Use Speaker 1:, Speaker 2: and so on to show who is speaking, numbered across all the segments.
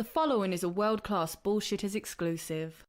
Speaker 1: The following is a world-class Bullshitters exclusive.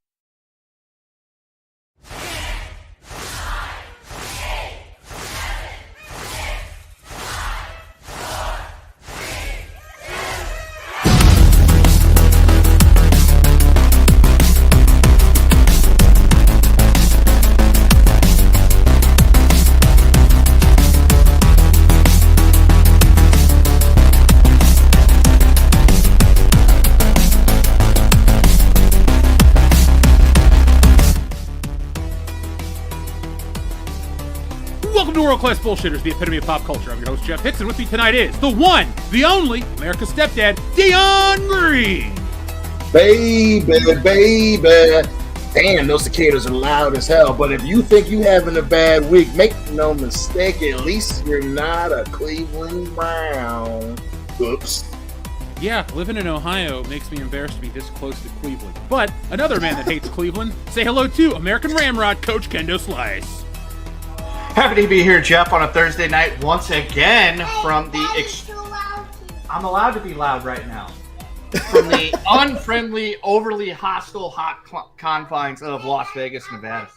Speaker 2: Welcome to World Class Bullshitters, the epitome of pop culture. I'm your host, Jeff Hicks, and with me tonight is the one, the only, America's stepdad, Dion Green.
Speaker 3: Baby. Damn, those cicadas are loud as hell. But if you think you're having a bad week, make no mistake, at least you're not a Cleveland Brown. Oops.
Speaker 2: Yeah, living in Ohio makes me embarrassed to be this close to Cleveland. But another man that hates Cleveland, say hello to American Ramrod, Coach Kendo Slice.
Speaker 4: Happy to be here, Jeff, on a Thursday night once again from the... I'm allowed to be loud right now. From the unfriendly, overly hostile, hot confines of Las Vegas, Nevada.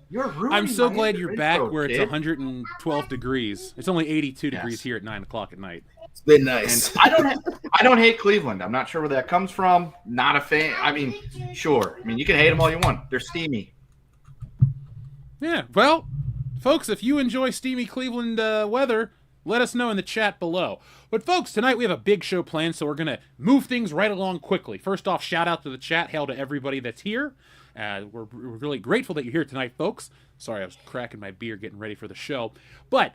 Speaker 4: You're ruining
Speaker 2: I'm so
Speaker 4: my
Speaker 2: glad you're back
Speaker 4: intro,
Speaker 2: where it's
Speaker 4: kid.
Speaker 2: 112 degrees. It's only 82 degrees here at 9 o'clock at night.
Speaker 3: It's been nice.
Speaker 4: And I don't hate Cleveland. I'm not sure where that comes from. Not a fan. I mean, sure. I mean, you can hate them all you want. They're steamy.
Speaker 2: Yeah, well, folks, if you enjoy steamy Cleveland weather, let us know in the chat below. But folks, tonight we have a big show planned, so we're going to move things right along quickly. First off, shout out to the chat. Hail to everybody that's here. We're really grateful that you're here tonight, folks. Sorry, I was cracking my beer getting ready for the show. But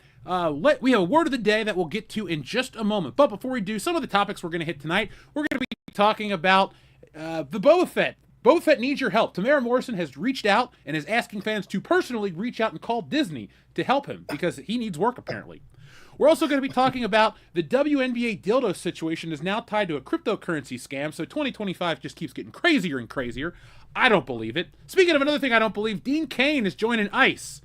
Speaker 2: we have a word of the day that we'll get to in just a moment. But before we do, some of the topics we're going to hit tonight, we're going to be talking about the Boba Fett. Boba Fett needs your help. Tamara Morrison has reached out and is asking fans to personally reach out and call Disney to help him because he needs work, apparently. We're also going to be talking about the WNBA dildo situation is now tied to a cryptocurrency scam, so 2025 just keeps getting crazier and crazier. I don't believe it. Speaking of another thing I don't believe, Dean Cain is joining ICE.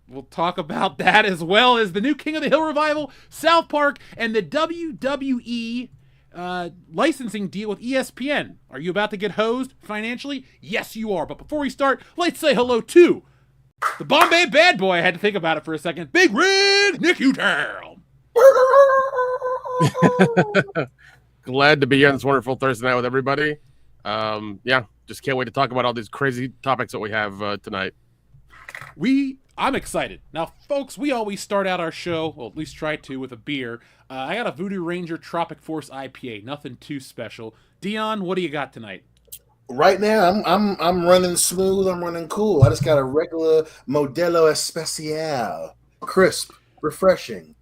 Speaker 2: We'll talk about that as well as the new King of the Hill revival, South Park, and the WWE licensing deal with ESPN. Are you about to get hosed financially? Yes, you are. But before we start, let's say hello to the Bombay bad boy. I had to think about it for a second. Big Red Nick Utown.
Speaker 5: Glad to be here on this wonderful Thursday night with everybody. Just can't wait to talk about all these crazy topics that we have tonight.
Speaker 2: I'm excited. Now, folks, we always start out our show, well, at least try to, with a beer. I got a Voodoo Ranger Tropic Force IPA. Nothing too special. Dion, what do you got tonight?
Speaker 3: Right now, I'm running smooth. I'm running cool. I just got a regular Modelo Especial. Crisp, refreshing,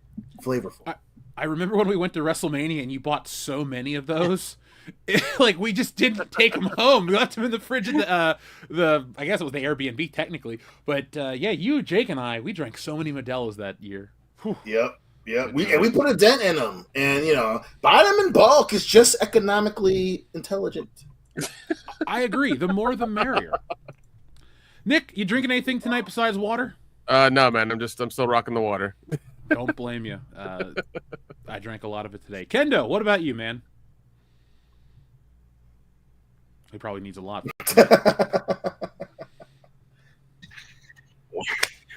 Speaker 3: flavorful.
Speaker 2: I remember when we went to WrestleMania and you bought so many of those. Like, we just didn't take them home. We left them in the fridge at I guess it was the Airbnb technically. But you, Jake, and I, we drank so many Modelos that year. Whew.
Speaker 3: Yep. We put a dent in them, and buying them in bulk is just economically intelligent.
Speaker 2: I agree. The more, the merrier. Nick, you drinking anything tonight besides water?
Speaker 5: No, man. I'm still rocking the water.
Speaker 2: Don't blame you. I drank a lot of it today. Kendo, what about you, man? He probably needs a lot.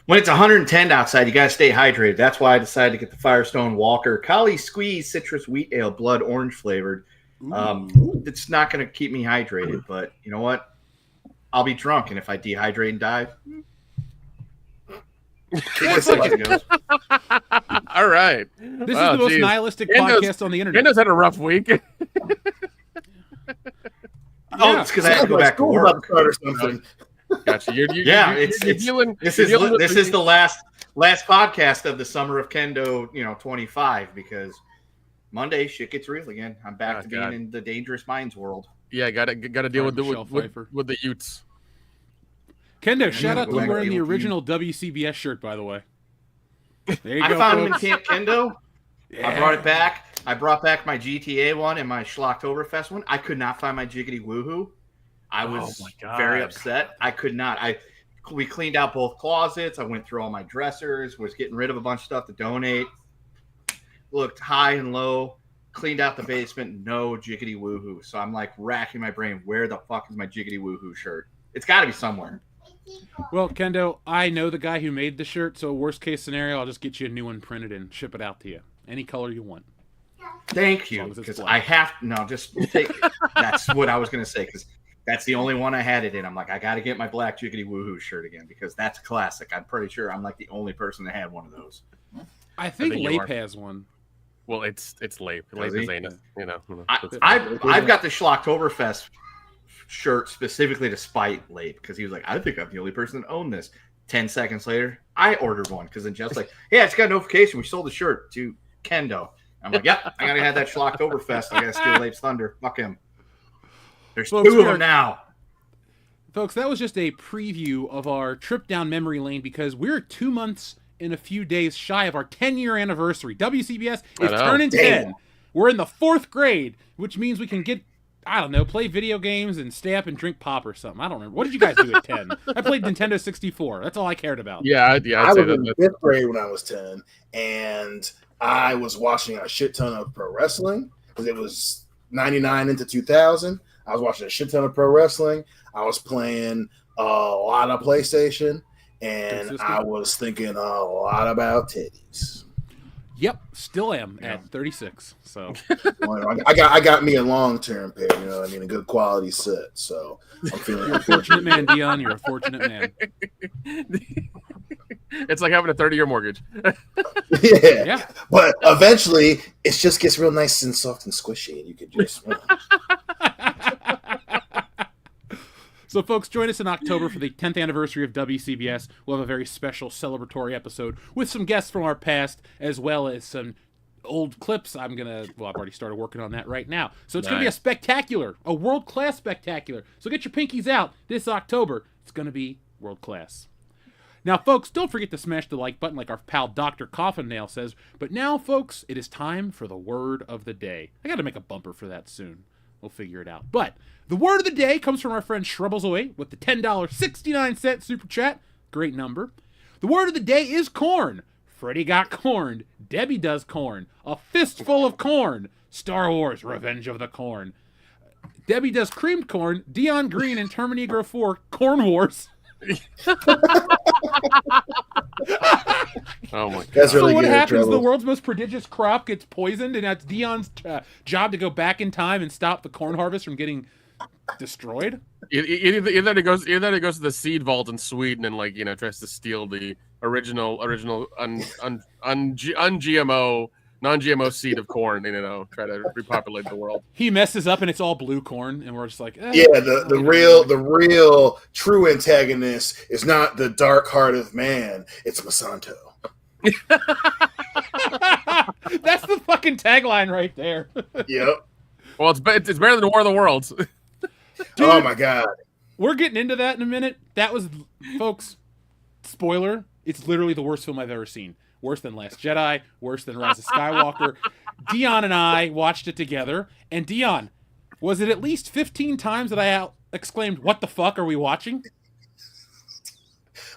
Speaker 4: When it's 110 outside, you got to stay hydrated. That's why I decided to get the Firestone Walker Kali Squeeze Citrus Wheat Ale Blood Orange flavored. It's not going to keep me hydrated, but you know what? I'll be drunk, and if I dehydrate and die,
Speaker 5: all right.
Speaker 2: This is the most nihilistic podcast on the internet.
Speaker 5: Kendo's had a rough week.
Speaker 4: It's because I have to go back to work
Speaker 3: or something.
Speaker 5: Gotcha.
Speaker 4: This is the last podcast of the summer of Kendo, 25, because Monday shit gets real again. I'm back to being in the Dangerous Minds world.
Speaker 5: Yeah, got to deal with the Utes.
Speaker 2: Kendo, shout out to wearing the original WCBS shirt, by the way. There you go.
Speaker 4: I found him in Camp Kendo. Yeah. I brought it back. I brought back my GTA one and my Schlocktoberfest one. I could not find my Jiggity Woohoo. I was very upset. I could not. We cleaned out both closets. I went through all my dressers, was getting rid of a bunch of stuff to donate. Looked high and low. cleaned out the basement, no jiggity woohoo. So I'm like racking my brain, where the fuck is my jiggity woohoo shirt? It's got to be somewhere.
Speaker 2: Well, Kendo, I know the guy who made the shirt, so worst case scenario, I'll just get you a new one printed and ship it out to you. Any color you want.
Speaker 4: Thank you, because I have just take. That's what I was gonna say, because that's the only one I had it in. I'm like, I got to get my black jiggity woohoo shirt again because that's classic. I'm pretty sure I'm like the only person that had one of those.
Speaker 2: I think Lape has one.
Speaker 5: Well, it's Lape. Lape is anus. You know.
Speaker 4: I've got the Schlocktoberfest shirt specifically to spite Lape because he was like, I think I'm the only person that owned this. 10 seconds later, I ordered one because then Jeff's like, yeah, it's got a notification. We sold the shirt to Kendo. I'm like, yep, I gotta have that Schlocktoberfest. I gotta steal Lape's thunder. Fuck him. There's two of them now.
Speaker 2: Folks, that was just a preview of our trip down memory lane because we're 2 months and a few days shy of our 10-year anniversary. WCBS is turning 10. We're in the 4th grade, which means we can get, I don't know, play video games and stay up and drink pop or something. I don't remember. What did you guys do at 10? I played Nintendo 64. That's all I cared about.
Speaker 3: I was in 5th grade when I was 10, and I was watching a shit ton of pro wrestling because it was 99 into 2000. I was watching a shit ton of pro wrestling. I was playing a lot of PlayStation, and I was thinking a lot about titties.
Speaker 2: Yep, still am at 36. So
Speaker 3: I got me a long-term pair, you know what I mean, a good quality set. So I'm feeling.
Speaker 2: You're a fortunate man, Dion. You're a fortunate man.
Speaker 5: It's like having a 30-year mortgage.
Speaker 3: Yeah. But eventually, it just gets real nice and soft and squishy, and you can just.
Speaker 2: So, folks, join us in October for the 10th anniversary of WCBS. We'll have a very special celebratory episode with some guests from our past, as well as some old clips. I've already started working on that right now. So it's going to be a spectacular, a world-class spectacular. So get your pinkies out this October. It's going to be world-class. Now, folks, don't forget to smash the like button like our pal Dr. Coffin Nail says. But now, folks, it is time for the word of the day. I got to make a bumper for that soon. We'll figure it out. But the word of the day comes from our friend Shrubbles08 with the $10.69 super chat. Great number. The word of the day is corn. Freddy got corned. Debbie does corn. A fistful of corn. Star Wars, Revenge of the Corn. Debbie does creamed corn. Dion Green and Terminegro 4, Corn Wars.
Speaker 5: Oh my god!
Speaker 3: That's really
Speaker 2: so what
Speaker 3: good,
Speaker 2: happens?
Speaker 3: Trouble.
Speaker 2: The world's most prodigious crop gets poisoned, and that's Dion's job to go back in time and stop the corn harvest from getting destroyed.
Speaker 5: Either he goes to the seed vault in Sweden and tries to steal the original non-GMO seed of corn, try to repopulate the world.
Speaker 2: He messes up and it's all blue corn, and we're just like,
Speaker 3: Yeah, the real true antagonist is not the dark heart of man, it's Monsanto.
Speaker 2: That's the fucking tagline right there.
Speaker 3: Yep.
Speaker 5: Well, it's better than War of the Worlds.
Speaker 2: Dude,
Speaker 3: oh my god.
Speaker 2: We're getting into that in a minute. That was, folks, spoiler, it's literally the worst film I've ever seen. Worse than Last Jedi, worse than Rise of Skywalker. Dion and I watched it together, and Dion, was it at least 15 times that I exclaimed, "What the fuck are we watching?"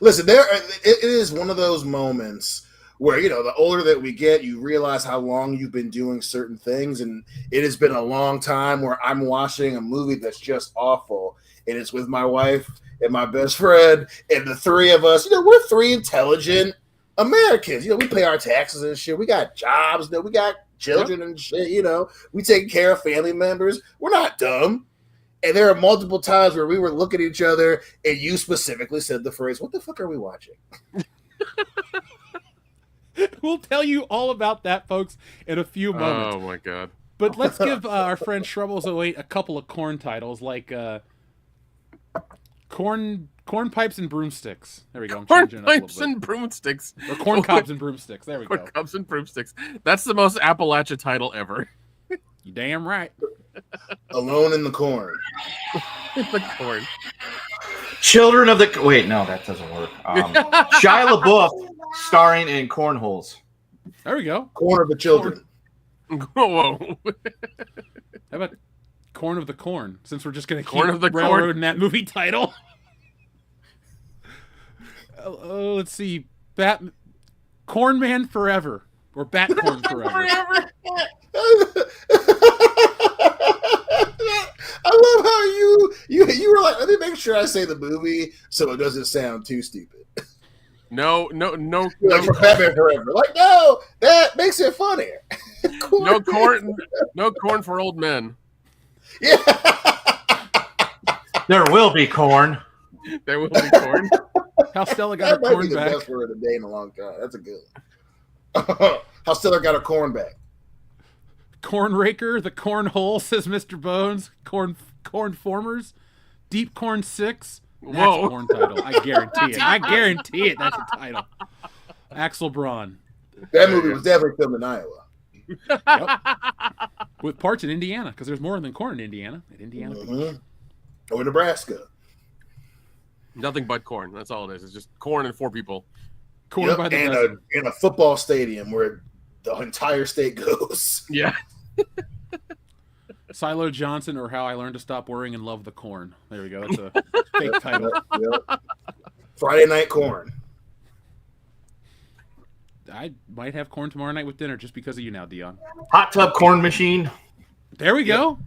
Speaker 3: Listen, it is one of those moments where, the older that we get, you realize how long you've been doing certain things, and it has been a long time where I'm watching a movie that's just awful, and it's with my wife and my best friend, and the three of us, we're three intelligent Americans. We pay our taxes and shit. We got jobs. We got children and shit. We take care of family members. We're not dumb. And there are multiple times where we were looking at each other, and you specifically said the phrase, "What the fuck are we watching?"
Speaker 2: We'll tell you all about that, folks, in a few moments.
Speaker 5: Oh my god!
Speaker 2: But let's give our friend Shrubbles08 a couple of corn titles, like corn pipes and broomsticks. There we go. I'm
Speaker 5: Corn
Speaker 2: changing it up a little
Speaker 5: pipes
Speaker 2: bit.
Speaker 5: and broomsticks.
Speaker 2: Or corn cobs and broomsticks. There we
Speaker 5: Corn
Speaker 2: go.
Speaker 5: cobs and broomsticks. That's the most Appalachia title ever.
Speaker 2: You damn right.
Speaker 3: Alone in the corn.
Speaker 5: The corn.
Speaker 4: Children of the... Wait, no, that doesn't work. Shia LaBeouf starring in Cornholes.
Speaker 2: There we go.
Speaker 3: Corn of the children.
Speaker 5: Whoa.
Speaker 2: How about Corn of the Corn? Since we're just going to keep
Speaker 5: Corn of the
Speaker 2: railroading that movie title. Let's see. Corn Man Forever. Or Bat Corn Forever.
Speaker 3: let me make sure I say the movie so it doesn't sound too stupid.
Speaker 5: No.
Speaker 3: Like for Batman Forever. Like, no, that makes it funnier.
Speaker 5: No corn for old men.
Speaker 3: Yeah.
Speaker 4: There will be corn.
Speaker 5: There will be corn.
Speaker 2: How Stella got her
Speaker 3: That might be
Speaker 2: corn
Speaker 3: the
Speaker 2: back.
Speaker 3: best word of the day in a long time. That's a good one. How Stella got her corn back.
Speaker 2: Corn raker, the corn hole, says Mr. Bones. Corn formers, deep corn 6. That's
Speaker 5: Whoa.
Speaker 2: a corn title. I guarantee it. I guarantee it. That's a title. Axel Braun.
Speaker 3: That movie was definitely filmed in Iowa.
Speaker 2: Yep. With parts in Indiana, because there's more than corn in Indiana. At Indiana.
Speaker 3: Mm-hmm. Or Nebraska.
Speaker 5: Nothing but corn. That's all it is. It's just corn and 4 people.
Speaker 2: Corn
Speaker 3: Yep,
Speaker 2: by the
Speaker 3: and
Speaker 2: dozen.
Speaker 3: in a football stadium where the entire state goes.
Speaker 5: Yeah.
Speaker 2: Silo Johnson, or How I Learned to Stop Worrying and Love the Corn. There we go. That's a fake title.
Speaker 3: Yep. Friday Night Corn.
Speaker 2: I might have corn tomorrow night with dinner just because of you now, Dion.
Speaker 4: Hot tub corn machine.
Speaker 2: There we go.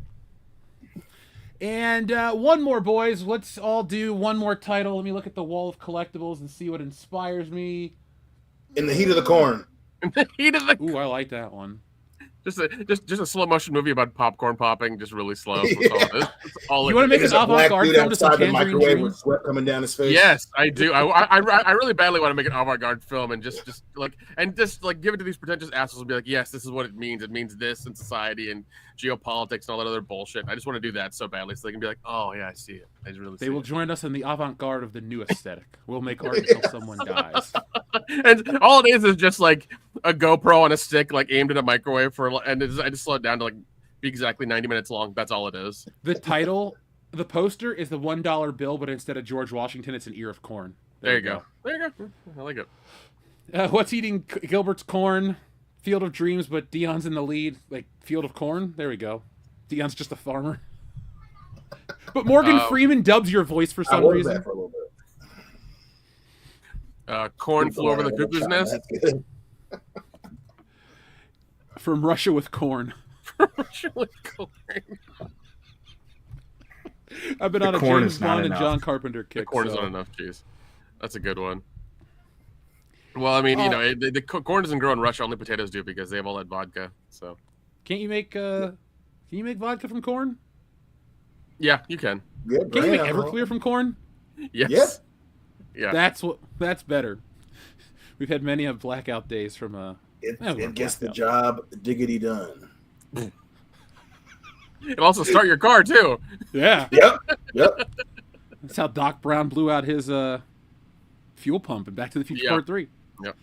Speaker 2: And one more, boys. Let's all do one more title. Let me look at the wall of collectibles and see what inspires me.
Speaker 3: In the heat of the corn.
Speaker 5: In the heat of the
Speaker 2: Ooh, I like that one.
Speaker 5: just a slow motion movie about popcorn popping, just really slow. That's all it is. That's all
Speaker 2: You
Speaker 5: it
Speaker 2: want to make
Speaker 5: is.
Speaker 2: an
Speaker 3: There's a black
Speaker 2: avant-garde
Speaker 3: dude
Speaker 2: film to some
Speaker 3: outside the
Speaker 2: Tangerine
Speaker 3: microwave
Speaker 2: Dream?
Speaker 3: with sweat coming down his face.
Speaker 5: Yes, I do. I really badly want to make an avant-garde film and just give it to these pretentious assholes and be like, yes, this is what it means. It means this in society and geopolitics and all that other bullshit. I just want to do that so badly so they can be like, oh yeah, I see it. I just really see
Speaker 2: They will
Speaker 5: it.
Speaker 2: join us in the avant-garde of the new aesthetic. We'll make art until someone dies.
Speaker 5: And all it is just like a GoPro on a stick, like aimed at a microwave I just slow it down to like be exactly 90 minutes long. That's all it is.
Speaker 2: The title, the poster is the $1 bill, but instead of George Washington, it's an ear of corn.
Speaker 5: There you go. There you go. I like it.
Speaker 2: What's eating Gilbert's corn? Field of Dreams, but Dion's in the lead. Like Field of Corn. There we go. Dion's just a farmer. But Morgan Freeman dubs your voice for
Speaker 3: I
Speaker 2: some
Speaker 3: was
Speaker 2: reason.
Speaker 3: that for a little bit.
Speaker 5: Corn flew over the cuckoo's nest.
Speaker 3: That's good.
Speaker 2: From Russia with Corn. I've been on a
Speaker 4: corn
Speaker 2: James
Speaker 4: is not
Speaker 2: Bond and
Speaker 4: enough.
Speaker 2: John Carpenter kick.
Speaker 5: The corn is
Speaker 2: so-
Speaker 5: not enough. Jeez, that's a good one. Well, I mean, the corn doesn't grow in Russia. Only potatoes do because they have all that vodka. So,
Speaker 2: Can't you make? Can you make vodka from corn?
Speaker 5: yeah, you can.
Speaker 3: Good
Speaker 2: Can you make
Speaker 3: brand, huh?
Speaker 2: Everclear from corn?
Speaker 5: Yes. Yeah.
Speaker 2: That's better. We've had many of blackout days from
Speaker 3: It gets the job diggity done.
Speaker 5: It'll also start your car too.
Speaker 2: Yeah.
Speaker 3: Yep.
Speaker 2: That's how Doc Brown blew out his fuel pump in Back to the Future
Speaker 5: Yeah.
Speaker 2: Part 3.
Speaker 5: Yep.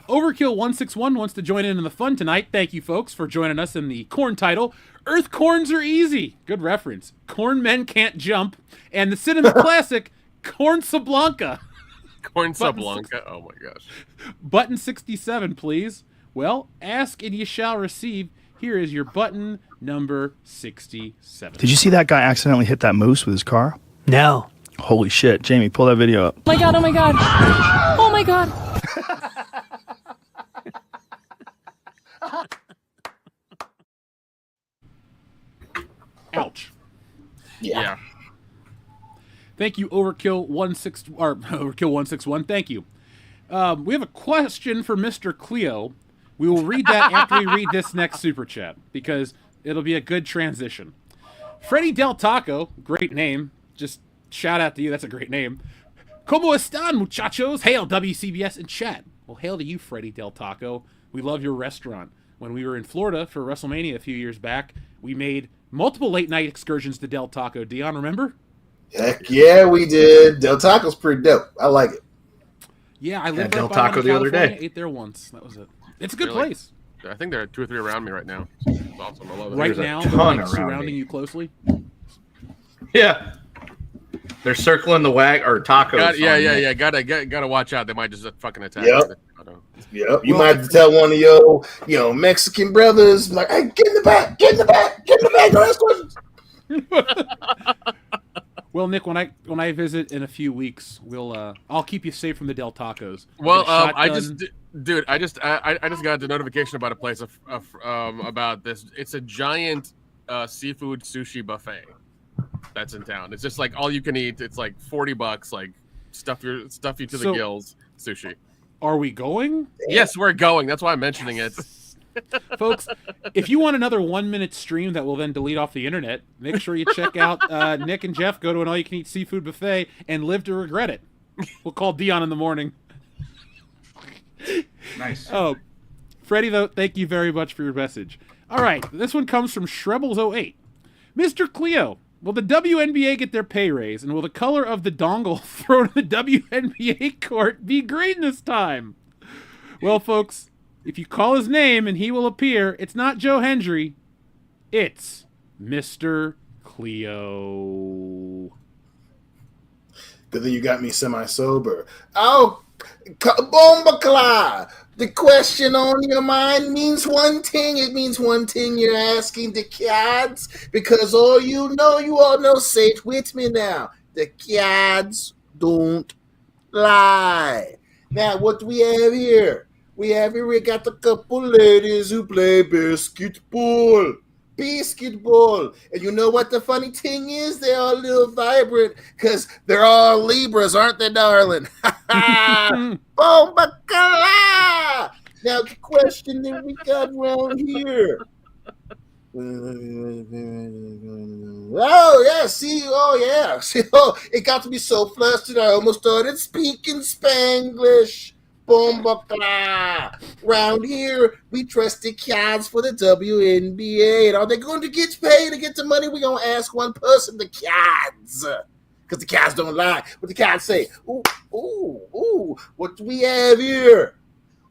Speaker 2: Overkill 161 wants to join in the fun tonight. Thank you, folks, for joining us in the corn title. Earth corns are easy. Good reference. Corn men can't jump. And the cinema classic, Corn Sablanca.
Speaker 5: Corn
Speaker 2: Button
Speaker 5: Sablanca. Oh my gosh.
Speaker 2: Button 67, please. Well, ask and you shall receive. Here is your button number 67.
Speaker 6: Did you see that guy accidentally hit that moose with his car?
Speaker 7: No.
Speaker 6: Holy shit. Jamie, pull that video up.
Speaker 1: Oh my god, oh my god. Oh my god.
Speaker 2: Ouch.
Speaker 5: Yeah.
Speaker 2: Thank you, Overkill 161. Thank you. We have a question for Mr. Cleo. We will read that after we read this next super chat because it'll be a good transition. Freddie Del Taco, great name. Just shout out to you. That's a great name. Como están, muchachos? Hail WCBS and chat. Well, hail to you, Freddie Del Taco. We love your restaurant. When we were in Florida for WrestleMania a few years back, we made multiple late night excursions to Del Taco. Dion, remember?
Speaker 3: Heck yeah, we did. Del Taco's pretty dope. I like it.
Speaker 2: Yeah, I lived
Speaker 4: Del
Speaker 2: right by
Speaker 4: Taco
Speaker 2: one in
Speaker 4: the other
Speaker 2: California,
Speaker 4: day.
Speaker 2: Ate there once. That was it. It's a good
Speaker 5: Really?
Speaker 2: place.
Speaker 5: I think there are 2 or 3 around me right now. It's awesome. I love it.
Speaker 2: Right
Speaker 4: There's a
Speaker 2: now,
Speaker 4: ton
Speaker 2: they're like
Speaker 4: around
Speaker 2: surrounding
Speaker 4: me.
Speaker 2: you closely.
Speaker 4: Yeah. They're circling the or tacos.
Speaker 5: Yeah. Gotta watch out. They might just fucking attack.
Speaker 3: Yep.
Speaker 5: us. I don't know.
Speaker 3: Yep. You might have to tell one of your Mexican brothers, like, hey, get in the back, get in the back, get in the back. Don't ask questions.
Speaker 2: Well, Nick, when I visit in a few weeks, I'll keep you safe from the Del Tacos.
Speaker 5: Well,
Speaker 2: I've got a
Speaker 5: I
Speaker 2: shotgun.
Speaker 5: just got the notification about a place about this. It's a giant seafood sushi buffet. that's in town. It's just like all you can eat. It's like $40, like stuff you to the
Speaker 2: So-
Speaker 5: gills sushi.
Speaker 2: Are we going?
Speaker 5: Yes, we're going. That's why I'm mentioning it.
Speaker 2: Folks, if you want another 1 minute stream that will then delete off the internet, make sure you check out Nick and Jeff go to an all-you-can-eat seafood buffet and live to regret it. We'll call Dion in the morning.
Speaker 4: Nice.
Speaker 2: Oh, Freddie, though, thank you very much for your message. All right, this one comes from Shrebbles08. Mr. Cleo, will the WNBA get their pay raise, and will the color of the dongle thrown in the WNBA court be green this time? Well, folks, if you call his name and he will appear, it's not Joe Hendry, it's Mr. Cleo.
Speaker 3: Good thing you got me semi-sober. Oh, Bombacla! The question on your mind means one thing. It means one thing you're asking the kids, because all you all know, say it with me now. The kids don't lie. Now, what do we have here? We got a couple ladies who play basketball. Basketball. And you know what the funny thing is? They're all a little vibrant because they're all Libras, aren't they, darling? Bombacala! Now, the question that we got around here. Oh, yeah, see, it got to be so flustered I almost started speaking Spanglish. Bombacla. Round here, we trust the kids for the WNBA. And are they going to get paid to get the money? We're going to ask one person, the kids. Because the kids don't lie. What the kids say? Ooh, what do we have here?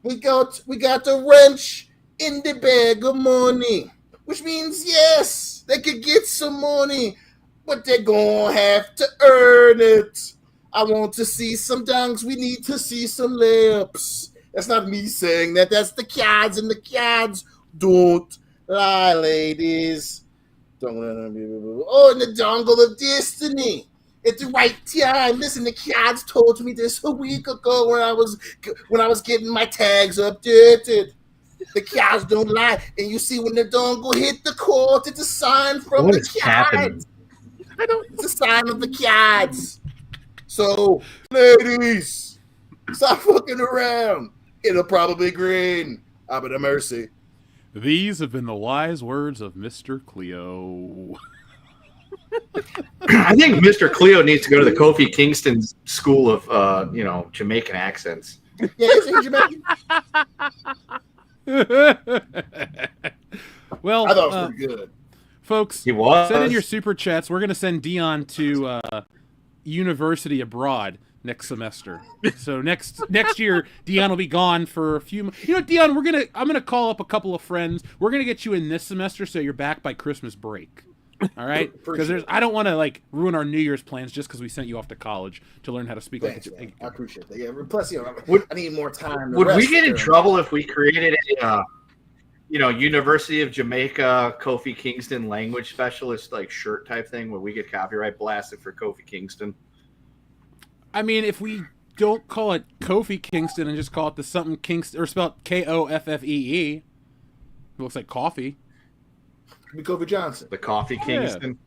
Speaker 3: We got the wrench in the bag of money. Which means, yes, they could get some money, but they're going to have to earn it. I want to see some dunks. We need to see some layups. That's not me saying that. That's the kids, and the kids don't lie, ladies. Oh, and the dongle of destiny. At the right time. Listen, the kids told me this a week ago when I was getting my tags updated. The kids don't lie. And you see when the dongle hit the court, it's a sign from
Speaker 4: What
Speaker 3: the
Speaker 4: is happening?
Speaker 3: kids. It's a sign of the kids. So, ladies, stop fucking around. It'll probably green. Ah, but a mercy.
Speaker 2: These have been the wise words of Mr. Cleo.
Speaker 4: I think Mr. Cleo needs to go to the Kofi Kingston school of, Jamaican accents.
Speaker 3: Yeah, is he Jamaican?
Speaker 2: Well,
Speaker 3: I thought it was pretty good.
Speaker 2: folks,
Speaker 4: He was.
Speaker 2: send in your super chats. We're going to send Dion to university abroad next semester. So next year, Dion will be gone for a few. You know, Dion, I'm gonna call up a couple of friends. We're gonna get you in this semester, so you're back by Christmas break. All right, because I don't want to ruin our New Year's plans just because we sent you off to college to learn how to speak.
Speaker 3: Thanks, man. I appreciate that. Yeah, plus, I need more time.
Speaker 4: Would we get in trouble if we created a, University of Jamaica Kofi Kingston language specialist shirt type thing where we get copyright blasted for Kofi Kingston?
Speaker 2: I mean, if we don't call it Kofi Kingston and just call it the something Kingston, or spelled Koffee, it looks like coffee.
Speaker 3: Be Kofi Johnson.
Speaker 4: The Coffee Kingston.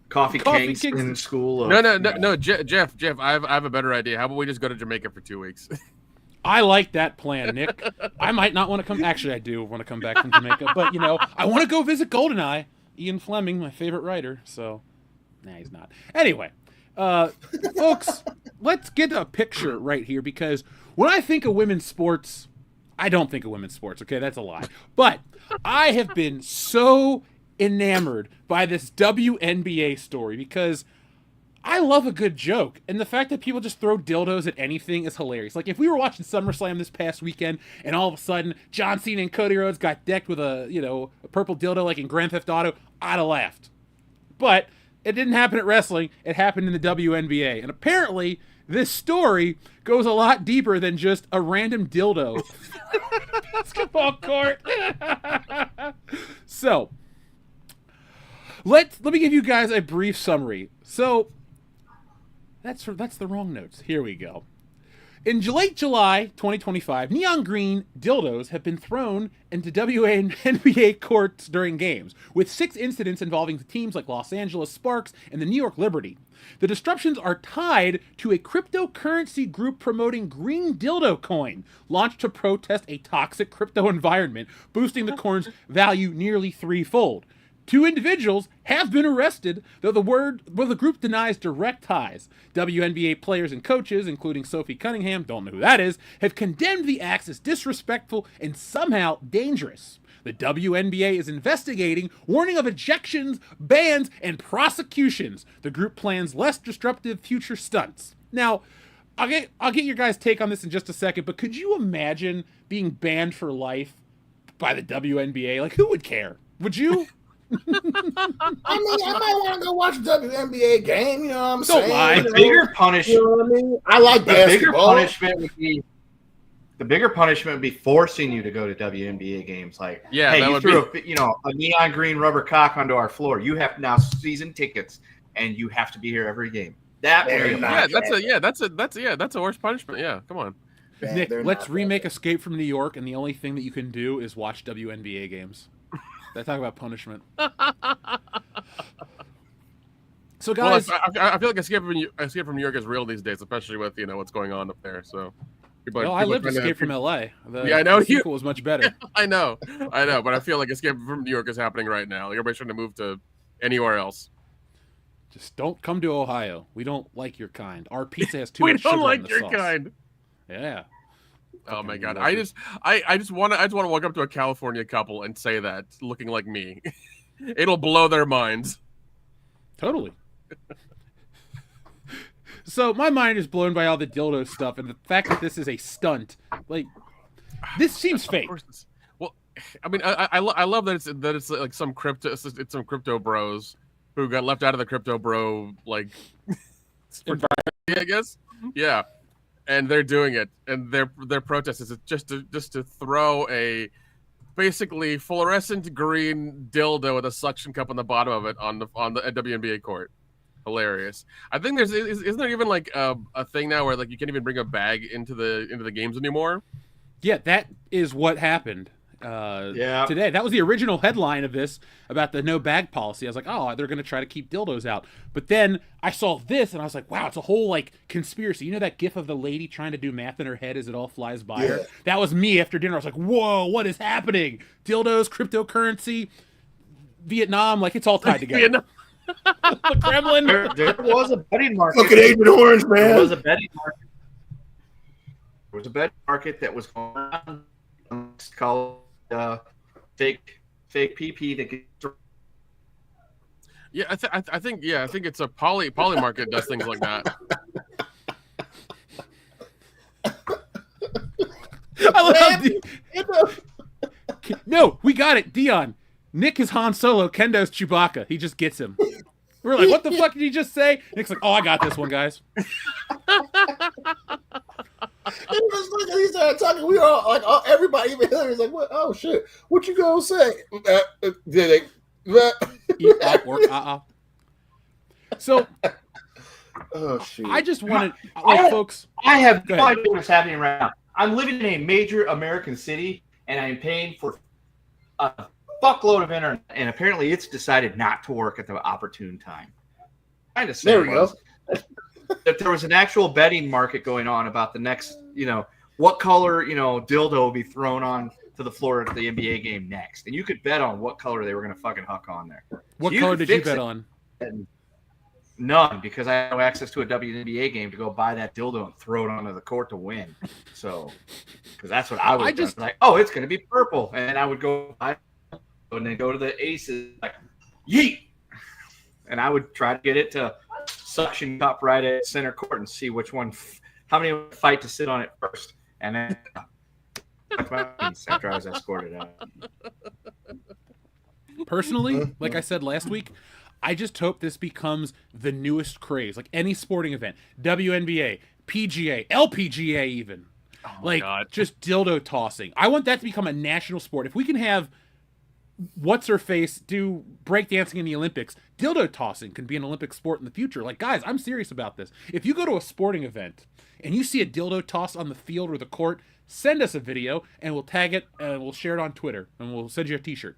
Speaker 4: Coffee Kingston School of...
Speaker 5: No, Jeff, I have a better idea. How about we just go to Jamaica for 2 weeks?
Speaker 2: I like that plan, Nick. I might not want to come. Actually, I do want to come back from Jamaica, but I want to go visit GoldenEye. Ian Fleming, my favorite writer. So, he's not. Anyway, folks, let's get a picture right here, because when I think of women's sports, I don't think of women's sports. Okay, that's a lie. But I have been so enamored by this WNBA story because I love a good joke, and the fact that people just throw dildos at anything is hilarious. Like if we were watching SummerSlam this past weekend, and all of a sudden John Cena and Cody Rhodes got decked with a purple dildo like in Grand Theft Auto, I'd have laughed. But it didn't happen at wrestling; it happened in the WNBA, and apparently this story goes a lot deeper than just a random dildo basketball court. So let me give you guys a brief summary. So that's the wrong notes. Here we go. In late July 2025, neon green dildos have been thrown into WNBA courts during games, with 6 incidents involving teams like Los Angeles Sparks and the New York Liberty. The disruptions are tied to a cryptocurrency group promoting green dildo coin, launched to protest a toxic crypto environment, boosting the coin's value nearly threefold. 2 individuals have been arrested, though the group denies direct ties. WNBA players and coaches, including Sophie Cunningham, don't know who that is, have condemned the acts as disrespectful and somehow dangerous. The WNBA is investigating, warning of ejections, bans, and prosecutions. The group plans less disruptive future stunts. Now, I'll get your guys' take on this in just a second, but could you imagine being banned for life by the WNBA? Like, who would care? Would you?
Speaker 3: I mean, I might want to go watch a WNBA game. You know what I'm saying?
Speaker 2: Don't lie.
Speaker 4: The bigger punishment.
Speaker 3: You know what I mean? I like basketball.
Speaker 4: The bigger punishment would be forcing you to go to WNBA games. Like,
Speaker 5: Yeah,
Speaker 4: hey,
Speaker 5: that
Speaker 4: you
Speaker 5: would
Speaker 4: threw a neon green rubber cock onto our floor. You have now season tickets, and you have to be here every game. That would be
Speaker 5: that's a worse punishment. Yeah, come on.
Speaker 2: Nick, let's remake Escape from New York, and the only thing that you can do is watch WNBA games. They talk about punishment. So, guys,
Speaker 5: I feel like Escape from New York is real these days, especially with what's going on up there. So,
Speaker 2: I lived Escape from LA.
Speaker 5: I know.
Speaker 2: The sequel was much better.
Speaker 5: I know, but I feel like Escape from New York is happening right now. Everybody's trying to move to anywhere else.
Speaker 2: Just don't come to Ohio. We don't like your kind. Our pizza has too
Speaker 5: We
Speaker 2: much sugar
Speaker 5: don't like
Speaker 2: in the
Speaker 5: your
Speaker 2: sauce.
Speaker 5: kind.
Speaker 2: Yeah.
Speaker 5: Oh my god! I just want to walk up to a California couple and say that, looking like me. It'll blow their minds.
Speaker 2: Totally. So my mind is blown by all the dildo stuff and the fact that this is a stunt. Like, this seems fake.
Speaker 5: Well, I mean, I love that it's like some crypto bros who got left out of the crypto bro I guess. Yeah. And they're doing it, and their protest is just to throw a basically fluorescent green dildo with a suction cup on the bottom of it on the WNBA court. Hilarious. I think isn't there even like a thing now where like you can't even bring a bag into the games anymore?
Speaker 2: Yeah, that is what happened. Today. That was the original headline of this about the no bag policy. I was like, oh, they're going to try to keep dildos out. But then I saw this and I was like, wow, it's a whole like conspiracy. You know that gif of the lady trying to do math in her head as it all flies by her? That was me after dinner. I was like, whoa, what is happening? Dildos, cryptocurrency, Vietnam, like it's all tied together. The Kremlin.
Speaker 4: There was a betting market.
Speaker 3: Look at Agent Orange, man.
Speaker 4: There was a betting market. There was a betting market that was going on. It's called fake PP that gets.
Speaker 5: Yeah, I think it's a poly market does things like that.
Speaker 2: I love No, we got it, Dion. Nick is Han Solo, Kendo's Chewbacca. He just gets him. We're like, what the fuck did he just say? Nick's like, oh, I got this one, guys.
Speaker 3: He started talking. We all like everybody, even Hillary, was like, "What? Oh shit! What you gonna say?" Did they?
Speaker 2: So,
Speaker 3: oh shit!
Speaker 2: I just wanted, folks.
Speaker 4: I have no idea what's happening right now. I'm living in a major American city, and I'm paying for a fuckload of internet, and apparently, it's decided not to work at the opportune time. Kind of
Speaker 3: there we go.
Speaker 4: That there was an actual betting market going on about the next, what color, dildo will be thrown on to the floor at the NBA game next. And you could bet on what color they were going to fucking huck on there.
Speaker 2: What color did you bet on?
Speaker 4: None, because I have no access to a WNBA game to go buy that dildo and throw it onto the court to win. So, because that's what I would do. Like, oh, it's going to be purple. And I would go buy it and then go to the aces, like, yeet. And I would try to get it to suction cup right at center court and see which one, how many would fight to sit on it first, and then after I was escorted out.
Speaker 2: Personally, like I said last week, I just hope this becomes the newest craze, like any sporting event, WNBA, PGA, LPGA, even, just dildo tossing. I want that to become a national sport. If we can have what's her face do breakdancing in the Olympics. Dildo tossing can be an Olympic sport in the future. Like, guys, I'm serious about this. If you go to a sporting event and you see a dildo toss on the field or the court, send us a video and we'll tag it and we'll share it on Twitter and we'll send you a t-shirt.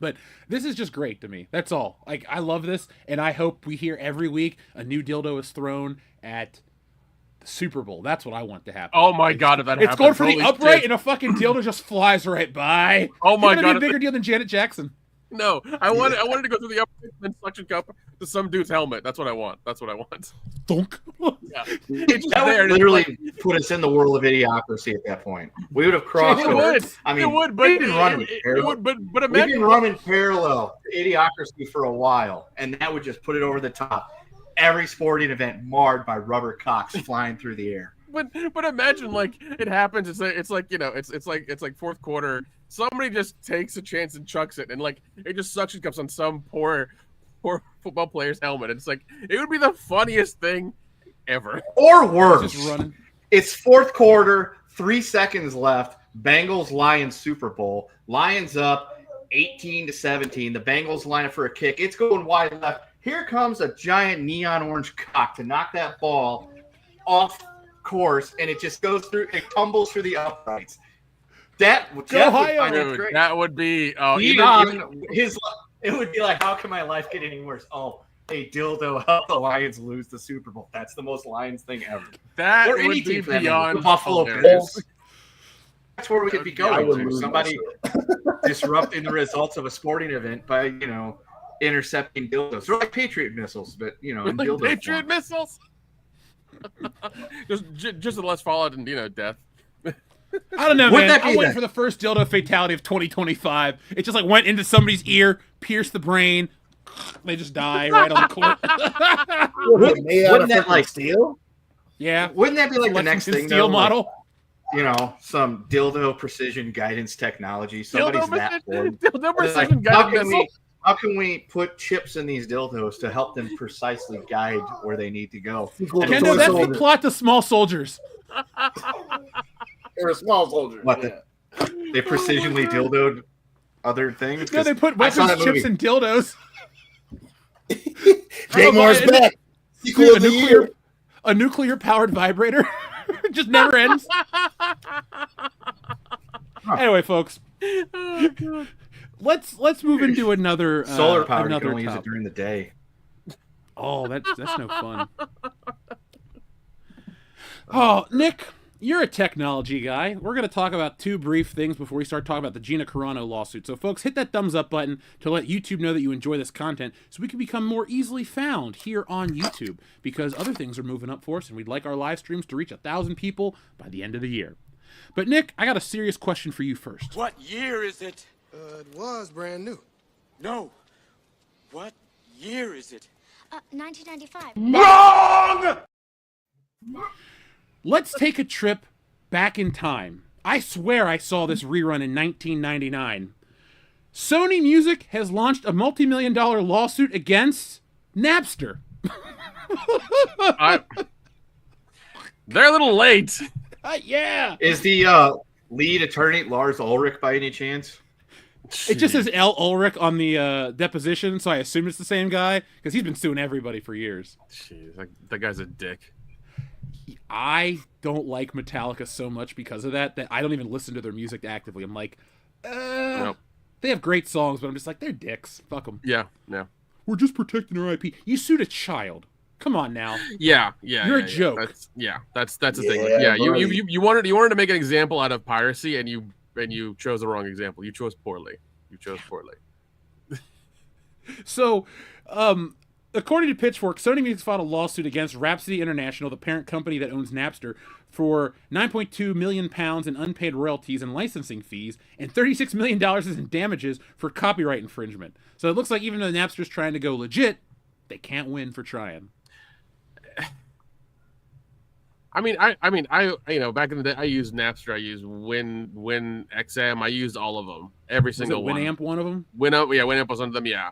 Speaker 2: But this is just great to me. That's all. Like, I love this, and I hope we hear every week a new dildo is thrown at the Super Bowl. That's what I want to happen.
Speaker 5: Oh my god, if that happens.
Speaker 2: It's going for the
Speaker 5: holy
Speaker 2: upright,
Speaker 5: shit.
Speaker 2: and a fucking dildo just flies right by.
Speaker 5: Oh my
Speaker 2: It's gonna
Speaker 5: god.
Speaker 2: be a bigger deal than Janet Jackson.
Speaker 5: No, I wanted to go through the upper suction cup to some dude's helmet. That's what I want. That's what I want.
Speaker 2: Thunk.
Speaker 5: Yeah. It's just
Speaker 4: That
Speaker 5: there,
Speaker 4: would
Speaker 5: and it's
Speaker 4: literally
Speaker 5: like-
Speaker 4: put us in the world of idiocracy at that point. We would have crossed
Speaker 5: It
Speaker 4: over.
Speaker 5: would.
Speaker 4: I mean,
Speaker 5: It would, but
Speaker 4: we've been running
Speaker 5: it
Speaker 4: parallel.
Speaker 5: would, but
Speaker 4: We've
Speaker 5: imagine
Speaker 4: been running parallel to idiocracy for a while, and that would just put it over the top. Every sporting event marred by rubber cocks flying through the air.
Speaker 5: But imagine like it happens. It's like you know it's like fourth quarter. Somebody just takes a chance and chucks it, and like it just suction cups on some poor football player's helmet. It's like it would be the funniest thing ever.
Speaker 4: Or worse,
Speaker 2: Just running.
Speaker 4: it's fourth quarter, 3 seconds left. Bengals Lions Super Bowl. Lions up 18-17. The Bengals line up for a kick. It's going wide left. Here comes a giant neon orange cock to knock that ball off course, and it just goes through. It tumbles through the uprights. That would Jeff would
Speaker 2: Ohio.
Speaker 4: find that
Speaker 5: Dude,
Speaker 4: great.
Speaker 5: that would be
Speaker 4: It would be like, how can my life get any worse? Oh, a dildo helped the Lions lose the Super Bowl. That's the most Lions thing ever.
Speaker 5: that
Speaker 4: Or
Speaker 5: would
Speaker 4: any
Speaker 5: be
Speaker 4: team for that matter.
Speaker 5: beyond
Speaker 4: The Buffalo
Speaker 5: hilarious.
Speaker 4: Bills. That's where we could be
Speaker 3: I
Speaker 4: going
Speaker 3: would
Speaker 4: to.
Speaker 3: lose
Speaker 4: Somebody
Speaker 3: myself.
Speaker 4: disrupting the results of a sporting event by, intercepting dildos. They're like Patriot missiles, but, in
Speaker 5: Like
Speaker 4: dildo
Speaker 5: Patriot
Speaker 4: form.
Speaker 5: missiles. just less fallout and death.
Speaker 2: I don't know,
Speaker 4: Would
Speaker 2: man.
Speaker 4: that be
Speaker 2: I'm waiting
Speaker 4: that?
Speaker 2: for the first dildo fatality of 2025. It just like went into somebody's ear, pierced the brain. They just die right on the court.
Speaker 3: Made out of
Speaker 4: Wouldn't that,
Speaker 3: freaking
Speaker 4: like-
Speaker 3: steel?
Speaker 2: Yeah.
Speaker 4: Wouldn't that be like the
Speaker 2: Lexington
Speaker 4: next thing,
Speaker 2: steel
Speaker 4: though?
Speaker 2: model.
Speaker 4: Like, some dildo precision guidance technology. Somebody's that bored.
Speaker 5: Dildo
Speaker 4: It's like,
Speaker 5: precision guided missile.
Speaker 4: how can we put chips in these dildos to help them precisely guide where they need to go?
Speaker 3: Sequel to
Speaker 4: And
Speaker 2: Kendo,
Speaker 3: Toy
Speaker 2: that's the
Speaker 3: Soldier.
Speaker 2: plot to Small Soldiers.
Speaker 3: They're a small soldier.
Speaker 4: What,
Speaker 3: yeah.
Speaker 4: They precisionally dildoed other things?
Speaker 2: No, they put
Speaker 4: I saw
Speaker 2: weapons,
Speaker 4: that
Speaker 2: chips,
Speaker 4: movie.
Speaker 2: and dildos.
Speaker 3: Damore's
Speaker 2: and-
Speaker 3: back. Sequel of the year.
Speaker 2: A nuclear-powered vibrator. Just never ends. Anyway, folks,
Speaker 5: Oh, God.
Speaker 2: let's move into another
Speaker 4: Solar power. You
Speaker 2: Another
Speaker 4: can only use it
Speaker 2: topic.
Speaker 4: during the day.
Speaker 2: Oh, that's no fun. Oh, Nick, you're a technology guy. We're going to talk about two brief things before we start talking about the Gina Carano lawsuit. So, folks, hit that thumbs up button to let YouTube know that you enjoy this content so we can become more easily found here on YouTube, because other things are moving up for us, and we'd like our live streams to reach 1,000 people by the end of the year. But, Nick, I got a serious question for you first.
Speaker 7: What year is it?
Speaker 8: It was brand new.
Speaker 7: No. What year is it?
Speaker 9: 1995.
Speaker 2: Let's take a trip back in time. I swear I saw this rerun in 1999. Sony Music has launched a multi-million-dollar lawsuit against Napster.
Speaker 5: They're a little late.
Speaker 2: Yeah.
Speaker 4: Is the lead attorney Lars Ulrich by any chance?
Speaker 2: It just says L. Ulrich on the deposition, so I assume it's the same guy, because he's been suing everybody for years.
Speaker 5: Jeez, that guy's a dick.
Speaker 2: I don't like Metallica so much because of that I don't even listen to their music actively. I'm like,
Speaker 5: Nope.
Speaker 2: they have great songs, but I'm just like, they're dicks. Fuck them.
Speaker 5: Yeah.
Speaker 2: We're just protecting our IP. You sued a child. Come on now.
Speaker 5: Yeah.
Speaker 2: You're a joke.
Speaker 5: That's the thing. Like,
Speaker 3: Yeah,
Speaker 5: you wanted to make an example out of piracy, and you chose the wrong example. You chose poorly.
Speaker 2: So, according to Pitchfork, Sony Music filed a lawsuit against Rhapsody International, the parent company that owns Napster, for £9.2 million in unpaid royalties and licensing fees, and $36 million in damages for copyright infringement. So it looks like even though Napster's trying to go legit, they can't win for trying.
Speaker 5: I mean, back in the day, I used Napster, I used WinXM, I used all of them, every
Speaker 2: Was it
Speaker 5: single one.
Speaker 2: Winamp one of them?
Speaker 5: Winamp was one of them. Yeah,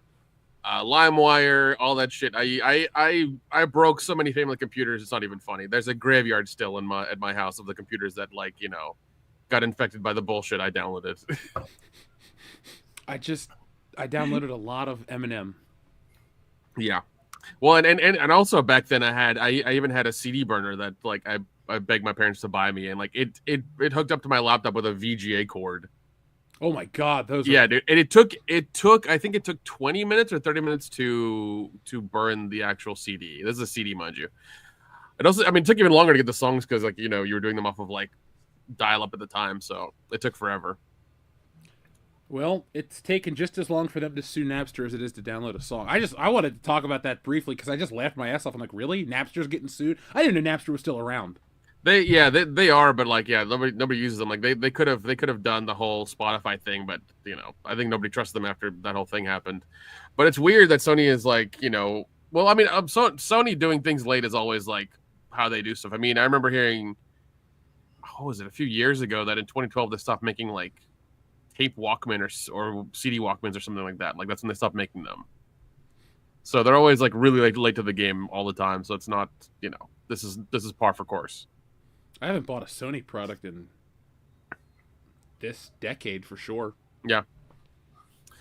Speaker 5: LimeWire, all that shit. I broke so many family computers. It's not even funny. There's a graveyard still at my house of the computers that got infected by the bullshit I downloaded.
Speaker 2: I downloaded a lot of Eminem.
Speaker 5: Yeah. Well, and also back then I even had a CD burner that like I begged my parents to buy me, and like it hooked up to my laptop with a VGA cord.
Speaker 2: Oh my god, those
Speaker 5: Yeah,
Speaker 2: are...
Speaker 5: dude. And it took I think it took 20 minutes or 30 minutes to burn the actual CD. This is a CD, mind you. It also, I mean, it took even longer to get the songs because like, you know, you were doing them off of like dial up at the time, so it took forever.
Speaker 2: Well, it's taken just as long for them to sue Napster as it is to download a song. I wanted to talk about that briefly because I just laughed my ass off. I'm like, really? Napster's getting sued? I didn't know Napster was still around.
Speaker 5: They are, but like, yeah, nobody uses them. Like they could have done the whole Spotify thing, but you know, I think nobody trusts them after that whole thing happened. But it's weird that Sony is like, you know, well, I mean, Sony doing things late is always like how they do stuff. I mean, I remember hearing, what was it, a few years ago that in 2012 they stopped making like tape Walkman or CD Walkmans or something like that. Like that's when they stopped making them. So they're always like really late to the game all the time. So it's not, you know, this is par for course.
Speaker 2: I haven't bought a Sony product in this decade for sure.
Speaker 5: Yeah.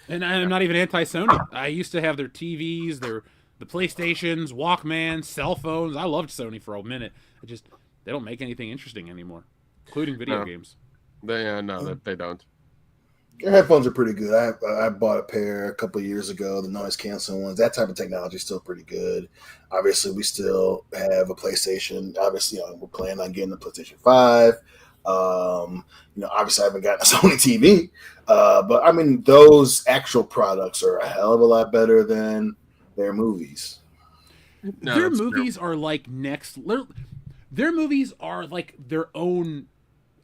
Speaker 2: And I'm not even anti-Sony. I used to have their TVs, the PlayStations, Walkmans, cell phones. I loved Sony for a minute. They don't make anything interesting anymore, including video games.
Speaker 5: They don't.
Speaker 3: Your headphones are pretty good. I bought a pair a couple of years ago, the noise canceling ones. That type of technology is still pretty good. Obviously, we still have a PlayStation. Obviously, you know, we're planning on getting the PlayStation 5. You know, obviously, I haven't gotten a Sony TV. But I mean, those actual products are a hell of a lot better than their movies.
Speaker 5: No,
Speaker 2: Their movies are like their movies are like their own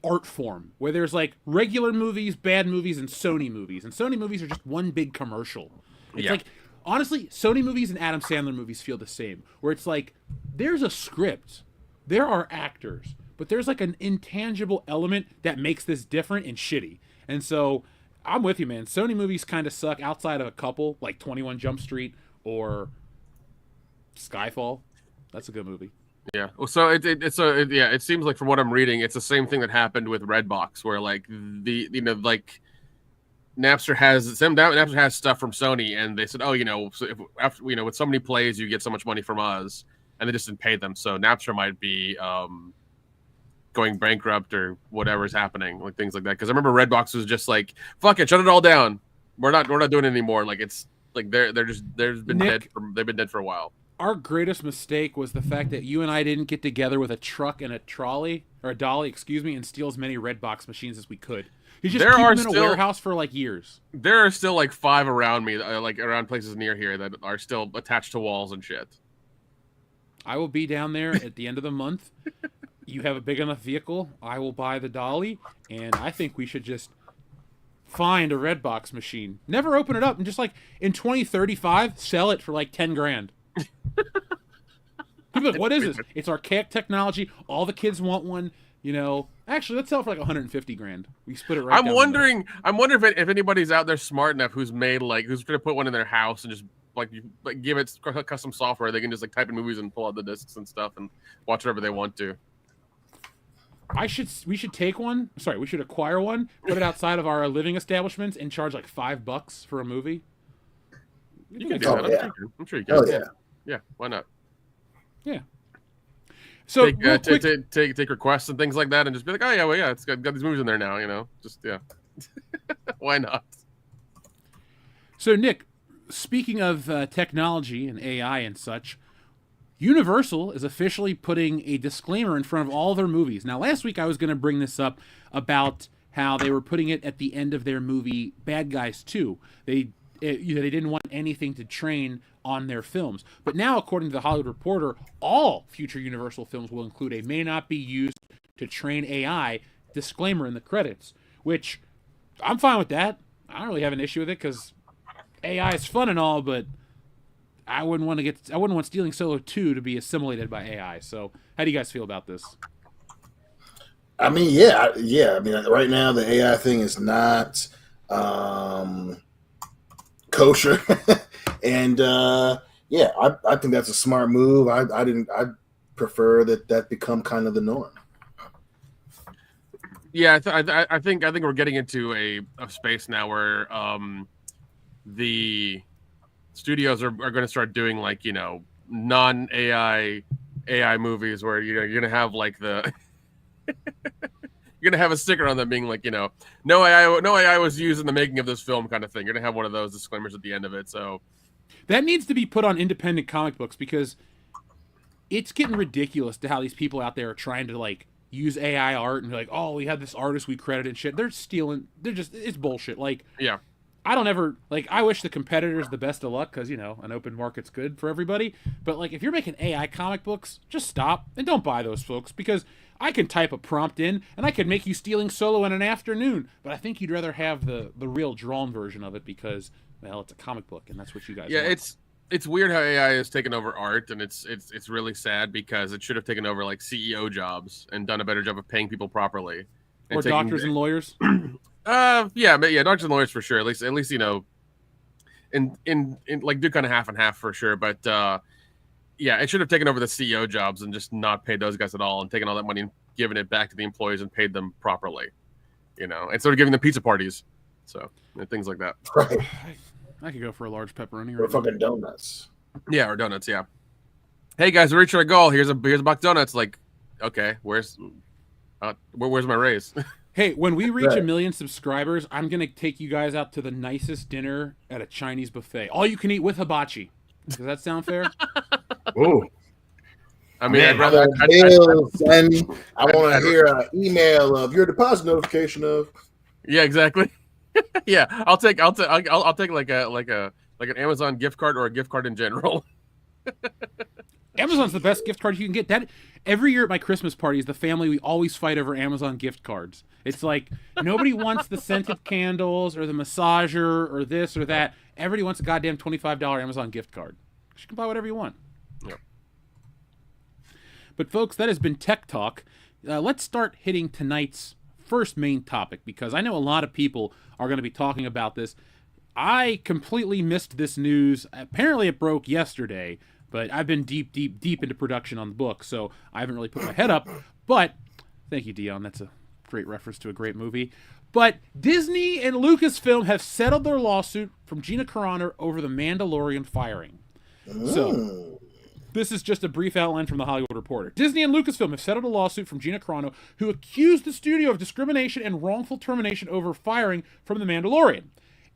Speaker 2: art form, where there's like regular movies, bad movies, and Sony movies. And Sony movies are just one big commercial. It's like, honestly, Sony movies and Adam Sandler movies feel the same, where it's like, there's a script, there are actors, but there's like an intangible element that makes this different and shitty. And so, I'm with you, man. Sony movies kind of suck outside of a couple, like 21 Jump Street or Skyfall. That's a good movie.
Speaker 5: Yeah. Well, so it seems like from what I'm reading, it's the same thing that happened with Redbox, where like Napster has stuff from Sony, and they said, oh, you know, so if after, you know, with so many plays, you get so much money from us, and they just didn't pay them. So Napster might be going bankrupt or whatever's happening, like things like that. Because I remember Redbox was just like, fuck it, shut it all down. We're not doing it anymore. Like it's like they've been dead for a while.
Speaker 2: Our greatest mistake was the fact that you and I didn't get together with a truck and a dolly, and steal as many Redbox machines as we could. You just keep them in a warehouse for like years.
Speaker 5: There are still like 5 around me, like around places near here that are still attached to walls and shit.
Speaker 2: I will be down there at the end of the month. You have a big enough vehicle, I will buy the dolly, and I think we should just find a Redbox machine. Never open it up, and just like in 2035, sell it for like 10 grand. People are like, what is this? It's archaic technology. All the kids want one. You know, actually, let's sell it for like 150 grand. We split it right.
Speaker 5: I'm wondering if anybody's out there smart enough who's gonna put one in their house and just like give it custom software. They can just like type in movies and pull out the discs and stuff and watch whatever they want to.
Speaker 2: We should take one. Sorry, we should acquire one, put it outside of our living establishments, and charge like $5 for a movie.
Speaker 5: You can do that.
Speaker 3: Yeah.
Speaker 5: I'm sure you can.
Speaker 3: Oh yeah.
Speaker 5: Yeah, why not?
Speaker 2: Yeah. So
Speaker 5: take requests and things like that, and just be like, oh yeah, well yeah, it's got these movies in there now, you know, just yeah. Why not?
Speaker 2: So Nick, speaking of technology and AI and such, Universal is officially putting a disclaimer in front of all their movies. Now, last week I was going to bring this up about how they were putting it at the end of their movie Bad Guys 2. They didn't want anything to train on their films. But now, according to the Hollywood Reporter, all future Universal films will include a may not be used to train AI disclaimer in the credits, which I'm fine with that. I don't really have an issue with it because AI is fun and all, but I wouldn't want Stealing Solo 2 to be assimilated by AI. So how do you guys feel about this?
Speaker 3: I mean, yeah. I mean, right now the AI thing is not kosher, and yeah, I think that's a smart move. I prefer that become kind of the norm.
Speaker 5: Yeah, I think we're getting into a space now where the studios are going to start doing like, you know, non-AI movies where, you know, you're going to have like the you're going to have a sticker on them being like, you know, no AI was used in the making of this film kind of thing. You're going to have one of those disclaimers at the end of it. So
Speaker 2: that needs to be put on independent comic books, because it's getting ridiculous to how these people out there are trying to like use AI art and be like, oh, we had this artist we credited and shit. They're stealing. They're just, it's bullshit. Like,
Speaker 5: yeah.
Speaker 2: I don't ever, like, I wish the competitors the best of luck, because, you know, an open market's good for everybody. But, like, if you're making AI comic books, just stop and don't buy those, folks, because I can type a prompt in and I could make you stealing Solo in an afternoon. But I think you'd rather have the real drawn version of it because, well, it's a comic book and that's what you guys want.
Speaker 5: It's weird how AI has taken over art, and it's really sad because it should have taken over like CEO jobs and done a better job of paying people properly.
Speaker 2: Or doctors and lawyers.
Speaker 5: Yeah, doctors and lawyers for sure. At least you know, in like do kind of half and half for sure. But yeah, it should have taken over the CEO jobs and just not paid those guys at all, and taken all that money and given it back to the employees and paid them properly. You know, instead of giving them pizza parties, so and things like that.
Speaker 3: Right.
Speaker 2: I could go for a large pepperoni.
Speaker 3: Or fucking donuts.
Speaker 5: Yeah, or donuts. Yeah. Hey guys, we reached our goal. Here's a box of donuts. Like, okay, where's my raise?
Speaker 2: Hey, when we reach 1 million subscribers, I'm going to take you guys out to the nicest dinner at a Chinese buffet. All you can eat with hibachi. Does that sound fair?
Speaker 3: Ooh.
Speaker 5: I mean,
Speaker 3: Man,
Speaker 5: I
Speaker 3: want to hear an email of your deposit notification of.
Speaker 5: Yeah, exactly. Yeah, I'll take like an Amazon gift card or a gift card in general.
Speaker 2: Amazon's the best gift card you can get. That every year at my Christmas parties, the family, we always fight over Amazon gift cards. It's like nobody wants the scented candles or the massager or this or that. Everybody wants a goddamn $25 Amazon gift card. You can buy whatever you want.
Speaker 5: Yep.
Speaker 2: But folks, that has been Tech Talk. Let's start hitting tonight's first main topic, because I know a lot of people are going to be talking about this. I completely missed this news. Apparently it broke yesterday, but I've been deep into production on the book, so I haven't really put my head up. But thank you, Dion. That's a great reference to a great movie. But Disney and Lucasfilm have settled their lawsuit from Gina Carano over the Mandalorian firing. So this is just a brief outline from the Hollywood Reporter. Disney and Lucasfilm have settled a lawsuit from Gina Carano, who accused the studio of discrimination and wrongful termination over firing from The Mandalorian.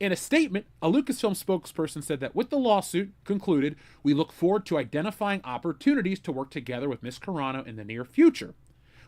Speaker 2: In a statement, a Lucasfilm spokesperson said that with the lawsuit concluded, we look forward to identifying opportunities to work together with Ms. Carano in the near future.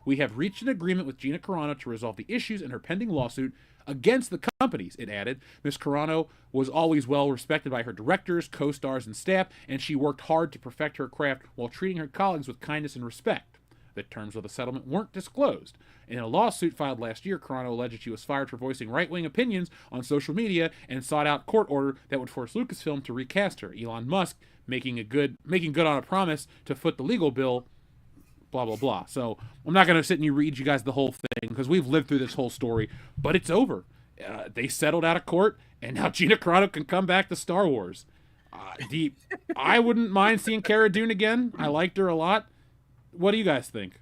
Speaker 2: We have reached an agreement with Gina Carano to resolve the issues in her pending lawsuit against the companies, it added. Ms. Carano was always well respected by her directors, co-stars, and staff, and she worked hard to perfect her craft while treating her colleagues with kindness and respect. The terms of the settlement weren't disclosed. In a lawsuit filed last year, Carano alleged she was fired for voicing right-wing opinions on social media and sought out court order that would force Lucasfilm to recast her. Elon Musk making good on a promise to foot the legal bill, blah, blah, blah. So I'm not going to sit and read you guys the whole thing, because we've lived through this whole story, but it's over. They settled out of court, and now Gina Carano can come back to Star Wars. I wouldn't mind seeing Cara Dune again. I liked her a lot. What do you guys think?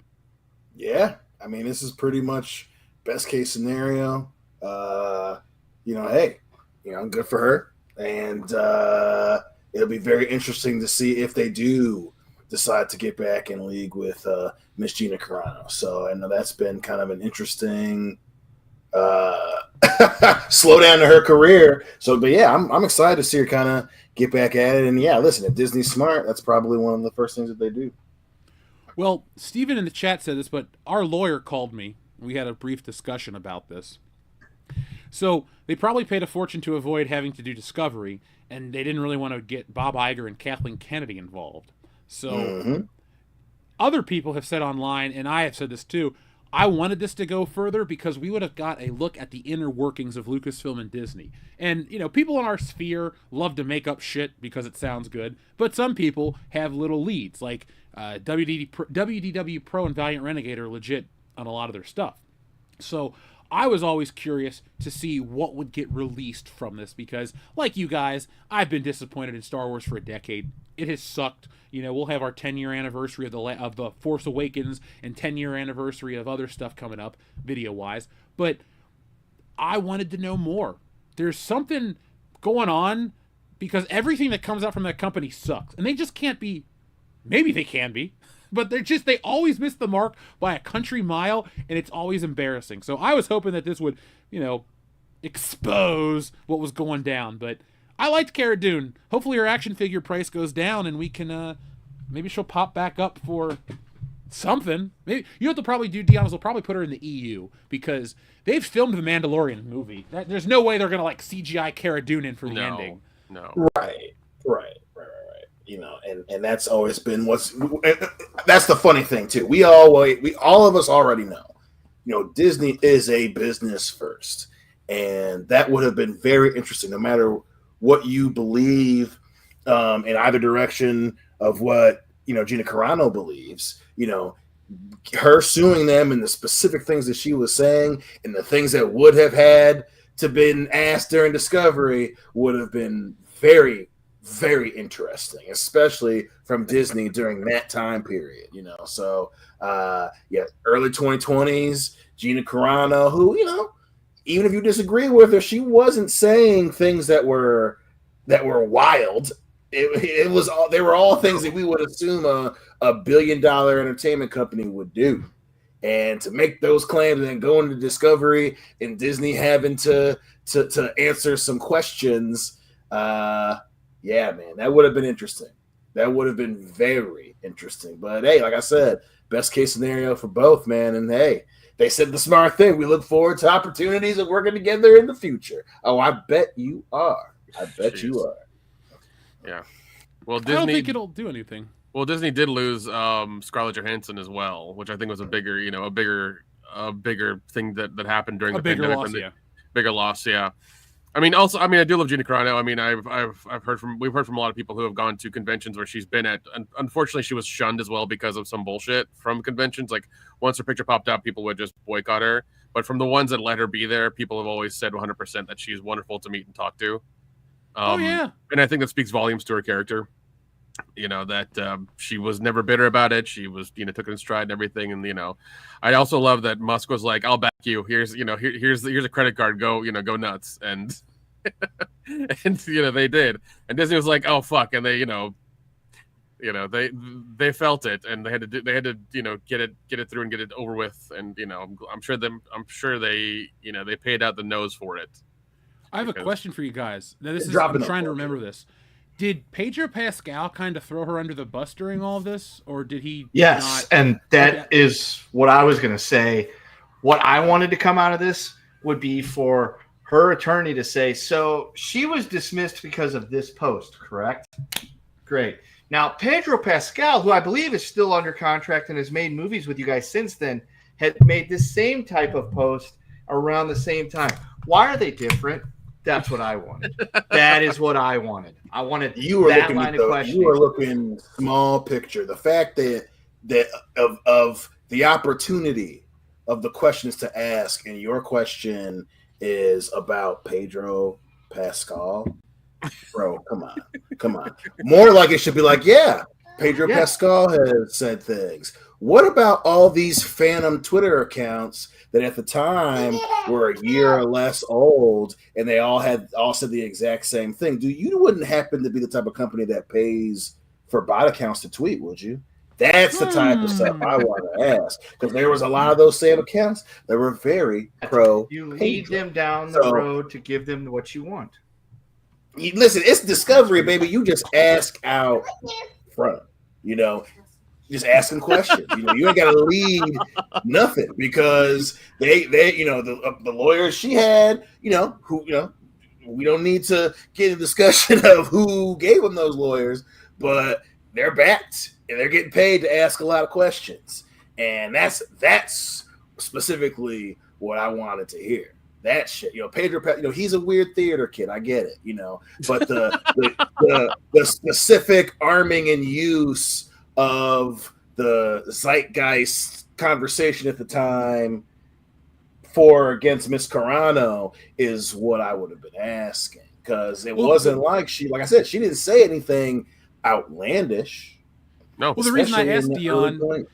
Speaker 3: Yeah, I mean, this is pretty much best case scenario. Hey, good for her. And it'll be very interesting to see if they do decide to get back in league with Miss Gina Carano. So I know that's been kind of an interesting slow down to her career. So, but yeah, I'm excited to see her kind of get back at it. And yeah, listen, if Disney's smart, that's probably one of the first things that they do.
Speaker 2: Well, Steven in the chat said this, but our lawyer called me. We had a brief discussion about this. So they probably paid a fortune to avoid having to do discovery, and they didn't really want to get Bob Iger and Kathleen Kennedy involved. So other people have said online, and I have said this too, I wanted this to go further because we would have got a look at the inner workings of Lucasfilm and Disney. And, people in our sphere love to make up shit because it sounds good, but some people have little leads, like WDW Pro and Valiant Renegade are legit on a lot of their stuff. So I was always curious to see what would get released from this because, like you guys, I've been disappointed in Star Wars for a decade. It has sucked. We'll have our 10-year anniversary of the Force Awakens and 10-year anniversary of other stuff coming up, video-wise. But I wanted to know more. There's something going on because everything that comes out from that company sucks. And they just can't be, maybe they can be, but they always miss the mark by a country mile, and it's always embarrassing. So I was hoping that this would, expose what was going down. But I liked Cara Dune. Hopefully her action figure price goes down and we can, maybe she'll pop back up for something. Maybe you know what they'll probably do, Dion, is they'll probably put her in the EU because they've filmed the Mandalorian movie. There's no way they're gonna like CGI Cara Dune in for the ending.
Speaker 5: No.
Speaker 3: Right. And that's always been that's the funny thing too. We all of us already know. Disney is a business first, and that would have been very interesting. No matter what you believe in either direction of what Gina Carano believes, her suing them and the specific things that she was saying and the things that would have had to been asked during Discovery would have been very, very interesting, especially from Disney during that time period, So, early 2020s, Gina Carano, who, even if you disagree with her, she wasn't saying things that were wild. It was all, they were all things that we would assume a $1 billion entertainment company would do. And to make those claims and then go into Discovery and Disney having to answer some questions, man, that would have been interesting. That would have been very interesting. But hey, like I said, best case scenario for both, man. And hey, they said the smart thing. We look forward to opportunities of working together in the future. Oh, I bet you are. You are.
Speaker 5: Yeah. Well, Disney,
Speaker 2: I don't think it'll do anything.
Speaker 5: Well, Disney did lose Scarlett Johansson as well, which I think was a bigger thing that happened during the pandemic. Bigger loss, yeah. I do love Gina Carano. We've heard from a lot of people who have gone to conventions where she's been at, and unfortunately she was shunned as well because of some bullshit from conventions. Like once her picture popped out, people would just boycott her. But from the ones that let her be there, people have always said 100% that she's wonderful to meet and talk to. And I think that speaks volumes to her character. That she was never bitter about it. She was, took it in stride and everything. And I also love that Musk was like, "I'll back you. Here's a credit card. Go nuts." And and they did. And Disney was like, "Oh fuck," and they they felt it and they had to get it through and get it over with. And I'm sure they they paid out the nose for it.
Speaker 2: I have a question for you guys. Now I'm trying to remember this. Did Pedro Pascal kind of throw her under the bus during all of this, or did he?
Speaker 4: Yes, and that is what I was going to say. What I wanted to come out of this would be for her attorney to say, so she was dismissed because of this post, correct? Great. Now, Pedro Pascal, who I believe is still under contract and has made movies with you guys since then, had made this same type of post around the same time. Why are they different? That's what I wanted. That is what I wanted. I wanted that line of questioning.
Speaker 3: You were looking small picture. The fact that of the opportunity of the questions to ask, and your question is about Pedro Pascal. Bro, come on. More like it should be like, Pedro Pascal has said things. What about all these phantom Twitter accounts that at the time were a year or less old, and they all said the exact same thing? You wouldn't happen to be the type of company that pays for bot accounts to tweet, would you? That's the type of stuff I want to ask, because there was a lot of those same accounts that were very pro.
Speaker 4: You lead them down the road to give them what you want.
Speaker 3: Listen, it's Discovery, baby. You just ask out front, just asking questions. You ain't got to lead nothing, because they the lawyers she had, who we don't need to get a discussion of who gave them those lawyers, but they're backed and they're getting paid to ask a lot of questions, and that's specifically what I wanted to hear. That shit, Pedro, he's a weird theater kid. I get it, but the specific arming and use of the zeitgeist conversation at the time for against Miss Carano is what I would have been asking, because it wasn't like like I said, she didn't say anything outlandish.
Speaker 5: No.
Speaker 2: Well, the reason I asked Dion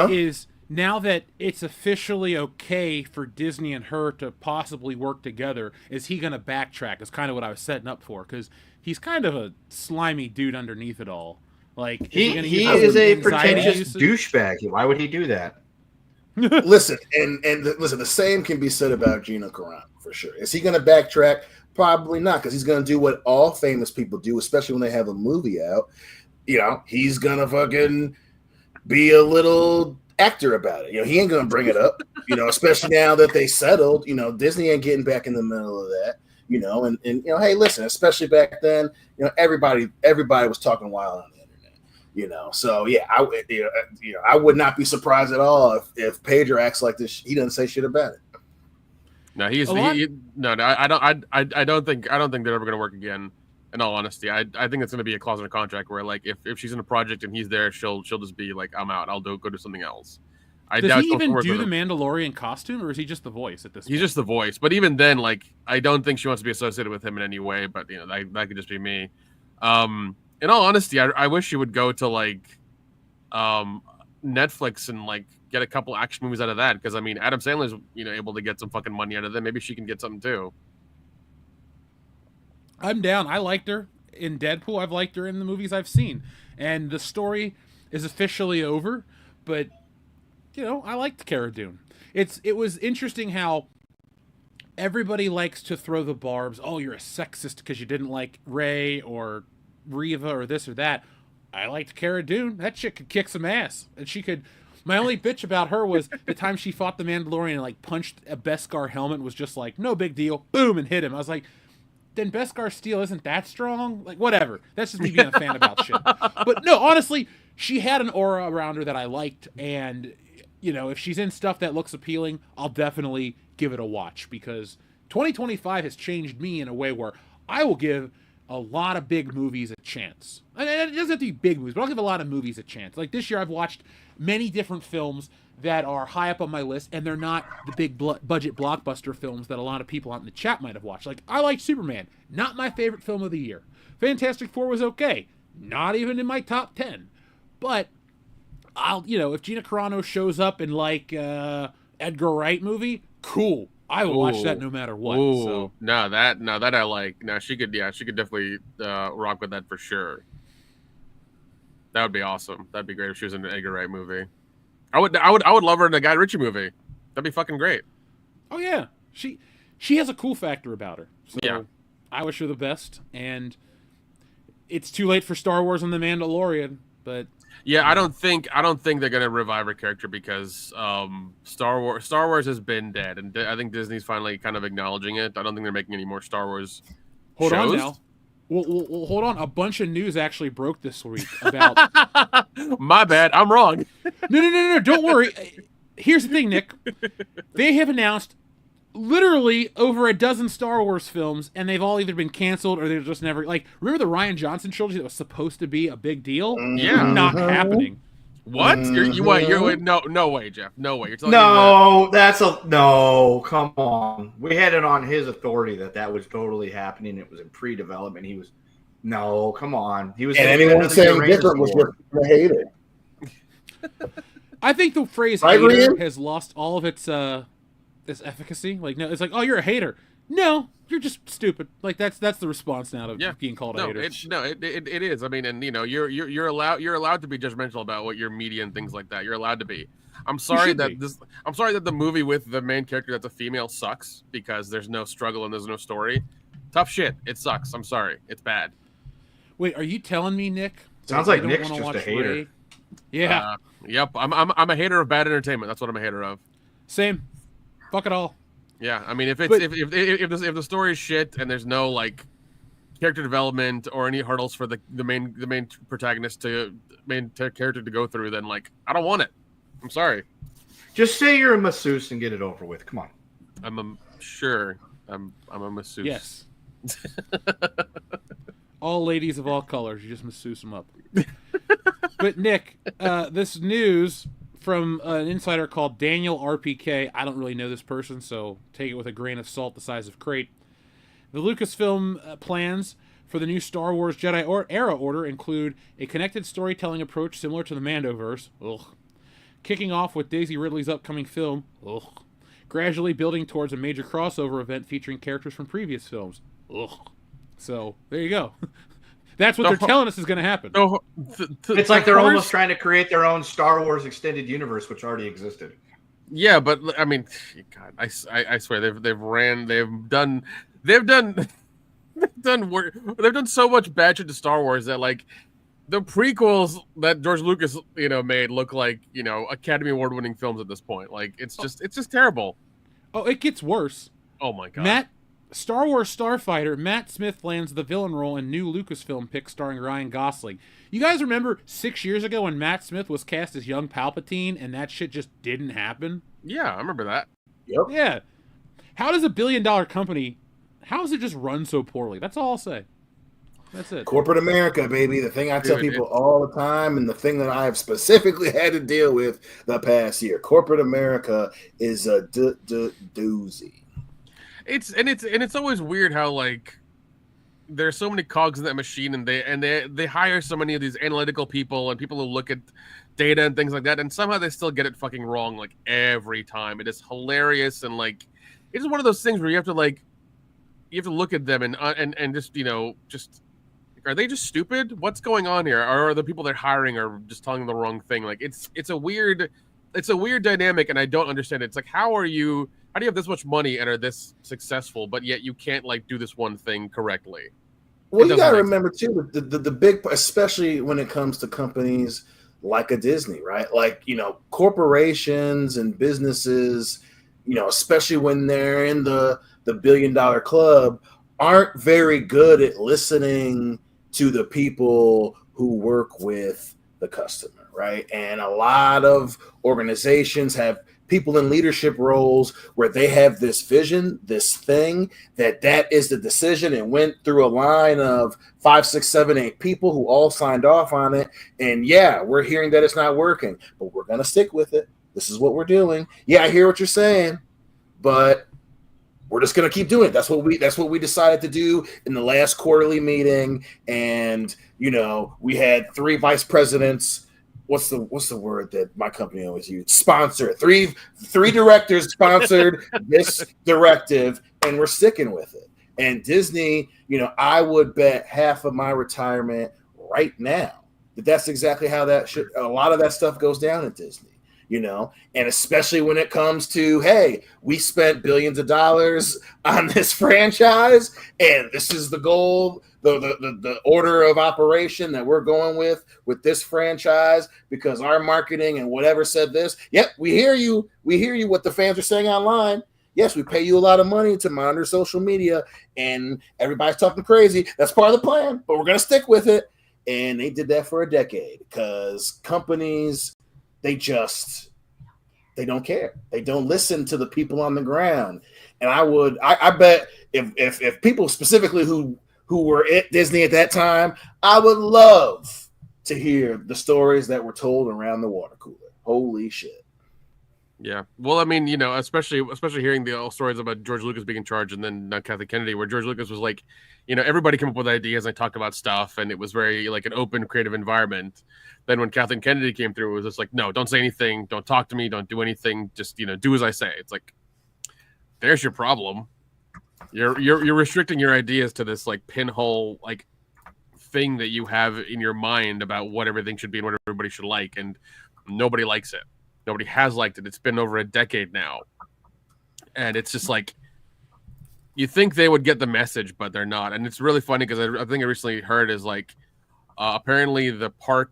Speaker 2: is now that it's officially okay for Disney and her to possibly work together, is he going to backtrack? Is kind of what I was setting up for, because he's kind of a slimy dude underneath it all. Like
Speaker 4: he
Speaker 2: use
Speaker 4: is a
Speaker 2: anxiety
Speaker 4: pretentious
Speaker 2: usage?
Speaker 4: douchebag. Why would he do that?
Speaker 3: Listen, listen, the same can be said about Gina Carano for sure. Is he going to backtrack? Probably not, because he's going to do what all famous people do, especially when they have a movie out. You know, he's going to fucking be a little actor about it. You know, he ain't going to bring it up, you know, especially now that they settled. You know, Disney ain't getting back in the middle of that, you know, and you know, hey, listen, especially back then, you know, everybody was talking wild on the internet, you know. So, yeah, I would not be surprised at all if Pedro acts like this. He doesn't say shit about it.
Speaker 5: No, I don't think they're ever going to work again. In all honesty, I think it's going to be a clause in a contract where, like, if she's in a project and he's there, she'll just be like, I'm out. I'll go do something else.
Speaker 2: Does he even do the Mandalorian costume, or is he just the voice at this point?
Speaker 5: He's just the voice. But even then, like, I don't think she wants to be associated with him in any way. But you know, that could just be me. In all honesty, I wish she would go to like Netflix and like get a couple action movies out of that, because I mean, Adam Sandler's able to get some fucking money out of them. Maybe she can get something too.
Speaker 2: I'm down. I liked her in Deadpool. I've liked her in the movies I've seen, and the story is officially over. But I liked Cara Dune. It was interesting how everybody likes to throw the barbs. Oh, you're a sexist because you didn't like Rey or Reva or this or that. I liked Cara Dune. That chick could kick some ass, and she could. My only bitch about her was the time she fought the Mandalorian and like punched a Beskar helmet and was just like, no big deal, boom, and hit him. I was like, then Beskar steel isn't that strong? Like, whatever. That's just me being a fan about shit. But no, honestly, she had an aura around her that I liked, and if she's in stuff that looks appealing, I'll definitely give it a watch, because 2025 has changed me in a way where I will give a lot of big movies a chance. And it doesn't have to be big movies, but I'll give a lot of movies a chance. Like this year, I've watched many different films that are high up on my list, and they're not the big budget blockbuster films that a lot of people out in the chat might have watched. Like, I like Superman, not my favorite film of the year. Fantastic Four was okay, not even in my top 10. But if Gina Carano shows up in like Edgar Wright movie, cool. I will watch that no matter what.
Speaker 5: Ooh.
Speaker 2: So
Speaker 5: No, that I like. No, she could definitely rock with that for sure. That would be awesome. That'd be great if she was in an Edgar Wright movie. I would love her in a Guy Ritchie movie. That'd be fucking great.
Speaker 2: Oh yeah, she has a cool factor about her. So
Speaker 5: yeah.
Speaker 2: I wish her the best. And it's too late for Star Wars and The Mandalorian, but
Speaker 5: yeah, I don't think they're gonna revive her character, because Star Wars has been dead, and I think Disney's finally kind of acknowledging it. I don't think they're making any more Star Wars
Speaker 2: Hold
Speaker 5: shows.
Speaker 2: on now. Well, hold on. A bunch of news actually broke this week about.
Speaker 5: My bad. I'm wrong.
Speaker 2: No. Don't worry. Here's the thing, Nick. They have announced literally over a dozen Star Wars films, and they've all either been canceled or they're just never. Like, remember the Rian Johnson trilogy that was supposed to be a big deal?
Speaker 5: Yeah.
Speaker 2: Not happening.
Speaker 5: What? No way, Jeff. No way. You're telling me
Speaker 4: no. Come on. We had it on his authority that was totally happening. It was in pre-development. Come on. He was.
Speaker 3: And anyone saying different was just a hater.
Speaker 2: I think the phrase hater has lost all of its efficacy. Like, no, it's like, oh, you're a hater. No, you're just stupid. Like, that's the response now to being called a hater.
Speaker 5: It is. I mean, and you're allowed to be judgmental about what your media and things like that. You're allowed to be. I'm sorry that the movie with the main character that's a female sucks, because there's no struggle and there's no story. Tough shit. It sucks. I'm sorry. It's bad.
Speaker 2: Wait, are you telling me, Nick?
Speaker 4: Sounds like Nick's just a hater.
Speaker 2: Ray? Yeah.
Speaker 5: Yep. I'm a hater of bad entertainment. That's what I'm a hater of.
Speaker 2: Same. Fuck it all.
Speaker 5: Yeah, I mean, if the story is shit and there's no like character development or any hurdles for the main character to go through, then like I don't want it. I'm sorry.
Speaker 4: Just say you're a masseuse and get it over with. Come on.
Speaker 5: I'm a masseuse.
Speaker 2: Yes. All ladies of all colors, you just masseuse them up. But Nick, this news from an insider called Daniel RPK. I don't really know this person, so take it with a grain of salt the size of crate. The Lucasfilm plans for the new Star Wars Jedi Era Order include a connected storytelling approach similar to the Mandoverse, kicking off with Daisy Ridley's upcoming film, gradually building towards a major crossover event featuring characters from previous films. So, there you go. That's what they're telling us is going to happen.
Speaker 4: It's like they're almost trying to create their own Star Wars extended universe, which already existed.
Speaker 5: Yeah, but I mean, God, I swear they've done so much bad shit to Star Wars that like the prequels that George Lucas made look like Academy Award winning films at this point. Like it's just terrible.
Speaker 2: Oh, it gets worse.
Speaker 5: Oh my God.
Speaker 2: Star Wars Starfighter, Matt Smith lands the villain role in new Lucasfilm pick starring Ryan Gosling. You guys remember 6 years ago when Matt Smith was cast as young Palpatine and that shit just didn't happen?
Speaker 5: Yeah, I remember that.
Speaker 3: Yep.
Speaker 2: Yeah. How does a billion-dollar company, how does it just run so poorly? That's all I'll say. That's it.
Speaker 3: Corporate America, baby. The thing I tell people all the time, and the thing that I have specifically had to deal with the past year. Corporate America is a doozy.
Speaker 5: It's always weird how like there's so many cogs in that machine, and they hire so many of these analytical people and people who look at data and things like that, and somehow they still get it fucking wrong like every time. It is hilarious, and like it's one of those things where you have to look at them and just just are they just stupid? What's going on here? Or are the people they're hiring are just telling them the wrong thing? Like it's a weird dynamic, and I don't understand it. It's like how do you have this much money and are this successful, but yet you can't like do this one thing correctly?
Speaker 3: Well, you got to remember too the big, especially when it comes to companies like a Disney, right? Like corporations and businesses, especially when they're in the $1 billion club, aren't very good at listening to the people who work with the customer, right? And a lot of organizations have people in leadership roles where they have this vision, this thing that is the decision, and went through a line of 5, 6, 7, 8 people who all signed off on it. And yeah, we're hearing that it's not working, but we're going to stick with it. This is what we're doing. Yeah, I hear what you're saying, but we're just going to keep doing it. That's what we decided to do in the last quarterly meeting. And, we had 3 vice presidents. What's the word that my company always uses? Sponsor. Three directors sponsored this directive, and we're sticking with it. And Disney, I would bet half of my retirement right now that's exactly how a lot of that stuff goes down at Disney. And especially when it comes to, hey, we spent billions of dollars on this franchise, and this is the goal, the order of operation that we're going with this franchise because our marketing and whatever said this. Yep, we hear you. We hear you what the fans are saying online. Yes, we pay you a lot of money to monitor social media, and everybody's talking crazy. That's part of the plan, but we're going to stick with it. And they did that for a decade because companies, they don't care. They don't listen to the people on the ground. And I bet if people specifically who were at Disney at that time, I would love to hear the stories that were told around the water cooler. Holy shit.
Speaker 5: Yeah. Well, I mean, especially hearing the stories about George Lucas being in charge and then Kathleen Kennedy, where George Lucas was like, everybody came up with ideas and talked about stuff, and it was very like an open, creative environment. Then when Kathleen Kennedy came through, it was just like, no, don't say anything, don't talk to me, don't do anything, just do as I say. It's like, there's your problem. You're restricting your ideas to this like pinhole like thing that you have in your mind about what everything should be and what everybody should like, and nobody likes it. Nobody has liked it. It's been over a decade now, and it's just like you think they would get the message, but they're not. And it's really funny because I think I recently heard is like apparently the park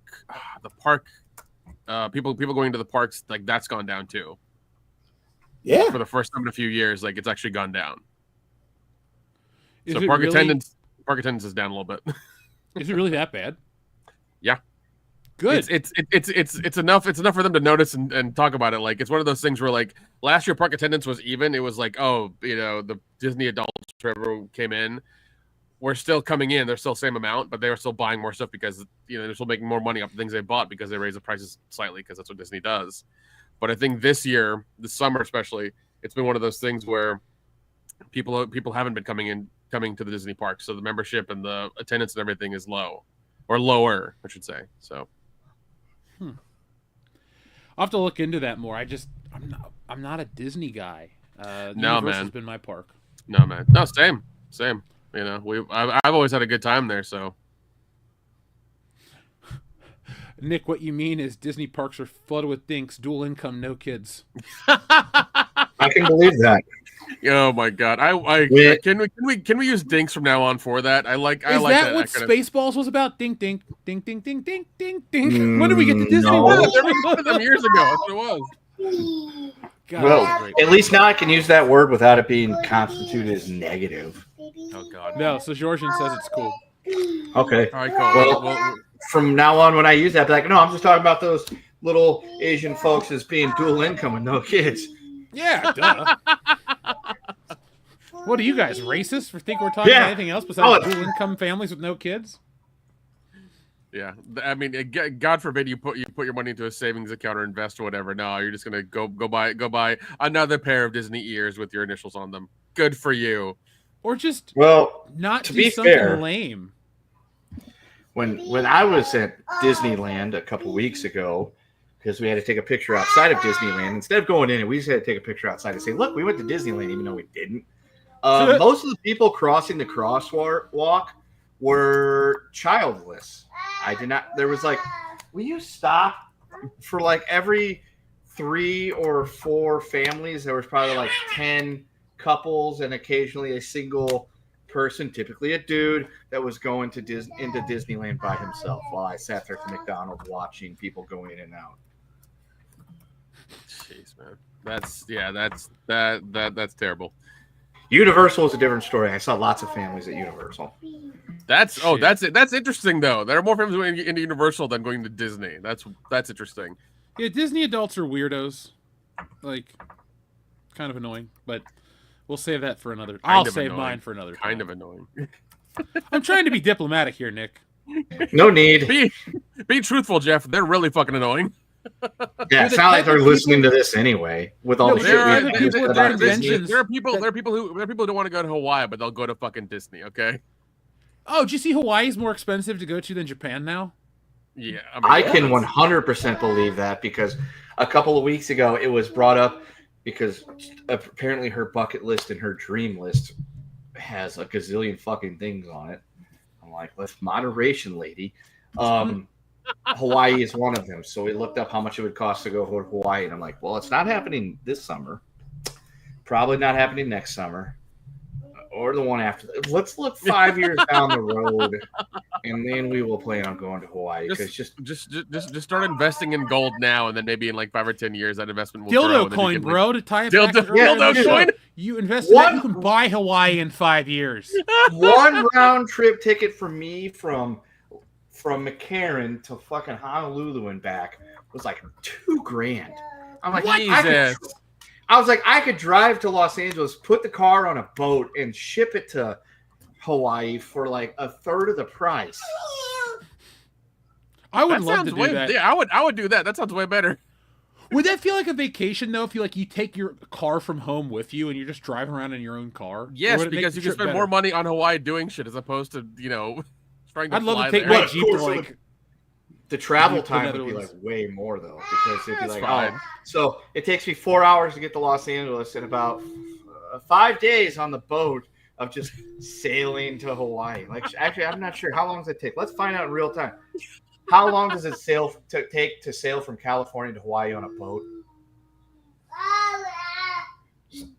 Speaker 5: people going to the parks, like that's gone down too.
Speaker 3: Yeah,
Speaker 5: for the first time in a few years, like it's actually gone down. So
Speaker 2: park
Speaker 5: attendance is down a little bit.
Speaker 2: Is it really that bad?
Speaker 5: Yeah.
Speaker 2: Good.
Speaker 5: It's enough. It's enough for them to notice and talk about it. Like it's one of those things where like last year park attendance was even. It was like, oh, the Disney adults whoever came in were still coming in. They're still the same amount, but they were still buying more stuff because they're still making more money off the things they bought because they raised the prices slightly because that's what Disney does. But I think this year, this summer especially, it's been one of those things where people haven't been coming to the Disney parks, so the membership and the attendance and everything is low, or lower, I should say. So.
Speaker 2: I'll have to look into that more. I'm not a Disney guy.
Speaker 5: No,
Speaker 2: Universal's
Speaker 5: man.
Speaker 2: been my park.
Speaker 5: No, man. No, same. You know, I've always had a good time there. So,
Speaker 2: Nick, what you mean is Disney parks are flooded with dinks, dual income, no kids.
Speaker 4: I can believe that.
Speaker 5: oh my god, can we use dinks from now on for that? I like
Speaker 2: Is
Speaker 5: like
Speaker 2: that what Spaceballs was about? Ding, ding, ding, ding, ding, ding, ding, ding. When did we get to Disney
Speaker 4: no.
Speaker 2: World?
Speaker 5: One of them years ago. That's what it was.
Speaker 2: God,
Speaker 4: Well,
Speaker 2: that's great.
Speaker 4: at least now I can use that word without it being constituted as negative.
Speaker 5: Oh god.
Speaker 2: No, so Georgian says it's cool.
Speaker 4: Okay.
Speaker 5: All right, cool.
Speaker 4: Well, from now on, when I use that, I'll be like, no, I'm just talking about those little Asian folks as being dual income with no kids.
Speaker 2: Yeah, duh. What are you guys, racist for think we're talking about anything else besides dual income families with no kids?
Speaker 5: Yeah, I mean, God forbid you put your money into a savings account or invest or whatever. No, you're just gonna go buy another pair of Disney ears with your initials on them. Good for you.
Speaker 2: Or just
Speaker 4: not
Speaker 2: to
Speaker 4: be
Speaker 2: do something
Speaker 4: fair,
Speaker 2: lame.
Speaker 4: When I was at Disneyland a couple weeks ago, because we had to take a picture outside of Disneyland, instead of going in, we just had to take a picture outside and say, "Look, we went to Disneyland," even though we didn't. Most of the people crossing the crosswalk were childless. I did not. There was like, will you stop? For like every 3 or 4 families, there was probably like 10 couples and occasionally a single person, typically a dude, that was going to into Disneyland by himself while I sat there at the McDonald's watching people go in and out.
Speaker 5: Jeez, man. That's terrible.
Speaker 4: Universal is a different story. I saw lots of families at Universal.
Speaker 5: That's interesting though. There are more families going into Universal than going to Disney. That's interesting.
Speaker 2: Yeah, Disney adults are weirdos. Like, kind of annoying, but we'll save that for another. I'll save mine for another time.
Speaker 5: Kind of annoying.
Speaker 2: I'm trying to be diplomatic here, Nick.
Speaker 4: No need.
Speaker 5: Be truthful, Jeff. They're really fucking annoying.
Speaker 4: Yeah, it's not like they're listening to this anyway. With all the shit we have to do about Disney.
Speaker 5: There are people who don't want to go to Hawaii, but they'll go to fucking Disney. Okay.
Speaker 2: Oh, did you see Hawaii is more expensive to go to than Japan now?
Speaker 5: Yeah,
Speaker 4: I can 100% believe that because a couple of weeks ago it was brought up because apparently her bucket list and her dream list has a gazillion fucking things on it. I'm like, let's moderation, lady. Hawaii is one of them. So we looked up how much it would cost to go to Hawaii, and I'm like, well, it's not happening this summer. Probably not happening next summer. Or the one after. Let's look 5 years down the road, and then we will plan on going to Hawaii. Because
Speaker 5: just start investing in gold now, and then maybe in like 5 or 10 years, that investment will grow.
Speaker 2: Dildo coin, bro, to tie it
Speaker 5: dildo,
Speaker 2: back.
Speaker 5: Dildo coin.
Speaker 2: You invest in that, you can buy Hawaii in 5 years.
Speaker 4: One round trip ticket for me from McCarran to fucking Honolulu and back was like $2,000. I'm like, I could drive to Los Angeles, put the car on a boat, and ship it to Hawaii for like a third of the price.
Speaker 2: I would love to do that.
Speaker 5: Yeah, I would do that. That sounds way better.
Speaker 2: Would that feel like a vacation though? If you take your car from home with you and you're just driving around in your own car?
Speaker 5: Yes, because you can spend more money on Hawaii doing shit as opposed to trying to
Speaker 2: I'd love
Speaker 5: fly
Speaker 2: to take
Speaker 5: there.
Speaker 2: my Jeep to like.
Speaker 4: The travel time would be like way more though, because it'd be like, so it takes me 4 hours to get to Los Angeles and about 5 days on the boat of just sailing to Hawaii. Like, actually, I'm not sure how long does it take. Let's find out in real time. How long does it take to sail from California to Hawaii on a boat?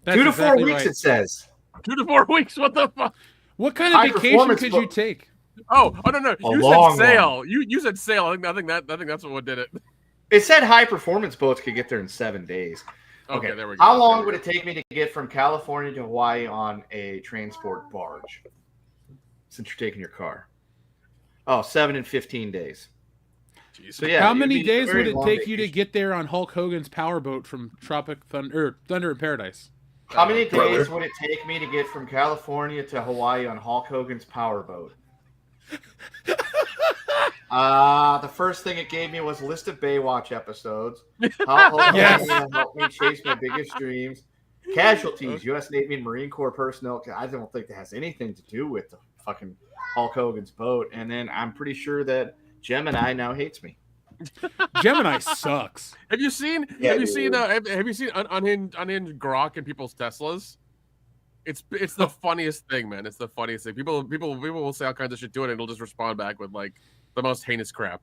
Speaker 2: That's
Speaker 4: 2 to 4
Speaker 2: exactly
Speaker 4: weeks,
Speaker 2: right.
Speaker 4: it says.
Speaker 5: 2 to 4 weeks. What the fuck?
Speaker 2: What kind of vacation could you take?
Speaker 5: Oh no! You said sail. You said sail. I think that's what did it.
Speaker 4: It said high performance boats could get there in 7 days.
Speaker 5: Okay, there we go.
Speaker 4: How long would it take me to get from California to Hawaii on a transport barge? Since you're taking your car. 7 and 15 days.
Speaker 5: Jeez.
Speaker 2: So yeah, how many days would it take you to get there on Hulk Hogan's powerboat from Tropic Thunder in Paradise?
Speaker 4: How many days would it take me to get from California to Hawaii on Hulk Hogan's powerboat? The first thing it gave me was a list of Baywatch episodes.
Speaker 2: Yes.
Speaker 4: Help me chase my biggest dreams. Casualties, U.S. Navy and Marine Corps personnel. I don't think that has anything to do with the fucking Hulk Hogan's boat. And then I'm pretty sure that Gemini now hates me.
Speaker 2: Gemini sucks.
Speaker 5: Have you seen?
Speaker 3: Yeah,
Speaker 5: have you seen?
Speaker 3: dude.
Speaker 5: Have you seen unhinged Grok in people's Teslas? It's the funniest thing, man. It's the funniest thing. People will say all kinds of shit to it, and it'll just respond back with like the most heinous crap.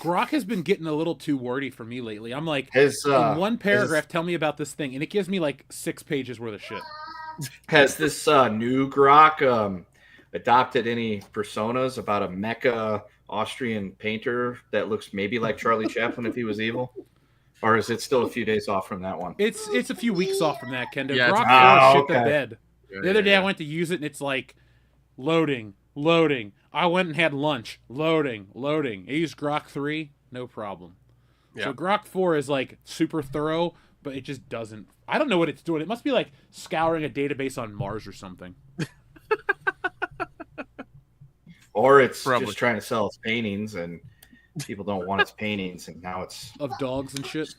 Speaker 2: Grok has been getting a little too wordy for me lately. I'm like,
Speaker 4: in
Speaker 2: one paragraph, tell me about this thing, and it gives me like 6 pages worth of shit.
Speaker 4: Has this new Grok adopted any personas about a mecha Austrian painter that looks maybe like Charlie Chaplin if he was evil? Or is it still a few days off from that one?
Speaker 2: It's a few weeks off from that, Kendo.
Speaker 5: Yeah,
Speaker 2: Grok 4 shit the
Speaker 4: okay.
Speaker 2: bed.
Speaker 5: Yeah,
Speaker 2: The other day
Speaker 5: yeah.
Speaker 2: I went to use it, and it's like, loading. I went and had lunch. Loading. I used Grok 3, no problem.
Speaker 5: Yeah.
Speaker 2: So Grok 4 is like super thorough, but it just doesn't. I don't know what it's doing. It must be like scouring a database on Mars or something.
Speaker 4: Or it's
Speaker 5: Probably.
Speaker 4: just trying to sell its paintings, and people don't want its paintings, and now
Speaker 2: Of dogs and shit.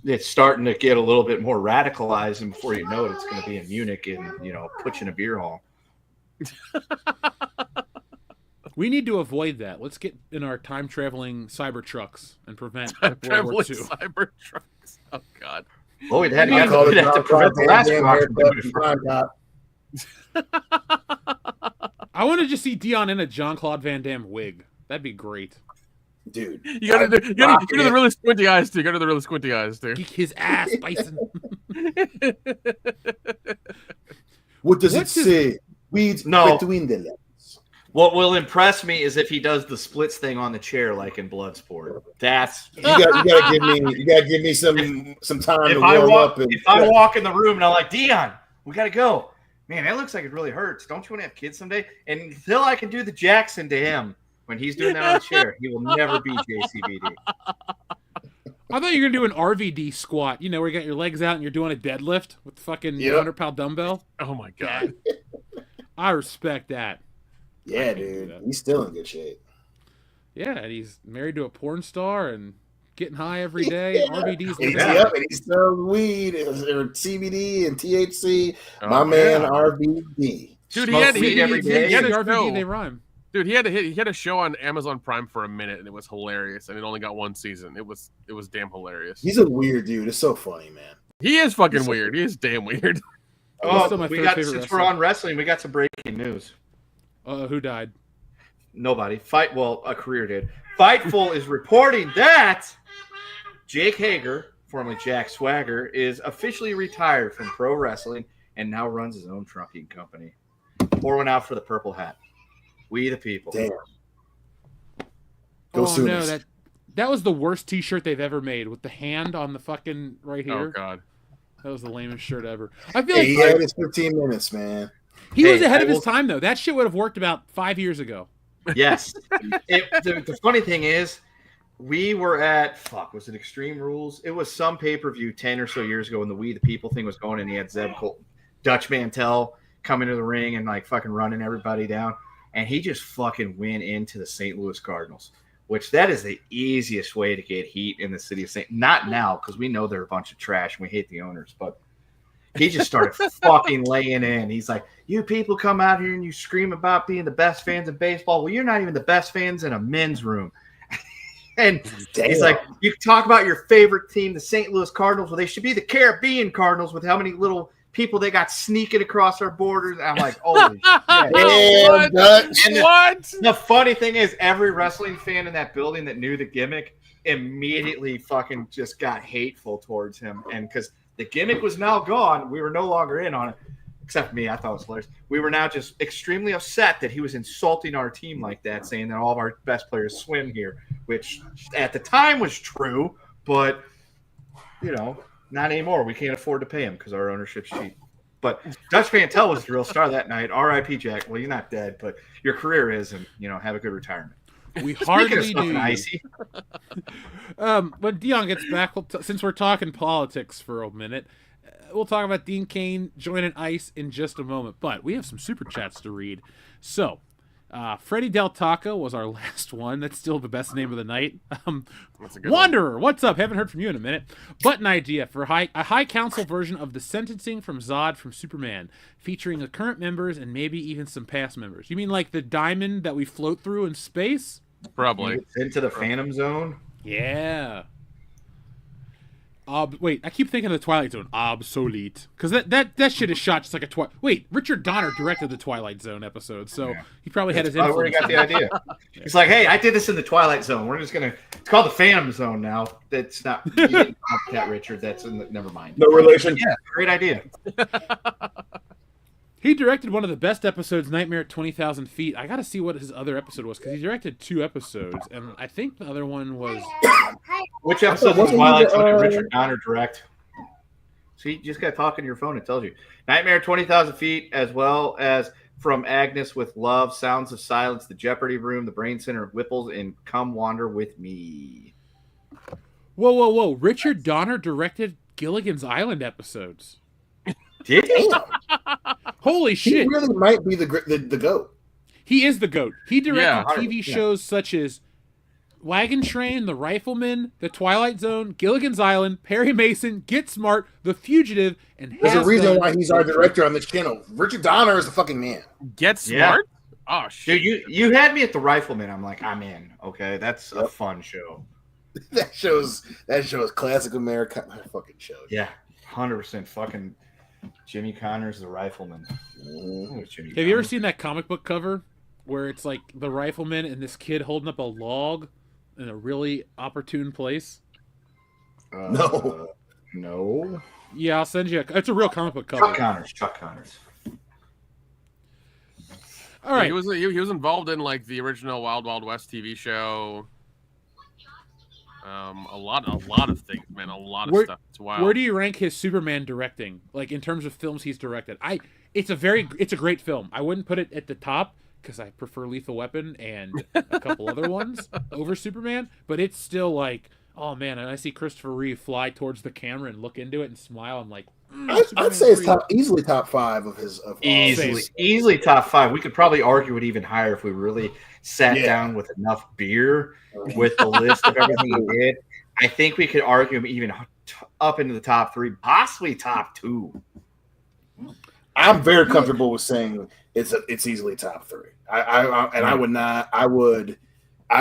Speaker 4: it's starting to get a little bit more radicalized, and before you know it, it's going to be in Munich and put you in a beer hall.
Speaker 2: We need to avoid that. Let's get in our time-traveling cyber trucks and prevent World War
Speaker 5: Traveling
Speaker 2: II.
Speaker 5: cyber trucks. Oh God.
Speaker 4: Oh, we'd have,
Speaker 3: I call it
Speaker 4: we'd have to prevent the last Grok from doing it first.
Speaker 2: I want to just see Dion in a Jean-Claude Van Damme wig. That'd be great.
Speaker 3: Dude.
Speaker 5: You gotta do the really squinty eyes too. You gotta do the really squinty eyes too.
Speaker 2: Geek his ass, Bison.
Speaker 3: What does it
Speaker 2: What's his-
Speaker 3: say? Weeds
Speaker 4: No.
Speaker 3: between the legs.
Speaker 4: What will impress me is if he does the splits thing on the chair like in Bloodsport. That's
Speaker 3: You gotta give me some time to
Speaker 4: if I
Speaker 3: warm
Speaker 4: walk
Speaker 3: up. And
Speaker 4: if I walk in the room and I'm like, Dion, we gotta go. Man, that looks like it really hurts. Don't you want to have kids someday? And until I can do the Jackson to him when he's doing that on the chair, he will never be JCVD.
Speaker 2: I thought you were going to do an RVD squat, where you got your legs out and you're doing a deadlift with the fucking
Speaker 3: Yep.
Speaker 2: 100-pound dumbbell.
Speaker 5: Oh my God.
Speaker 2: I respect that.
Speaker 3: yeah,
Speaker 2: do
Speaker 3: dude,
Speaker 2: that.
Speaker 3: he's still in good shape.
Speaker 2: Yeah, and he's married to a porn star and getting high every day.
Speaker 3: Yeah.
Speaker 2: RVD's
Speaker 3: And
Speaker 2: the
Speaker 3: he sells weed or CBD and THC.
Speaker 5: Oh,
Speaker 3: My man,
Speaker 5: yeah.
Speaker 3: RVD.
Speaker 5: Dude,
Speaker 4: Smoke
Speaker 5: he
Speaker 4: weed every day.
Speaker 5: had a
Speaker 2: RVD,
Speaker 5: show.
Speaker 2: they rhyme.
Speaker 5: Dude, he had a show on Amazon Prime for a minute, and it was hilarious. And it only got 1 season. It was damn hilarious.
Speaker 3: He's a weird dude. It's so funny, man.
Speaker 5: He is fucking weird. He is damn weird.
Speaker 2: He's still my
Speaker 4: we
Speaker 2: third
Speaker 4: got
Speaker 2: favorite
Speaker 4: since we're
Speaker 2: wrestler.
Speaker 4: on wrestling, we got some breaking news.
Speaker 2: Who died?
Speaker 4: Nobody. A career did. Fightful is reporting that Jake Hager, formerly Jack Swagger, is officially retired from pro wrestling and now runs his own trucking company. Pour one out for the purple hat. We the people.
Speaker 3: Damn. Go
Speaker 2: Oh
Speaker 3: Sooners.
Speaker 2: no, that was the worst T-shirt they've ever made with the hand on the fucking right here.
Speaker 5: Oh God.
Speaker 2: That was the lamest shirt ever. I feel
Speaker 3: Hey,
Speaker 2: like
Speaker 3: he had his 15 minutes, man.
Speaker 2: he was
Speaker 4: Hey,
Speaker 2: ahead
Speaker 4: I
Speaker 2: of his
Speaker 4: will-
Speaker 2: time though. That shit would have worked about 5 years ago.
Speaker 4: Yes. The funny thing is, we were at was it Extreme Rules? It was some pay-per-view 10 or so years ago when the We the People thing was going, and he had Zeb Colton, Dutch Mantel coming to the ring and like fucking running everybody down, and he just fucking went into the St. Louis Cardinals, which that is the easiest way to get heat in the city of St. Not now, because we know they're a bunch of trash and we hate the owners, but he just started fucking laying in. He's like, you people come out here and you scream about being the best fans in baseball. Well, you're not even the best fans in a men's room. And he's like, you talk about your favorite team, the St. Louis Cardinals. Well, they should be the Caribbean Cardinals with how many little people they got sneaking across our borders. I'm like, holy shit.
Speaker 3: Damn, Dutch.
Speaker 4: And the funny thing is, every wrestling fan in that building that knew the gimmick immediately fucking just got hateful towards him. And because the gimmick was now gone, we were no longer in on it. Except me, I thought it was hilarious. We were now just extremely upset that he was insulting our team like that, saying that all of our best players swim here, which at the time was true, but, not anymore. We can't afford to pay him because our ownership's cheap. But Dutch Mantel was the real star that night. R.I.P. Jack. Well, you're not dead, but your career is, and, have a good retirement.
Speaker 2: We
Speaker 4: Speaking of
Speaker 2: hardly
Speaker 4: stuff
Speaker 2: do.
Speaker 4: icy,
Speaker 2: When Dion gets back, since we're talking politics for a minute, we'll talk about Dean Cain joining ICE in just a moment. But we have some super chats to read. So, Freddie Del Taco was our last one. That's still the best name of the night.
Speaker 5: That's a good
Speaker 2: Wanderer, what's up? Haven't heard from you in a minute. Button idea for a high council version of the sentencing from Zod from Superman, featuring the current members and maybe even some past members. You mean like the diamond that we float through in space?
Speaker 5: Probably.
Speaker 4: Into the Phantom Zone.
Speaker 2: Yeah. Wait, I keep thinking of the Twilight Zone. Obsolete. Because that shit is shot just like a Twilight. Wait, Richard Donner directed the Twilight Zone episode, so he probably had his influence.
Speaker 4: Where he got the idea. He's like, hey, I did this in the Twilight Zone. We're just gonna. It's called the Phantom Zone now. That's not. You didn't copycat Richard. That's never mind.
Speaker 3: No relation.
Speaker 4: Yeah, great idea.
Speaker 2: He directed one of the best episodes, Nightmare at 20,000 Feet. I got to see what his other episode was because he directed 2 episodes, and I think the other one was.
Speaker 4: Which episode of Twilight Zone did Richard Donner direct? See, you just got talking to your phone. It tells you. Nightmare 20,000 Feet, as well as From Agnes with Love, Sounds of Silence, The Jeopardy Room, The Brain Center of Whipples, and Come Wander With Me.
Speaker 2: Whoa. Richard Donner directed Gilligan's Island episodes.
Speaker 4: Did he?
Speaker 2: Holy shit.
Speaker 3: He really might be the GOAT.
Speaker 2: He is the GOAT. He directed
Speaker 4: Yeah.
Speaker 2: TV shows such as Wagon Train, The Rifleman, The Twilight Zone, Gilligan's Island, Perry Mason, Get Smart, The Fugitive, and
Speaker 3: There's a reason why he's our director on this channel. Richard Donner is a fucking man.
Speaker 5: Get Smart? Oh, shit.
Speaker 4: Dude, you had me at The Rifleman. I'm like, I'm in. Okay, that's a fun show.
Speaker 3: That show's classic American fucking show.
Speaker 4: Yeah, 100% fucking Jimmy Connor's The Rifleman.
Speaker 2: Have you ever seen that comic book cover where it's like the Rifleman and this kid holding up a log in a really opportune place?
Speaker 3: No.
Speaker 4: No.
Speaker 2: Yeah, I'll send you. It's a real comic book cover.
Speaker 4: Chuck Connors.
Speaker 2: All right.
Speaker 5: He was involved in like the original Wild Wild West TV show. A lot of things, man. A lot of stuff. It's wild.
Speaker 2: Where do you rank his Superman directing? Like in terms of films he's directed? It's a great film. I wouldn't put it at the top because I prefer Lethal Weapon and a couple other ones over Superman. But it's still like, oh man, and I see Christopher Reeve fly towards the camera and look into it and smile. I'm like,
Speaker 3: I'd say it's easily top 5 of his.
Speaker 4: Easily top 5. We could probably argue it even higher if we really sat down with enough beer with the list of everything he did. I think we could argue him even up into the top 3, possibly top 2.
Speaker 3: I'm very comfortable with saying it's easily top 3. I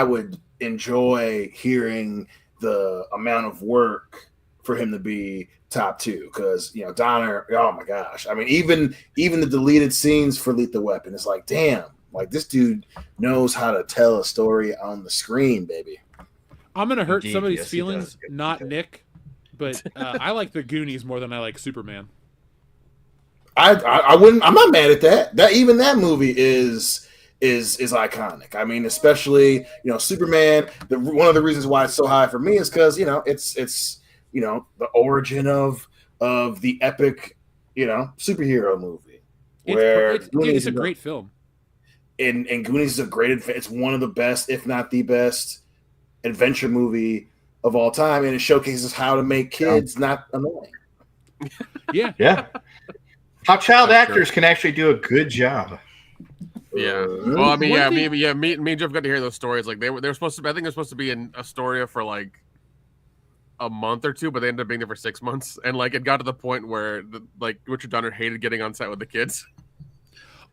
Speaker 3: would enjoy hearing the amount of work for him to be top 2 because Donner. Oh my gosh! I mean, even the deleted scenes for Lethal Weapon is like, damn, like this dude knows how to tell a story on the screen, baby.
Speaker 2: I'm gonna hurt somebody's feelings, not Nick, but I like the Goonies more than I like Superman.
Speaker 3: I wouldn't. I'm not mad at that. That movie is iconic. I mean, especially Superman. One of the reasons why it's so high for me is because it's the origin of the epic superhero movie.
Speaker 2: It's a great film.
Speaker 3: And Goonies is a great. It's one of the best, if not the best, adventure movie of all time, and it showcases how to make kids not annoying.
Speaker 2: Yeah.
Speaker 4: How child actors can actually do a good job.
Speaker 5: Yeah. Well, I mean, me and Jeff got to hear those stories. Like they were supposed to. I think they're supposed to be in Astoria for like a month or 2, but they ended up being there for 6 months, and like it got to the point where Richard Donner hated getting on set with the kids.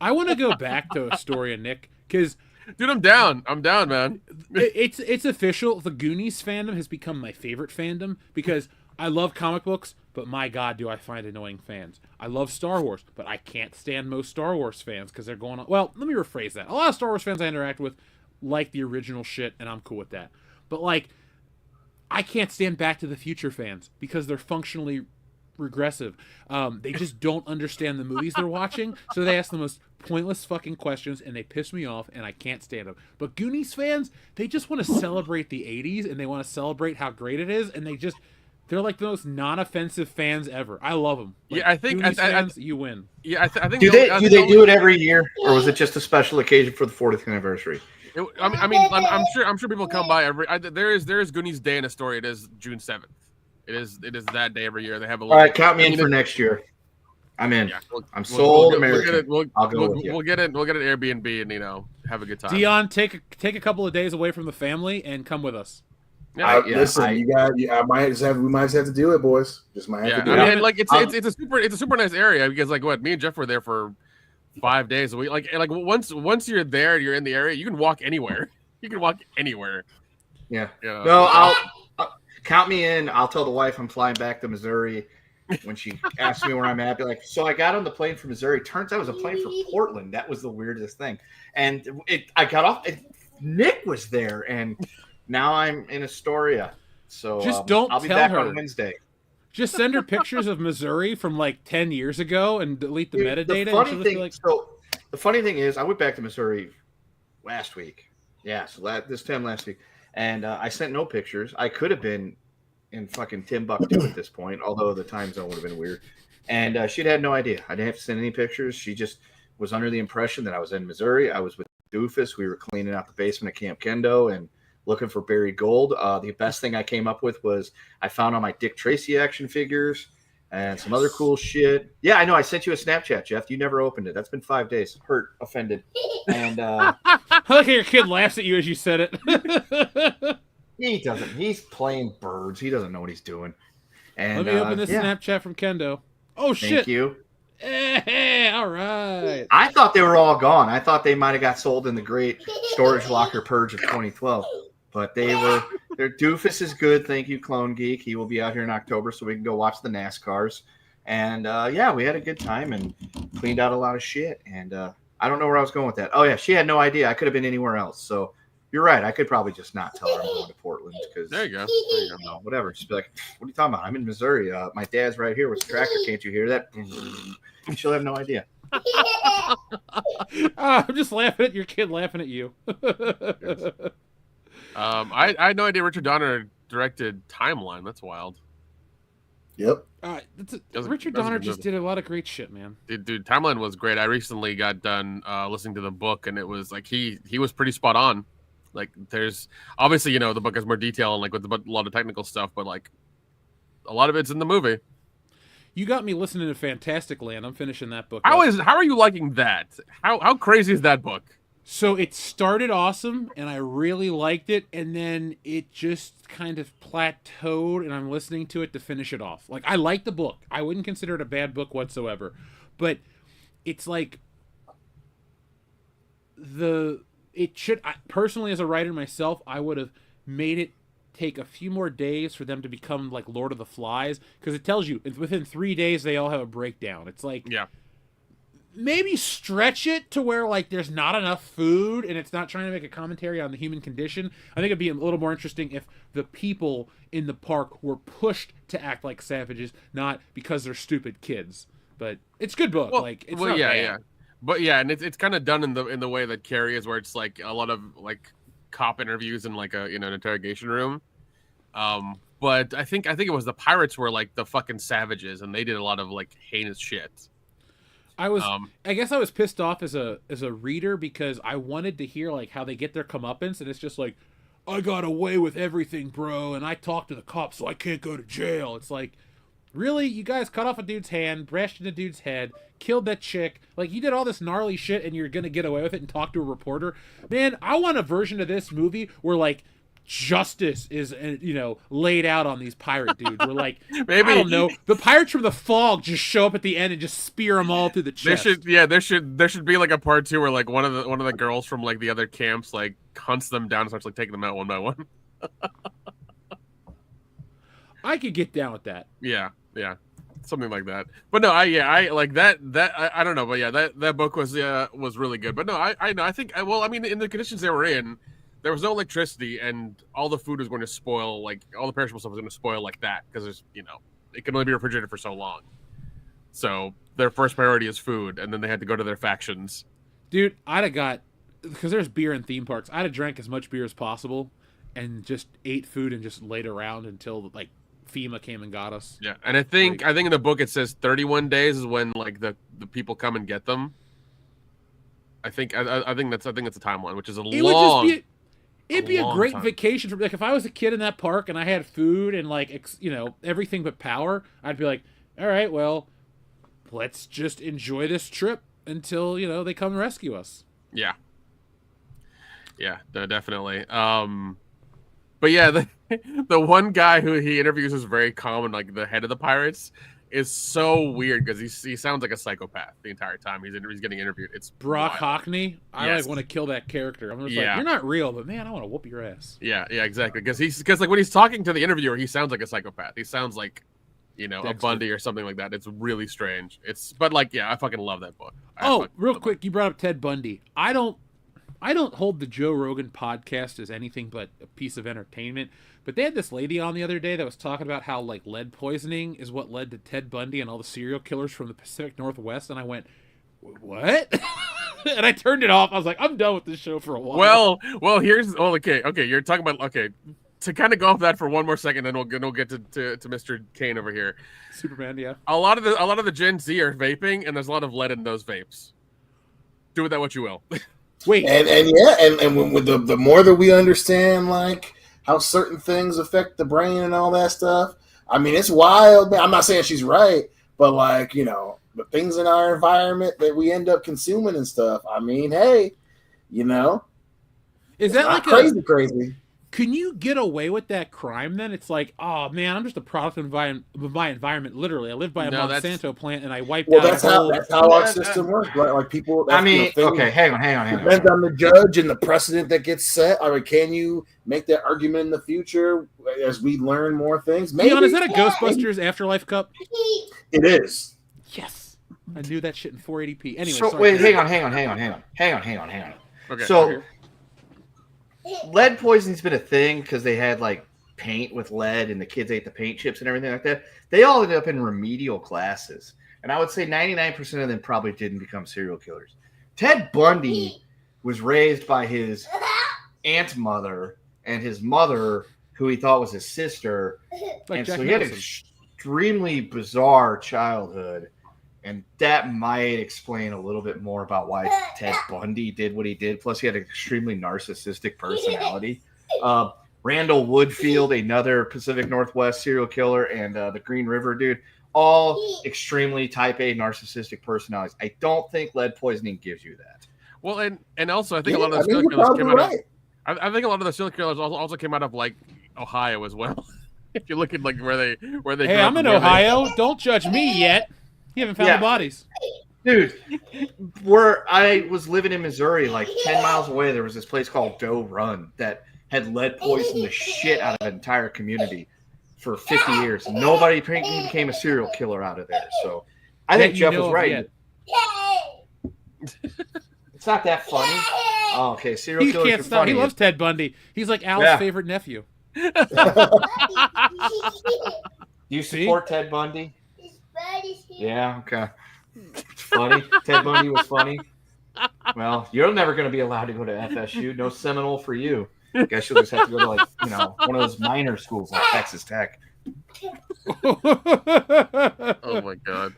Speaker 2: I want to go back to Astoria, Nick, because
Speaker 5: dude, I'm down, man.
Speaker 2: It's official. The Goonies fandom has become my favorite fandom because I love comic books, but my God, do I find annoying fans. I love Star Wars, but I can't stand most Star Wars fans because they're going on. Well, let me rephrase that. A lot of Star Wars fans I interact with like the original shit, and I'm cool with that. But like, I can't stand Back to the Future fans because they're functionally regressive. They just don't understand the movies they're watching, so they ask the most pointless fucking questions, and they piss me off, and I can't stand them. But Goonies fans, they just want to celebrate the 80s, and they want to celebrate how great it is, and they're like the most non-offensive fans ever. I love them. Like,
Speaker 5: yeah, I think
Speaker 2: Goonies fans, you win.
Speaker 5: Yeah, I think.
Speaker 4: Do they do it every year, or was it just a special occasion for the 40th anniversary?
Speaker 5: I'm sure people come by every. There is Goonies Day in Astoria. It is June 7th. It is that day every year. They have a.
Speaker 4: All right, count me in for next year. I'm in. Yeah, I'm sold. American. I'll go with you.
Speaker 5: We'll get an Airbnb and have a good time.
Speaker 2: Dion, take a couple of days away from the family and come with us.
Speaker 5: Yeah,
Speaker 3: listen, we might just have to do it, boys. Just might have to do it.
Speaker 5: I mean, like it's a super nice area because like me and Jeff were there for 5 days a week. Like once you're there, you're in the area, you can walk anywhere. You can walk anywhere.
Speaker 4: Yeah.
Speaker 5: Yeah.
Speaker 4: No, I'll count me in. I'll tell the wife I'm flying back to Missouri. When she asks me where I'm at, be like, so I got on the plane from Missouri. Turns out it was a plane for Portland. That was the weirdest thing. And I got off. Nick was there, and now I'm in Astoria. So
Speaker 2: Just don't
Speaker 4: I'll be
Speaker 2: tell
Speaker 4: back
Speaker 2: her.
Speaker 4: on Wednesday.
Speaker 2: Just send her pictures of Missouri from like 10 years ago and delete the metadata.
Speaker 4: The
Speaker 2: and
Speaker 4: funny
Speaker 2: she'll just be
Speaker 4: thing,
Speaker 2: like,
Speaker 4: the funny thing is, I went back to Missouri last week. Yeah, so this time last week, and I sent no pictures. I could have been in fucking Timbuktu at this point, although the time zone would have been weird. And she'd had no idea. I didn't have to send any pictures. She just was under the impression that I was in Missouri. I was with Doofus. We were cleaning out the basement at Camp Kendo and looking for buried gold. The best thing I came up with was I found all my Dick Tracy action figures and some other cool shit. Yeah, I know. I sent you a Snapchat, Jeff. You never opened it. That's been 5 days. Hurt, offended. And
Speaker 2: I like how your kid laughs at you as you said it.
Speaker 4: he doesn't. He's playing birds. He doesn't know what he's doing. And
Speaker 2: Let me open this Snapchat from Kendo. Oh, shit.
Speaker 4: Thank you.
Speaker 2: Hey, all right.
Speaker 4: I thought they were all gone. I thought they might have got sold in the great storage locker purge of 2012. But their Doofus is good. Thank you, Clone Geek. He will be out here in October so we can go watch the NASCARs. And we had a good time and cleaned out a lot of shit. And I don't know where I was going with that. Oh, yeah, she had no idea. I could have been anywhere else. So you're right. I could probably just not tell her I'm going to Portland because
Speaker 5: There you go.
Speaker 4: whatever. Just be like, "What are you talking about? I'm in Missouri. My dad's right here with the tractor. Can't you hear that?" She'll have no idea.
Speaker 2: I'm just laughing at your kid laughing at you.
Speaker 5: I had no idea Richard Donner directed Timeline. That's wild.
Speaker 3: Yep.
Speaker 2: Richard Donner just did a lot of great shit, man.
Speaker 5: Dude, Timeline was great. I recently got done listening to the book, and it was like he was pretty spot on. Like, there's obviously, the book has more detail and like with a lot of technical stuff, but like a lot of it's in the movie.
Speaker 2: You got me listening to Fantastic Land. I'm finishing that book.
Speaker 5: How are you liking that? How crazy is that book?
Speaker 2: So it started awesome, and I really liked it, and then it just kind of plateaued, and I'm listening to it to finish it off. Like, I like the book. I wouldn't consider it a bad book whatsoever, but it's like personally, as a writer myself, I would have made it take a few more days for them to become like Lord of the Flies, because it tells you within 3 days they all have a breakdown. It's like,
Speaker 5: yeah,
Speaker 2: maybe stretch it to where like there's not enough food and it's not trying to make a commentary on the human condition. I think it'd be a little more interesting if the people in the park were pushed to act like savages, not because they're stupid kids. But it's a good book. It's not bad.
Speaker 5: Yeah. But yeah, and it's kind of done in the way that Carrie is, where it's like a lot of like cop interviews in like an interrogation room. But I think it was the pirates were like the fucking savages, and they did a lot of like heinous shit.
Speaker 2: I guess I was pissed off as a reader because I wanted to hear like how they get their comeuppance, and it's just like, I got away with everything, bro, and I talked to the cops, so I can't go to jail. It's like, really? You guys cut off a dude's hand, bashed in a dude's head, killed that chick. Like, you did all this gnarly shit, and you're gonna get away with it and talk to a reporter? Man, I want a version of this movie where like justice is laid out on these pirate dudes. We're like, maybe, I don't know, the pirates from the fog just show up at the end and just spear them all through the chest.
Speaker 5: There should be like a part 2 where like one of the girls from like the other camps like hunts them down and starts like taking them out one by one.
Speaker 2: I could get down with that.
Speaker 5: Yeah, something like that. But no, I like that. I don't know, but yeah, that book was really good. But no, I think I mean, in the conditions they were in, there was no electricity, and all the food was going to spoil. Like all the perishable stuff was going to spoil like that because there's it can only be refrigerated for so long. So their first priority is food, and then they had to go to their factions.
Speaker 2: Dude, I'd have got, because there's beer in theme parks, I'd have drank as much beer as possible, and just ate food and just laid around until like FEMA came and got us.
Speaker 5: Yeah, and I think in the book it says 31 days is when like the people come and get them. I think that's a timeline, which is
Speaker 2: it'd be a great vacation for, like, if I was a kid in that park and I had food and like everything but power, I'd be like, all right, well, let's just enjoy this trip until they come rescue us.
Speaker 5: Yeah, no, definitely. But yeah, the one guy who he interviews is very common, like the head of the pirates is so weird because he sounds like a psychopath the entire time he's getting interviewed. It's
Speaker 2: Brock
Speaker 5: wild.
Speaker 2: Hockney. I
Speaker 5: Yes.
Speaker 2: want to kill that character. I'm just
Speaker 5: Yeah.
Speaker 2: like, you're not real, but man, I want to whoop your ass.
Speaker 5: Yeah, exactly. Because like when he's talking to the interviewer, he sounds like a psychopath. He sounds like, a
Speaker 2: Dexter.
Speaker 5: Bundy or something like that. It's really strange. But like, yeah, I fucking love that book.
Speaker 2: Real quick, you brought up Ted Bundy. I don't hold the Joe Rogan podcast as anything but a piece of entertainment. But they had this lady on the other day that was talking about how like lead poisoning is what led to Ted Bundy and all the serial killers from the Pacific Northwest, and I went, "What?" And I turned it off. I was like, "I'm done with this show for a while."
Speaker 5: Well, okay. You're talking about to kind of go off that for one more second, then we'll get to Mr. Cain over here.
Speaker 2: Superman, yeah.
Speaker 5: A lot of the Gen Z are vaping, and there's a lot of lead in those vapes. Do with that what you will.
Speaker 2: Wait,
Speaker 3: and with the more that we understand, like how certain things affect the brain and all that stuff. I mean, it's wild. I'm not saying she's right, but like, the things in our environment that we end up consuming and stuff. I mean, hey,
Speaker 2: is that like
Speaker 3: crazy?
Speaker 2: Can you get away with that crime then? It's like, oh man, I'm just a product of my environment. Literally, I live by a Monsanto plant and I wiped out.
Speaker 3: That's how our system works, right? Like people.
Speaker 4: Okay, hang on.
Speaker 3: Depends on the judge and the precedent that gets set. I mean, can you make that argument in the future as we learn more things? Maybe.
Speaker 2: Leon, is that a Ghostbusters Afterlife cup?
Speaker 3: It is.
Speaker 2: Yes, I knew that shit in 480p. Anyway,
Speaker 4: so
Speaker 2: sorry.
Speaker 4: wait, hang on.
Speaker 5: Okay.
Speaker 4: So lead poisoning's been a thing because they had like paint with lead and the kids ate the paint chips and everything like that. They all ended up in remedial classes. And I would say 99% of them probably didn't become serial killers. Ted Bundy was raised by his aunt mother and his mother, who he thought was his sister.
Speaker 2: Like
Speaker 4: and
Speaker 2: Jack
Speaker 4: so he had an
Speaker 2: Nicholson.
Speaker 4: extremely bizarre childhood. And that might explain a little bit more about why Ted Bundy did what he did. Plus, he had an extremely narcissistic personality. Randall Woodfield, another Pacific Northwest serial killer, and the Green River dude, all extremely type A narcissistic personalities. I don't think lead poisoning gives you that.
Speaker 5: Well, and also I think a lot of the serial killers came out of, I think a lot of the serial killers also came out of like Ohio as well. If you look at like where they
Speaker 2: Hey, I'm in Ohio. Don't judge me yet. You haven't found the bodies.
Speaker 4: Dude, where I was living in Missouri, like 10 miles away, there was this place called Doe Run that had lead poisoned the shit out of an entire community for 50 years. Nobody became a serial killer out of there. So I think Jeff was right. It's not that funny. Oh, okay, serial killers
Speaker 2: can't
Speaker 4: are
Speaker 2: stop.
Speaker 4: funny.
Speaker 2: He loves Ted Bundy. He's like Al's favorite nephew.
Speaker 4: Do you support Ted Bundy? Yeah, okay. It's funny. Ted Bundy was funny. Well, you're never going to be allowed to go to FSU. No Seminole for you. I guess you'll just have to go to like, one of those minor schools like Texas Tech.
Speaker 5: Oh my god.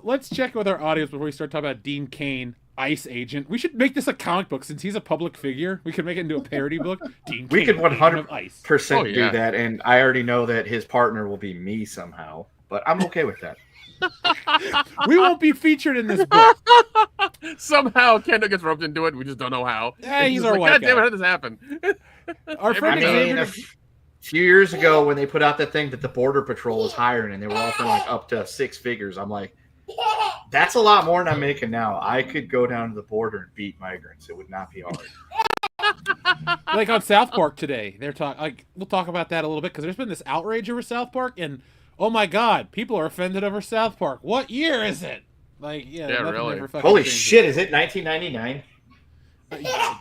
Speaker 2: Let's check with our audience before we start talking about Dean Cain, ICE agent. We should make this a comic book since he's a public figure. We could make it into a parody book. Dean
Speaker 4: We
Speaker 2: Cain,
Speaker 4: could
Speaker 2: agent of ICE.
Speaker 4: 100% do that, and I already know that his partner will be me somehow, but I'm okay with that.
Speaker 2: We won't be featured in this book.
Speaker 5: Somehow Kendall gets roped into it. We just don't know how.
Speaker 2: Hey, he's
Speaker 5: just
Speaker 2: our
Speaker 5: like,
Speaker 2: white
Speaker 5: God
Speaker 2: guy.
Speaker 5: damn it, how did this happen?
Speaker 2: Our friend Xavier.
Speaker 4: A few years ago when they put out that thing that the Border Patrol was hiring and they were offering like up to 6 figures, I'm like, that's a lot more than I'm making now. I could go down to the border and beat migrants. It would not be hard.
Speaker 2: Like on South Park today, they're talking. Like we'll talk about that a little bit because there's been this outrage over South Park, and oh my God, people are offended over South Park. What year is it? Like, yeah
Speaker 5: really.
Speaker 2: never fucking
Speaker 4: Holy
Speaker 2: changes.
Speaker 4: shit! Is it 1999?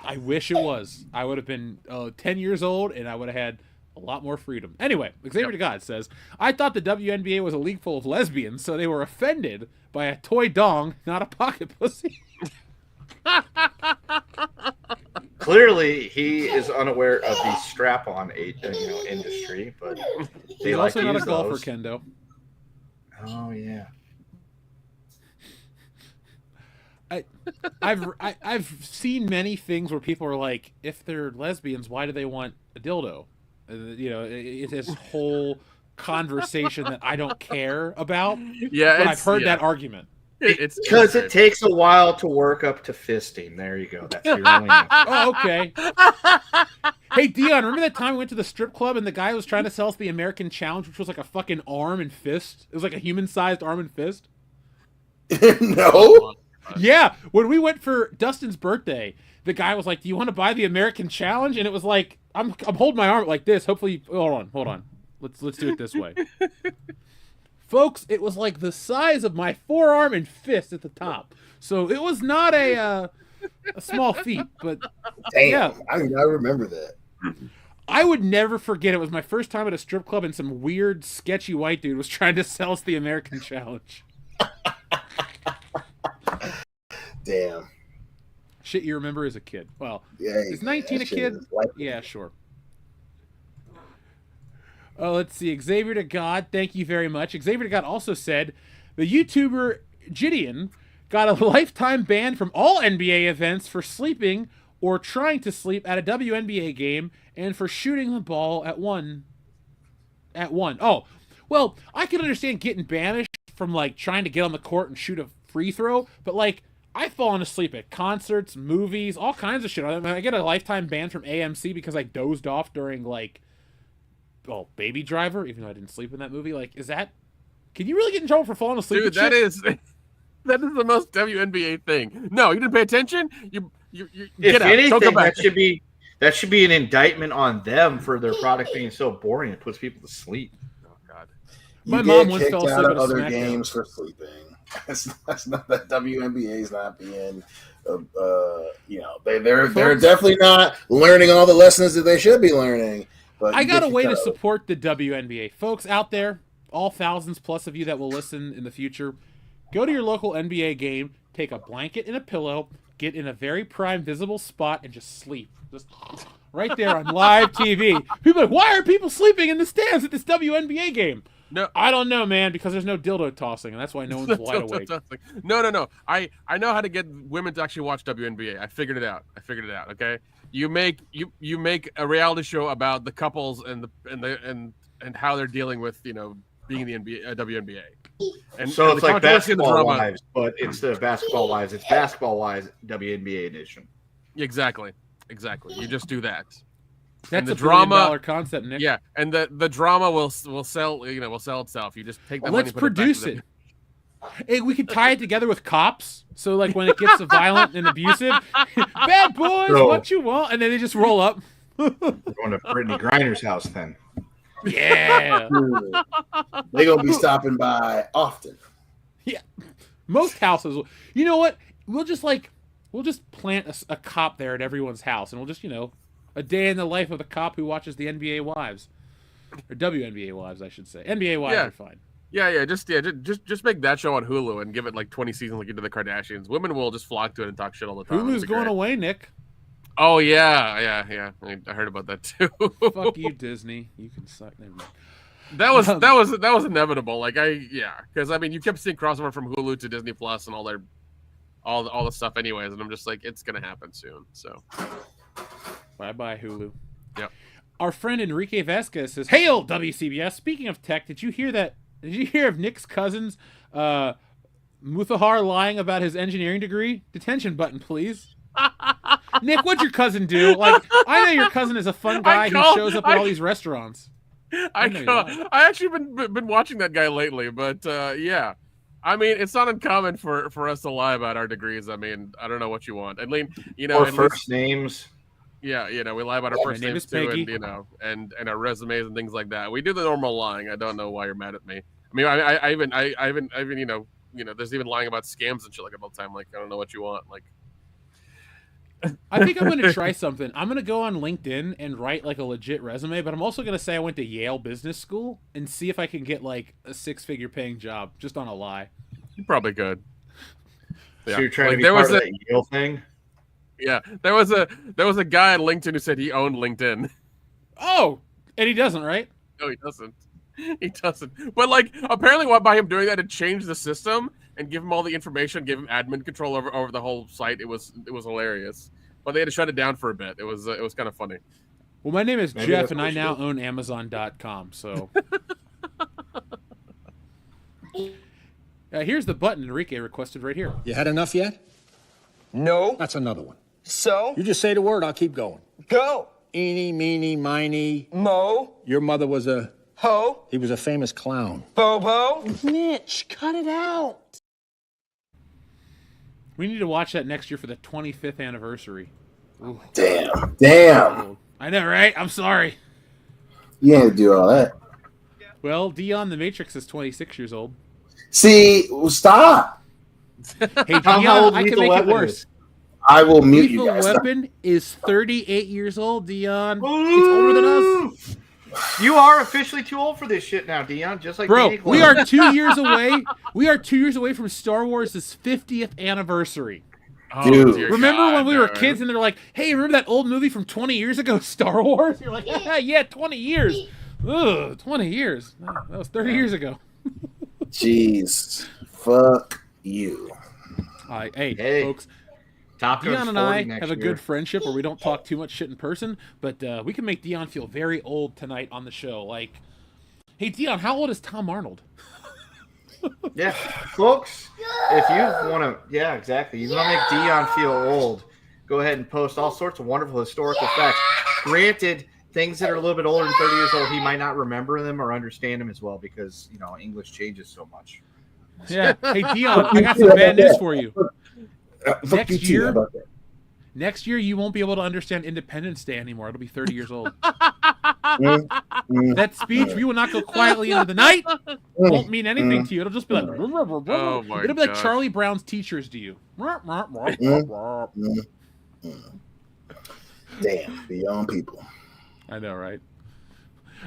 Speaker 2: I wish it was. I would have been 10 years old, and I would have had a lot more freedom. Anyway, Xavier to God says, I thought the WNBA was a league full of lesbians, so they were offended by a toy dong, not a pocket pussy.
Speaker 4: Clearly, he is unaware of the strap-on industry, but they
Speaker 2: He's
Speaker 4: like
Speaker 2: also
Speaker 4: to
Speaker 2: not a
Speaker 4: use
Speaker 2: golfer,
Speaker 4: those.
Speaker 2: Kendo.
Speaker 4: Oh yeah.
Speaker 2: I've seen many things where people are like, if they're lesbians, why do they want a dildo? It's this whole conversation that I don't care about.
Speaker 5: Yeah,
Speaker 2: but I've heard that argument.
Speaker 5: It's
Speaker 4: Because it takes a while to work up to fisting. There you go. That's your only.
Speaker 2: Oh, okay. Hey, Dion, remember that time we went to the strip club and the guy was trying to sell us the American Challenge, which was like a fucking arm and fist? It was like a human-sized arm and fist.
Speaker 3: No.
Speaker 2: Yeah, when we went for Dustin's birthday, the guy was like, "Do you want to buy the American Challenge?" And it was like, I'm holding my arm like this. Hopefully, hold on. Let's do it this way. Folks, it was like the size of my forearm and fist at the top. So it was not a small feat, but
Speaker 3: Damn,
Speaker 2: yeah.
Speaker 3: I remember that.
Speaker 2: I would never forget. It was my first time at a strip club, and some weird, sketchy white dude was trying to sell us the American Challenge.
Speaker 3: Damn.
Speaker 2: Shit you remember as a kid. Well,
Speaker 3: Yeah,
Speaker 2: is 19 a kid? Yeah, sure. Oh, let's see. Xavier to God, thank you very much. Xavier to God also said, the YouTuber Gideon got a lifetime ban from all NBA events for sleeping or trying to sleep at a WNBA game and for shooting the ball at one. Oh, well, I can understand getting banished from, like, trying to get on the court and shoot a free throw, but, like, I've fallen asleep at concerts, movies, all kinds of shit. I get a lifetime ban from AMC because I dozed off during, like, Baby Driver, even though I didn't sleep in that movie. Like, is that... Can you really get in trouble for falling asleep?
Speaker 5: Dude, that is the most WNBA thing. No, you didn't pay attention? You
Speaker 4: If
Speaker 5: get out.
Speaker 4: anything,
Speaker 5: Don't come back.
Speaker 4: that should be an indictment on them for their product being so boring it puts people to sleep.
Speaker 5: Oh God.
Speaker 2: My
Speaker 3: You
Speaker 2: mom
Speaker 3: get
Speaker 2: once
Speaker 3: kicked
Speaker 2: fell
Speaker 3: out
Speaker 2: asleep
Speaker 3: of
Speaker 2: at a
Speaker 3: other
Speaker 2: SmackDown.
Speaker 3: games for sleeping. That's not that WNBA is not being, they're definitely not learning all the lessons that they should be learning. But
Speaker 2: I
Speaker 3: you
Speaker 2: got
Speaker 3: get
Speaker 2: a way
Speaker 3: kicked
Speaker 2: to
Speaker 3: out of it.
Speaker 2: support the WNBA. Folks out there, all thousands plus of you that will listen in the future, go to your local NBA game, take a blanket and a pillow, get in a very prime visible spot, and just sleep. Just right there on live TV. People are like, why are people sleeping in the stands at this WNBA game?
Speaker 5: No,
Speaker 2: I don't know, man, because there's no dildo tossing, and that's why no one's wide awake.
Speaker 5: No. I know how to get women to actually watch WNBA. I figured it out. Okay, you make a reality show about the couples and how they're dealing with being in the WNBA. And
Speaker 4: So it's
Speaker 5: the
Speaker 4: like
Speaker 5: controversy and the
Speaker 4: Basketball
Speaker 5: drama.
Speaker 4: Wives, but instead of Basketball Wives, it's Basketball Wives WNBA edition.
Speaker 5: Exactly. You just do that.
Speaker 2: That's
Speaker 5: the
Speaker 2: a
Speaker 5: drama-
Speaker 2: $1 billion concept, Nick.
Speaker 5: Yeah, and the drama will sell. Will sell itself. You just take that.
Speaker 2: Let's
Speaker 5: money, put
Speaker 2: produce
Speaker 5: back to
Speaker 2: it. Hey, we could tie it together with Cops. So, like, when it gets violent and abusive, bad boys,
Speaker 4: So-
Speaker 2: what you want? And then they just roll up.
Speaker 4: We're going to Brittany Griner's house then.
Speaker 2: Yeah.
Speaker 3: They're gonna be stopping by often.
Speaker 2: Yeah. Most houses. You know what? We'll just plant a cop there at everyone's house, and we'll just, a day in the life of the cop who watches the NBA Wives. Or WNBA Wives, I should say. NBA Wives are fine.
Speaker 5: Just make that show on Hulu and give it like 20 seasons like you did the Kardashians. Women will just flock to it and talk shit all the time.
Speaker 2: Hulu's going away, Nick.
Speaker 5: Oh yeah. I heard about that too.
Speaker 2: Fuck you, Disney. You can suck. Never mind.
Speaker 5: That was inevitable. Because I mean you kept seeing crossover from Hulu to Disney Plus and all the stuff anyways, and I'm just like, it's gonna happen soon. So
Speaker 2: Bye Hulu.
Speaker 5: Yep.
Speaker 2: Our friend Enrique Vasquez says, "Hail WCBS! Speaking of tech, did you hear of Nick's cousin's Muthahar lying about his engineering degree? Detention button, please." Nick, what'd your cousin do? Like, I know your cousin is a fun guy who shows up at all these restaurants.
Speaker 5: I actually been watching that guy lately, but yeah. I mean, it's not uncommon for us to lie about our degrees. I mean, I don't know what you want. I mean,
Speaker 4: Or first names.
Speaker 5: Yeah, we lie about our first
Speaker 2: name
Speaker 5: names
Speaker 2: is
Speaker 5: too,
Speaker 2: Peggy.
Speaker 5: and our resumes and things like that. We do the normal lying. I don't know why you're mad at me. I mean, I even there's even lying about scams and shit like that all the time. Like, I don't know what you want. Like,
Speaker 2: I think I'm going to try something. I'm going to go on LinkedIn and write like a legit resume, but I'm also going to say I went to Yale Business School and see if I can get like a 6-figure paying job just on a lie.
Speaker 5: you probably could.
Speaker 4: So you're trying
Speaker 5: Like,
Speaker 4: to be
Speaker 5: there
Speaker 4: part
Speaker 5: was
Speaker 4: of that Yale thing?
Speaker 5: Yeah, there was a guy on LinkedIn who said he owned LinkedIn.
Speaker 2: Oh, and he doesn't, right?
Speaker 5: No, he doesn't. He doesn't. But like, apparently, by him doing that, it changed the system and give him all the information, give him admin control over the whole site. It was hilarious. But they had to shut it down for a bit. It was kind of funny.
Speaker 2: Well, my name is
Speaker 4: Maybe
Speaker 2: Jeff,
Speaker 4: that's
Speaker 2: and
Speaker 4: what
Speaker 2: I
Speaker 4: we
Speaker 2: now
Speaker 4: should
Speaker 2: own Amazon.com. So here's the button Enrique requested right here.
Speaker 8: You had enough yet?
Speaker 7: No.
Speaker 8: That's another one.
Speaker 7: So?
Speaker 8: You just say the word, I'll keep going.
Speaker 7: Go.
Speaker 9: Eeny, meeny, miny.
Speaker 10: Mo.
Speaker 9: Your mother was a...
Speaker 10: Ho.
Speaker 9: He was a famous clown.
Speaker 10: Bobo. Mitch, cut it out.
Speaker 2: We need to watch that next year for the 25th anniversary. Ooh.
Speaker 3: Damn.
Speaker 2: I know, right? I'm sorry.
Speaker 3: You ain't do all that.
Speaker 2: Well, Dion the Matrix is 26 years old.
Speaker 3: See, stop.
Speaker 2: Hey, Dion, I can make it worse.
Speaker 3: I will mute you
Speaker 2: Lethal
Speaker 3: guys.
Speaker 2: Weapon is 38 years old, Dion. It's older than us.
Speaker 4: You are officially too old for this shit now, Dion. Just like
Speaker 2: Bro,
Speaker 4: Danny
Speaker 2: we
Speaker 4: Glover.
Speaker 2: are 2 years away. We are 2 years away from Star Wars' 50th anniversary.
Speaker 3: Dude.
Speaker 2: Remember when we were kids and they're like, hey, remember that old movie from 20 years ago, Star Wars? You're like, yeah, 20 years. Ugh, 20 years. That was 30 years ago.
Speaker 3: Jeez. Fuck you.
Speaker 2: Hey, folks. Dion and I have a good friendship where we don't talk too much shit in person, but we can make Dion feel very old tonight on the show. Like, hey, Dion, how old is Tom Arnold?
Speaker 4: Yeah, folks, if you want to, yeah, exactly. You want to make Dion feel old, go ahead and post all sorts of wonderful historical facts. Granted, things that are a little bit older than 30 years old, he might not remember them or understand them as well because, you know, English changes so much.
Speaker 2: Yeah. Hey, Dion, I got some bad news for you. Next year, you won't be able to understand Independence Day anymore. It'll be 30 years old. That speech, we will not go quietly into the night. Won't mean anything to you. It'll just be like,
Speaker 5: Oh my
Speaker 2: it'll be like
Speaker 5: gosh.
Speaker 2: Charlie Brown's teachers to you.
Speaker 3: Damn, beyond people.
Speaker 2: I know, right?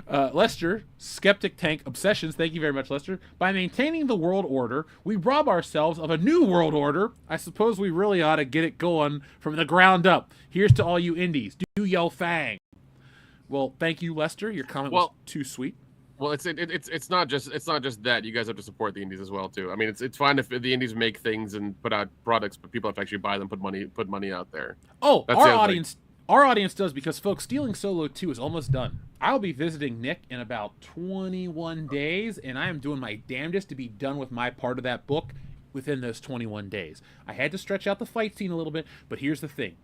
Speaker 2: Lester, Skeptic Tank Obsessions, thank you very much, Lester. By maintaining the world order, we rob ourselves of a new world order. I suppose we really ought to get it going from the ground up. Here's to all you indies. Do yo fang. Well, thank you, Lester. Your comment was too sweet.
Speaker 5: Well, it's not just that. You guys have to support the indies as well too. I mean, it's fine if the indies make things and put out products, but people have to actually buy them, put money out there.
Speaker 2: Oh,
Speaker 5: That's
Speaker 2: our audience does, because folks, Stealing Solo 2 is almost done. I'll be visiting Nick in about 21 days, and I am doing my damnedest to be done with my part of that book within those 21 days. I had to stretch out the fight scene a little bit, but here's the thing.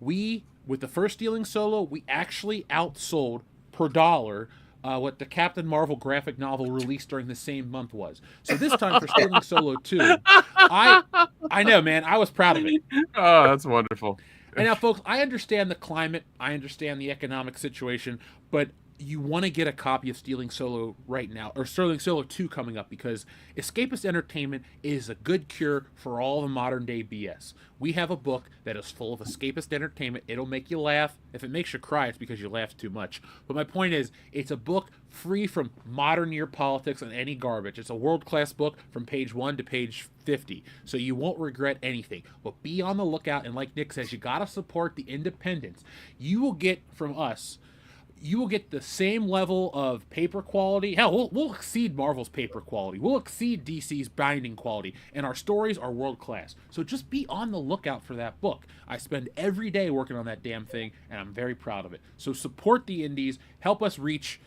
Speaker 2: With the first Stealing Solo, we actually outsold per dollar what the Captain Marvel graphic novel released during the same month was. So this time for Stealing Solo 2, I know, man, I was proud of it.
Speaker 5: Oh, that's wonderful.
Speaker 2: And now, folks, I understand the climate, I understand the economic situation, but you want to get a copy of Stealing Solo right now, or Stealing Solo 2 coming up, because escapist entertainment is a good cure for all the modern day BS. We have a book that is full of escapist entertainment. It'll make you laugh. If it makes you cry, it's because you laugh too much. But my point is, it's a book free from modern year politics and any garbage. It's a world-class book from page 1 to page 50, so you won't regret anything. But be on the lookout, and like Nick says, you got to support the independents. You will get from us, you will get the same level of paper quality. Hell, we'll exceed Marvel's paper quality. We'll exceed DC's binding quality. And our stories are world class. So just be on the lookout for that book. I spend every day working on that damn thing, and I'm very proud of it. So support the indies. Help us reach...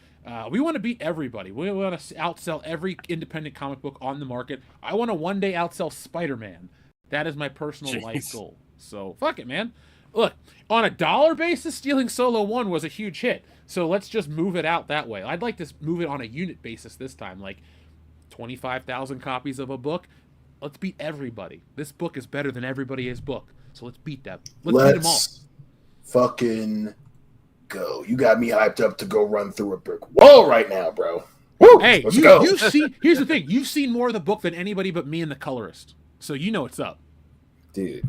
Speaker 2: we want to beat everybody. We want to outsell every independent comic book on the market. I want to one day outsell Spider-Man. That is my personal life goal. So fuck it, man. Look, on a dollar basis, Stealing Solo 1 was a huge hit. So let's just move it out that way. I'd like to move it on a unit basis this time, like 25,000 copies of a book. Let's beat everybody. This book is better than everybody's book. So let's beat that. Let's beat them all.
Speaker 3: Fucking go. You got me hyped up to go run through a brick wall right now, bro. Woo,
Speaker 2: hey,
Speaker 3: let's go.
Speaker 2: Here's the thing. You've seen more of the book than anybody but me and the colorist. So you know what's up.
Speaker 3: Dude,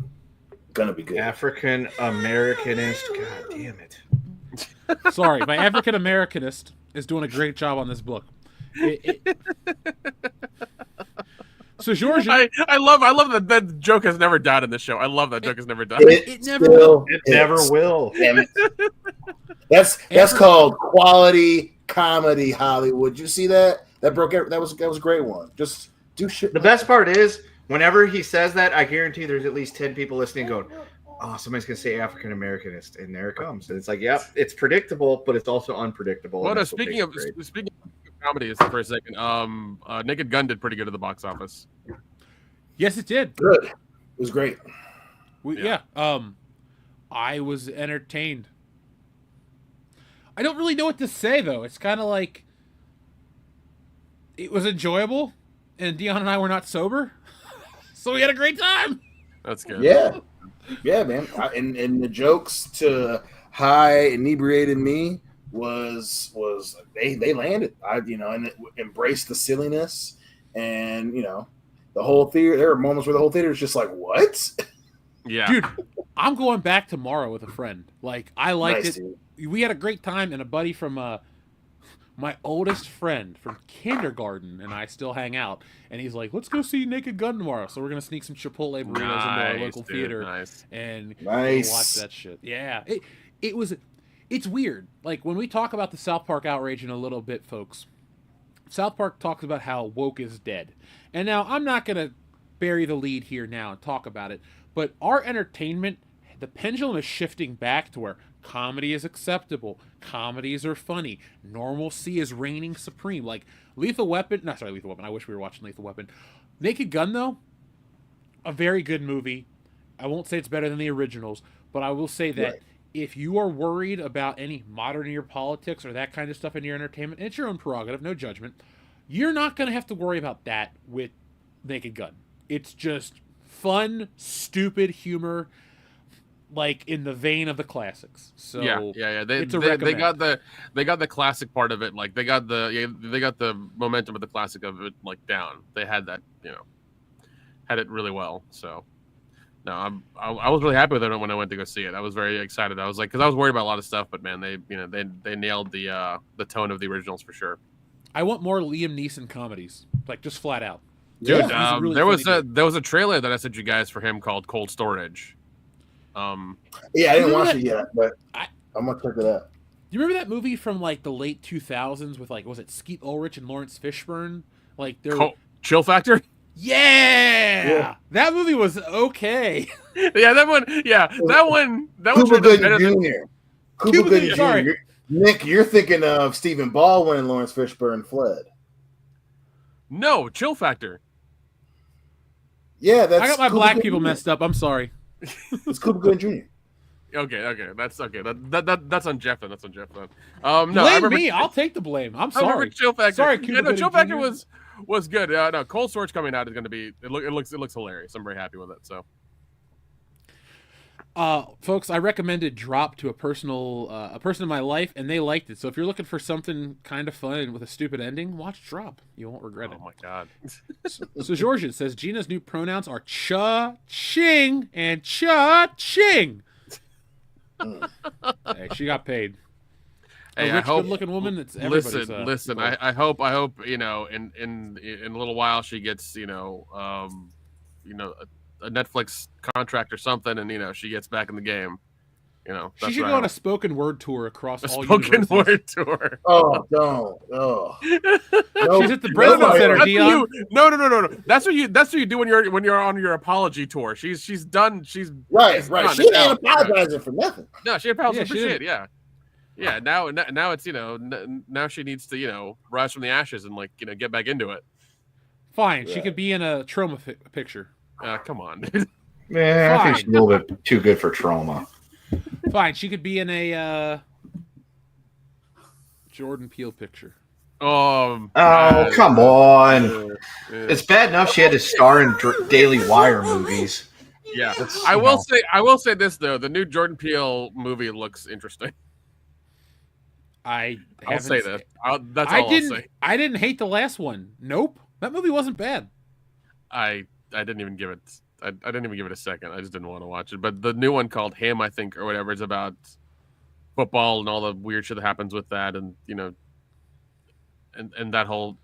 Speaker 3: gonna be good.
Speaker 4: African Americanist. God damn it.
Speaker 2: Sorry, my African Americanist is doing a great job on this book. So George,
Speaker 5: I love that joke has never died in this show. I love that joke has never died.
Speaker 2: It never will.
Speaker 4: It never will.
Speaker 3: Damn it. That's called quality comedy Hollywood. You see that? That was a great one. Just do shit.
Speaker 4: The best part is whenever he says that, I guarantee there's at least 10 people listening going, oh, somebody's gonna say African Americanist, and there it comes. And it's like, yep, it's predictable, but it's also unpredictable.
Speaker 5: Well, no, speaking of comedy, for a second, Naked Gun did pretty good at the box office.
Speaker 2: Yes, it did.
Speaker 3: Good. It was great.
Speaker 2: I was entertained. I don't really know what to say though. It's kind of like it was enjoyable, and Dion and I were not sober, so we had a great time.
Speaker 5: That's good.
Speaker 3: Yeah, man. And the jokes to high inebriated me was they landed. And embraced the silliness, and the whole theater. There were moments where the whole theater was just like, what?
Speaker 5: Yeah,
Speaker 2: Dude, I'm going back tomorrow with a friend. Like, I liked
Speaker 3: Nice,
Speaker 2: it.
Speaker 3: dude.
Speaker 2: We had a great time, and a buddy from my oldest friend from kindergarten and I still hang out. And he's like, let's go see Naked Gun tomorrow. So we're going to sneak some Chipotle burritos into our local theater and watch that shit. Yeah. It's weird. Like, when we talk about the South Park outrage in a little bit, folks, South Park talks about how woke is dead. And now, I'm not going to bury the lead here now and talk about it, but our entertainment, the pendulum is shifting back to where comedy is acceptable. Comedies are funny. Normalcy is reigning supreme. Like, Lethal Weapon. I wish we were watching Lethal Weapon. Naked Gun, though, a very good movie. I won't say it's better than the originals, but I will say that if you are worried about any modern year politics or that kind of stuff in your entertainment, and it's your own prerogative, no judgment, you're not going to have to worry about that with Naked Gun. It's just fun, stupid humor, like in the vein of the classics. So
Speaker 5: yeah. They got the classic part of it. Like they got the momentum of the classic of it like down. They had that, had it really well. So no, I was really happy with it when I went to go see it. I was very excited. I was like, because I was worried about a lot of stuff, but man, they nailed the tone of the originals for sure.
Speaker 2: I want more Liam Neeson comedies, like just flat out.
Speaker 5: Dude, really there was a trailer that I sent you guys for him called Cold Storage.
Speaker 3: I didn't watch it yet, but I'm gonna check it out.
Speaker 2: You remember that movie from like the late 2000s with was it Skeet Ulrich and Lawrence Fishburne? Like
Speaker 5: Chill Factor?
Speaker 2: Yeah, that movie was okay.
Speaker 5: That one.
Speaker 3: Cuba Gooding Jr. Cuba Gooding Jr. Nick, you're thinking of Stephen Baldwin and Lawrence Fishburne Fled.
Speaker 5: No, Chill Factor.
Speaker 3: Yeah, that's.
Speaker 2: I got my black people messed up. I'm sorry.
Speaker 3: It's Cuba Gooding Jr.
Speaker 5: Okay, that's okay. That's on Jeff then. No,
Speaker 2: blame me. I'll take the blame. I'm sorry.
Speaker 5: I remember Chill Factor.
Speaker 2: Sorry, Cuba
Speaker 5: Chill Factor was good. No, Cold Storage coming out is going to be. It looks hilarious. I'm very happy with it. So,
Speaker 2: folks, I recommended Drop to a person in my life, and they liked it. So if you're looking for something kind of fun and with a stupid ending, watch Drop. You won't regret it.
Speaker 5: Oh my god.
Speaker 2: So Georgian says Gina's new pronouns are cha-ching and cha-ching. Hey, she got paid.
Speaker 5: Hey,
Speaker 2: I hope good-looking woman. That's everybody's.
Speaker 5: Listen. I hope in a little while she gets a Netflix contract or something, and she gets back in the game.
Speaker 2: She should go on a spoken word tour across all
Speaker 5: spoken word tour.
Speaker 3: Oh, don't. Oh.
Speaker 2: She's at the Breslin Center, Dion.
Speaker 5: No. That's what you do when you're on your apology tour. She's done. She's
Speaker 3: right. She ain't apologizing for nothing.
Speaker 5: No, she apologized for shit. Yeah. Yeah, now it's now she needs to rise from the ashes and get back into it.
Speaker 2: Fine, she could be in a trauma picture.
Speaker 5: Come on,
Speaker 11: man. I think she's a little bit too good for trauma.
Speaker 2: Fine, she could be in a Jordan Peele picture.
Speaker 11: Oh, come on! It's bad enough she had to star in Daily Wire movies.
Speaker 5: Yeah, I will say this though: the new Jordan Peele movie looks interesting.
Speaker 2: I'll
Speaker 5: say that. That's all I'll say.
Speaker 2: I didn't hate the last one. Nope, that movie wasn't bad.
Speaker 5: I didn't even give it. I didn't even give it a second. I just didn't want to watch it. But the new one called Him, I think, or whatever, is about football and all the weird shit that happens with that, and and that whole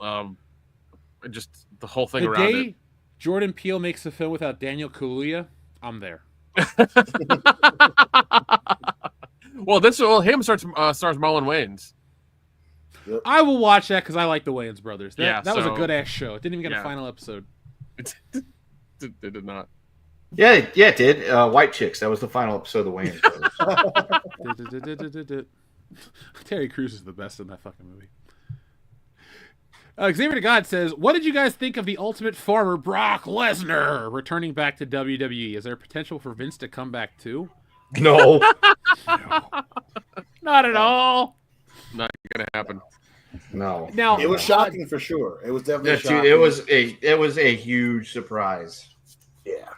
Speaker 5: just the whole thing around it. The day
Speaker 2: Jordan Peele makes a film without Daniel Kaluuya, I'm there.
Speaker 5: Him stars Marlon Wayans.
Speaker 3: Yep.
Speaker 2: I will watch that because I like the Wayans brothers. That was a
Speaker 5: so,
Speaker 2: good ass show. It didn't even get a final episode.
Speaker 5: It did not.
Speaker 11: Yeah, it did. White Chicks. That was the final episode of the Wayans
Speaker 2: brothers. Terry Crews is the best in that fucking movie. Xavier to God says, what did you guys think of the Ultimate Farmer Brock Lesnar returning back to WWE? Is there potential for Vince to come back too?
Speaker 11: No.
Speaker 2: Not at all.
Speaker 5: Not gonna happen.
Speaker 11: No.
Speaker 1: Now
Speaker 3: It was shocking for sure. It was definitely
Speaker 11: Yeah,
Speaker 3: shocking.
Speaker 11: dude, it was a huge surprise.
Speaker 3: Yeah,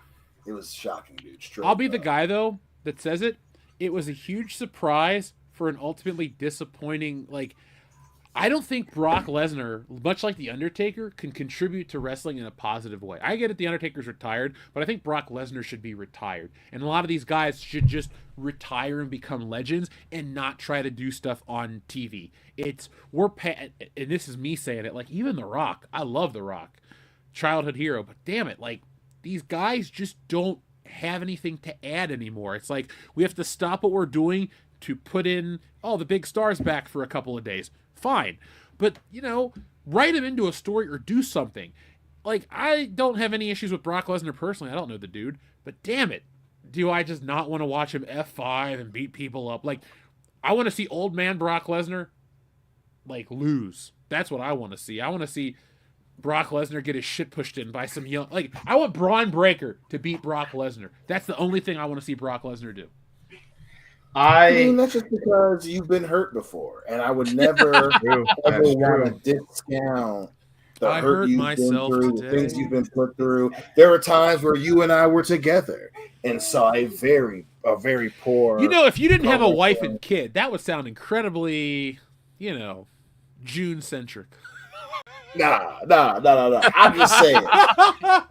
Speaker 3: it was shocking, dude. Straight
Speaker 2: I'll be the
Speaker 3: up.
Speaker 2: guy though that says it. It was a huge surprise for an ultimately disappointing. Like, I don't think Brock Lesnar, much like The Undertaker, can contribute to wrestling in a positive way. I get it, The Undertaker's retired, but I think Brock Lesnar should be retired. And a lot of these guys should just retire and become legends and not try to do stuff on TV. And this is me saying it, like, even The Rock, I love The Rock, childhood hero, but damn it, like, these guys just don't have anything to add anymore. It's like, we have to stop what we're doing to put in, the big stars back for a couple of days. Fine. But, write him into a story or do something. Like, I don't have any issues with Brock Lesnar personally. I don't know the dude. But damn it. Do I just not want to watch him F5 and beat people up? Like, I want to see old man Brock Lesnar, like, lose. That's what I want to see. I want to see Brock Lesnar get his shit pushed in by some young... Like, I want Braun Breaker to beat Brock Lesnar. That's the only thing I want to see Brock Lesnar do.
Speaker 3: I mean, that's just because you've been hurt before, and I would never ever want to discount the hurt you've been through, the things you've been put through. There were times where you and I were together and saw a very poor.
Speaker 2: If you didn't have a wife and kid, that would sound incredibly, June centric.
Speaker 3: Nah. I'm just saying. I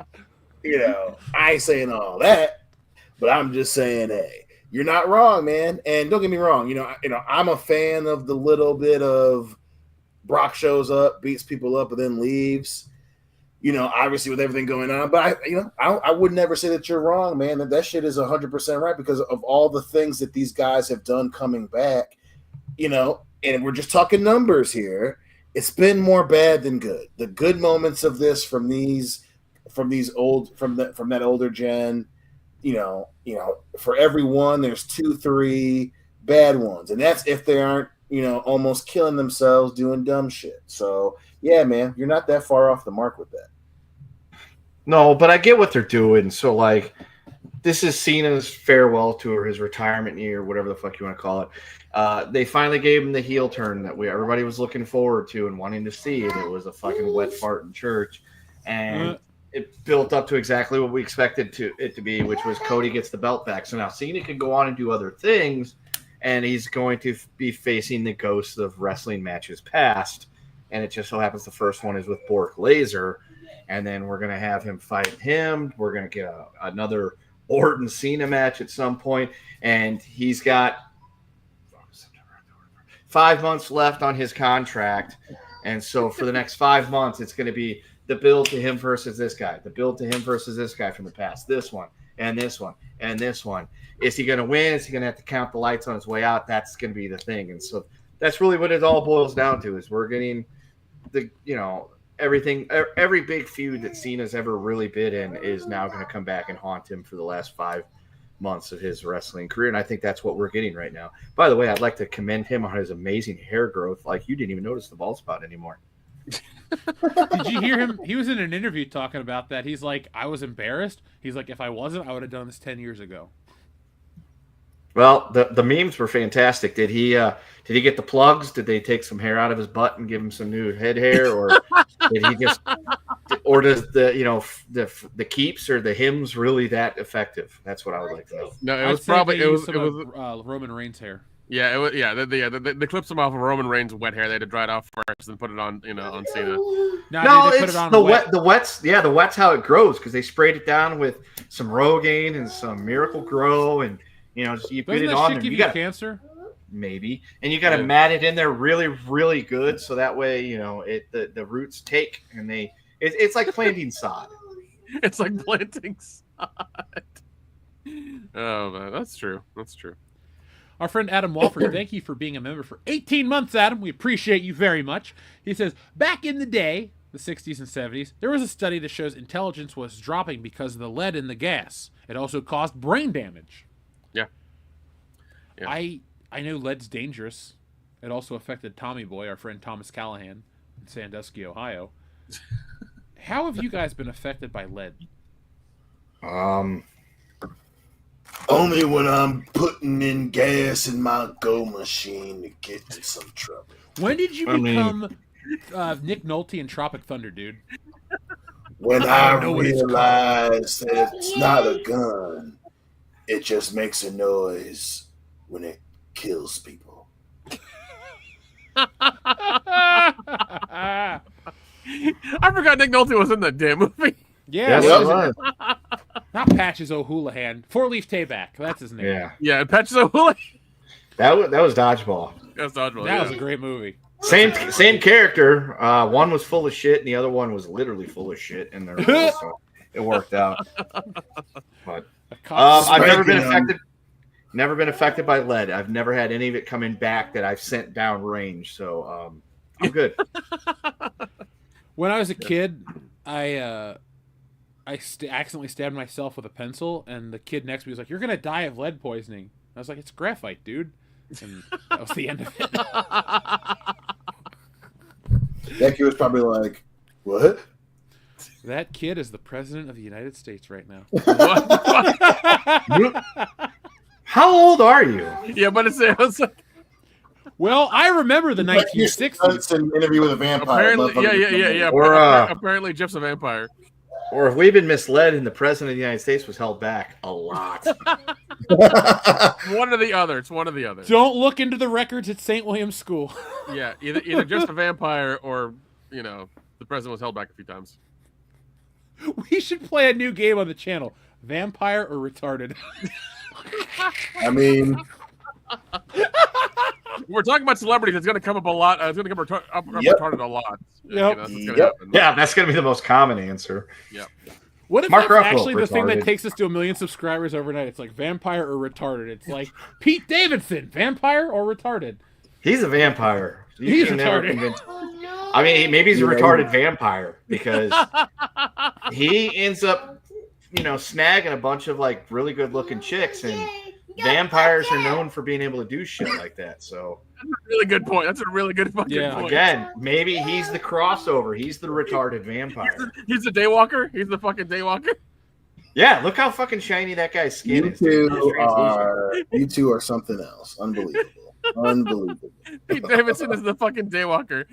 Speaker 3: ain't saying all that, but I'm just saying, hey. You're not wrong, man. And don't get me wrong. I'm a fan of the little bit of Brock shows up, beats people up, and then leaves. Obviously with everything going on. But I would never say that you're wrong, man. That shit is 100% right because of all the things that these guys have done coming back. And we're just talking numbers here. It's been more bad than good. The good moments of this from that older gen. For every one, there's 2-3 bad ones. And that's if they aren't, almost killing themselves doing dumb shit. So, yeah, man, you're not that far off the mark with that.
Speaker 11: No, but I get what they're doing. So, like, this is Cena's farewell tour, his retirement year, whatever the fuck you want to call it. They finally gave him the heel turn that everybody was looking forward to and wanting to see. And it was a fucking wet fart in church. And it built up to exactly what we expected it to be, which was Cody gets the belt back. So now Cena can go on and do other things, and he's going to be facing the ghosts of wrestling matches past. And it just so happens the first one is with Bork Laser, and then we're going to have him fight him. We're going to get another Orton Cena match at some point, and he's got 5 months left on his contract. And so for the next 5 months, it's going to be the build to him versus this guy, the build to him versus this guy from the past, this one, and this one, and this one. Is he going to win? Is he going to have to count the lights on his way out? That's going to be the thing. And so that's really what it all boils down to is we're getting everything, every big feud that Cena's ever really been in is now going to come back and haunt him for the last 5 months of his wrestling career. And I think that's what we're getting right now. By the way, I'd like to commend him on his amazing hair growth. Like, you didn't even notice the bald spot anymore.
Speaker 2: Did you hear him? He was in an interview talking about that. He's like, I was embarrassed. He's like, if I wasn't, I would have done this 10 years ago.
Speaker 11: Well, the memes were fantastic. Did he get the plugs? Did they take some hair out of his butt and give him some new head hair, or did he just, or does the keeps or the hymns really that effective? That's what I would like to know.
Speaker 5: No, it was probably
Speaker 2: Roman Reigns hair.
Speaker 5: Yeah, it was. Yeah, they clipped some off of Roman Reigns' wet hair. They had to dry it off first and put it on, on Cena.
Speaker 11: No, it's the wet. The wet's the wet's how it grows because they sprayed it down with some Rogaine and some Miracle Grow, and you put it on there.
Speaker 2: You got cancer,
Speaker 11: maybe, and you got to mat it in there really, really good so that way the roots take and it's like planting sod.
Speaker 5: It's like planting sod. Oh man, that's true. That's true.
Speaker 2: Our friend Adam Walford, thank you for being a member for 18 months, Adam. We appreciate you very much. He says, back in the day, the 60s and 70s, there was a study that shows intelligence was dropping because of the lead in the gas. It also caused brain damage.
Speaker 5: Yeah.
Speaker 2: I know lead's dangerous. It also affected Tommy Boy, our friend Thomas Callahan in Sandusky, Ohio. How have you guys been affected by lead?
Speaker 3: Only when I'm putting in gas in my go machine to get in some trouble.
Speaker 2: When did you become Nick Nolte in Tropic Thunder, dude?
Speaker 3: When I realize that it's not a gun, it just makes a noise when it kills people.
Speaker 5: I forgot Nick Nolte was in that damn movie.
Speaker 2: Yeah,
Speaker 11: Yes,
Speaker 2: not Patches O'Houlihan. Four-leaf Tayback. That's his name.
Speaker 5: Yeah, Patches O'Houlihan.
Speaker 11: That was Dodgeball.
Speaker 5: That's Dodgeball.
Speaker 2: That was a great movie.
Speaker 11: Same character. One was full of shit, and the other one was literally full of shit in their role, so it worked out. But I've never been affected by lead. I've never had any of it coming back that I've sent down range, so I'm good.
Speaker 2: When I was a kid, I accidentally stabbed myself with a pencil, and the kid next to me was like, "You're gonna die of lead poisoning." I was like, "It's graphite, dude." And that was the end of it.
Speaker 3: That kid was probably like, "What?"
Speaker 2: That kid is the president of the United States right now.
Speaker 11: How old are you?
Speaker 5: Yeah, but it's like,
Speaker 2: well, I remember the 1960s.
Speaker 3: An interview with a vampire.
Speaker 5: Apparently, yeah.
Speaker 11: Or,
Speaker 5: apparently, Jeff's a vampire.
Speaker 11: Or if we've been misled and the president of the United States was held back a lot.
Speaker 5: One or the other. It's one or the other.
Speaker 2: Don't look into the records at St. William's School.
Speaker 5: Yeah, either just a vampire or, the president was held back a few times.
Speaker 2: We should play a new game on the channel. Vampire or retarded?
Speaker 3: I mean...
Speaker 5: We're talking about celebrities. It's going to come up a lot. It's going to come up retarded a lot.
Speaker 2: Yep.
Speaker 5: That's what's gonna happen.
Speaker 11: Yeah, that's going to be the most common answer.
Speaker 5: Yep.
Speaker 2: What if
Speaker 11: Mark
Speaker 2: that's
Speaker 11: Ruffalo,
Speaker 2: actually the thing that
Speaker 11: retarded.
Speaker 2: takes us to 1 million subscribers overnight? It's like vampire or retarded. It's like Pete Davidson, vampire or retarded?
Speaker 11: He's a vampire.
Speaker 2: He's
Speaker 11: can never
Speaker 2: retarded.
Speaker 11: convince- I mean, maybe he's a retarded vampire because he ends up, snagging a bunch of like really good looking chicks, and vampires are known for being able to do shit like that. So
Speaker 5: That's a really good point. That's a really good fucking point.
Speaker 11: again, maybe he's the crossover. He's the retarded vampire.
Speaker 5: He's the daywalker. He's the fucking daywalker.
Speaker 11: Yeah, look how fucking shiny that guy's skin is.
Speaker 3: You two are something else. Unbelievable. Unbelievable.
Speaker 5: Pete Davidson is the fucking daywalker.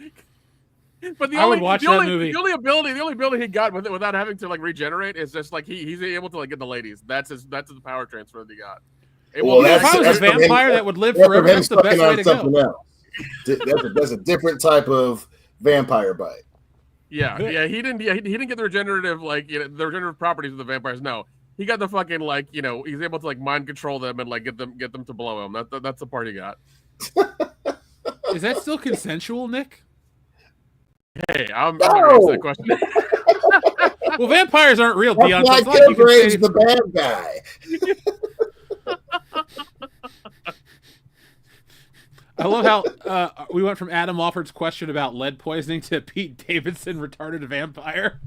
Speaker 5: But
Speaker 2: I would watch that movie.
Speaker 5: The only ability he got with it without having to like regenerate is just like he's able to like get the ladies. That's the power transfer that he got.
Speaker 3: Well,
Speaker 2: if I was a vampire that would live forever, that's the best way to go.
Speaker 3: That's a different type of vampire bite.
Speaker 5: Yeah, he didn't get the regenerative the regenerative properties of the vampires. No, he got the fucking he's able to like mind control them and like get them to blow him. That's the part he got.
Speaker 2: Is that still consensual, Nick?
Speaker 5: Hey, I'm gonna answer that question.
Speaker 2: Well, vampires aren't real,
Speaker 3: That's
Speaker 2: Dion.
Speaker 3: why
Speaker 2: So it's not like you can
Speaker 3: Kilgrave's
Speaker 2: say-
Speaker 3: the bad guy.
Speaker 2: I love how we went from Adam Wofford's question about lead poisoning to Pete Davidson, retarded vampire.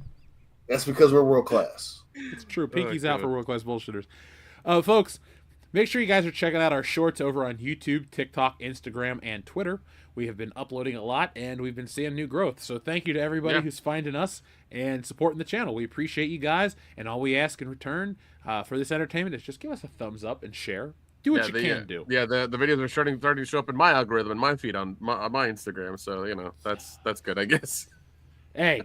Speaker 3: That's because we're world class.
Speaker 2: It's true. Pinky's out for world class bullshitters. Folks, make sure you guys are checking out our shorts over on YouTube, TikTok, Instagram, and Twitter. We have been uploading a lot, and we've been seeing new growth. So thank you to everybody who's finding us and supporting the channel. We appreciate you guys, and all we ask in return for this entertainment is just give us a thumbs up and share. Do what you can do.
Speaker 5: Yeah, the videos are starting to show up in my algorithm and my feed on my Instagram. So that's good, I guess.
Speaker 2: Hey,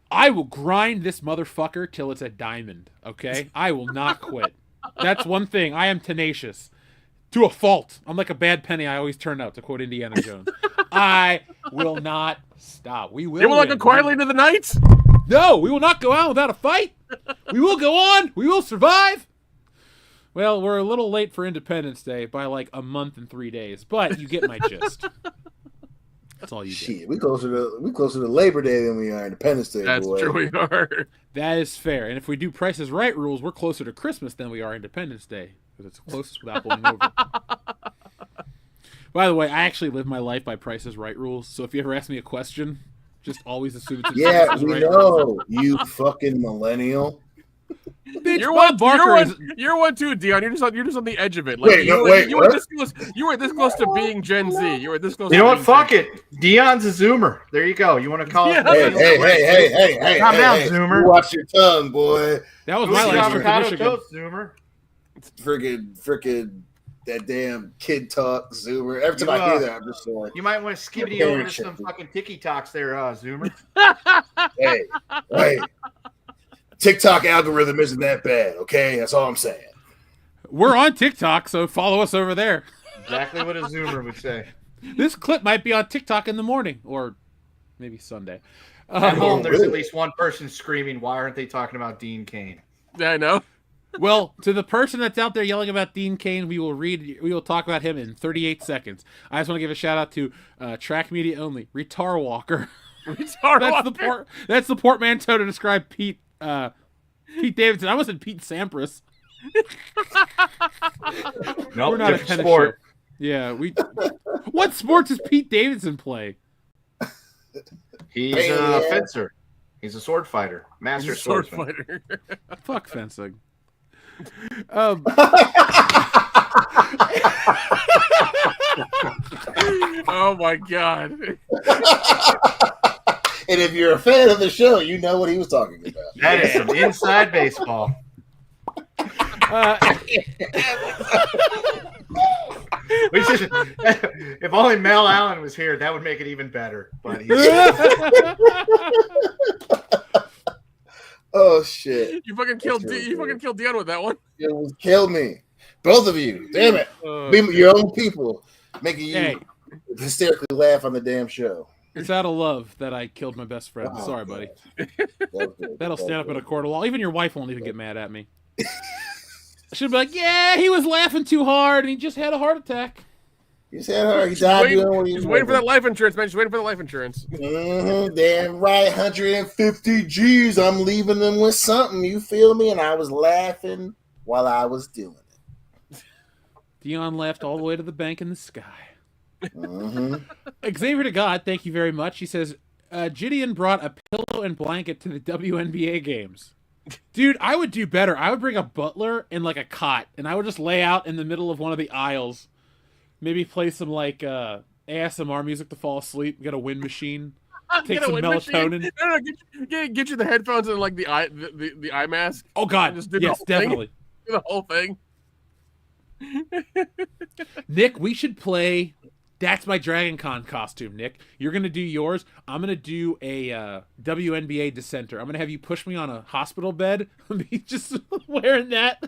Speaker 2: I will grind this motherfucker till it's a diamond. Okay, I will not quit. That's one thing. I am tenacious to a fault. I'm like a bad penny. I always turn out, to quote Indiana Jones. I will not stop. We will.
Speaker 5: You will not go quietly into the night.
Speaker 2: No, we will not go out without a fight. We will go on. We will survive. Well, we're a little late for Independence Day by like a month and 3 days, but you get my gist. That's all you get.
Speaker 3: Shit, we closer to Labor Day than we are Independence Day.
Speaker 5: That's
Speaker 3: boy.
Speaker 5: true, we are.
Speaker 2: That is fair. And if we do Price is Right rules, we're closer to Christmas than we are Independence Day, because it's closest without pulling over. By the way, I actually live my life by Price is Right rules, so if you ever ask me a question, just always assume it's a
Speaker 3: Yeah,
Speaker 2: Price is
Speaker 3: we
Speaker 2: Right
Speaker 3: know. You fucking millennial.
Speaker 2: Bitch,
Speaker 5: You're
Speaker 2: Bob Barker is...
Speaker 5: you're one too, Dion. You're just on the edge of it.
Speaker 3: Wait,
Speaker 5: you were this close to being Gen Z. You were this close.
Speaker 11: You know
Speaker 5: to
Speaker 11: what?
Speaker 5: being
Speaker 11: Fuck
Speaker 5: Gen
Speaker 11: it. Dion's a Zoomer. There you go. You want to call it?
Speaker 3: Hey,
Speaker 11: Calm down,
Speaker 3: hey.
Speaker 11: Zoomer.
Speaker 3: You watch your tongue, boy.
Speaker 2: That was my last trip to
Speaker 11: Avocado
Speaker 2: Michigan.
Speaker 11: toast, Zoomer.
Speaker 3: freaking that damn kid talk Zoomer. Every time I hear that, I'm just like,
Speaker 11: you might want to skibidi over to some fucking TikToks there, Zoomer.
Speaker 3: hey, TikTok algorithm isn't that bad, okay? That's all I'm saying.
Speaker 2: We're on TikTok, so follow us over there.
Speaker 11: Exactly what a Zoomer would say.
Speaker 2: This clip might be on TikTok in the morning, or maybe Sunday.
Speaker 11: At home, there's at least one person screaming, why aren't they talking about Dean Cain?
Speaker 5: Yeah, I know.
Speaker 2: Well, to the person that's out there yelling about Dean Cain, we will talk about him in 38 secones. I just want to give a shout out to Track Media Only, Retar Walker. That's the portmanteau to describe Pete Davidson. I wasn't Pete Sampras.
Speaker 11: No,
Speaker 2: we're not a tennis sport. Show. Yeah, what sports does Pete Davidson play?
Speaker 11: He's a fencer. He's a sword fighter. Master sword fighter.
Speaker 2: Fuck fencing.
Speaker 5: Oh my god.
Speaker 3: And if you're a fan of the show, you know what he was talking about.
Speaker 11: That is some inside baseball. If only Mel Allen was here, that would make it even better. But
Speaker 3: oh shit!
Speaker 5: You fucking killed Dion with that one.
Speaker 3: You killed me, both of you. Damn it! Be your own people, making you hysterically laugh on the damn show.
Speaker 2: It's out of love that I killed my best friend. Sorry, buddy. That'll stand up in a court of law. Even your wife won't even get mad at me. She'll be like, yeah, he was laughing too hard and he just had a heart attack.
Speaker 3: He said her. He died doing what he was
Speaker 5: waiting for that life insurance, man. She's waiting for the life insurance.
Speaker 3: Damn right, 150 G's. I'm leaving them with something. You feel me? And I was laughing while I was doing it.
Speaker 2: Dion laughed all the way to the bank in the sky. Xavier to God, thank you very much. He says, Gideon brought a pillow and blanket to the WNBA games. Dude, I would do better. I would bring a butler and like a cot, and I would just lay out in the middle of one of the aisles. Maybe play some like ASMR music to fall asleep. Get a wind machine. Take some melatonin.
Speaker 5: No, get you the headphones and like the eye mask.
Speaker 2: Oh God, yes, definitely.
Speaker 5: Do the whole thing.
Speaker 2: Nick, we should play. That's my Dragon Con costume, Nick. You're going to do yours. I'm going to do a WNBA dissenter. I'm going to have you push me on a hospital bed. Me just wearing that.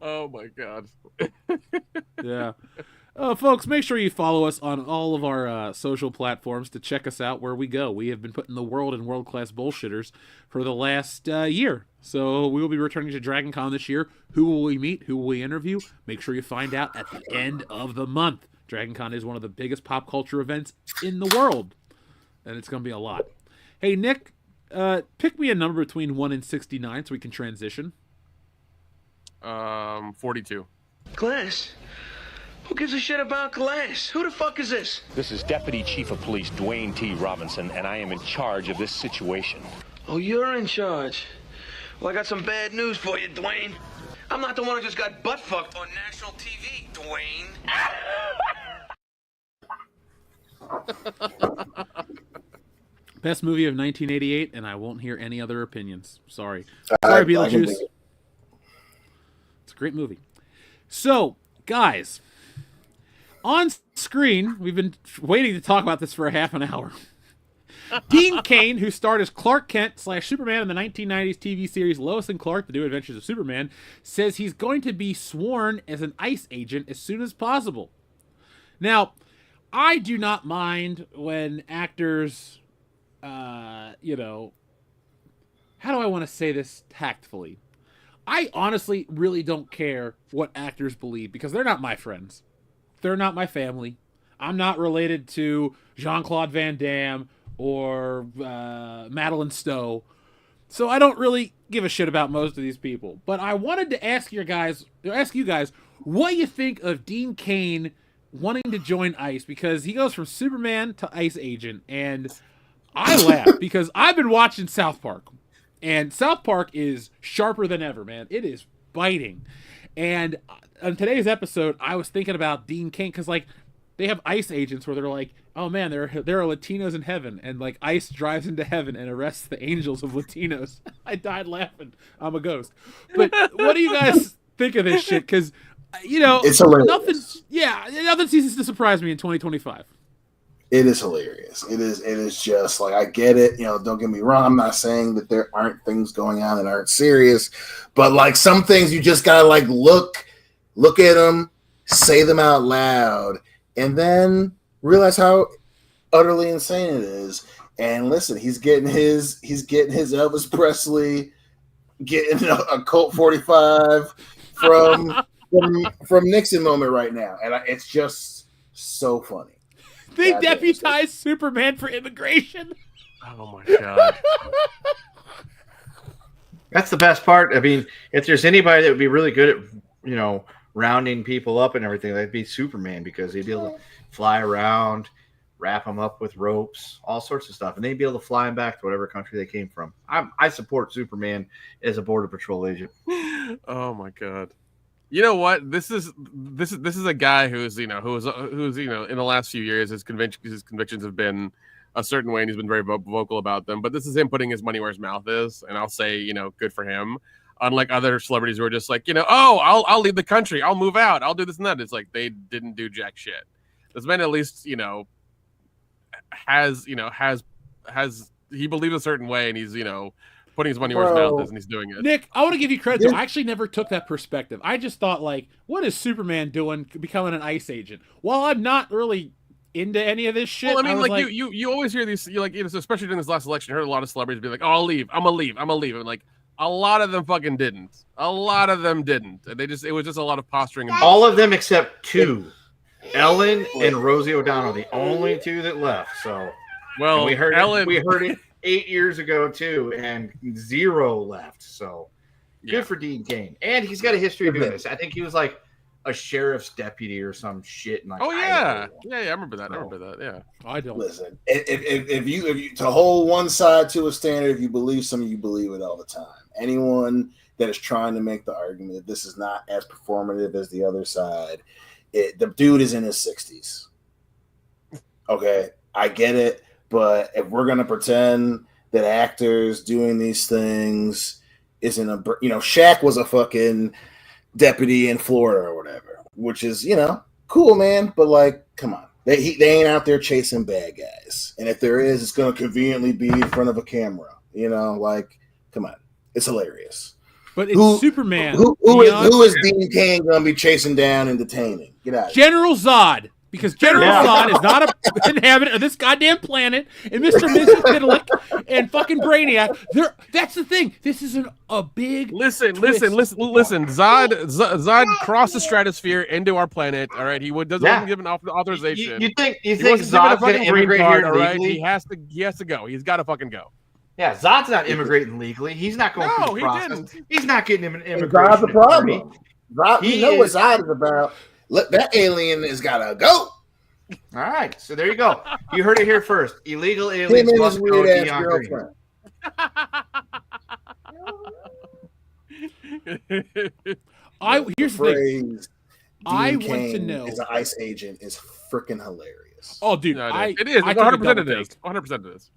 Speaker 5: Oh, my God.
Speaker 2: Yeah. Folks, make sure you follow us on all of our social platforms to check us out where we go. We have been putting the world in world-class bullshitters for the last year. So we will be returning to Dragon Con this year. Who will we meet? Who will we interview? Make sure you find out at the end of the month. Dragon Con is one of the biggest pop culture events in the world. And it's going to be a lot. Hey, Nick, pick me a number between 1 and 69 so we can transition.
Speaker 5: 42.
Speaker 10: Glass? Who gives a shit about Glass? Who the fuck is this?
Speaker 12: This is Deputy Chief of Police Dwayne T. Robinson, and I am in charge of this situation.
Speaker 10: Oh, you're in charge. Well, I got some bad news for you, Dwayne. I'm not the one who just got butt-fucked on national TV, Dwayne.
Speaker 2: Best movie of 1988, and I won't hear any other opinions. Sorry. Sorry, Beetlejuice. It's a great movie. So, guys, on screen, we've been waiting to talk about this for a half an hour. Dean Cain, who starred as Clark Kent / Superman in the 1990s TV series Lois and Clark: The New Adventures of Superman, says he's going to be sworn as an ICE agent as soon as possible. Now, I do not mind when actors, how do I want to say this tactfully? I honestly really don't care what actors believe because they're not my friends. They're not my family. I'm not related to Jean-Claude Van Damme or Madeline Stowe. So I don't really give a shit about most of these people. But I wanted to ask you guys what you think of Dean Cain wanting to join ICE, because he goes from Superman to ICE agent, and I laugh because I've been watching South Park, and South Park is sharper than ever, man. It is biting. And on today's episode, I was thinking about Dean Cain because, like, they have ICE agents where they're like, oh man, there are Latinos in heaven, and like ICE drives into heaven and arrests the angels of Latinos. I died laughing. I'm a ghost. But what do you guys think of this shit? Because
Speaker 3: it's hilarious.
Speaker 2: Nothing ceases to surprise me in 2025.
Speaker 3: It is hilarious. It is just like, I get it. Don't get me wrong. I'm not saying that there aren't things going on that aren't serious, but like some things you just gotta like look at them, say them out loud, and then realize how utterly insane it is. And listen, he's getting his Elvis Presley, getting a Colt 45 from Nixon moment right now, and it's just so funny.
Speaker 2: They deputized Superman for immigration.
Speaker 5: Oh my god.
Speaker 11: That's the best part. I mean, if there's anybody that would be really good at, rounding people up and everything, that'd be Superman, because he'd be able to fly around, wrap them up with ropes, all sorts of stuff, and they'd be able to fly them back to whatever country they came from. I support Superman as a Border Patrol agent.
Speaker 5: Oh my god. You know what? This is a guy who's in the last few years his convictions have been a certain way, and he's been very vocal about them. But this is him putting his money where his mouth is, and I'll say, good for him. Unlike other celebrities who are just like, I'll leave the country, I'll move out, I'll do this and that. It's like they didn't do jack shit. This man at least, has he believes a certain way, and he's putting his money where his mouth is, and he's doing it.
Speaker 2: Nick, I want to give you credit, though. I actually never took that perspective. I just thought, like, what is Superman doing becoming an ICE agent? Well, I'm not really into any of this shit.
Speaker 5: Well, I mean, you always hear these, especially during this last election, you heard a lot of celebrities be like, oh, I'll leave, I'm gonna leave. And like, a lot of them fucking didn't. A lot of them didn't. And it was just a lot of posturing.
Speaker 11: All of them except two. Ellen and Rosie O'Donnell, the only two that left. So,
Speaker 5: well,
Speaker 11: we heard it 8 years ago too, and 0 left. So good for Dean Cain, and he's got a history of doing this. I think he was like a sheriff's deputy or some shit. In like
Speaker 5: I remember that. Yeah,
Speaker 2: I don't
Speaker 3: listen. If you to hold one side to a standard, if you believe something, you believe it all the time. Anyone that is trying to make the argument that this is not as performative as the other side, the dude is in his 60s. Okay, I get it. But if we're going to pretend that actors doing these things isn't Shaq was a fucking deputy in Florida or whatever, which is, cool, man. But like, come on. They ain't out there chasing bad guys. And if there is, it's going to conveniently be in front of a camera. Like, come on. It's hilarious.
Speaker 2: But it's Superman.
Speaker 3: Who is Dean Cain going to be chasing down and detaining? Get out of here.
Speaker 2: General Zod. Because General Zod is not an inhabitant of this goddamn planet, and Mr. and Mrs. Fiddlick and fucking Brainiac. That's the thing. This isn't a big
Speaker 5: listen. Zod crossed the stratosphere into our planet. All right, he doesn't give an authorization.
Speaker 11: You think Zod's going to immigrate here legally?
Speaker 5: Right? He has to go. He's got to fucking go.
Speaker 11: Yeah, Zod's not immigrating legally. He's not going through the process.
Speaker 5: Didn't.
Speaker 11: He's not getting him an immigration.
Speaker 3: Zod's the problem. What Zod is about. Look, that alien has got to go.
Speaker 11: All right, so there you go. You heard it here first. Illegal aliens must go.
Speaker 2: Here's the thing. I want to know.
Speaker 3: As an ICE agent is freaking hilarious.
Speaker 2: Oh, dude,
Speaker 5: it is. 100% it is. 100% it is.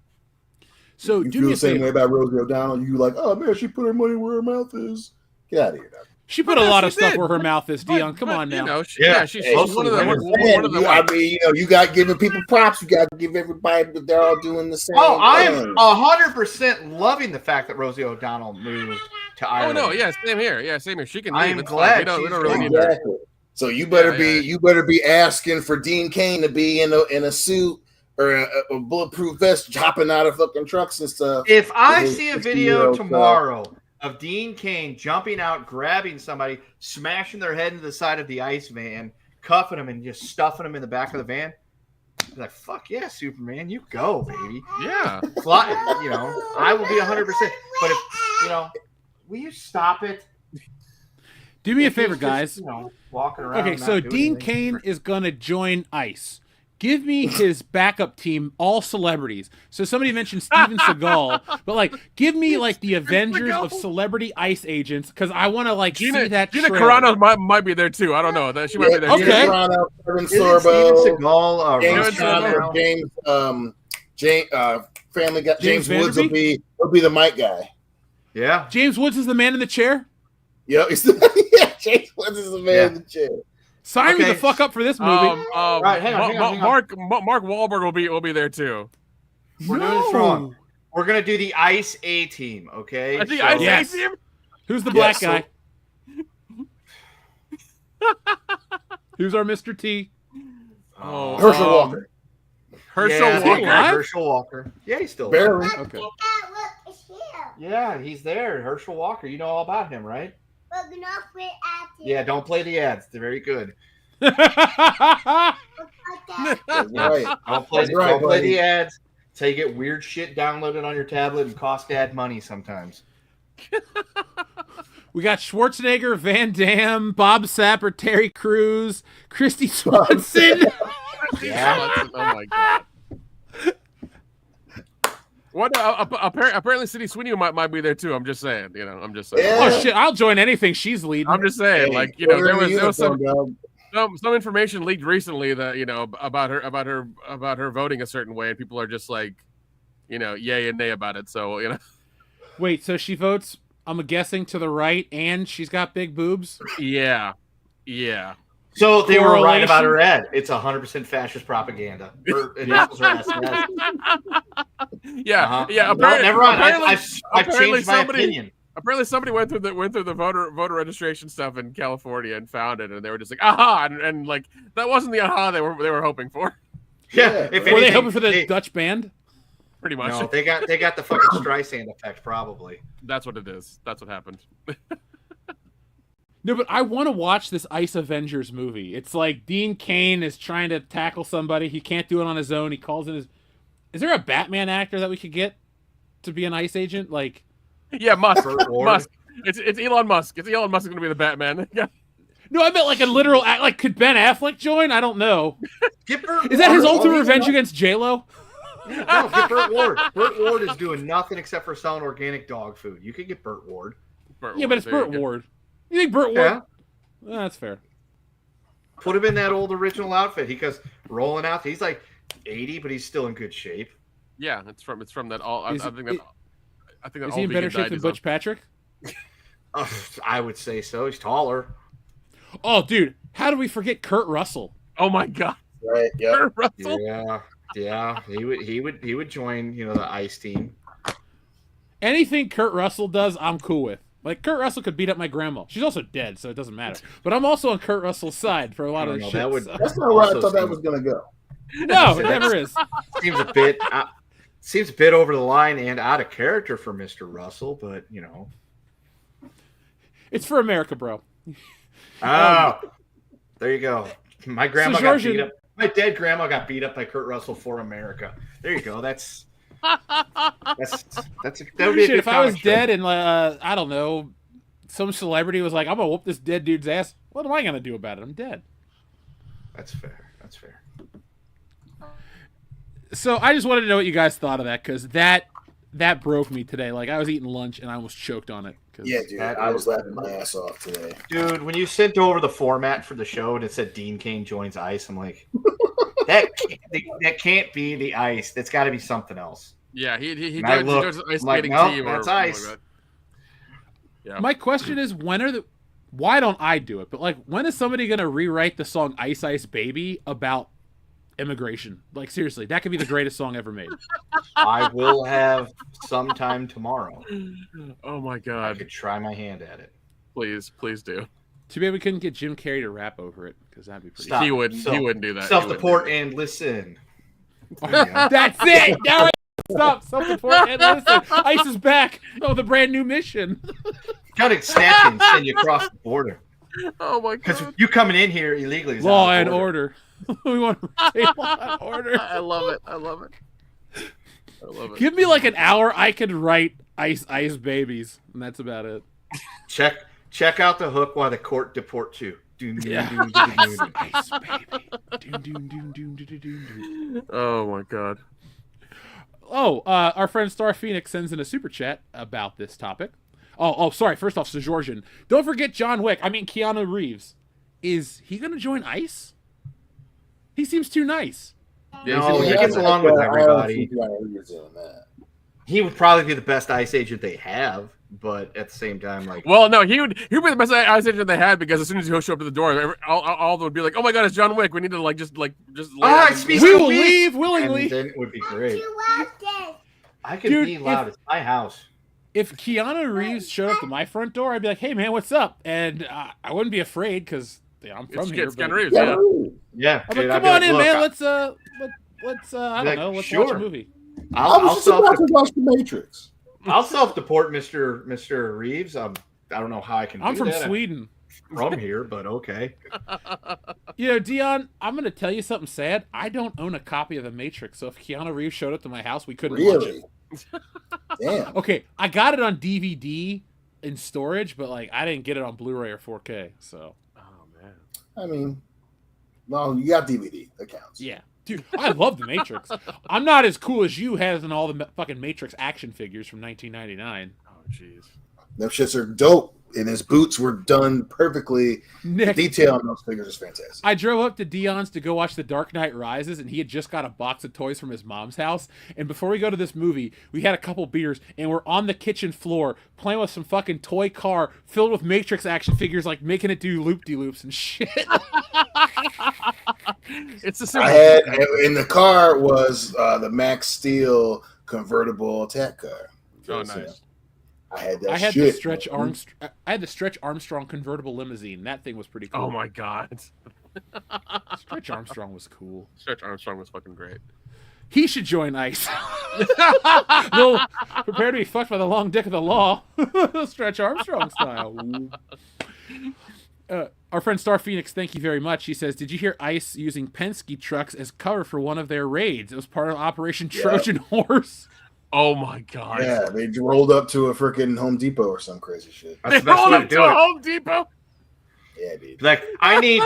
Speaker 3: So you feel the same way about Rosie O'Donnell. You like, oh man, she put her money where her mouth is. Get out of here, dog.
Speaker 2: She put a lot of stuff where her mouth is, Dion. Come on now.
Speaker 5: She's one of the.
Speaker 3: I mean, you got giving people props. You got to give everybody, but they're all doing the same.
Speaker 11: Oh, I am 100% loving the fact that Rosie O'Donnell moved to Ireland.
Speaker 5: Oh no, yeah, same here. Yeah, same here. She can.
Speaker 11: I am glad.
Speaker 5: We don't really need her.
Speaker 3: So you better be asking for Dean Cain to be in a suit or a bulletproof vest, hopping out of fucking trucks and stuff.
Speaker 11: If I see a video tomorrow of Dean Cain jumping out, grabbing somebody, smashing their head into the side of the ICE van, cuffing them, and just stuffing them in the back of the van, I'd be like, fuck yeah, Superman, you go, baby.
Speaker 5: Yeah.
Speaker 11: Fly, I will be 100%. But if, will you stop it?
Speaker 2: Do me a favor, guys.
Speaker 11: Walking around.
Speaker 2: Okay, so Dean Cain is going to join ICE. give me his backup team, all celebrities. So somebody mentioned Steven Seagal, but like, give me like the Avengers of celebrity ICE agents, because I want to like see that.
Speaker 5: Gina
Speaker 2: trailer.
Speaker 5: Carano might be there too. I don't know. She might be there.
Speaker 2: Okay.
Speaker 3: Gina Carano, Kevin Sorbo,
Speaker 11: Steven Seagal,
Speaker 3: Family Guy, James Woods
Speaker 2: Vanderbeek?
Speaker 3: will be the mic guy.
Speaker 11: Yeah.
Speaker 2: James Woods is the man in the chair.
Speaker 3: Yeah, James Woods is the man in the chair.
Speaker 2: Sign me the fuck up for this movie.
Speaker 11: Right, hang on.
Speaker 5: Mark Wahlberg will be there too.
Speaker 11: We're doing this wrong. We're gonna do the Ice A team, okay?
Speaker 5: The Ice A team.
Speaker 2: Who's the black guy? Who's our Mr. T?
Speaker 3: Herschel Walker.
Speaker 11: Herschel Walker. Yeah, he's still there.
Speaker 3: Barely.
Speaker 2: Okay.
Speaker 11: Yeah, he's there. Herschel Walker. You know all about him, right? Yeah, don't play the ads. They're very good.
Speaker 3: Right.
Speaker 11: Don't play the ads. That's how you get weird shit downloaded on your tablet and cost dad money sometimes.
Speaker 2: We got Schwarzenegger, Van Damme, Bob Sapp, Terry Crews, Christy Swanson.
Speaker 5: Yeah. Oh my god. What? Apparently, Sydney Sweeney might be there too. I'm just saying. I'm just saying.
Speaker 3: Yeah.
Speaker 2: Oh shit! I'll join anything she's leading.
Speaker 5: I'm just saying. There was some information leaked recently that about her voting a certain way, and people are just like, yay and nay about it. So
Speaker 2: Wait, so she votes? I'm guessing to the right, and she's got big boobs.
Speaker 5: Yeah.
Speaker 11: So they were right about her ad. It's 100% fascist propaganda.
Speaker 5: Yeah.
Speaker 11: Never mind. I've changed my opinion.
Speaker 5: Apparently, somebody went through the voter registration stuff in California and found it, and they were just like, aha, and like that wasn't the aha they were hoping for.
Speaker 11: Yeah.
Speaker 2: Were they hoping for the Dutch band?
Speaker 5: Pretty much.
Speaker 11: No, they got the fucking Streisand effect, probably.
Speaker 5: That's what it is. That's what happened.
Speaker 2: No, but I want to watch this Ice Avengers movie. It's like Dean Cain is trying to tackle somebody. He can't do it on his own. He calls in his... Is there a Batman actor that we could get to be an ICE agent? Like...
Speaker 5: Yeah, Musk. It's Elon Musk. It's Elon Musk going to be the Batman. Yeah.
Speaker 2: No, I meant like a literal... Like, could Ben Affleck join? I don't know.
Speaker 11: Is
Speaker 2: that his ultimate revenge against J-Lo?
Speaker 11: No, get Burt Ward. Burt Ward is doing nothing except for selling organic dog food. You could get Burt Ward.
Speaker 2: But it's Burt Ward. You think Burt Ward? Yeah. That's fair.
Speaker 11: Put him in that old original outfit. Because rolling out, he's like 80, but he's still in good shape.
Speaker 5: Yeah, it's from that all. I think that.
Speaker 2: Is he in better shape than Butch Patrick?
Speaker 11: I would say so. He's taller.
Speaker 2: Oh, dude, how do we forget Kurt Russell?
Speaker 5: Oh my god.
Speaker 3: Right. Yeah.
Speaker 5: Kurt Russell.
Speaker 11: Yeah. He would join. The ICE team.
Speaker 2: Anything Kurt Russell does, I'm cool with. Like, Kurt Russell could beat up my grandma. She's also dead, so it doesn't matter. But I'm also on Kurt Russell's side for a lot of this shit.
Speaker 3: That's not where I thought that was going to go.
Speaker 2: No, it never is.
Speaker 11: Seems a bit over the line and out of character for Mr. Russell, but,
Speaker 2: It's for America, bro.
Speaker 11: Oh, there you go. My grandma got beat up. My dead grandma got beat up by Kurt Russell for America. There you go. That would be a good
Speaker 2: if I was dead and I don't know, some celebrity was like, I'm gonna whoop this dead dude's ass, what am I gonna do about it? I'm dead.
Speaker 11: That's fair.
Speaker 2: So I just wanted to know what you guys thought of that, because that broke me today. Like, I was eating lunch and I almost choked on it.
Speaker 3: Yeah, dude, I was laughing my ass off today.
Speaker 11: Dude, when you sent over the format for the show and it said Dean Cain joins ICE, I'm like, that can't be the ICE. That's got to be something else.
Speaker 5: Yeah, he does an ice skating team.
Speaker 11: That's ICE.
Speaker 5: Like that. Yeah.
Speaker 2: My question is, why don't I do it? But like, when is somebody gonna rewrite the song "Ice Ice Baby" about immigration? Like, seriously, that could be the greatest song ever made.
Speaker 11: I will have sometime tomorrow.
Speaker 5: Oh my god!
Speaker 11: I could try my hand at it.
Speaker 5: Please do.
Speaker 2: Too bad we couldn't get Jim Carrey to rap over it, because that'd be pretty.
Speaker 11: Stop.
Speaker 5: He wouldn't do that.
Speaker 11: Self-deport and listen.
Speaker 2: That's it. Now stop. Self-deport and listen. ICE is back. Oh, the brand new mission.
Speaker 11: Gotta snap you and send you across the border.
Speaker 5: Oh my god!
Speaker 11: Because you coming in here illegally is
Speaker 2: law and order. We want to say law and order.
Speaker 5: I love it.
Speaker 2: Give me like an hour. I could write Ice Babies, and that's about it.
Speaker 11: Check out the hook while the court deport you.
Speaker 2: Ice, baby.
Speaker 5: Oh my god.
Speaker 2: Oh, our friend Star Phoenix sends in a super chat about this topic. Oh, sorry. First off, Georgian. Don't forget Keanu Reeves. Is he going to join ICE? He seems too nice.
Speaker 11: Yeah, he gets along with everybody. He would probably be the best ICE agent they have, but at the same time, like,
Speaker 5: well, no, he would be the best ICE agent they had, because as soon as he show up to the door, all of them would be like, "Oh my god, it's John Wick. We need to just lay
Speaker 2: we will leave willingly."
Speaker 11: And then it would be great. I could be loud. It's my house.
Speaker 2: If Keanu Reeves showed up to my front door, I'd be like, "Hey man, what's up?" And I wouldn't be afraid because I'm from here.
Speaker 5: It's Keanu Reeves,
Speaker 11: yeah.
Speaker 2: I'm like, come on in, man. Let's I don't know. Let's watch a movie.
Speaker 3: I'll watch The Matrix.
Speaker 11: I'll self-deport Mr. Reeves. I don't know how I can.
Speaker 2: I'm
Speaker 11: do
Speaker 2: from
Speaker 11: that.
Speaker 2: Sweden.
Speaker 11: From here, but okay.
Speaker 2: Dion, I'm going to tell you something sad. I don't own a copy of The Matrix, so if Keanu Reeves showed up to my house, we couldn't watch it.
Speaker 3: Damn.
Speaker 2: Okay, I got it on DVD in storage, but I didn't get it on Blu-ray or 4K. So.
Speaker 5: Oh man.
Speaker 3: I mean, well, you got DVD. That counts.
Speaker 2: Yeah. Dude, I love The Matrix. I'm not as cool as you having all the fucking Matrix action figures from 1999.
Speaker 5: Oh, jeez.
Speaker 3: Those shits are dope, and his boots were done perfectly.
Speaker 2: Nick,
Speaker 3: the detail on those figures is fantastic.
Speaker 2: I drove up to Dion's to go watch The Dark Knight Rises, and he had just got a box of toys from his mom's house. And before we go to this movie, we had a couple beers, and we're on the kitchen floor playing with some fucking toy car filled with Matrix action figures, making it do loop-de-loops and shit.
Speaker 5: It's a
Speaker 3: I had in the car was the Max Steel convertible attack car.
Speaker 5: Oh, nice.
Speaker 3: I had that.
Speaker 2: I had
Speaker 3: shit.
Speaker 2: the Stretch Armstrong convertible limousine. That thing was pretty cool.
Speaker 5: Oh my god.
Speaker 2: Stretch Armstrong was cool.
Speaker 5: Stretch Armstrong was fucking great.
Speaker 2: He should join ICE. Well, prepare to be fucked by the long dick of the law. Stretch Armstrong style. Our friend Star Phoenix, thank you very much. He says, did you hear ICE using Penske trucks as cover for one of their raids? It was part of Operation Trojan Horse.
Speaker 5: Oh my god.
Speaker 3: Yeah, they rolled up to a freaking Home Depot or some crazy shit.
Speaker 5: They rolled up to a Home Depot?
Speaker 3: Yeah, dude.
Speaker 11: I need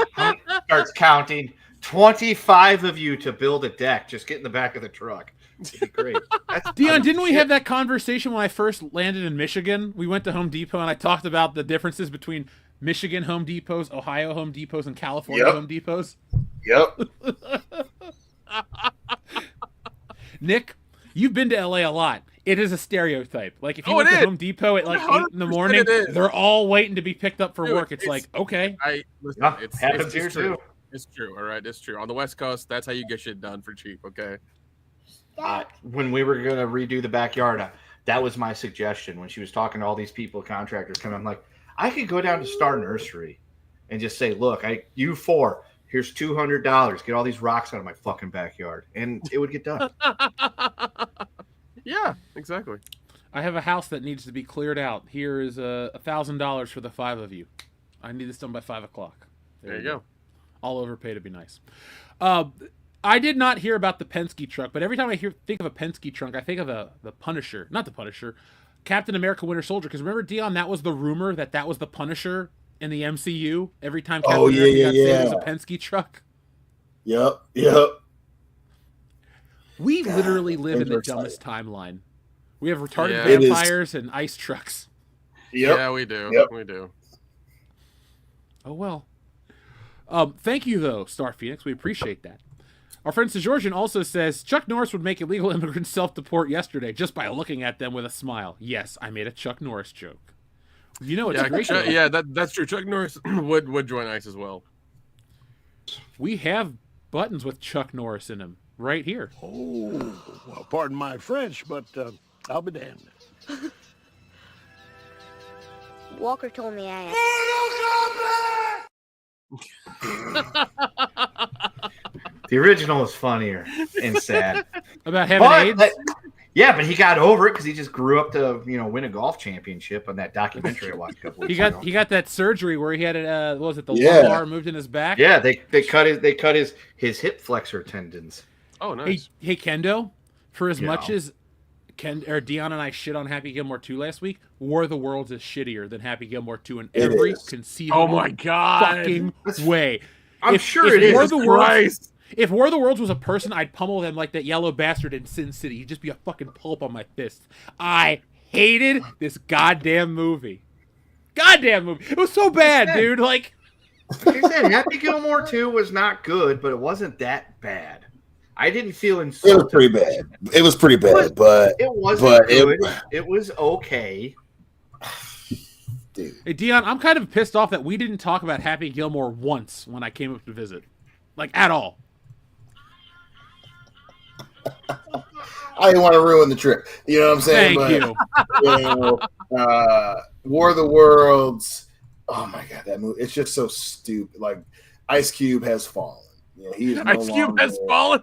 Speaker 11: starts counting 25 of you to build a deck. Just get in the back of the truck. It'd be great.
Speaker 2: Dion, didn't we have that conversation when I first landed in Michigan? We went to Home Depot and I talked about the differences between Michigan Home Depots, Ohio Home Depots, and California Home Depots.
Speaker 3: Yep.
Speaker 2: Nick, you've been to LA a lot. It is a stereotype. If you went to Home Depot at 8 in the morning, they're all waiting to be picked up for work. It's okay.
Speaker 5: It's
Speaker 11: happens here
Speaker 5: true.
Speaker 11: too.
Speaker 5: It's true. All right, it's true. On the West Coast, that's how you get shit done for cheap. Okay.
Speaker 11: When we were gonna redo the backyard, that was my suggestion. When she was talking to all these people, contractors coming, I'm like, I could go down to Star Nursery and just say, look, you four, here's $200. Get all these rocks out of my fucking backyard. And it would get done.
Speaker 5: Yeah, exactly.
Speaker 2: I have a house that needs to be cleared out. Here is $1,000 for the 5 of you. I need this done by 5 o'clock.
Speaker 5: There you go.
Speaker 2: I'll overpay to be nice. I did not hear about the Penske truck, but every time I think of a Penske truck, I think of the Punisher. Not the Punisher. Captain America Winter Soldier, because remember, Dion, that was the rumor that was the Punisher in the MCU. Every time Captain America got saved, it was a Penske truck.
Speaker 3: Yep.
Speaker 2: We literally live in the dumbest timeline. We have retarded vampires and ice trucks.
Speaker 3: Yep.
Speaker 5: Yeah, we do.
Speaker 3: Yep.
Speaker 5: We do.
Speaker 2: Oh well. Thank you though, Star Phoenix. We appreciate that. Our friend Georgian also says, Chuck Norris would make illegal immigrants self-deport yesterday just by looking at them with a smile. Yes, I made a Chuck Norris joke. You know, it's a great joke.
Speaker 5: Yeah, that's true. Chuck Norris would join ICE as well.
Speaker 2: We have buttons with Chuck Norris in them right here.
Speaker 9: Oh, well, pardon my French, but I'll be damned.
Speaker 13: Walker told me I
Speaker 11: The original is funnier and sad.
Speaker 2: About having AIDS?
Speaker 11: But he got over it because he just grew up to win a golf championship on that documentary I watched a couple weeks ago.
Speaker 2: He got that surgery where he had it. What was it, the lumbar moved in his back?
Speaker 11: Yeah, they cut his hip flexor tendons.
Speaker 5: Oh, nice.
Speaker 2: Hey Kendo, for as much as Dion and I shit on Happy Gilmore 2 last week. War of the Worlds is shittier than Happy Gilmore 2 in every conceivable
Speaker 5: Oh my God.
Speaker 2: fucking way.
Speaker 11: I'm sure it is.
Speaker 2: If War of the Worlds was a person, I'd pummel them like that yellow bastard in Sin City. He'd just be a fucking pulp on my fists. I hated this goddamn movie. It was so bad, dude. Like,
Speaker 11: like I said, Happy Gilmore 2 was not good, but it wasn't that bad. I didn't feel insulted.
Speaker 3: It was pretty bad. It was pretty bad, but
Speaker 11: it wasn't good. It was okay.
Speaker 3: Dude.
Speaker 2: Hey, Dion, I'm kind of pissed off that we didn't talk about Happy Gilmore once when I came up to visit. Like, at all.
Speaker 3: I didn't want to ruin the trip. You know what I'm saying?
Speaker 2: Thank you.
Speaker 3: War of the Worlds. Oh my God, that movie. It's just so stupid. Like, Ice Cube has fallen. You know, he is
Speaker 5: Ice Cube has fallen.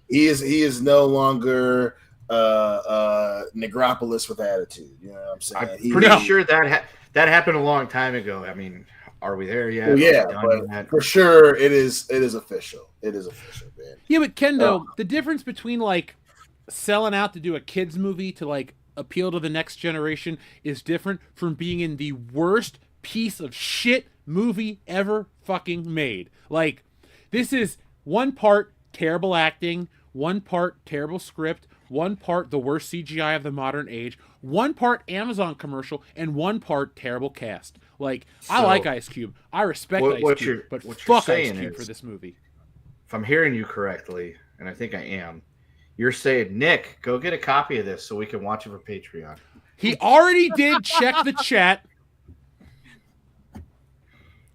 Speaker 3: He is no longer Negropolis with attitude. You know what I'm saying?
Speaker 11: I'm pretty sure that happened a long time ago. I mean, are we there yet?
Speaker 3: Well, yeah, but for sure it is official. It is official, man.
Speaker 2: Yeah, but Kendo, the difference between like selling out to do a kids movie to like appeal to the next generation is different from being in the worst piece of shit movie ever fucking made. Like, this is one part terrible acting, one part terrible script, one part the worst CGI of the modern age, one part Amazon commercial, and one part terrible cast. Like, I like Ice Cube. I respect Ice Cube, but fuck Ice Cube for this movie.
Speaker 11: If I'm hearing you correctly, and I think I am, you're saying, Nick, go get a copy of this so we can watch it for Patreon.
Speaker 2: He already did check the chat.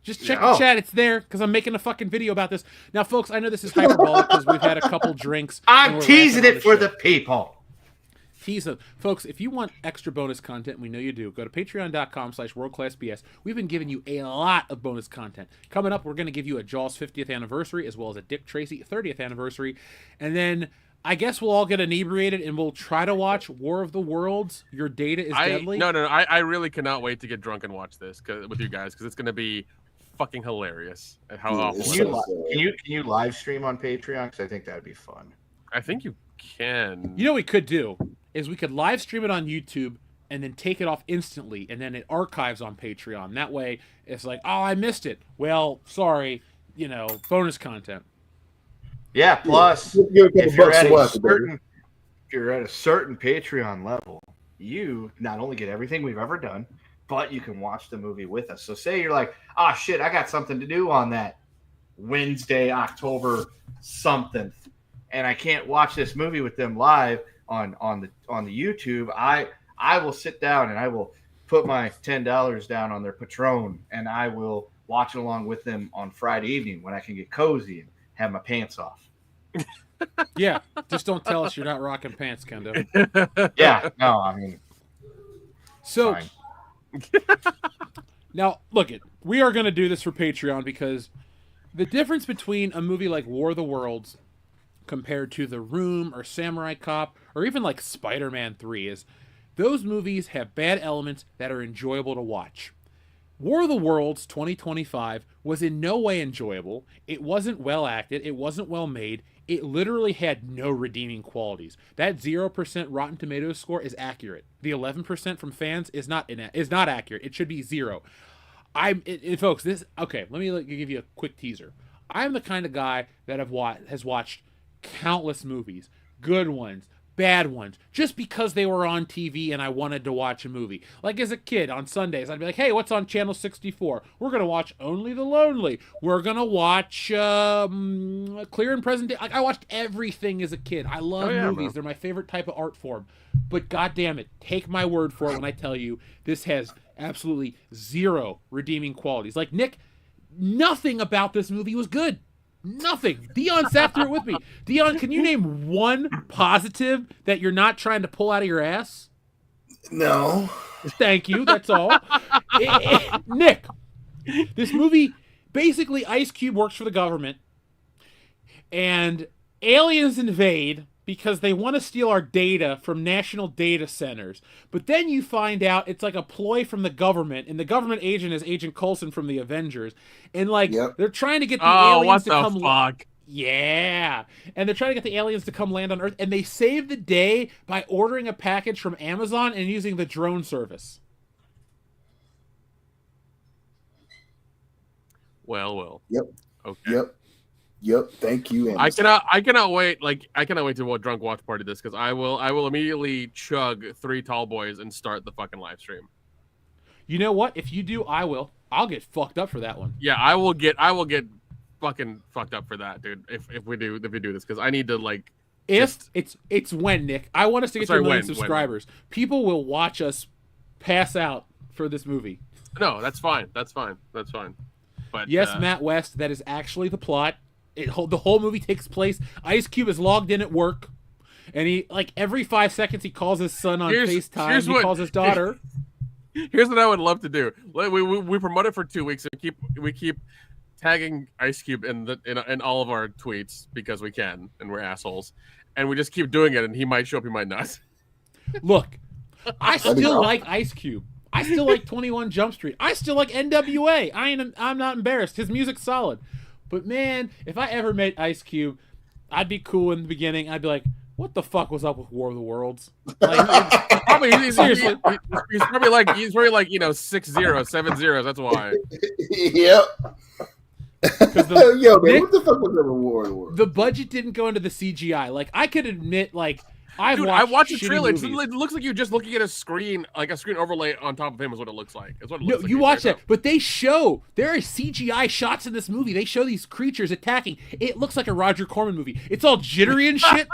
Speaker 2: Just check the chat. It's there because I'm making a fucking video about this. Now, folks, I know this is hyperbolic because we've had a couple drinks.
Speaker 11: I'm teasing it for the people.
Speaker 2: Tease it. Folks, if you want extra bonus content, we know you do, go to patreon.com/worldclassbs. We've been giving you a lot of bonus content. Coming up, we're going to give you a Jaws 50th anniversary as well as a Dick Tracy 30th anniversary. And then I guess we'll all get inebriated and we'll try to watch War of the Worlds. Your data is deadly.
Speaker 5: No. I really cannot wait to get drunk and watch this with you guys because it's going to be fucking hilarious at how awful it is.
Speaker 11: Can you live stream on Patreon? Because I think that'd be fun.
Speaker 5: I think you can.
Speaker 2: You know what we could do is we could live stream it on YouTube and then take it off instantly, and then it archives on Patreon. That way, it's like, oh, I missed it. Well, sorry, bonus content.
Speaker 11: Yeah. Plus, if you're at a certain Patreon level, you not only get everything we've ever done, but you can watch the movie with us. So say you're like, oh, shit, I got something to do on that Wednesday, October something, and I can't watch this movie with them live on the YouTube. I will sit down and I will put my $10 down on their Patron, and I will watch it along with them on Friday evening when I can get cozy and have my pants off.
Speaker 2: Yeah, just don't tell us you're not rocking pants, Kendo.
Speaker 11: Yeah, no, I mean,
Speaker 2: so
Speaker 11: fine.
Speaker 2: Now, look we are going to do this for Patreon because the difference between a movie like War of the Worlds compared to The Room or Samurai Cop or even like Spider-Man 3 is those movies have bad elements that are enjoyable to watch. War of the Worlds 2025 was in no way enjoyable. It wasn't well acted. It wasn't well made. It literally had no redeeming qualities. That 0% Rotten Tomatoes score is accurate. The 11% from fans is not accurate. It should be 0. Folks, let me give you a quick teaser. I'm the kind of guy that has watched countless movies, good ones, bad ones, just because they were on TV and I wanted to watch a movie. Like as a kid on Sundays, I'd be like, hey, what's on Channel 64? We're going to watch Only the Lonely. We're going to watch Clear and Present Day. Like, I watched everything as a kid. I love movies. Bro. They're my favorite type of art form. But goddamn it, take my word for it when I tell you this has absolutely 0 redeeming qualities. Like, Nick, nothing about this movie was good. Nothing. Dion sat through it with me. Dion, can you name one positive that you're not trying to pull out of your ass?
Speaker 3: No.
Speaker 2: Thank you. That's all. Nick, this movie, basically Ice Cube works for the government and aliens invade because they want to steal our data from national data centers. But then you find out it's like a ploy from the government, and the government agent is Agent Coulson from the Avengers. And they're trying to get the aliens to come.
Speaker 5: Fuck?
Speaker 2: Yeah. And they're trying to get the aliens to come land on Earth, and they save the day by ordering a package from Amazon and using the drone service.
Speaker 5: Well.
Speaker 3: Yep.
Speaker 5: Okay.
Speaker 3: Yep. Thank you, Amazon.
Speaker 5: I cannot wait. I cannot wait to drunk watch party this, because I will immediately chug 3 tall boys and start the fucking live stream.
Speaker 2: You know what? If you do, I will. I'll get fucked up for that one.
Speaker 5: Yeah, I will get fucking fucked up for that, dude. If we do this, because I need to like.
Speaker 2: It's when, Nick. I want us to get to 1 million
Speaker 5: when?
Speaker 2: subscribers. People will watch us pass out for this movie.
Speaker 5: No, that's fine. That's fine. But
Speaker 2: yes, Matt West, that is actually the plot. The whole movie takes place. Ice Cube is logged in at work, and he every 5 seconds he calls his son on FaceTime. He calls his daughter.
Speaker 5: Here's what I would love to do. We promote it for 2 weeks, and we keep tagging Ice Cube in all of our tweets because we can, and we're assholes, and we just keep doing it, and he might show up, he might not.
Speaker 2: Look, I still like Ice Cube. I still like 21 Jump Street. I still like NWA. I'm not embarrassed. His music's solid. But man, if I ever met Ice Cube, I'd be cool in the beginning. I'd be like, what the fuck was up with War of the Worlds? Seriously.
Speaker 5: He's probably like 6-0, 7-0. That's why.
Speaker 3: Yep. Yo, man, what the fuck was up with War of the Worlds?
Speaker 2: The budget didn't go into the CGI. I could admit, I
Speaker 5: watched the trailer. It looks like you're just looking at a screen, like a screen overlay on top of him is what it looks like. It's what it looks like.
Speaker 2: You watch that, but there are CGI shots in this movie. They show these creatures attacking. It looks like a Roger Corman movie. It's all jittery and shit.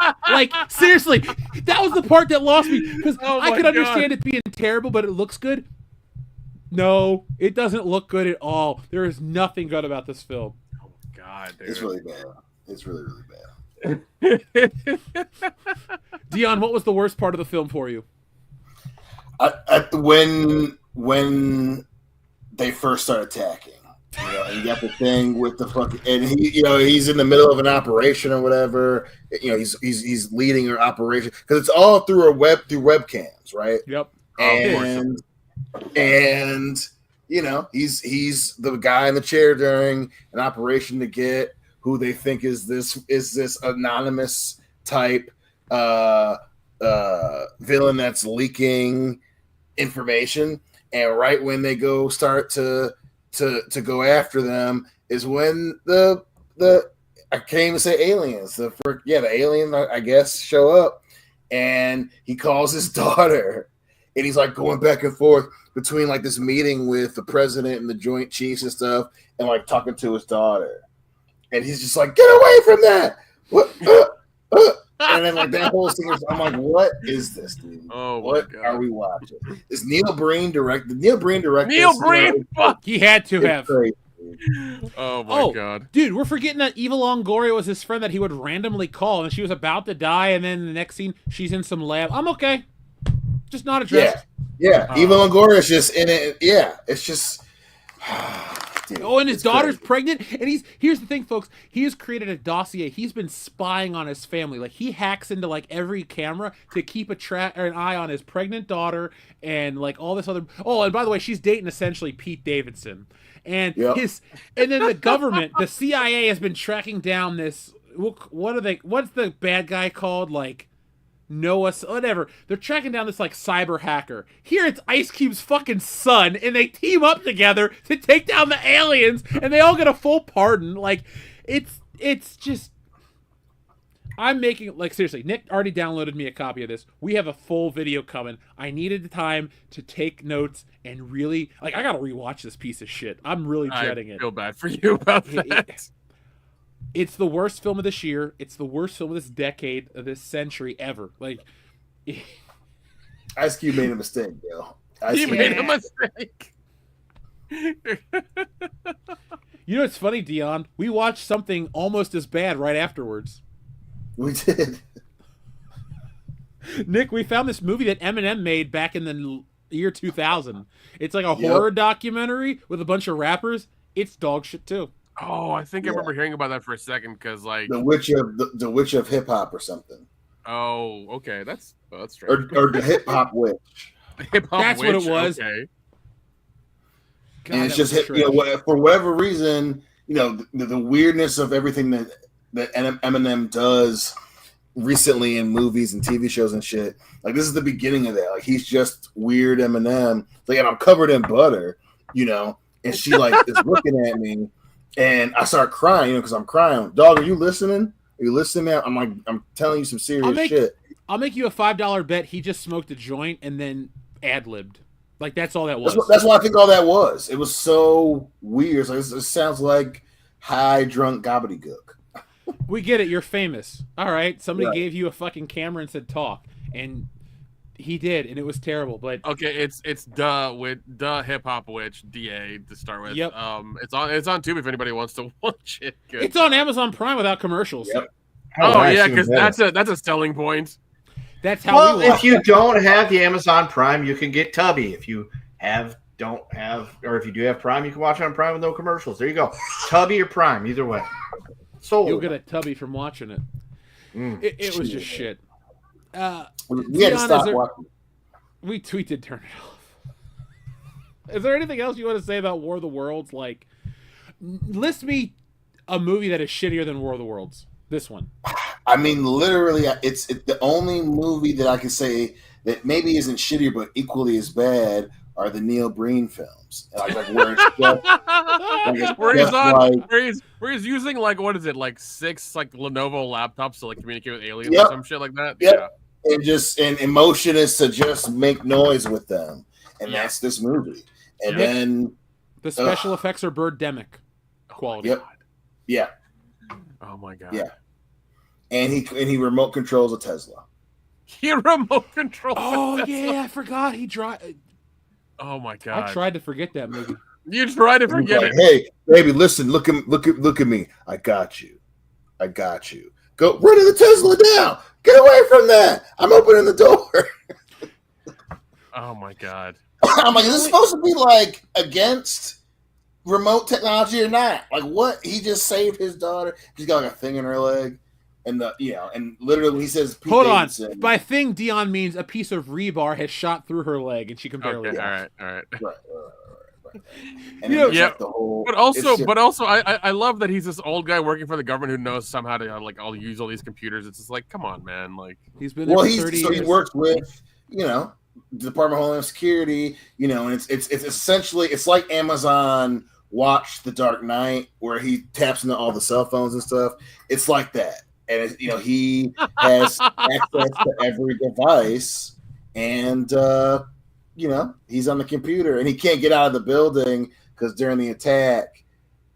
Speaker 2: Seriously, that was the part that lost me, because I could understand it being terrible, but it looks good. No, it doesn't look good at all. There is nothing good about this film.
Speaker 5: Oh my god, dude.
Speaker 3: It's really bad. It's really, really bad.
Speaker 2: Dion, what was the worst part of the film for you?
Speaker 3: When they first start attacking, you got the thing with the fucking, and he's in the middle of an operation or whatever. He's leading an operation because it's all through webcams, right?
Speaker 2: Yep.
Speaker 3: And he's the guy in the chair during an operation to get who they think is this anonymous type villain that's leaking information. And right when they start to go after them is when the I can't even say aliens. The alien, I guess, show up, and he calls his daughter, and he's going back and forth between this meeting with the president and the Joint Chiefs and stuff, and talking to his daughter. And he's just like, get away from that! What? And then that whole scene, I'm like, what is this, dude?
Speaker 5: Oh,
Speaker 3: what are we watching? Is Neil Breen directed? Neil Breen directed.
Speaker 5: Neil Breen, fuck!
Speaker 2: He had to have.
Speaker 3: Crazy.
Speaker 5: Oh my god,
Speaker 2: dude, we're forgetting that Eva Longoria was his friend that he would randomly call, and she was about to die, and then the next scene, she's in some lab. I'm okay, just not addressed.
Speaker 3: Yeah. Eva Longoria is just in it. Yeah, it's just. Dude,
Speaker 2: and his daughter's pregnant, and here's the thing, folks. He has created a dossier. He's been spying on his family. He hacks into every camera to keep an eye on his pregnant daughter and all this other. Oh, and by the way, she's dating essentially Pete Davidson, and and then the government, the CIA, has been tracking down this. What are they? What's the bad guy called? Noah, whatever. They're tracking down this cyber hacker. Here it's Ice Cube's fucking son, and they team up together to take down the aliens, and they all get a full pardon. It's just. I'm making seriously. Nick already downloaded me a copy of this. We have a full video coming. I needed the time to take notes and really I gotta rewatch this piece of shit. I'm really dreading it.
Speaker 5: I feel bad for you about that.
Speaker 2: It's the worst film of this year. It's the worst film of this decade, of this century ever.
Speaker 3: Ice Cube made a mistake, yo.
Speaker 5: He made a mistake.
Speaker 2: It's funny, Dion. We watched something almost as bad right afterwards.
Speaker 3: We did.
Speaker 2: Nick, we found this movie that Eminem made back in the year 2000. It's a horror documentary with a bunch of rappers. It's dog shit too.
Speaker 5: Oh, I think I remember hearing about that for a second because
Speaker 3: the witch of hip hop or something.
Speaker 5: Oh, okay, that's strange.
Speaker 3: Or the hip hop witch.
Speaker 5: The hip hop
Speaker 2: That's
Speaker 5: witch,
Speaker 2: what it was.
Speaker 5: Okay.
Speaker 3: God, and it's just for whatever reason, the weirdness of everything that that Eminem does recently in movies and TV shows and shit. Like this is the beginning of that. Like he's just weird Eminem. Like, and I'm covered in butter, you know. And she like is looking at me, and I start crying, you know, because I'm crying. Dog, are you listening? Are you listening? I'm like, I'm telling you some serious shit.
Speaker 2: I'll make you a $5 bet. He just smoked a joint and then ad-libbed. Like that's all that was.
Speaker 3: That's what I think all that was. It was so weird. Like, it sounds like high drunk gobbledygook.
Speaker 2: We get it. You're famous. All right. Somebody gave you a fucking camera and said talk, and he did, and it was terrible. But
Speaker 5: okay, it's hip hop witch DA to start with.
Speaker 2: Yep.
Speaker 5: It's on Tubi if anybody wants to watch it. Good.
Speaker 2: It's on Amazon Prime without commercials.
Speaker 3: Yep.
Speaker 5: Oh yeah, because that's a selling point.
Speaker 2: That's how.
Speaker 11: Well, if you don't have the Amazon Prime, you can get Tubby. If you don't have, or if you do have Prime, you can watch it on Prime with no commercials. There you go, Tubby or Prime, either way. So
Speaker 2: you'll get a Tubby from watching it. It was just shit.
Speaker 3: We had to stop watching.
Speaker 2: We did turn it off. Is there anything else you want to say about War of the Worlds? Like, list me a movie that is shittier than War of the Worlds. This one.
Speaker 3: I mean, literally, it's the only movie that I can say that maybe isn't shittier but equally as bad are the Neil Breen films. Like where it's just,
Speaker 5: where he's using like what is it like 6 like Lenovo laptops to like communicate with aliens or some shit like that.
Speaker 3: Yep. Yeah. And emotion is to just make noise with them, and that's this movie. And then
Speaker 2: the special effects are birdemic quality.
Speaker 3: Yep. Yeah.
Speaker 5: Oh my god.
Speaker 3: Yeah. And he remote controls a Tesla.
Speaker 5: He remote controls.
Speaker 2: Oh yeah, I forgot he drive.
Speaker 5: Oh my god!
Speaker 2: I tried to forget that movie.
Speaker 5: You tried to forget it.
Speaker 3: Hey, baby, listen, look at me. I got you. Go run the Tesla down. Get away from that. I'm opening the door.
Speaker 5: Oh my god!
Speaker 3: I'm like, is this supposed to be like against remote technology or not? Like, what? He just saved his daughter. She's got like a thing in her leg. And and literally when he says Pete
Speaker 2: hold
Speaker 3: Davidson,
Speaker 2: on. By thing, Dion means a piece of rebar has shot through her leg and she can barely.
Speaker 5: Okay, all right.
Speaker 3: And like the whole,
Speaker 5: but also, I love that he's this old guy working for the government who knows somehow to like I'll use all these computers. It's just like, come on, man. Like
Speaker 2: he's been there for 30 years.
Speaker 3: He works with the Department of Homeland Security, and it's essentially it's like Amazon watched The Dark Knight where he taps into all the cell phones and stuff. It's like that. And he has access to every device, and he's on the computer, and he can't get out of the building because during the attack,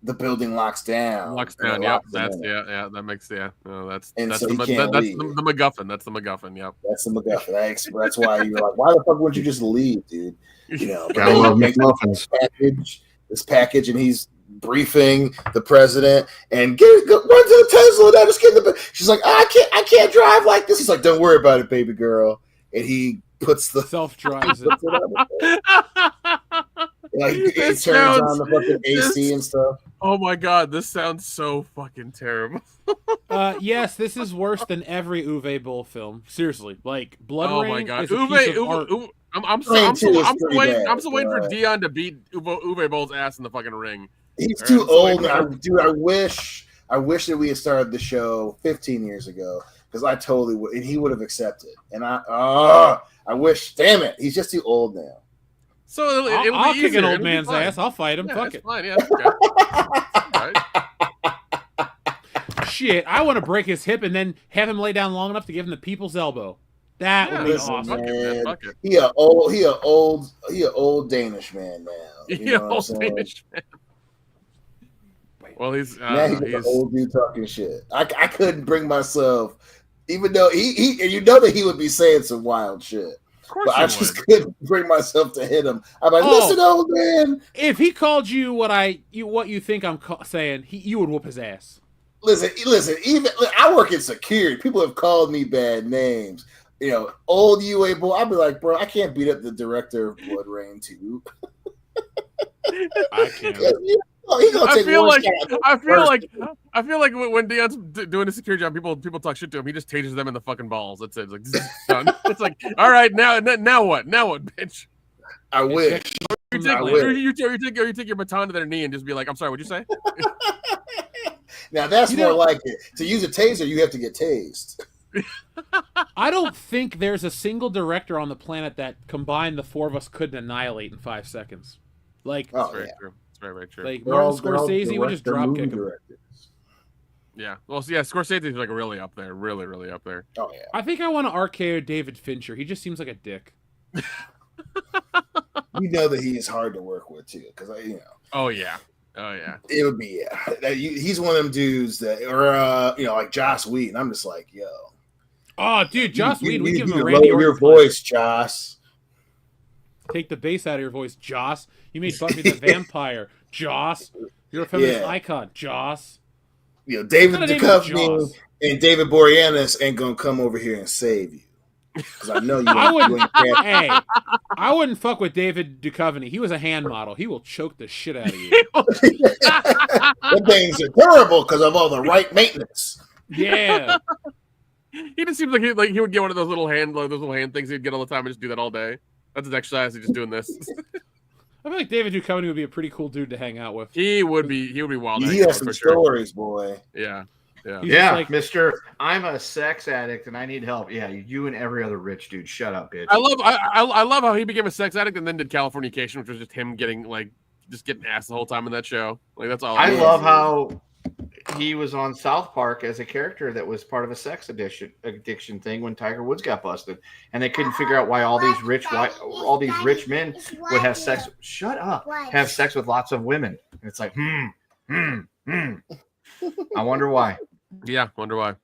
Speaker 3: the building locks down.
Speaker 5: Yep. That makes No, that's the MacGuffin. That's the MacGuffin. Yep.
Speaker 3: That's the MacGuffin. That's why you're like, why the fuck wouldn't you just leave, dude?
Speaker 11: Gotta love McMuffins.
Speaker 3: This package, and he's briefing the president and run to the Tesla. Now just get in the. She's like, I can't drive like this. He's like, don't worry about it, baby girl. And he puts the
Speaker 2: self drives it.
Speaker 3: Like it turns on the fucking AC and stuff.
Speaker 5: Oh my god, this sounds so fucking terrible.
Speaker 2: Yes, this is worse than every Uwe Boll film. Seriously, like Blood Rain.
Speaker 5: Oh my god,
Speaker 2: is a piece of art.
Speaker 5: I'm still waiting for Dion to beat Uwe Boll's ass in the fucking ring.
Speaker 3: He's too old. Dude, I wish that we had started the show 15 years ago because I totally would, and he would have accepted. And I wish. Damn it, he's just too old now.
Speaker 5: So
Speaker 2: I'll kick an old man's ass. I'll fight him. Fuck it.
Speaker 5: Fine. Yeah, okay.
Speaker 2: Right. Shit, I want to break his hip and then have him lay down long enough to give him the people's elbow. That would be awesome.
Speaker 3: Man. He a old Danish man now.
Speaker 5: Danish man. Well, he's
Speaker 3: an old dude talking shit. I couldn't bring myself, even though he that he would be saying some wild shit. But I just couldn't bring myself to hit him. I'm like, listen, old man.
Speaker 2: If he called you what you think I'm saying, you would whoop his ass.
Speaker 3: Listen. Even I work in security. People have called me bad names. Old UA boy. I'd be like, bro, I can't beat up the director of Blood Rain 2.
Speaker 2: I can't.
Speaker 5: I feel like when Dion's doing a security job, people talk shit to him. He just tases them in the fucking balls. That's it. It's like done. It's like, all right, now what? Now what, bitch?
Speaker 3: I wish.
Speaker 5: You take your baton to their knee and just be like, I'm sorry, what'd you say?
Speaker 3: Now that's
Speaker 2: You
Speaker 3: more
Speaker 2: know-
Speaker 3: like it. To use a taser, you have to get tased.
Speaker 2: I don't think there's a single director on the planet that combined the four of us couldn't annihilate in 5 seconds. Like,
Speaker 3: Oh,
Speaker 5: It's very
Speaker 3: yeah.
Speaker 5: true. It's very, very true.
Speaker 2: like
Speaker 3: They're all-
Speaker 2: Martin
Speaker 3: they're all
Speaker 2: Scorsese would just drop
Speaker 3: movie
Speaker 2: kick him.
Speaker 3: directors.
Speaker 5: Yeah. Well, so yeah, Scorsese's like really up there. Really, really up there.
Speaker 3: Oh yeah.
Speaker 2: I think I want to RKO David Fincher. He just seems like a dick.
Speaker 3: You know that he is hard to work with too, because
Speaker 5: Oh yeah. Oh yeah.
Speaker 3: it would be he's one of them dudes that, or like Joss Whedon. I'm just like, yo,
Speaker 2: Oh, dude, Joss Whedon, we give him a
Speaker 3: you
Speaker 2: Randy
Speaker 3: lower your
Speaker 2: Orton punch.
Speaker 3: voice, Joss.
Speaker 2: Take the bass out of your voice, Joss. You made Buffy the Vampire, Joss. You're a feminist
Speaker 3: Yeah.
Speaker 2: icon, Joss.
Speaker 3: David
Speaker 2: What kind of name is
Speaker 3: Duchovny
Speaker 2: Joss?
Speaker 3: and David Boreanaz ain't gonna come over here and save you, because I know you.
Speaker 2: I
Speaker 3: ain't- you
Speaker 2: wouldn't.
Speaker 3: ain't
Speaker 2: Hey, I wouldn't fuck with David Duchovny. He was a hand model. He will choke the shit out of you.
Speaker 3: Them things are terrible because of all the right maintenance.
Speaker 2: Yeah.
Speaker 5: He just seems like he would get one of those little hand things he'd get all the time and just do that all day. That's his exercise. He's just doing this.
Speaker 2: I feel like David Duchovny would be a pretty cool dude to hang out with.
Speaker 5: He would be wild. to
Speaker 3: He
Speaker 5: hang out
Speaker 3: has some
Speaker 5: with, for sure.
Speaker 3: stories, boy.
Speaker 5: Yeah. Yeah.
Speaker 2: He's
Speaker 11: Yeah,
Speaker 2: just like-
Speaker 11: Mr. I'm a sex addict and I need help. Yeah, you and every other rich dude. Shut up, bitch.
Speaker 5: I love how he became a sex addict and then did Californication, which was just him getting ass the whole time in that show. Like that's all.
Speaker 11: I love how he was on South Park as a character that was part of a sex addiction thing when Tiger Woods got busted, and they couldn't figure out why all these rich men would have sex. Shut up. Have sex with lots of women. And it's like, I wonder why.
Speaker 5: Yeah, wonder why.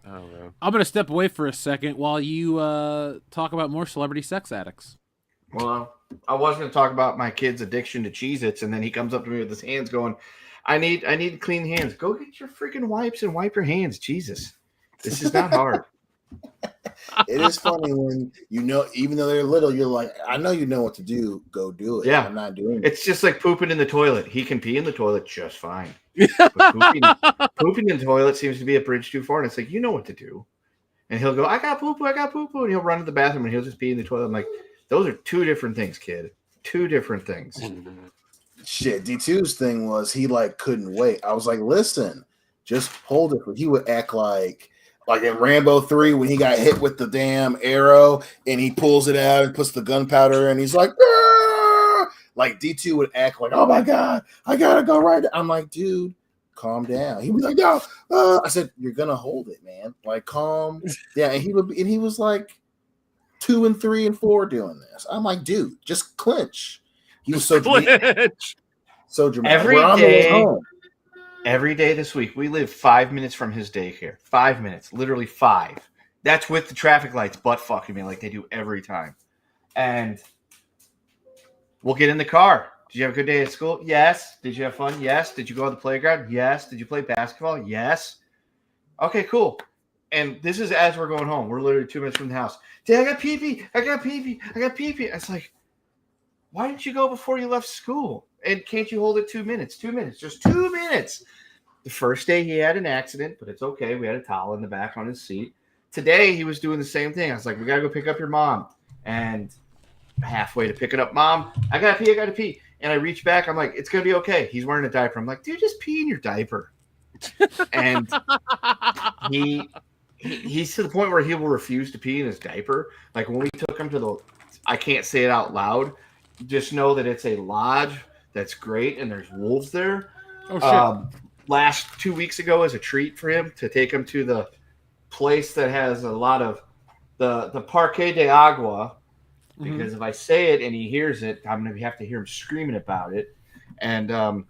Speaker 5: Oh man.
Speaker 2: I'm going to step away for a second while you talk about more celebrity sex addicts.
Speaker 11: Well, I was going to talk about my kid's addiction to Cheez-Its, and then he comes up to me with his hands going, I need clean hands. Go get your freaking wipes and wipe your hands. Jesus. This is not hard.
Speaker 3: It is funny when even though they're little, you're like, I know you know what to do. Go do it.
Speaker 11: Yeah.
Speaker 3: I'm not doing it.
Speaker 11: It's just like pooping in the toilet. He can pee in the toilet just fine. But pooping in the toilet seems to be a bridge too far. And it's like, you know what to do. And he'll go, I got poo-poo. And he'll run to the bathroom and he'll just pee in the toilet. I'm like, those are two different things, kid. Two different things.
Speaker 3: Shit, D2's thing was he couldn't wait. I was like, listen, just hold it. He would act like in Rambo 3 when he got hit with the damn arrow and he pulls it out and puts the gunpowder and he's like, ah! Like D2 would act like, oh my God, I gotta go right now. I'm like, dude, calm down. He was like, no. I said, you're gonna hold it, man. Like, calm. Yeah, and he was like 2 and 3 and 4 doing this. I'm like, dude, just clinch. He was so dramatic. So dramatic.
Speaker 11: Every day this week, we live 5 minutes from his daycare. 5 minutes, literally 5. That's with the traffic lights butt fucking me like they do every time. And we'll get in the car. Did you have a good day at school? Yes. Did you have fun? Yes. Did you go to the playground? Yes. Did you play basketball? Yes. Okay, cool. And this is as we're going home. We're literally 2 minutes from the house. Dad, I got pee-pee. I got pee-pee. I got pee-pee. It's like, why didn't you go before you left school? And can't you hold it 2 minutes? 2 minutes. Just 2 minutes. The first day he had an accident, but it's okay. We had a towel in the back on his seat. Today he was doing the same thing. I was like, we got to go pick up your mom. And halfway to picking up mom, I got to pee. And I reach back. I'm like, it's going to be okay. He's wearing a diaper. I'm like, dude, just pee in your diaper. And he's to the point where he will refuse to pee in his diaper. Like when we took him to I can't say it out loud. Just know that it's a lodge that's great and there's wolves there.
Speaker 2: Oh, shit.
Speaker 11: Last 2 weeks ago as a treat for him to take him to the place that has a lot of the Parque de Agua, because if I say it and he hears it, I'm going to have to hear him screaming about it. And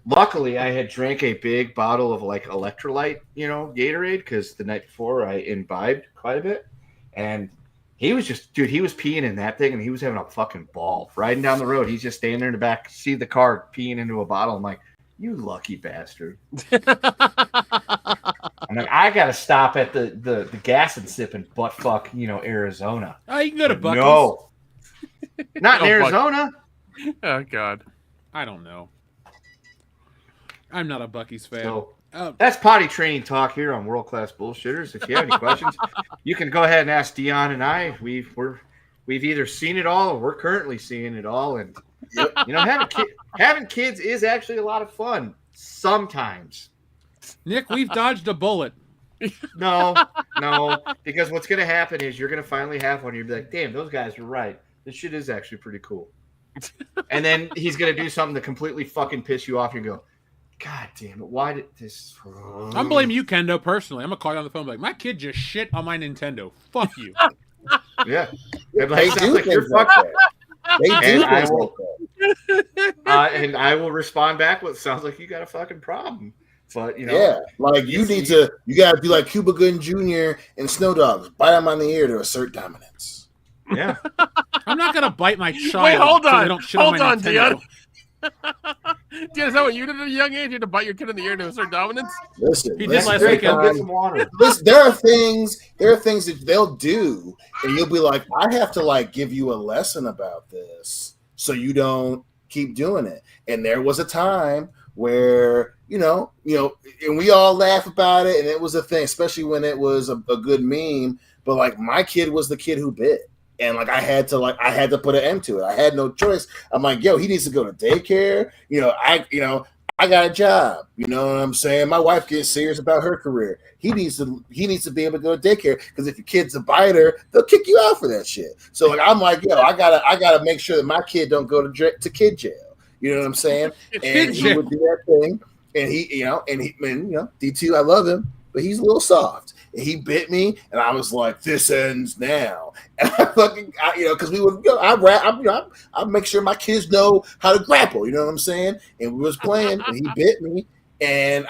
Speaker 11: luckily I had drank a big bottle of electrolyte, Gatorade, because the night before I imbibed quite a bit. And he was he was peeing in that thing and he was having a fucking ball. Riding down the road, he's just standing there in the back, see the car peeing into a bottle. I'm like, you lucky bastard. I'm like, I got to stop at the gas and sip in butt fuck, Arizona.
Speaker 2: Oh, you can go to Buc-ee's.
Speaker 11: No. Not in Arizona.
Speaker 5: Oh, God.
Speaker 2: I don't know. I'm not a Buc-ee's fan.
Speaker 11: So, that's potty training talk here on World Class Bullshitters. If you have any questions, you can go ahead and ask Dion and I. We've either seen it all or we're currently seeing it all. And You know, having kids is actually a lot of fun sometimes.
Speaker 2: Nick, we've dodged a bullet.
Speaker 11: No, because what's going to happen is you're going to finally have one. You'll be like, damn, those guys were right. This shit is actually pretty cool. And then he's going to do something to completely fucking piss you off. And go, God damn it, why did this?
Speaker 2: I'm blaming you, Kendo, personally. I'm going to call you on the phone and be like, my kid just shit on my Nintendo. Fuck you.
Speaker 11: Yeah. They do like you're fucking. They do. And I will respond back with, sounds like you got a fucking problem. But, you know,
Speaker 3: yeah, like you got to be like Cuba Gooding Jr. and Snow Dogs, bite them on the ear to assert dominance.
Speaker 11: Yeah.
Speaker 2: I'm not going to bite my child.
Speaker 5: Wait, hold on.
Speaker 2: So they don't shit on my Nintendo.
Speaker 5: Dion, is that what you did at a young age? You had to bite your kid in the ear to assert dominance?
Speaker 3: Listen,
Speaker 2: he did last weekend.
Speaker 11: Get some water.
Speaker 3: Listen, there are things that they'll do, and you'll be like, I have to like give you a lesson about this so you don't keep doing it. And there was a time where, you know, and we all laugh about it, and it was a thing, especially when it was a good meme. But like, my kid was the kid who bit, and like I had to put an end to it. I had no choice. I'm like, yo, he needs to go to daycare. I got a job. You know what I'm saying? My wife gets serious about her career. He needs to be able to go to daycare, because if your kid's a biter, they'll kick you out for that shit. So like, I'm like, yo, I gotta make sure that my kid don't go to kid jail. You know what I'm saying? And he would do that thing. And he, D2, I love him, but he's a little soft. And he bit me, and I was like, "This ends now." And because we would, I make sure my kids know how to grapple. You know what I'm saying? And we was playing, and he bit me, and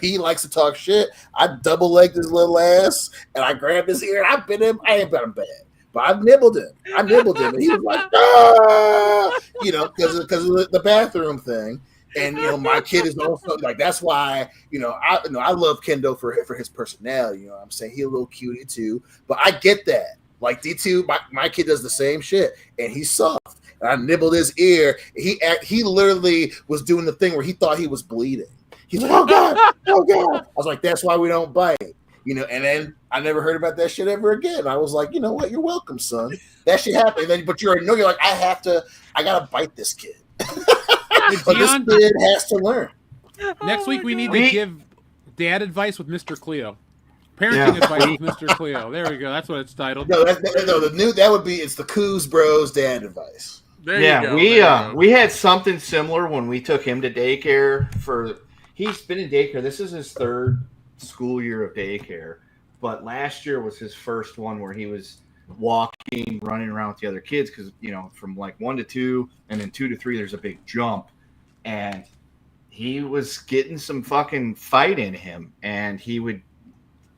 Speaker 3: he likes to talk shit. I double legged his little ass, and I grabbed his ear, and I bit him. I ain't bit him bad, but I nibbled him, and he was like, "Ah!" Because of the bathroom thing. And my kid is also like, that's why I love Kendo for his personality. You know what I'm saying? He a little cutie too, but I get that. Like D2, my kid does the same shit, and he's soft. And I nibbled his ear. He literally was doing the thing where he thought he was bleeding. He's like, "Oh God, oh God!" I was like, "That's why we don't bite." And then I never heard about that shit ever again. I was like, you know what? You're welcome, son. That shit happened. But you're like, I gotta bite this kid. But this kid has to learn.
Speaker 2: Next week we need to give dad advice with Mr. Cleo. Parenting advice with Mr. Cleo. There we go. That's what it's titled.
Speaker 3: It's the Coos Bros dad advice.
Speaker 5: There you go.
Speaker 11: We had something similar when we took him to daycare. He's been in daycare. This is his third school year of daycare, but last year was his first one where he was walking, running around with the other kids, because from like 1 to 2 and then 2 to 3 there's a big jump, and he was getting some fucking fight in him, and he would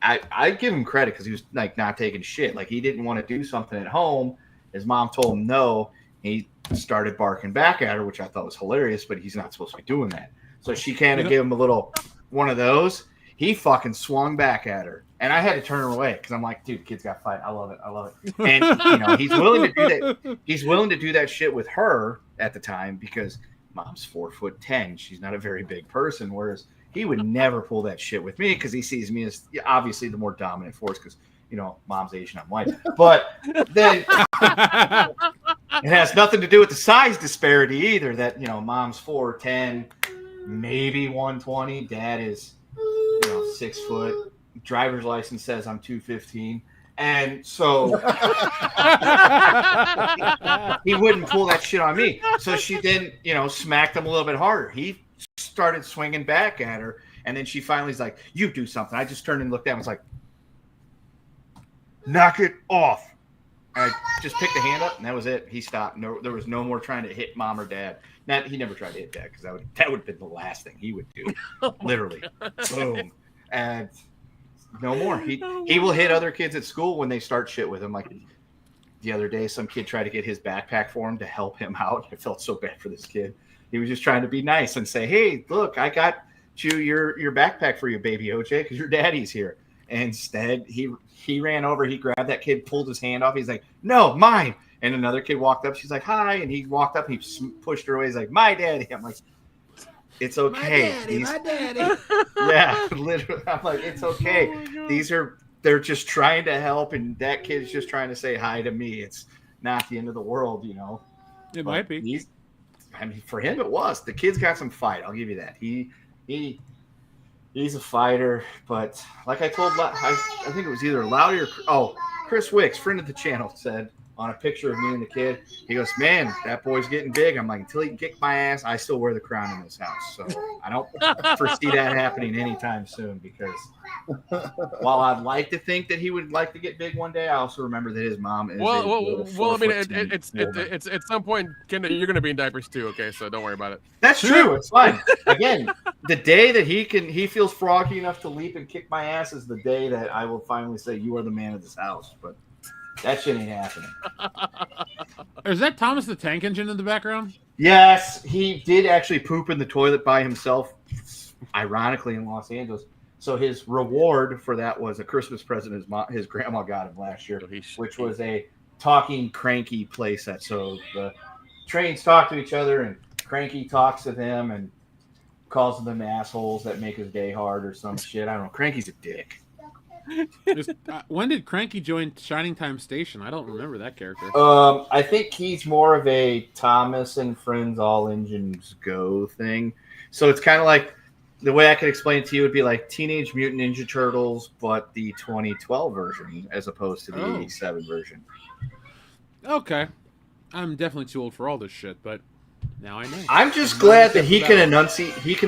Speaker 11: I give him credit because he was like not taking shit. Like, he didn't want to do something at home, his mom told him no, he started barking back at her, which I thought was hilarious, but he's not supposed to be doing that. So she kind of gave him a little one of those. He fucking swung back at her, and I had to turn her away because I'm like, dude, kids got to fight. I love it. And he's willing to do that. He's willing to do that shit with her at the time because mom's 4'10". She's not a very big person. Whereas he would never pull that shit with me because he sees me as obviously the more dominant force because mom's Asian, I'm white. But then it has nothing to do with the size disparity either. That mom's 4'10", maybe 120. Dad is 6 foot. Driver's license says I'm 215, and so he wouldn't pull that shit on me. So she then smacked him a little bit harder. He started swinging back at her, and then she finally's like, "You do something." I just turned and looked at him and was like, "Knock it off." I just picked the hand up, and that was it. He stopped. No, there was no more trying to hit mom or dad. He never tried to hit dad because that would have been the last thing he would do. Literally, boom, and no more. He will hit other kids at school when they start shit with him. Like the other day, some kid tried to get his backpack for him to help him out. I felt so bad for this kid. He was just trying to be nice and say, "Hey, look, I got you your backpack for you, baby OJ, because your daddy's here." And instead, he ran over, he grabbed that kid, pulled his hand off. He's like, "No, mine." And another kid walked up. She's like, "Hi," and he walked up. He pushed her away. He's like, "My daddy." I'm like, "It's okay."
Speaker 3: My daddy.
Speaker 11: Yeah, literally. I'm like, "It's okay." They're just trying to help, and that kid's just trying to say hi to me. It's not the end of the world,
Speaker 2: It might be.
Speaker 11: I mean, for him, it was. The kid's got some fight. I'll give you that. He's a fighter, but like I told, I think it was either Loudy or Chris Wicks, friend of the channel, said on a picture of me and the kid, he goes, "Man, that boy's getting big." I'm like, until he can kick my ass, I still wear the crown in this house. So I don't foresee that happening anytime soon, because while I'd like to think that he would like to get big one day, I also remember that his mom is
Speaker 5: well. I mean, it's at some point, Kendall, you're going to be in diapers too. Okay, so don't worry about it.
Speaker 11: That's true. It's fine. Again, the day that he feels froggy enough to leap and kick my ass is the day that I will finally say, "You are the man of this house." But that shit ain't happening.
Speaker 2: Is that Thomas the Tank Engine in the background?
Speaker 11: Yes, he did actually poop in the toilet by himself, ironically, in Los Angeles. So his reward for that was a Christmas present his grandma got him last year, which was a talking Cranky playset. So the trains talk to each other, and Cranky talks to them and calls them assholes that make his day hard or some shit. I don't know. Cranky's a dick.
Speaker 2: When did Cranky join Shining Time Station? I don't remember that character.
Speaker 11: I think he's more of a Thomas and Friends All Engines Go thing. So it's kind of like, the way I could explain it to you would be like Teenage Mutant Ninja Turtles, but the 2012 version as opposed to the 87 version.
Speaker 2: Okay. I'm definitely too old for all this shit, but now I know.
Speaker 11: I'm just glad that he can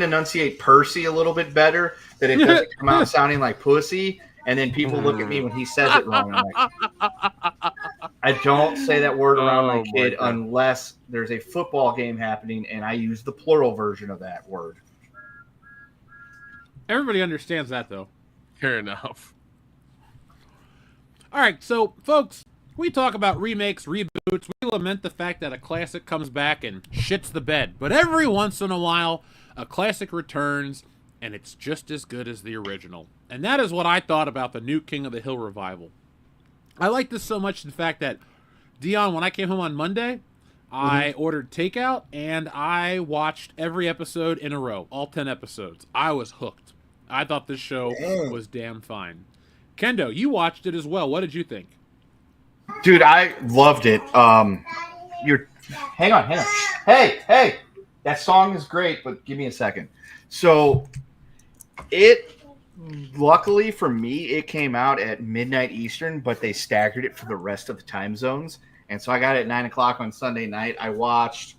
Speaker 11: enunciate Percy a little bit better, that it doesn't come out sounding like pussy. And then people look at me when he says it wrong. I'm like, I don't say that word around my kid unless there's a football game happening and I use the plural version of that word.
Speaker 2: Everybody understands that, though.
Speaker 5: Fair enough.
Speaker 2: All right, so, folks, we talk about remakes, reboots. We lament the fact that a classic comes back and shits the bed. But every once in a while, a classic returns, and it's just as good as the original. And that is what I thought about the new King of the Hill revival. I like this so much, the fact that, Dion, when I came home on Monday, I ordered takeout, and I watched every episode in a row, all 10 episodes. I was hooked. I thought this show was damn fine. Kendo, you watched it as well. What did you think?
Speaker 11: Dude, I loved it. Hang on. Hey, that song is great, but give me a second. So, luckily for me, it came out at midnight Eastern, but they staggered it for the rest of the time zones. And so I got it at 9 o'clock on Sunday night. I watched,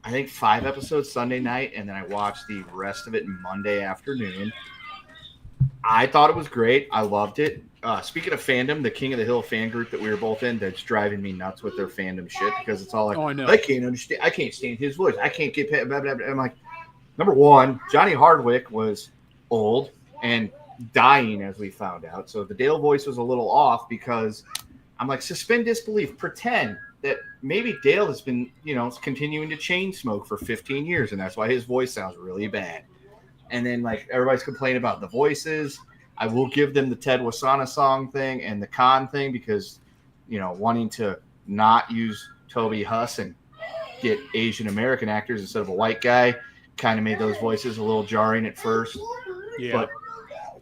Speaker 11: I think, 5 episodes Sunday night, and then I watched the rest of it Monday afternoon. I thought it was great. I loved it. Speaking of fandom, the King of the Hill fan group that we were both in, that's driving me nuts with their fandom shit, because it's all like,
Speaker 2: I know.
Speaker 11: I can't understand. I can't stand his voice. I can't get blah, blah, blah. I'm like, number one, Johnny Hardwick was old and dying, as we found out. So the Dale voice was a little off, because I'm like, suspend disbelief. Pretend that maybe Dale has been, continuing to chain smoke for 15 years, and that's why his voice sounds really bad. And then, like, everybody's complaining about the voices. I will give them the Ted Wasana song thing and the Khan thing, because, wanting to not use Toby Huss and get Asian American actors instead of a white guy kind of made those voices a little jarring at first.
Speaker 2: Yeah.
Speaker 11: But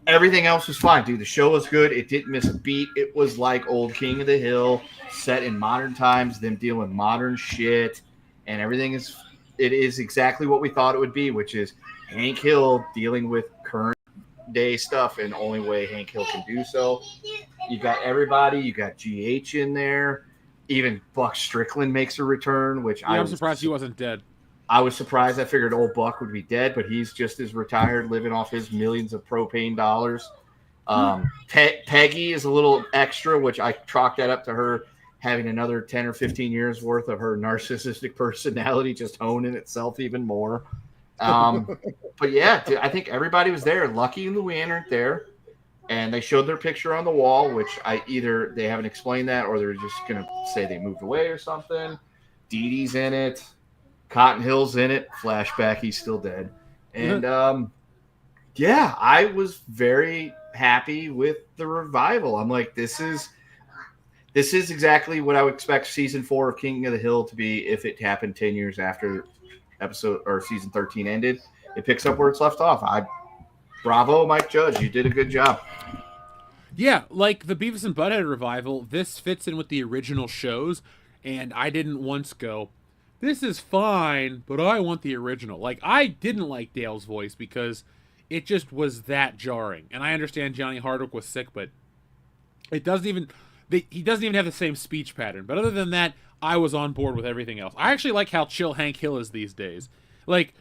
Speaker 11: everything else was fine, dude. The show was good. It didn't miss a beat. It was like old King of the Hill, set in modern times, them dealing with modern shit, and everything is exactly what we thought it would be, which is Hank Hill dealing with current day stuff, and the only way Hank Hill can do so. You got everybody. You got GH in there. Even Buck Strickland makes a return, which
Speaker 2: I'm surprised he wasn't dead.
Speaker 11: I was surprised. I figured old Buck would be dead, but he's just as retired, living off his millions of propane dollars. Peggy is a little extra, which I chalk that up to her having another 10 or 15 years worth of her narcissistic personality just honing itself even more. But yeah, dude, I think everybody was there. Lucky and Luann aren't there, and they showed their picture on the wall, which either they haven't explained that, or they're just gonna say they moved away or something. Dee Dee's in it. Cotton Hill's in it. Flashback, he's still dead. And yeah, I was very happy with the revival. I'm like, this is exactly what I would expect season 4 of King of the Hill to be if it happened 10 years after season 13 ended. It picks up where it's left off. Bravo, Mike Judge. You did a good job.
Speaker 2: Yeah, like the Beavis and Butthead revival, this fits in with the original shows, and I didn't once go, this is fine, but I want the original. Like, I didn't like Dale's voice because it just was that jarring. And I understand Johnny Hardwick was sick, but it doesn't even... he doesn't even have the same speech pattern. But other than that, I was on board with everything else. I actually like how chill Hank Hill is these days. Like,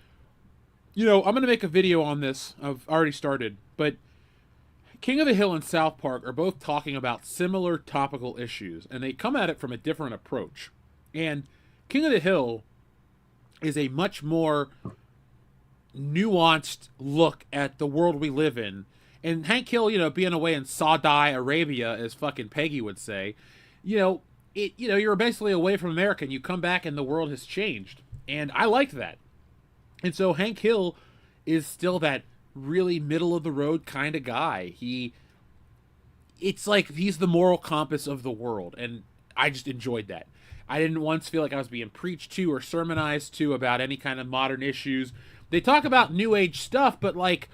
Speaker 2: you know, I'm going to make a video on this. I've already started. But King of the Hill and South Park are both talking about similar topical issues. And they come at it from a different approach. And King of the Hill is a much more nuanced look at the world we live in. And Hank Hill, you know, being away in Saudi Arabia, as fucking Peggy would say, you know, you're basically away from America and you come back and the world has changed. And I liked that. And so Hank Hill is still that really middle of the road kind of guy. It's like he's the moral compass of the world. And I just enjoyed that. I didn't once feel like I was being preached to or sermonized to about any kind of modern issues. They talk about new age stuff, but like,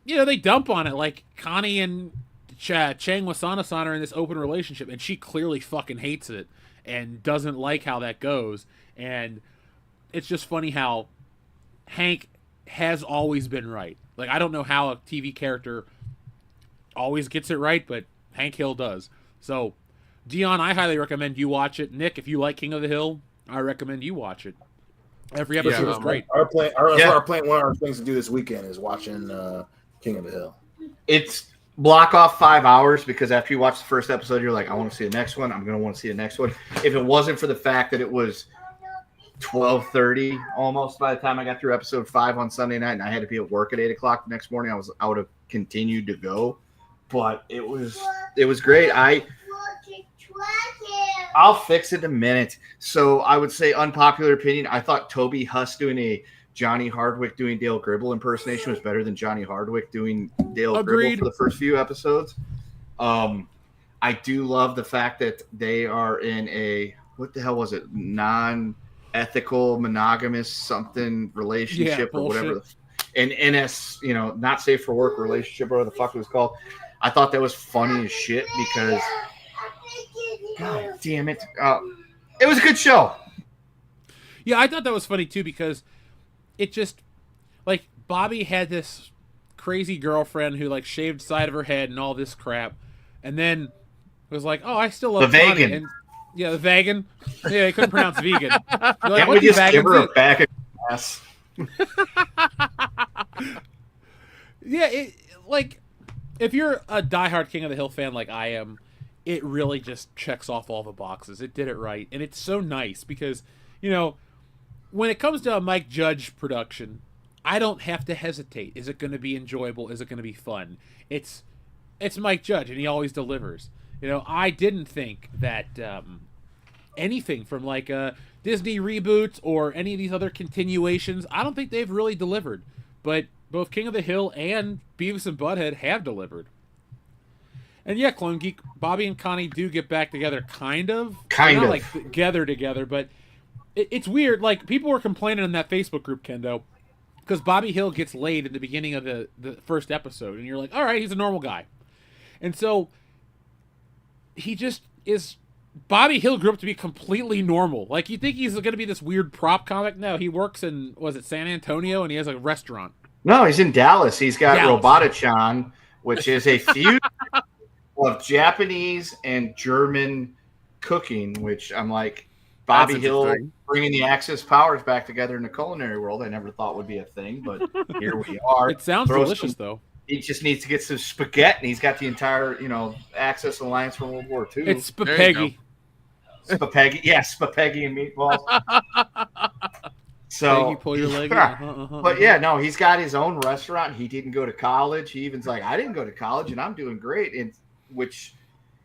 Speaker 2: you know, they dump on it. Like Connie and Chang Wasana-san are in this open relationship, and she clearly fucking hates it and doesn't like how that goes. And it's just funny how Hank has always been right. Like, I don't know how a TV character always gets it right, but Hank Hill does. So, Dion, I highly recommend you watch it. Nick, if you like King of the Hill, I recommend you watch it. Every episode is great.
Speaker 3: Our plan, one of our things to do this weekend is watching King of the Hill.
Speaker 11: It's block off 5 hours, because after you watch the first episode, you're like, I want to see the next one. I'm going to want to see the next one. If it wasn't for the fact that it was 12:30 almost by the time I got through episode 5 on Sunday night, and I had to be at work at 8 o'clock the next morning, I would have continued to go. But it was great. I'll fix it in a minute. So I would say, unpopular opinion, I thought Toby Huss doing a Johnny Hardwick doing Dale Gribble impersonation was better than Johnny Hardwick doing Dale Gribble for the first few episodes. I do love the fact that they are in a, what the hell was it, non-ethical, monogamous something relationship or whatever. An NS, you know, not safe for work relationship or whatever the fuck it was called. I thought that was funny as shit because, God damn it. It was a good show.
Speaker 2: Yeah, I thought that was funny too because it just, like, Bobby had this crazy girlfriend who, like, shaved the side of her head and all this crap, and then was like, oh, I still love
Speaker 11: the
Speaker 2: Connie.
Speaker 11: vegan.
Speaker 2: And, yeah, the vegan. Yeah, I couldn't pronounce vegan. Like,
Speaker 11: Can't we just give her a bag of ass?
Speaker 2: Yeah, like, if you're a diehard King of the Hill fan like I am, it really just checks off all the boxes. It did it right, and it's so nice because, you know, when it comes to a Mike Judge production, I don't have to hesitate. Is it going to be enjoyable? Is it going to be fun? It's Mike Judge, and he always delivers. You know, I didn't think that anything from, like, Disney reboots or any of these other continuations, I don't think they've really delivered. But both King of the Hill and Beavis and Butthead have delivered. And yeah, Clone Geek, Bobby and Connie do get back together, kind of. Not like together, but it's weird. Like, people were complaining in that Facebook group, Kendo, because Bobby Hill gets laid at the beginning of the first episode, and you're like, all right, he's a normal guy. And so he just is. Bobby Hill grew up to be completely normal. Like, you think he's going to be this weird prop comic? No, he works in, was it San Antonio, and he has a restaurant.
Speaker 11: No, he's in Dallas. He's got Robotachan, which is a fusion of Japanese and German cooking, which I'm like, Bobby Hill bringing the Axis powers back together in the culinary world. I never thought would be a thing, but here we are.
Speaker 2: It sounds delicious, though.
Speaker 11: He just needs to get some spaghetti, and he's got the entire, you know, Axis alliance from World War II.
Speaker 2: It's spaghetti.
Speaker 11: Spaghetti, yeah, spaghetti and meatballs. So,
Speaker 2: you pull your leg.
Speaker 11: But yeah, no, he's got his own restaurant. He didn't go to college. He even's like, I didn't go to college, and I'm doing great. And which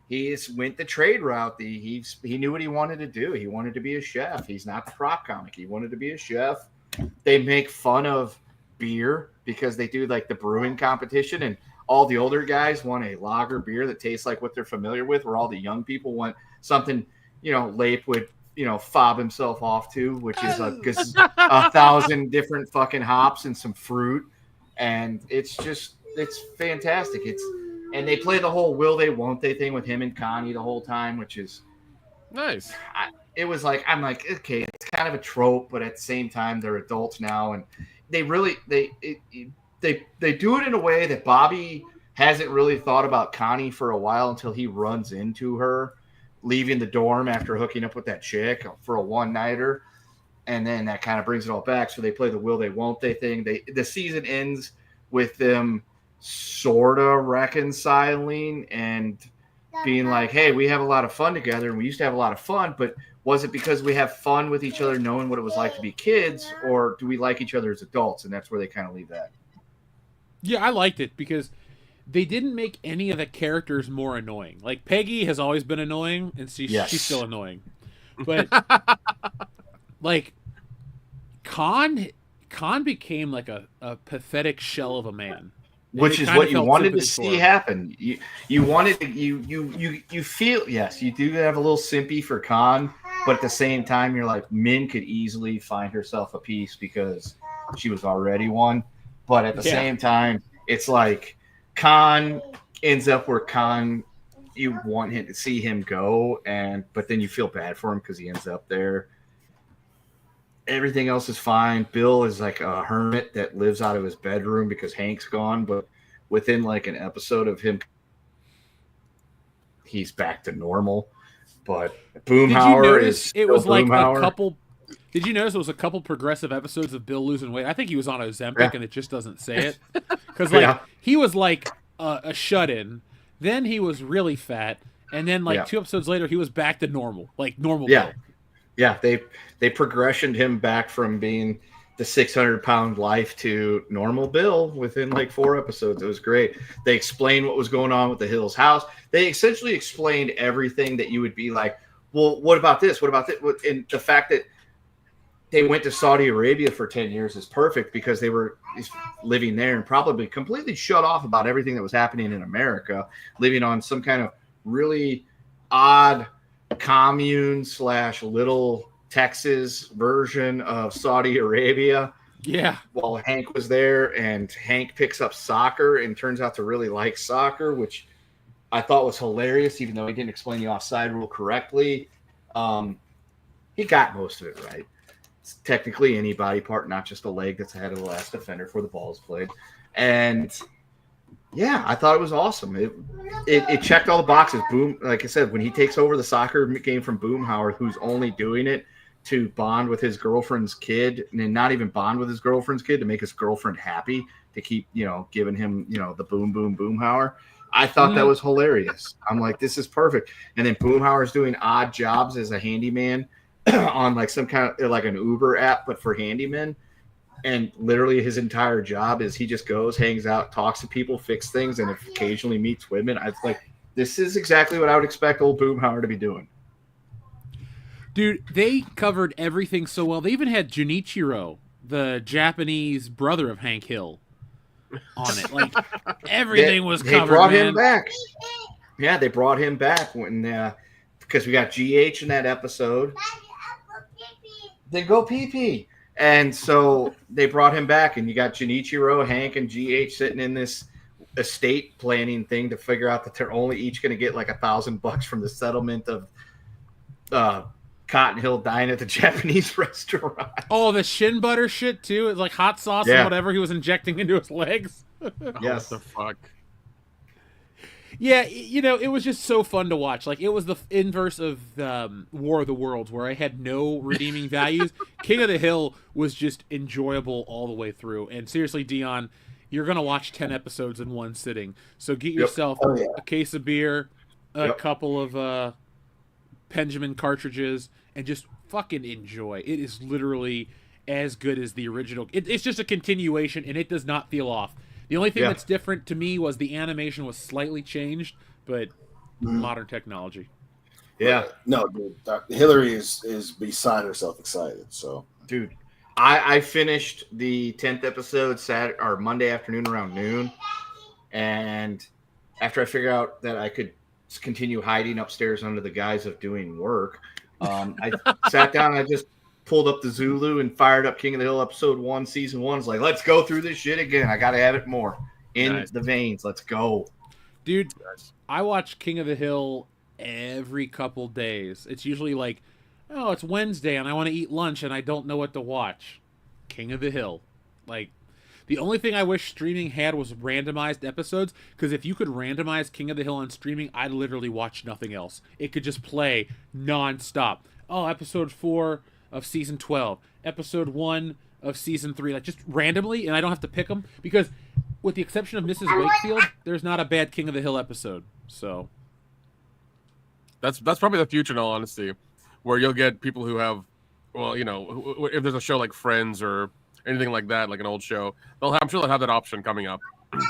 Speaker 11: he went the trade route. He knew what he wanted to do. He wanted to be a chef. He's not the prop comic. He wanted to be a chef. They make fun of beer because they do like the brewing competition, and all the older guys want a lager beer that tastes like what they're familiar with, where all the young people want something, you know, Lape would, you know, fob himself off to, which is a 1,000 different fucking hops and some fruit. And it's fantastic. And they play the whole will they, won't they thing with him and Connie the whole time, which is
Speaker 5: nice.
Speaker 11: It was like, I'm like, okay, it's kind kind of a trope, but at the same time, they're adults now, and they really they do it in a way that Bobby hasn't really thought about Connie for a while until he runs into her, leaving the dorm after hooking up with that chick for a one-nighter, and then that kind of brings it all back. So they play the will they won't they thing. The season ends with them sort of reconciling and being like, hey, we have a lot of fun together, and we used to have a lot of fun, but was it because we have fun with each other knowing what it was like to be kids, or do we like each other as adults? And that's where they kind of leave that.
Speaker 2: Yeah, I liked it because they didn't make any of the characters more annoying. Like, Peggy has always been annoying, and she's still annoying. But, like, Khan became like a pathetic shell of a man.
Speaker 11: Which is what you wanted to see happen. You wanted to, you feel, yes, you do have a little simpy for Khan, but at the same time, you're like, Min could easily find herself a piece because she was already one. But at the same time, it's like Khan ends up where Khan, you want him to see him go, but then you feel bad for him because he ends up there. Everything else is fine. Bill is like a hermit that lives out of his bedroom because Hank's gone, but within like an episode of him, he's back to normal. But Boomhauer is
Speaker 2: it was like
Speaker 11: Boomhauer.
Speaker 2: a couple. Did you notice it was a couple progressive episodes of Bill losing weight? I think he was on Ozempic, and it just doesn't say it because he was like a shut-in. Then he was really fat, and then 2 episodes later, he was back to normal, like normal Bill.
Speaker 11: Yeah, they progressioned him back from being the 600-pound life to normal Bill within like 4 episodes. It was great. They explained what was going on with the Hills house. They essentially explained everything that you would be like, well, what about this? What about that? And the fact that they went to Saudi Arabia for 10 years is perfect because they were living there and probably completely shut off about everything that was happening in America, living on some kind of really odd commune / little Texas version of Saudi Arabia.
Speaker 2: Yeah.
Speaker 11: While Hank was there, and Hank picks up soccer and turns out to really like soccer, which I thought was hilarious, even though he didn't explain the offside rule correctly. He got most of it right. It's technically any body part, not just a leg that's ahead of the last defender for the ball is played. And yeah, I thought it was awesome. It checked all the boxes. Boom, like I said, when he takes over the soccer game from Boomhauer, who's only doing it to bond with his girlfriend's kid, and then not even bond with his girlfriend's kid, to make his girlfriend happy, to keep, giving him, the Boomhauer. I thought that was hilarious. I'm like, this is perfect. And then Boomhauer's doing odd jobs as a handyman on like some kind of like an Uber app, but for handymen. And literally his entire job is he just goes, hangs out, talks to people, fix things, and occasionally meets women. I was like, this is exactly what I would expect old Boomhauer to be doing.
Speaker 2: Dude, they covered everything so well. They even had Junichiro, the Japanese brother of Hank Hill, on it. Like, everything was covered.
Speaker 11: They brought him back. Yeah, they brought him back when because we got GH in that episode. Then go pee-pee. And so they brought him back, and you got Junichiro, Hank, and GH sitting in this estate planning thing to figure out that they're only each going to get like $1,000 from the settlement of Cotton Hill Dine at the Japanese restaurant.
Speaker 2: Oh, the shin butter shit too. It's like hot sauce and whatever he was injecting into his legs.
Speaker 11: Yes.
Speaker 5: What the fuck?
Speaker 2: Yeah, it was just so fun to watch. Like, it was the inverse of War of the Worlds, where I had no redeeming values. King of the Hill was just enjoyable all the way through. And seriously, Dion, you're going to watch 10 episodes in one sitting. So get yourself a case of beer, a couple of Benjamin cartridges, and just fucking enjoy. It is literally as good as the original. It's just a continuation, and it does not feel off. The only thing that's different to me was the animation was slightly changed, but modern technology.
Speaker 3: Yeah. No, dude. Hillary is beside herself excited. So,
Speaker 11: dude, I finished the 10th episode Monday afternoon around noon, and after I figured out that I could continue hiding upstairs under the guise of doing work, I sat down and I just pulled up the Zulu and fired up King of the Hill episode 1, season 1. It's like, let's go through this shit again. I got to have it more in the veins. Let's go.
Speaker 2: Dude, I watch King of the Hill every couple days. It's usually like Oh, it's Wednesday and I want to eat lunch and I don't know what to watch. King of the Hill. Like, the only thing I wish streaming had was randomized episodes, because if you could randomize King of the Hill on streaming, I'd literally watch nothing else. It could just play non-stop. Oh, episode 4 of season 12. Episode 1 of season 3. Like, just randomly, and I don't have to pick them, because with the exception of Mrs. Wakefield, there's not a bad King of the Hill episode. So
Speaker 5: that's probably the future, in all honesty, where you'll get people who have, well, you know, if there's a show like Friends or anything like that, like an old show, I'm sure they'll have that option coming up.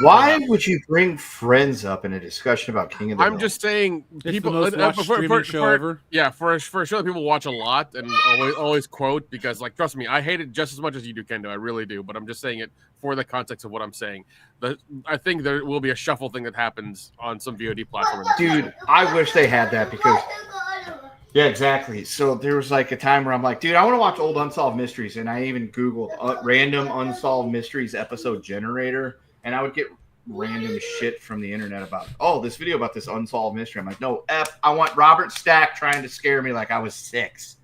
Speaker 11: Why would you bring Friends up in a discussion about King of the Hill?
Speaker 5: I'm just saying,
Speaker 2: it's
Speaker 5: people
Speaker 2: the most watched streaming show ever.
Speaker 5: Yeah, for a show that people watch a lot and always quote, because, like, trust me, I hate it just as much as you do, Kendo. I really do. But I'm just saying it for the context of what I'm saying. I think there will be a shuffle thing that happens on some VOD platform.
Speaker 11: Dude, I wish they had that, because yeah, exactly. So there was like a time where I'm like, dude, I want to watch old Unsolved Mysteries, and I even Googled random Unsolved Mysteries episode generator, and I would get random shit from the internet about, oh, this video about this unsolved mystery. I'm like, no, I want Robert Stack trying to scare me like I was 6.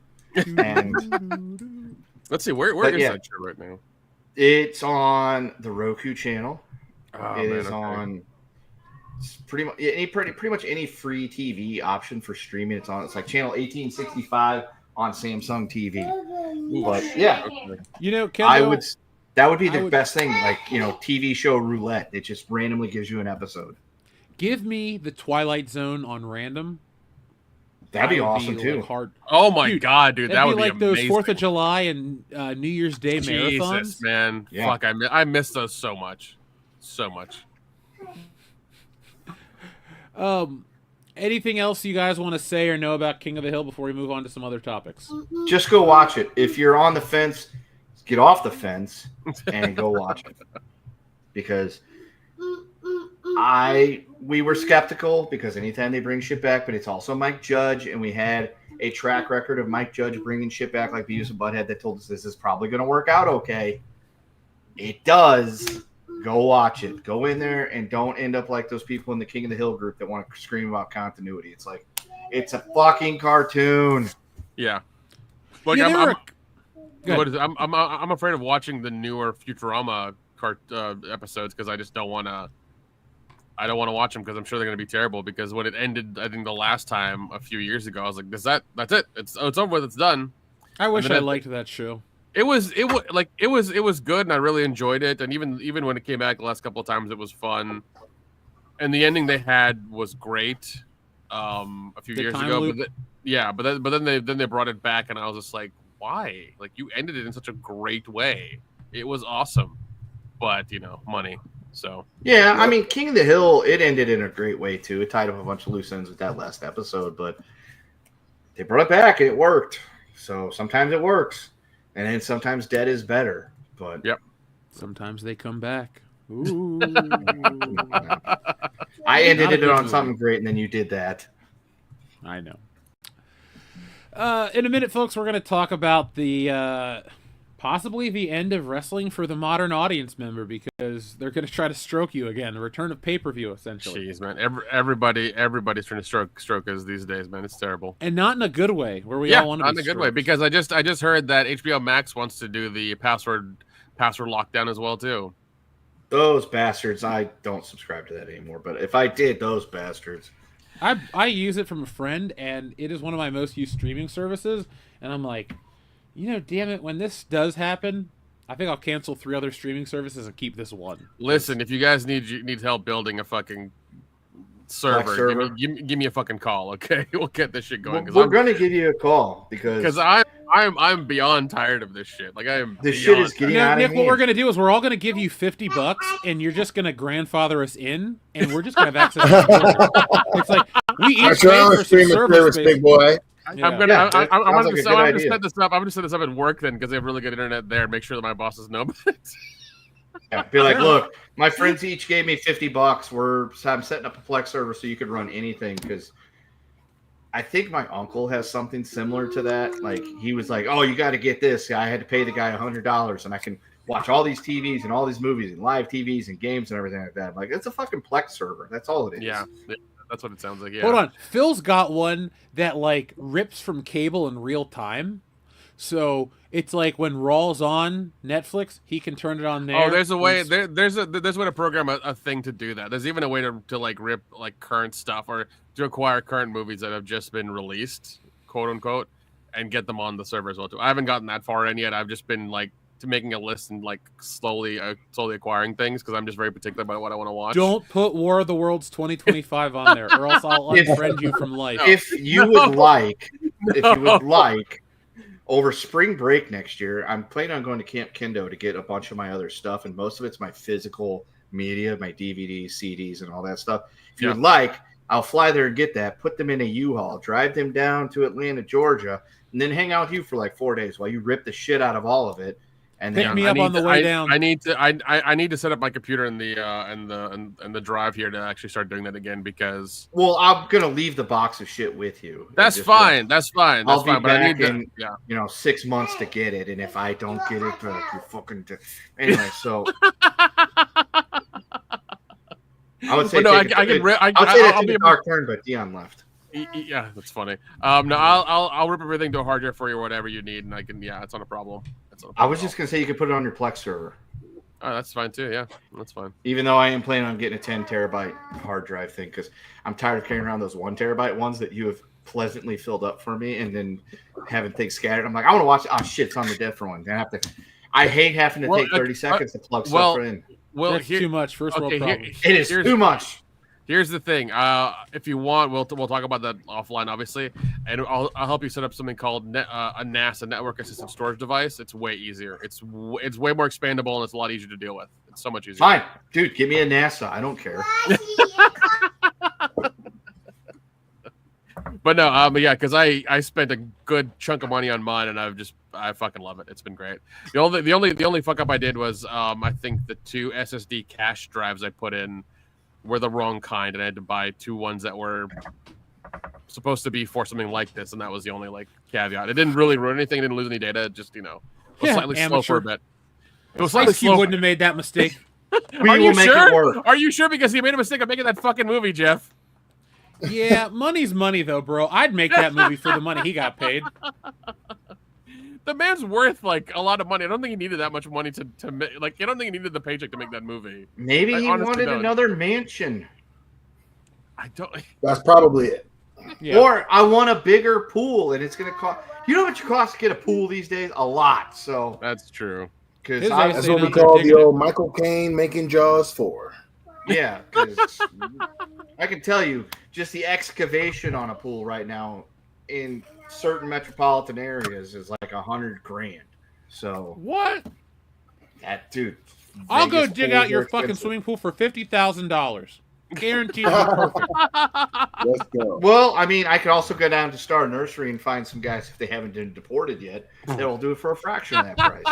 Speaker 11: And
Speaker 5: let's see, where is that show right now?
Speaker 11: It's on the Roku channel.
Speaker 5: Oh,
Speaker 11: it is on pretty much any free TV option for streaming. It's on. It's like channel 1865 on Samsung TV. But yeah,
Speaker 2: you know, Kendall,
Speaker 11: that would be the best thing. Like, you know, TV show roulette. It just randomly gives you an episode.
Speaker 2: Give me the Twilight Zone on random.
Speaker 11: That'd be awesome too.
Speaker 2: Hard.
Speaker 5: Oh my god, dude, that would be
Speaker 2: like
Speaker 5: amazing.
Speaker 2: those 4th of July and New Year's Day marathons.
Speaker 5: Jesus, man,
Speaker 11: yeah.
Speaker 5: Fuck, I miss those so much, so much.
Speaker 2: Anything else you guys want to say or know about King of the Hill before we move on to some other topics?
Speaker 11: Just go watch it. If you're on the fence, get off the fence and go watch it. Because we were skeptical, because anytime they bring shit back, but it's also Mike Judge, and we had a track record of Mike Judge bringing shit back like Beavis and Butthead that told us this is probably going to work out okay. It does. Go watch it. Go in there and don't end up like those people in the King of the Hill group that want to scream about continuity. It's like, it's a fucking cartoon.
Speaker 5: Yeah. Like, I'm afraid of watching the newer Futurama episodes, because I just don't want to. I don't want to watch them because I'm sure they're going to be terrible. Because when it ended, I think the last time a few years ago, I was like, that's it. It's over with. It's done.
Speaker 2: I wish I liked that show.
Speaker 5: It was good, and I really enjoyed it. And even when it came back the last couple of times, it was fun. And the ending they had was great. A few years ago, but then they brought it back, and I was just like, why? Like, you ended it in such a great way. It was awesome, but you know, money. So
Speaker 11: yeah, I mean, King of the Hill, it ended in a great way too. It tied up a bunch of loose ends with that last episode, but they brought it back and it worked. So sometimes it works, and then sometimes dead is better. But
Speaker 5: yep,
Speaker 2: sometimes they come back. Ooh.
Speaker 11: I ended it on something great, and then you did that.
Speaker 2: I know. In a minute, folks, we're going to talk about the possibly the end of wrestling for the modern audience member, because they're going to try to stroke you again. The return of pay-per-view, essentially.
Speaker 5: Jeez, man. Everybody's trying to stroke us these days, man. It's terrible.
Speaker 2: And not in a good way, where we all want to be
Speaker 5: not in a good way, because I just heard that HBO Max wants to do the password lockdown as well, too.
Speaker 11: Those bastards. I don't subscribe to that anymore, but if I did, those bastards.
Speaker 2: I use it from a friend, and it is one of my most used streaming services, and I'm like, you know, damn it, when this does happen, I think I'll cancel 3 other streaming services and keep this one.
Speaker 5: Listen, if you guys need help building a fucking server, give me a fucking call, okay? We'll get this shit going.
Speaker 11: We're going to give you a call, because
Speaker 5: I'm beyond tired of this shit. Like, I am.
Speaker 11: This shit is getting out of hand.
Speaker 2: Nick, what we're going to do is we're all going to give you $50, and you're just going to grandfather us in, and we're just going to have access to the It's like, we each pay for some service,
Speaker 3: big boy.
Speaker 2: Yeah.
Speaker 5: I'm gonna set this up. I'm gonna set this up at work then, because they have really good internet there, and make sure that my bosses know about it.
Speaker 11: Yeah, be like, look, my friends each gave me $50. I'm setting up a Plex server so you could run anything, because I think my uncle has something similar to that. Like, he was like, oh, you got to get this. I had to pay the guy $100, and I can watch all these TVs and all these movies and live TVs and games and everything like that. I'm like, it's a fucking Plex server. That's all it is.
Speaker 5: Yeah. That's what it sounds like. Yeah.
Speaker 2: Hold on. Phil's got one that like rips from cable in real time. So it's like when Raw's on Netflix, he can turn it on there.
Speaker 5: Oh, there's a way. There's a way to program a thing to do that. There's even a way to like rip like current stuff or to acquire current movies that have just been released, quote unquote, and get them on the server as well too. I haven't gotten that far in yet. I've just been like making a list and like slowly acquiring things because I'm just very particular about what I want to watch.
Speaker 2: Don't put War of the Worlds 2025 on there, or else I'll unfriend you from life.
Speaker 11: If you would like, over spring break next year, I'm planning on going to Camp Kendo to get a bunch of my other stuff, and most of it's my physical media, my DVDs, CDs, and all that stuff. If you would like, I'll fly there and get that, put them in a U-Haul, drive them down to Atlanta, Georgia, and then hang out with you for like 4 days while you rip the shit out of all of it. And
Speaker 2: pick me up on the way down.
Speaker 5: I need to set up my computer in the drive here to actually start doing that again because.
Speaker 11: Well, I'm gonna leave the box of shit with you.
Speaker 5: That's fine. That's fine.
Speaker 11: I'll be
Speaker 5: fine. But I
Speaker 11: back
Speaker 5: need
Speaker 11: in 6 months to get it, and if I don't get it, you fucking. Anyway, so. I would say.
Speaker 5: I'll
Speaker 11: be a dark turn, but Dion left.
Speaker 5: Yeah, that's funny. No, I'll rip everything to a hard drive for you or whatever you need, and I can. Yeah, it's not a problem.
Speaker 11: I was just gonna say you could put it on your Plex server.
Speaker 5: Oh, that's fine too. Yeah, that's fine.
Speaker 11: Even though I am planning on getting a 10 terabyte hard drive thing because I'm tired of carrying around those 1 terabyte ones that you have pleasantly filled up for me and then having things scattered. I'm like, I want to watch. Oh shit, it's on the different one. I hate having to take 30 seconds to plug stuff in.
Speaker 2: Well, that's too much. First world problem.
Speaker 11: It is too much.
Speaker 5: Here's the thing. If you want, we'll talk about that offline, obviously, and I'll help you set up something called a NAS, a network assisted storage device. It's way easier. It's way more expandable and it's a lot easier to deal with. It's so much easier.
Speaker 11: Fine, dude. Give me a NASA. I don't care.
Speaker 5: But no, yeah, because I spent a good chunk of money on mine, and I fucking love it. It's been great. The only fuck up I did was I think the 2 SSD cache drives I put in were the wrong kind, and I had to buy 2 ones that were supposed to be for something like this, and that was the only like caveat. It didn't really ruin anything. It didn't lose any data. It just was slightly slow for a bit. It was slightly slow.
Speaker 2: He wouldn't have made that mistake.
Speaker 5: Are you sure? Are you sure? Because he made a mistake of making that fucking movie, Jeff.
Speaker 2: Yeah, money's money though, bro. I'd make that movie for the money he got paid.
Speaker 5: The man's worth like a lot of money. I don't think he needed that much money to make. Like, I don't think he needed the paycheck to make that movie.
Speaker 11: Maybe he wanted another mansion.
Speaker 5: I don't.
Speaker 3: That's probably it.
Speaker 11: Yeah. Or I want a bigger pool, and it's going to cost. You know what it costs to get a pool these days? A lot. So
Speaker 5: that's true.
Speaker 11: Because
Speaker 3: that's what we call the old Michael Caine making Jaws 4.
Speaker 11: Yeah, because I can tell you, just the excavation on a pool right now in certain metropolitan areas is like $100,000. So
Speaker 5: what?
Speaker 11: That dude.
Speaker 2: I'll go dig out your fucking swimming pool for $50,000. Guaranteed to be perfect.
Speaker 3: Let's go.
Speaker 11: Well, I mean, I could also go down to Star Nursery and find some guys if they haven't been deported yet. They'll do it for a fraction of that price.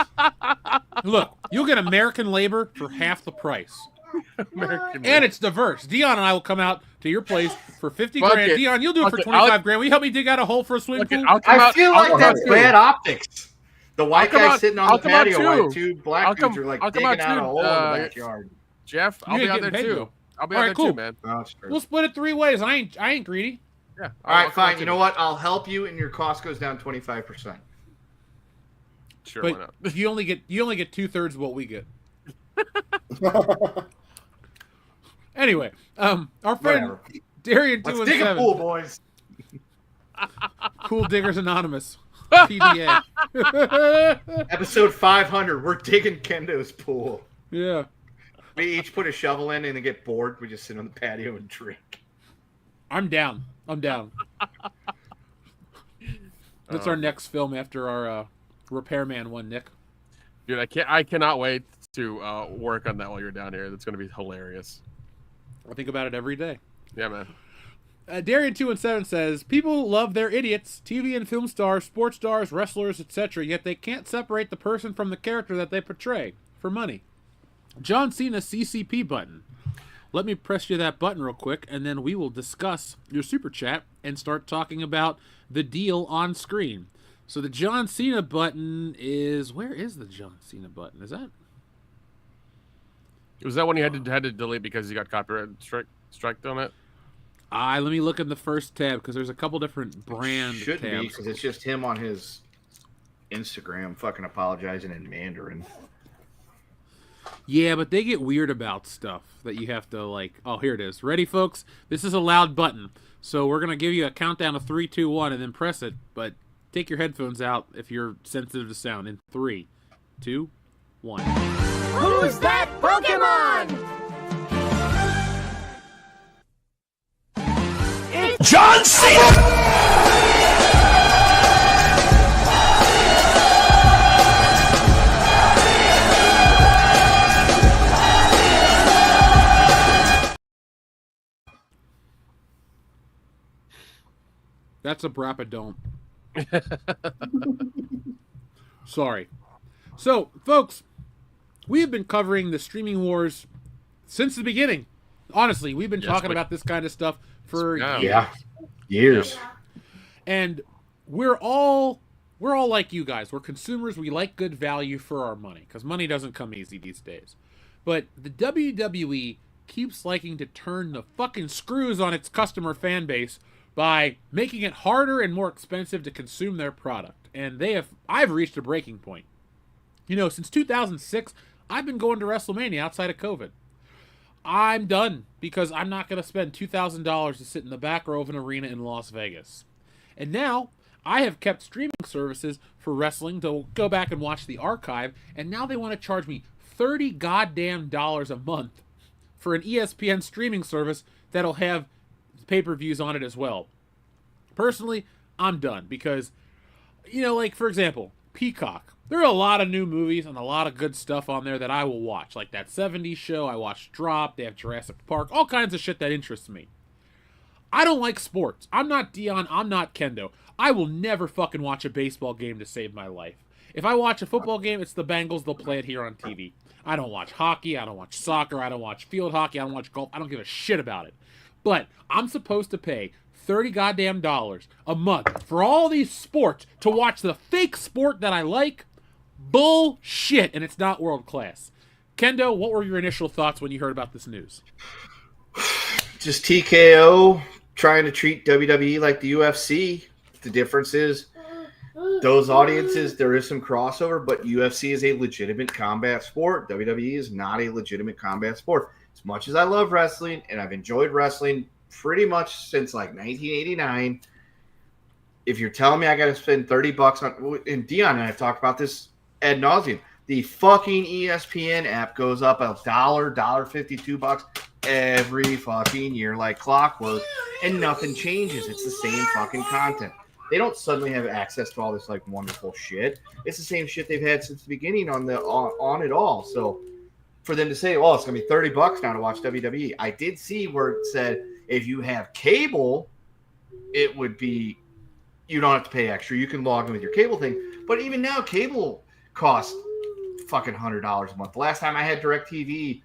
Speaker 2: Look, you'll get American labor for half the price. And it's diverse. Dion and I will come out to your place for $50,000. Dion, you'll do it for $25,000. Will you help me dig out a hole for a swimming pool?
Speaker 11: I feel like that's bad optics. The white guy sitting on the patio while 2 black dudes are like digging out a hole in the backyard.
Speaker 5: Jeff, I'll be out there too. I'll be out there too, man.
Speaker 2: We'll split it 3 ways. I ain't greedy.
Speaker 5: Yeah.
Speaker 11: All right, fine. You know what? I'll help you, and your cost goes down 25%.
Speaker 5: Sure,
Speaker 2: but
Speaker 5: why not?
Speaker 2: you only get 2/3 of what we get. Anyway, our friend Darian 2
Speaker 11: Let's dig a pool, boys.
Speaker 2: Cool Diggers Anonymous. PDA.
Speaker 11: Episode 500. We're digging Kendo's pool.
Speaker 2: Yeah.
Speaker 11: We each put a shovel in and then get bored. We just sit on the patio and drink.
Speaker 2: I'm down. That's our next film after our Repairman one, Nick.
Speaker 5: Dude, I cannot wait to work on that while you're down here. That's going to be hilarious.
Speaker 2: I think about it every day.
Speaker 5: Yeah, man.
Speaker 2: Darian 217 says, people love their idiots, TV and film stars, sports stars, wrestlers, etc., yet they can't separate the person from the character that they portray for money. John Cena CCP button. Let me press you that button real quick, and then we will discuss your super chat and start talking about the deal on screen. So the John Cena button is... Where is the John Cena button? Is that...
Speaker 5: Was that one you had to delete because you got copyright striked on it?
Speaker 2: Let me look in the first tab because there's a couple different brand
Speaker 11: Shouldn't be
Speaker 2: tabs.
Speaker 11: because it's just him on his Instagram fucking apologizing in Mandarin.
Speaker 2: Yeah, but they get weird about stuff that you have to like. Oh, here it is. Ready, folks? This is a loud button, so we're gonna give you a countdown of 3, 2, 1, and then press it. But take your headphones out if you're sensitive to sound. In 3, 2, 1.
Speaker 14: Who's that Pokemon? It's
Speaker 15: John Cena!
Speaker 2: That's a Brappadome. Sorry. So, folks, we have been covering the streaming wars since the beginning. Honestly, we've been talking about this kind of stuff for
Speaker 11: years.
Speaker 2: And we're all like you guys. We're consumers. We like good value for our money because money doesn't come easy these days. But the WWE keeps liking to turn the fucking screws on its customer fan base by making it harder and more expensive to consume their product. And I've reached a breaking point. You know, since 2006, I've been going to WrestleMania outside of COVID. I'm done because I'm not going to spend $2,000 to sit in the back row of an arena in Las Vegas. And now I have kept streaming services for wrestling to go back and watch the archive, and now they want to charge me $30 goddamn a month for an ESPN streaming service that'll have pay-per-views on it as well. Personally, I'm done because, you know, like, for example, Peacock. There are a lot of new movies and a lot of good stuff on there that I will watch. Like that 70s show, I watched Drop, they have Jurassic Park, all kinds of shit that interests me. I don't like sports. I'm not Dion, I'm not Kendo. I will never fucking watch a baseball game to save my life. If I watch a football game, it's the Bengals, they'll play it here on TV. I don't watch hockey, I don't watch soccer, I don't watch field hockey, I don't watch golf, I don't give a shit about it. But I'm supposed to pay $30 goddamn a month for all these sports to watch the fake sport that I like? Bullshit, and it's not world class. Kendo, what were your initial thoughts when you heard about this news?
Speaker 11: Just TKO trying to treat WWE like the UFC. The difference is those audiences, there is some crossover, but UFC is a legitimate combat sport. WWE is not a legitimate combat sport. As much as I love wrestling, and I've enjoyed wrestling pretty much since like 1989, if you're telling me I got to spend $30 on, and Dion and I have talked about this ad nauseum, the fucking ESPN app goes up $1.52 every fucking year like clockwork, and nothing changes. It's the same fucking content. They don't suddenly have access to all this like wonderful shit. It's the same shit they've had since the beginning on it all. So for them to say, "Oh, it's gonna be $30 now to watch WWE," I did see where it said if you have cable, it would be you don't have to pay extra. You can log in with your cable thing. But even now, cable costs fucking $100 a month. The last time I had DirecTV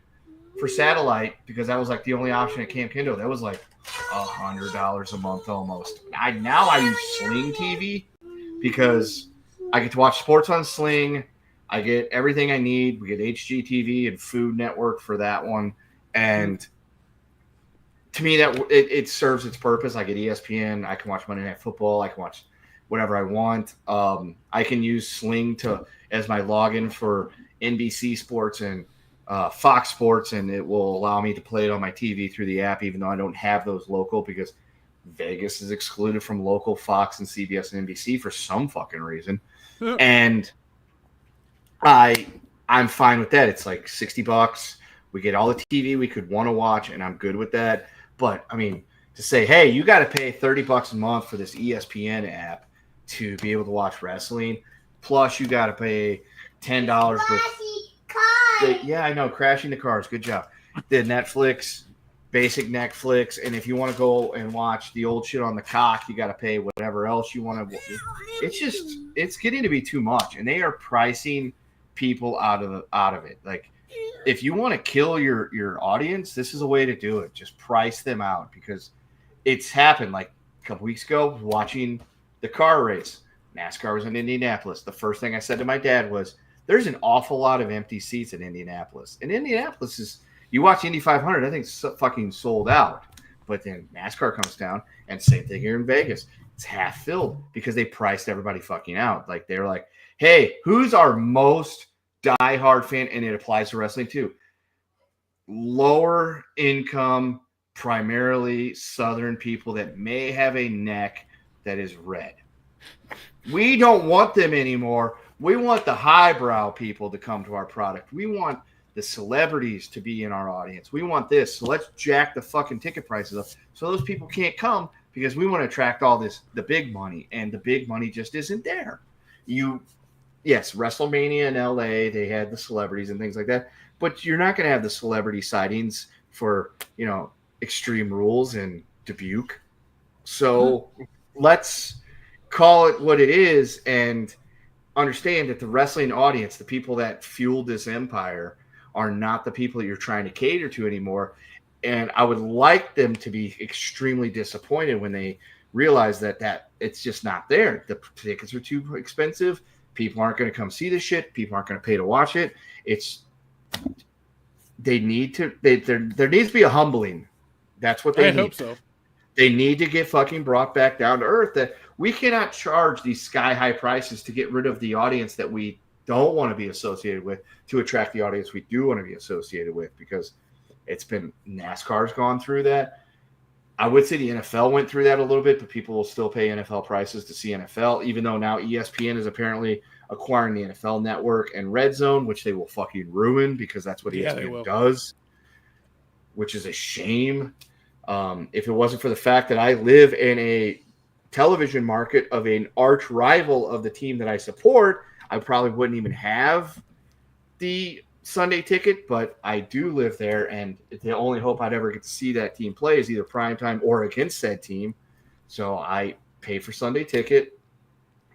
Speaker 11: for satellite, because that was like the only option at Camp Kendo, that was like $100 a month almost. Now I use Sling TV because I get to watch sports on Sling. I get everything I need. We get HGTV and Food Network for that one. And to me, that it serves its purpose. I get ESPN. I can watch Monday Night Football. I can watch whatever I want. I can use Sling as my login for NBC Sports and Fox Sports, and it will allow me to play it on my TV through the app, even though I don't have those local because Vegas is excluded from local Fox and CBS and NBC for some fucking reason. And I'm fine with that. It's like $60. We get all the TV we could want to watch, and I'm good with that. But I mean, to say, hey, you got to pay $30 a month for this ESPN app to be able to watch wrestling, plus you got to pay $10 with. Yeah, I know, crashing the cars. Good job. The Netflix, basic Netflix, and if you want to go and watch the old shit on the cock, you got to pay whatever else you want to. It's getting to be too much, and they are pricing people out of it. Like, if you want to kill your audience, this is a way to do it. Just price them out, because it's happened. Like a couple weeks ago, watching the car race. NASCAR was in Indianapolis. The first thing I said to my dad was, there's an awful lot of empty seats in Indianapolis. And Indianapolis is, you watch Indy 500, I think it's fucking sold out. But then NASCAR comes down, and same thing here in Vegas. It's half filled because they priced everybody fucking out. Like they're like, hey, who's our most diehard fan? And it applies to wrestling too. Lower income, primarily Southern people that may have a neck that is red. We don't want them anymore. We want the highbrow people to come to our product. We want the celebrities to be in our audience. We want this. So let's jack the fucking ticket prices up so those people can't come because we want to attract all the big money, and the big money just isn't there. Yes, WrestleMania in LA, they had the celebrities and things like that, but you're not going to have the celebrity sightings for, Extreme Rules and Dubuque. So let's call it what it is and understand that the wrestling audience, the people that fueled this empire, are not the people that you're trying to cater to anymore. And I would like them to be extremely disappointed when they realize that it's just not there. The tickets are too expensive. People aren't going to come see this shit. People aren't going to pay to watch it. There needs to be a humbling. That's what they need. I
Speaker 2: hope so.
Speaker 11: They need to get fucking brought back down to earth, that we cannot charge these sky high prices to get rid of the audience that we don't want to be associated with to attract the audience we do want to be associated with, because NASCAR's gone through that. I would say the NFL went through that a little bit, but people will still pay NFL prices to see NFL, even though now ESPN is apparently acquiring the NFL Network and Red Zone, which they will fucking ruin because that's what ESPN does, which is a shame. If it wasn't for the fact that I live in a television market of an arch rival of the team that I support, I probably wouldn't even have the Sunday ticket, but I do live there, and the only hope I'd ever get to see that team play is either primetime or against said team. So I pay for Sunday ticket,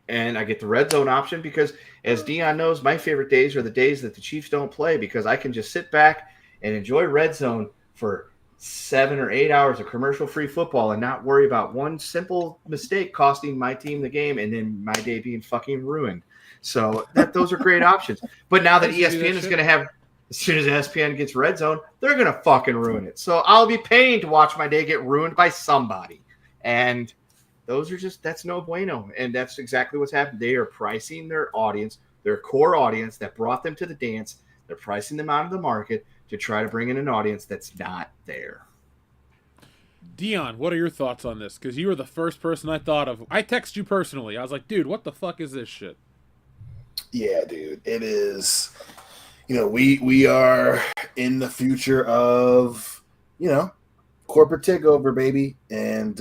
Speaker 11: and I get the Red Zone option because, as Dion knows, my favorite days are the days that the Chiefs don't play, because I can just sit back and enjoy Red Zone for 7 or 8 hours of commercial-free football and not worry about one simple mistake costing my team the game and then my day being fucking ruined. So those are great options. But now that ESPN is going to have, as soon as ESPN gets Red Zone, they're going to fucking ruin it. So I'll be paying to watch my day get ruined by somebody. And that's no bueno. And that's exactly what's happened. They are pricing their audience, their core audience that brought them to the dance. They're pricing them out of the market to try to bring in an audience that's not there.
Speaker 2: Dion, what are your thoughts on this? Because you were the first person I thought of. I texted you personally. I was like, dude, what the fuck is this shit?
Speaker 3: Yeah, dude. It is, we are in the future of, corporate takeover, baby. And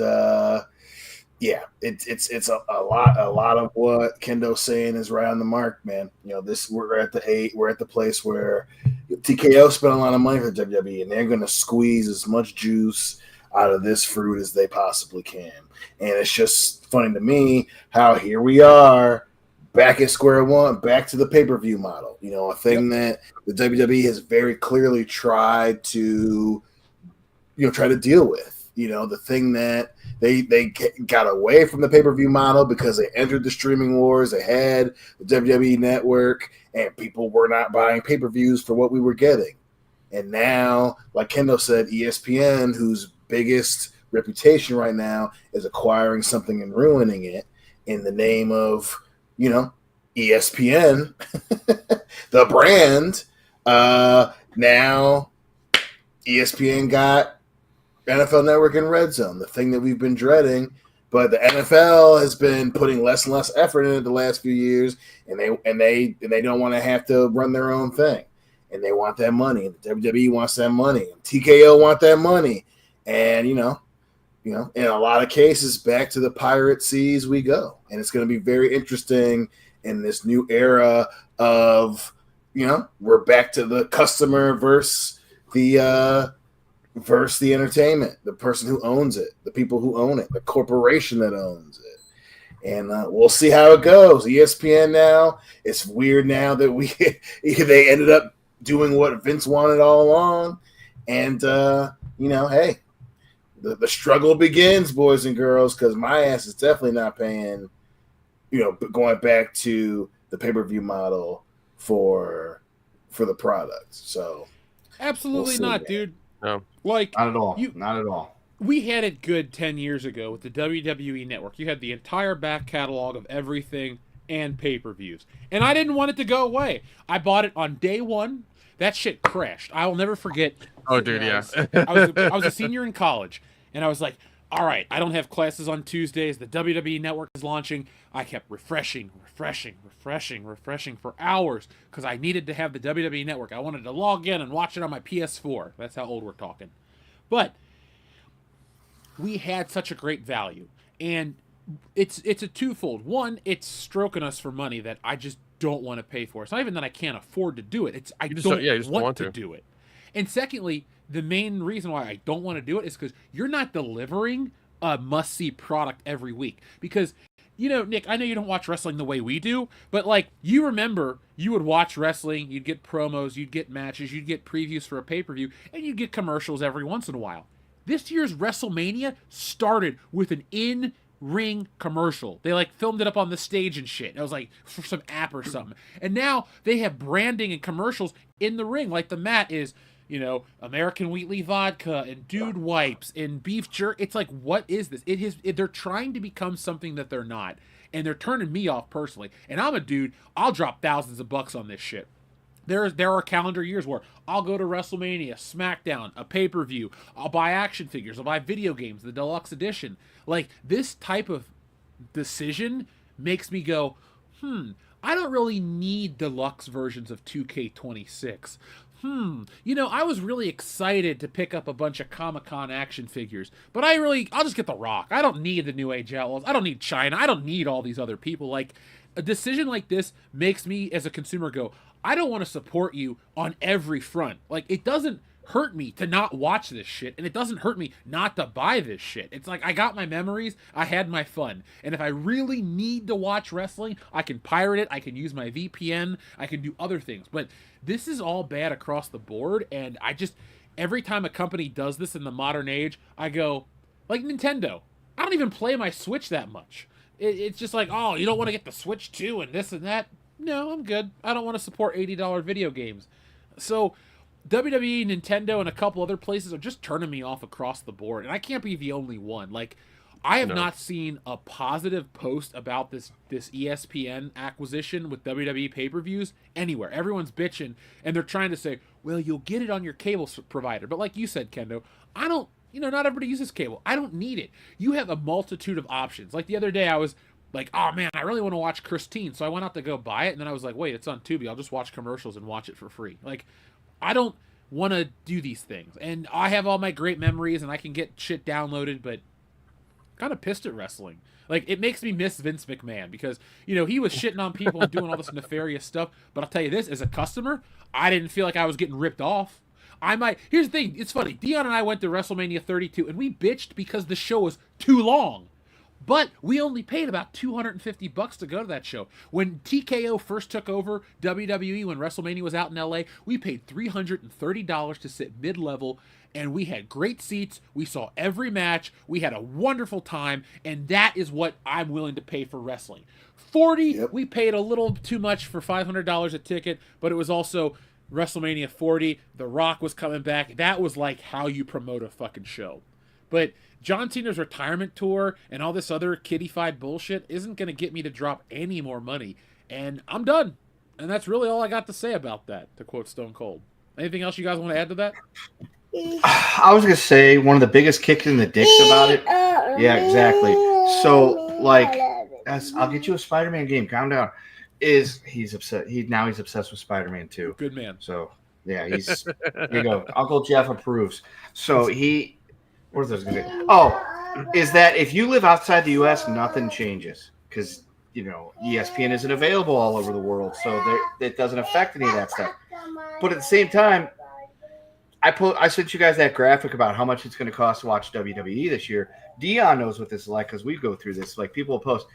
Speaker 3: it's a lot of what Kendo's saying is right on the mark, man. We're at the place where TKO spent a lot of money for WWE, and they're going to squeeze as much juice out of this fruit as they possibly can. And it's just funny to me how here we are back at square one, back to the pay-per-view model. A thing that the WWE has very clearly tried to deal with. The thing that they got away from the pay-per-view model because they entered the streaming wars. They had the WWE network, and people were not buying pay-per-views for what we were getting. And now, like Kendo said, ESPN, whose biggest reputation right now is acquiring something and ruining it in the name of, ESPN, the brand. Now ESPN got NFL Network and Red Zone, the thing that we've been dreading, but the NFL has been putting less and less effort in it the last few years, and they don't want to have to run their own thing, and they want that money, and the WWE wants that money, and TKO want that money, and in a lot of cases, back to the pirate seas we go, and it's going to be very interesting in this new era of we're back to the customer versus the entertainment, the person who owns it, the people who own it, the corporation that owns it. And we'll see how it goes. ESPN now, it's weird now that they ended up doing what Vince wanted all along. And, hey, the struggle begins, boys and girls, because my ass is definitely not paying, going back to the pay-per-view model for the product. So
Speaker 2: absolutely not, dude.
Speaker 5: No.
Speaker 11: Not at all. Not at all.
Speaker 2: we had it good 10 years ago with the WWE Network. You had the entire back catalog of everything and pay-per-views. And I didn't want it to go away. I bought it on day one. That shit crashed. I will never forget.
Speaker 5: Oh, dude, yeah.
Speaker 2: I was a senior in college, and I was like, all right, I don't have classes on Tuesdays. The WWE Network is launching. I kept refreshing for hours because I needed to have the WWE Network. I wanted to log in and watch it on my PS4. That's how old we're talking. But we had such a great value, and it's a twofold. One, it's stroking us for money that I just don't want to pay for. It's not even that I can't afford to do it. It's I don't want to do it. And secondly, the main reason why I don't want to do it is because you're not delivering a must-see product every week. Because, you know, Nick, I know you don't watch wrestling the way we do, but, like, you remember you would watch wrestling, you'd get promos, you'd get matches, you'd get previews for a pay-per-view, and you'd get commercials every once in a while. This year's WrestleMania started with an in-ring commercial. They, like, filmed it up on the stage and shit. It was, like, for some app or something. And now they have branding and commercials in the ring. Like, the mat is, you know, American Wheatley vodka and dude wipes and beef jerky. It's like, what is this? They're trying to become something that they're not. And they're turning me off personally. And I'm a dude, I'll drop thousands of bucks on this shit. There are calendar years where I'll go to WrestleMania, SmackDown, a pay-per-view. I'll buy action figures. I'll buy video games, the deluxe edition. Like, this type of decision makes me go, I don't really need deluxe versions of 2K26. You know, I was really excited to pick up a bunch of Comic-Con action figures, but I'll just get The Rock. I don't need the New Age Outlaws. I don't need China. I don't need all these other people. Like, a decision like this makes me, as a consumer, go, I don't want to support you on every front. Like, it doesn't hurt me to not watch this shit, and it doesn't hurt me not to buy this shit. It's like, I got my memories, I had my fun, and if I really need to watch wrestling, I can pirate it, I can use my VPN, I can do other things. But this is all bad across the board, and every time a company does this in the modern age, I go, like Nintendo, I don't even play my Switch that much. It's just like, oh, you don't want to get the Switch too, and this and that. No, I'm good. I don't want to support $80 video games. So WWE, Nintendo, and a couple other places are just turning me off across the board, and I can't be the only one. Like, I have not seen a positive post about this ESPN acquisition with WWE pay-per-views anywhere. Everyone's bitching, and they're trying to say, well, you'll get it on your cable provider. But like you said, Kendo, I don't, not everybody uses cable. I don't need it. You have a multitude of options. Like the other day, I was like, oh man, I really want to watch Christine. So I went out to go buy it, and then I was like, wait, it's on Tubi. I'll just watch commercials and watch it for free. Like, I don't want to do these things. And I have all my great memories, and I can get shit downloaded, but kind of pissed at wrestling. Like, it makes me miss Vince McMahon because, he was shitting on people and doing all this nefarious stuff. But I'll tell you this, as a customer, I didn't feel like I was getting ripped off. Here's the thing, it's funny. Dion and I went to WrestleMania 32, and we bitched because the show was too long. But we only paid about $250 to go to that show. When TKO first took over WWE, when WrestleMania was out in LA, we paid $330 to sit mid-level, and we had great seats. We saw every match. We had a wonderful time, and that is what I'm willing to pay for wrestling. We paid a little too much for $500 a ticket, but it was also WrestleMania 40. The Rock was coming back. That was like how you promote a fucking show. But John Cena's retirement tour and all this other kiddified bullshit isn't going to get me to drop any more money. And I'm done. And that's really all I got to say about that, to quote Stone Cold. Anything else you guys want to add to that?
Speaker 11: I was going to say one of the biggest kicks in the dicks about it. Yeah, exactly. So, like, I'll get you a Spider-Man game. Calm down. He's upset. He's obsessed with Spider-Man too.
Speaker 2: Good man.
Speaker 11: So, yeah, he's here you go. Uncle Jeff approves. So what is this going to be? Oh, is that if you live outside the U.S., nothing changes because, ESPN isn't available all over the world. So it doesn't affect any of that stuff. But at the same time, I sent you guys that graphic about how much it's going to cost to watch WWE this year. Dion knows what this is like because we go through this. Like, people will post,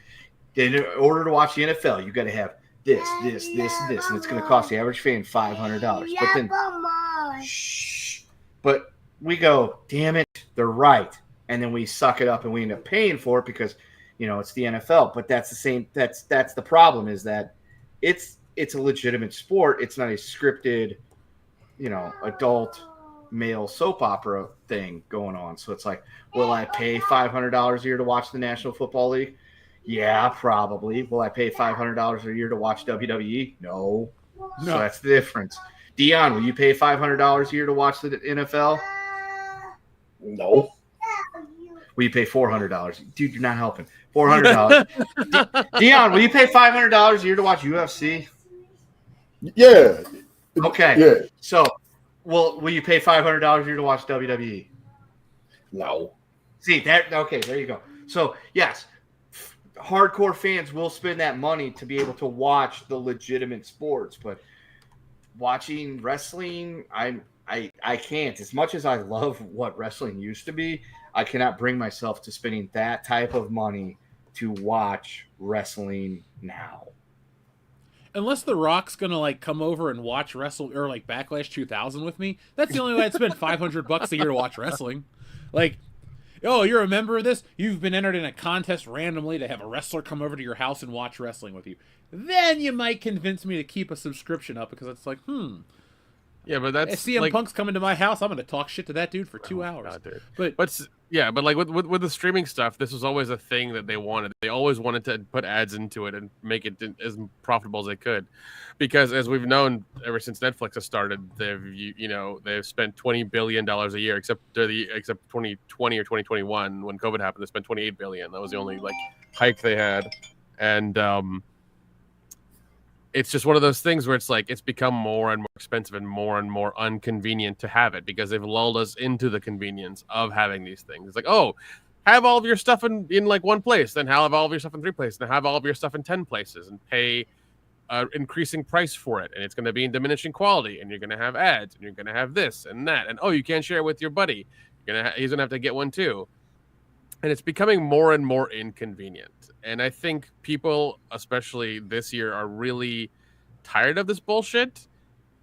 Speaker 11: in order to watch the NFL, you got to have this, and it's going to cost the average fan $500. But then, but we go, damn it, they're right. And then we suck it up and we end up paying for it because, it's the NFL. But that's the same. That's the problem is that it's a legitimate sport. It's not a scripted, adult male soap opera thing going on. So it's like, will I pay $500 a year to watch the National Football League? Yeah, probably. Will I pay $500 a year to watch WWE? No. So that's the difference. Dion, will you pay $500 a year to watch the NFL?
Speaker 3: No.
Speaker 11: Will you pay $400? Dude, you're not helping. $400. Dion, will you pay $500 a year to watch UFC?
Speaker 3: Yeah.
Speaker 11: Okay.
Speaker 3: Yeah.
Speaker 11: So, will you pay $500 a year to watch WWE?
Speaker 3: No.
Speaker 11: See that? Okay, there you go. So, yes, hardcore fans will spend that money to be able to watch the legitimate sports, but watching wrestling, I can't. As much as I love what wrestling used to be, I cannot bring myself to spending that type of money to watch wrestling now.
Speaker 2: Unless The Rock's gonna like come over and watch wrestle or like Backlash 2000 with me, that's the only way I'd spend $500 a year to watch wrestling. Like, oh, you're a member of this? You've been entered in a contest randomly to have a wrestler come over to your house and watch wrestling with you. Then you might convince me to keep a subscription up because it's like,
Speaker 5: Yeah, but that's
Speaker 2: if CM
Speaker 5: like,
Speaker 2: Punk's coming to my house, I'm going to talk shit to that dude for 2 hours.
Speaker 5: God, dude.
Speaker 2: But
Speaker 5: yeah, but like with the streaming stuff, this was always a thing that they wanted. They always wanted to put ads into it and make it as profitable as they could, because as we've known ever since Netflix has started, they've spent $20 billion a year, except 2020 or 2021 when COVID happened. They spent $28 billion. That was the only like hike they had, and it's just one of those things where it's like it's become more and more expensive and more inconvenient to have it because they've lulled us into the convenience of having these things. It's like, oh, have all of your stuff in like one place, then have all of your stuff in 3 places, then have all of your stuff in 10 places and pay increasing price for it. And it's going to be in diminishing quality and you're going to have ads and you're going to have this and that. And oh, you can't share it with your buddy. He's going to have to get one too. And it's becoming more and more inconvenient. And I think people, especially this year, are really tired of this bullshit.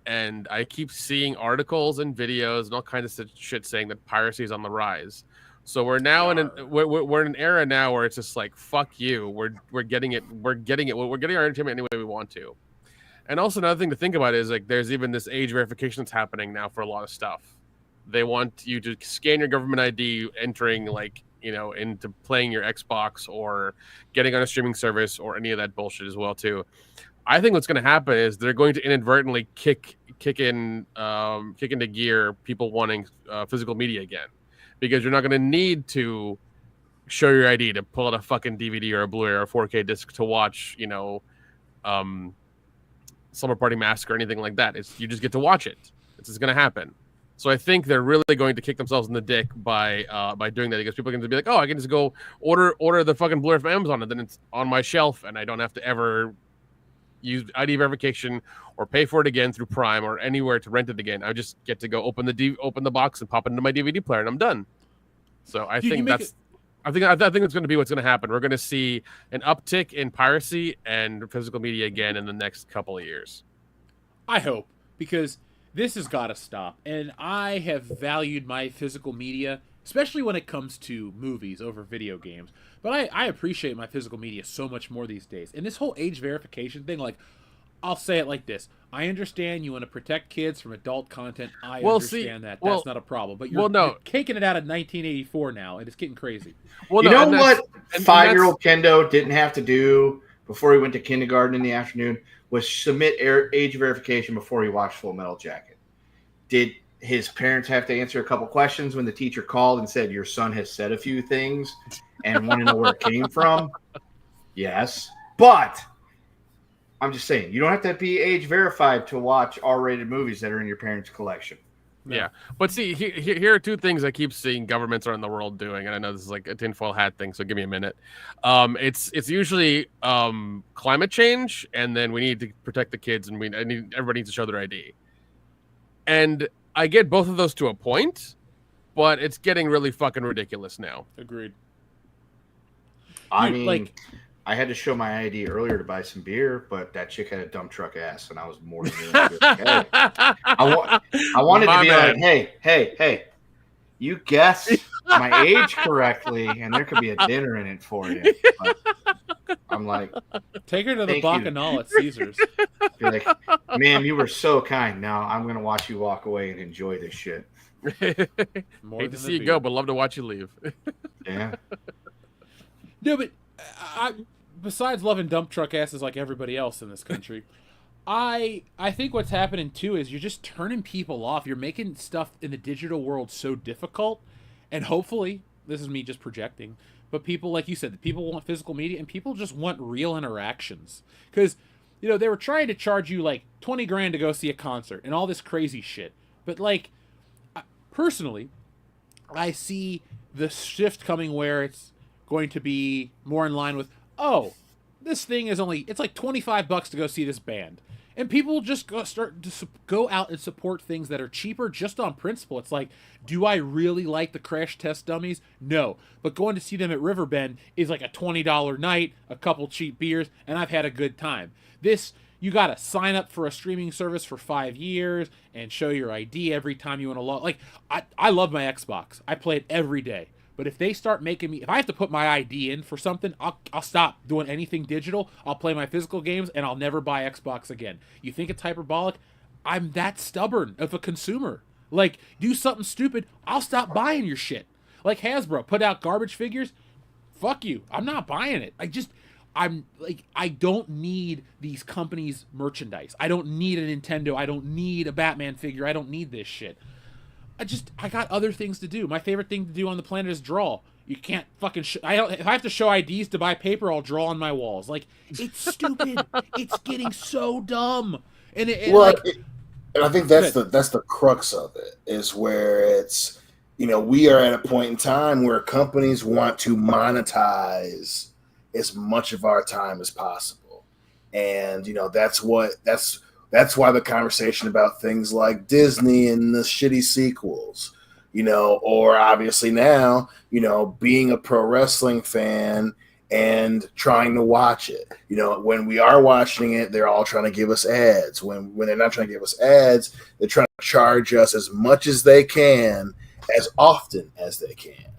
Speaker 5: And I keep seeing articles and videos and all kinds of shit saying that piracy is on the rise. So we're now we're in an era now where it's just like, fuck you. We're getting it. We're getting our entertainment any way we want to. And also another thing to think about is like there's even this age verification that's happening now for a lot of stuff. They want you to scan your government ID entering like, into playing your Xbox or getting on a streaming service or any of that bullshit as well too. I think what's going to happen is they're going to inadvertently kick into gear people wanting physical media again, because you're not going to need to show your ID to pull out a fucking DVD or a Blu-ray or a 4K disc to watch, Slumber Party Massacre or anything like that. You just get to watch it. It's just going to happen. So I think they're really going to kick themselves in the dick by doing that, because people are going to be like, oh, I can just go order the fucking Blu-ray from Amazon and then it's on my shelf and I don't have to ever use ID verification or pay for it again through Prime or anywhere to rent it again. I just get to go open the box and pop it into my DVD player and I'm done. So I think that's going to be what's going to happen. We're going to see an uptick in piracy and physical media again in the next couple of years.
Speaker 2: I hope, because this has got to stop. And I have valued my physical media, especially when it comes to movies over video games. But I appreciate my physical media so much more these days. And this whole age verification thing, like, I'll say it like this. I understand you want to protect kids from adult content. I understand that. That's not a problem. But you're caking it out of 1984 now, and it's getting crazy.
Speaker 11: Well, you know what 5-year-old Kendo didn't have to do before he went to kindergarten in the afternoon was submit age verification before he watched Full Metal Jacket. Did his parents have to answer a couple questions when the teacher called and said, your son has said a few things and want to know where it came from? Yes. But I'm just saying, you don't have to be age verified to watch R-rated movies that are in your parents' collection.
Speaker 5: Yeah. But see, here are 2 things I keep seeing governments around the world doing, and I know this is like a tinfoil hat thing, so give me a minute. It's usually climate change, and then we need to protect the kids, and everybody needs to show their ID. And I get both of those to a point, but it's getting really fucking ridiculous now.
Speaker 2: Agreed.
Speaker 11: I mean, I had to show my ID earlier to buy some beer, but that chick had a dump truck ass, and I was more than willing to hey. I wanted to be like, hey, you guessed my age correctly, and there could be a dinner in it for you. But I'm like,
Speaker 2: take her to the Bacchanal at Caesars.
Speaker 11: Be like, ma'am, you were so kind. Now I'm going to watch you walk away and enjoy this shit.
Speaker 2: More
Speaker 5: Hate
Speaker 2: than
Speaker 5: to
Speaker 2: the
Speaker 5: see you
Speaker 2: beer.
Speaker 5: go, but love to watch you leave.
Speaker 11: Yeah.
Speaker 2: No, but besides loving dump truck asses like everybody else in this country, I think what's happening too is you're just turning people off. You're making stuff in the digital world so difficult, and hopefully, this is me just projecting, but people, like you said, the people want physical media, and people just want real interactions. Because, you know, they were trying to charge you like 20 grand to go see a concert and all this crazy shit. But like, personally, I see the shift coming where it's going to be more in line with, oh, this thing is it's like $25 to go see this band. And people just go out and support things that are cheaper just on principle. It's like, do I really like the Crash Test Dummies? No. But going to see them at Riverbend is like a $20 night, a couple cheap beers, and I've had a good time. This, you got to sign up for a streaming service for 5 years and show your ID every time you want to log. Like, I love my Xbox. I play it every day. But if they start making me, if I have to put my ID in for something, I'll stop doing anything digital. I'll play my physical games, and I'll never buy Xbox again. You think it's hyperbolic? I'm that stubborn of a consumer. Like, do something stupid, I'll stop buying your shit. Like Hasbro put out garbage figures. Fuck you. I'm not buying it. I don't need these companies' merchandise. I don't need a Nintendo. I don't need a Batman figure. I don't need this shit. I got other things to do. My favorite thing to do on the planet is draw. You can't fucking if I have to show IDs to buy paper, I'll draw on my walls. Like, it's stupid. It's getting so dumb. And
Speaker 3: and I think that's the crux of it, is where it's, you know, we are at a point in time where companies want to monetize as much of our time as possible. And, you know, that's why the conversation about things like Disney and the shitty sequels, you know, or obviously now, you know, being a pro wrestling fan and trying to watch it. You know, when we are watching it, they're all trying to give us ads. When they're not trying to give us ads, they're trying to charge us as much as they can, as often as they can.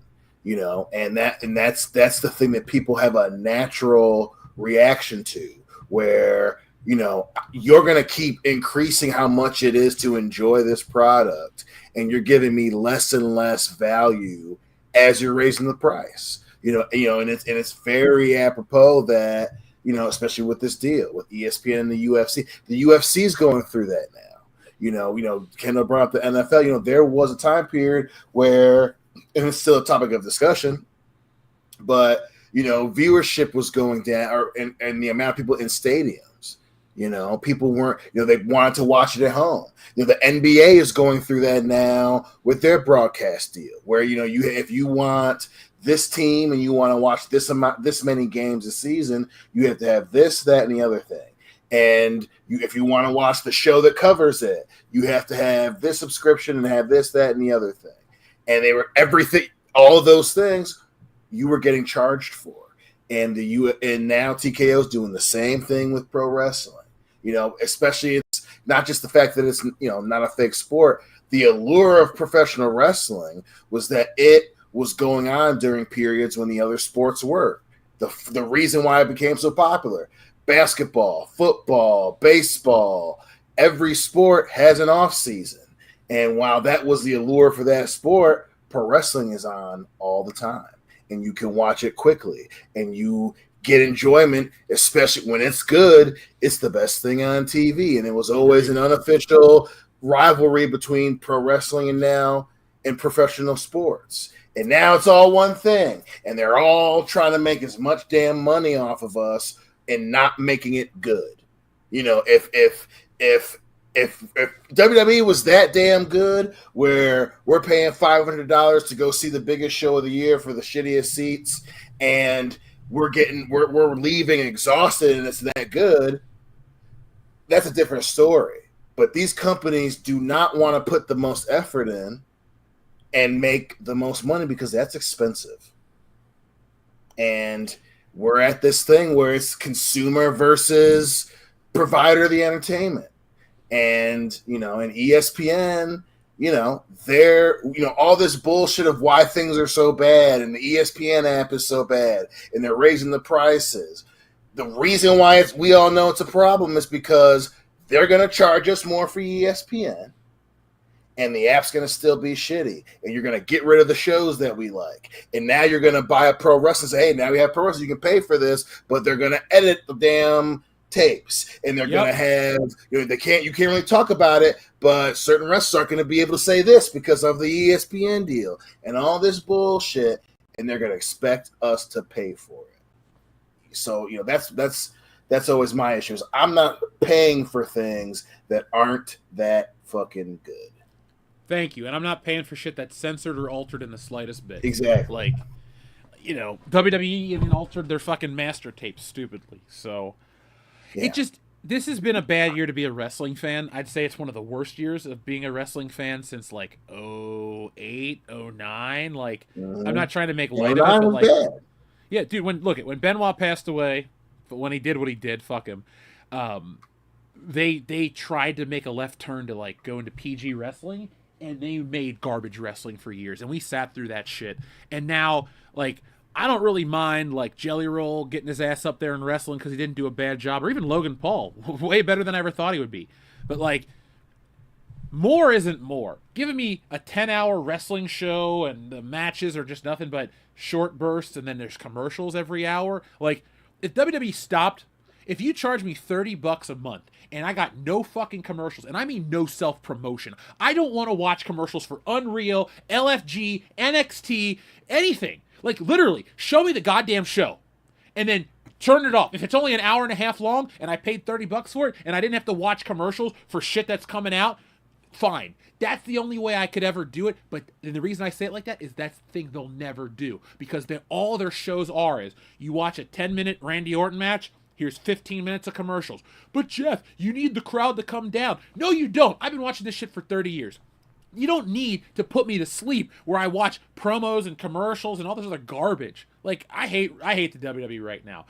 Speaker 3: You know, and that's the thing that people have a natural reaction to, where, you know, you're going to keep increasing how much it is to enjoy this product, and you're giving me less and less value as you're raising the price. You know, and it's very apropos that, you know, especially with this deal with ESPN and the UFC is going through that now. You know, Kendall brought up the NFL. You know, there was a time period where, and it's still a topic of discussion, but, you know, viewership was going down, and the amount of people in stadiums. You know, people weren't, you know, they wanted to watch it at home. You know, the NBA is going through that now with their broadcast deal, where, you know, if you want this team and you want to watch this many games a season, you have to have this, that, and the other thing. And if you want to watch the show that covers it, you have to have this subscription and have this, that, and the other thing. And they were all of those things you were getting charged for. And now TKO is doing the same thing with pro wrestling. You know, especially, it's not just the fact that it's, you know, not a fake sport. The allure of professional wrestling was that it was going on during periods when the other sports were. The reason why it became so popular: basketball, football, baseball, every sport has an off season. And while that was the allure for that sport, pro wrestling is on all the time, and you can watch it quickly, and you get enjoyment, especially when it's good. It's the best thing on TV, and it was always an unofficial rivalry between pro wrestling and professional sports. And now it's all one thing, and they're all trying to make as much damn money off of us and not making it good. You know, if WWE was that damn good, where we're paying $500 to go see the biggest show of the year for the shittiest seats, and we're leaving exhausted, and it's that good, that's a different story. But these companies do not want to put the most effort in and make the most money, because that's expensive. And we're at this thing where it's consumer versus provider of the entertainment. And, you know, and ESPN, you know, they're, you know, all this bullshit of why things are so bad and the ESPN app is so bad and they're raising the prices. The reason why we all know it's a problem is because they're going to charge us more for ESPN, and the app's going to still be shitty, and you're going to get rid of the shows that we like, and now you're going to buy a pro wrestling and say, hey, now we have pro wrestling, you can pay for this, but they're going to edit the damn tapes, and they're going to have, you can't really talk about it, but certain wrestlers aren't going to be able to say this because of the ESPN deal and all this bullshit, and they're going to expect us to pay for it. So that's always my issue. I'm not paying for things that aren't that fucking good.
Speaker 2: Thank you. And I'm not paying for shit that's censored or altered in the slightest bit.
Speaker 3: Exactly.
Speaker 2: Like, WWE even altered their fucking master tapes stupidly. So this has been a bad year to be a wrestling fan. I'd say it's one of the worst years of being a wrestling fan since like 08, 09. Like, I'm not trying to make light of it, but like, yeah, dude, when Benoit passed away, but when he did what he did, fuck him. They tried to make a left turn to like go into PG wrestling, and they made garbage wrestling for years, and we sat through that shit. And now, like, I don't really mind like Jelly Roll getting his ass up there and wrestling because he didn't do a bad job, or even Logan Paul, way better than I ever thought he would be. But like, more isn't more. Giving me a 10-hour wrestling show and the matches are just nothing but short bursts, and then there's commercials every hour. Like, if WWE stopped, if you charge me $30 a month and I got no fucking commercials, and I mean no self-promotion, I don't want to watch commercials for Unreal, LFG, NXT, anything. Like, literally, show me the goddamn show and then turn it off. If it's only an hour and a half long and I paid $30 for it and I didn't have to watch commercials for shit that's coming out, fine. That's the only way I could ever do it. But the reason I say it like that is that's the thing they'll never do, because all their shows is you watch a 10-minute Randy Orton match, here's 15 minutes of commercials. But Jeff, you need the crowd to come down. No, you don't. I've been watching this shit for 30 years. You don't need to put me to sleep where I watch promos and commercials and all this other garbage. Like, I hate the WWE right now.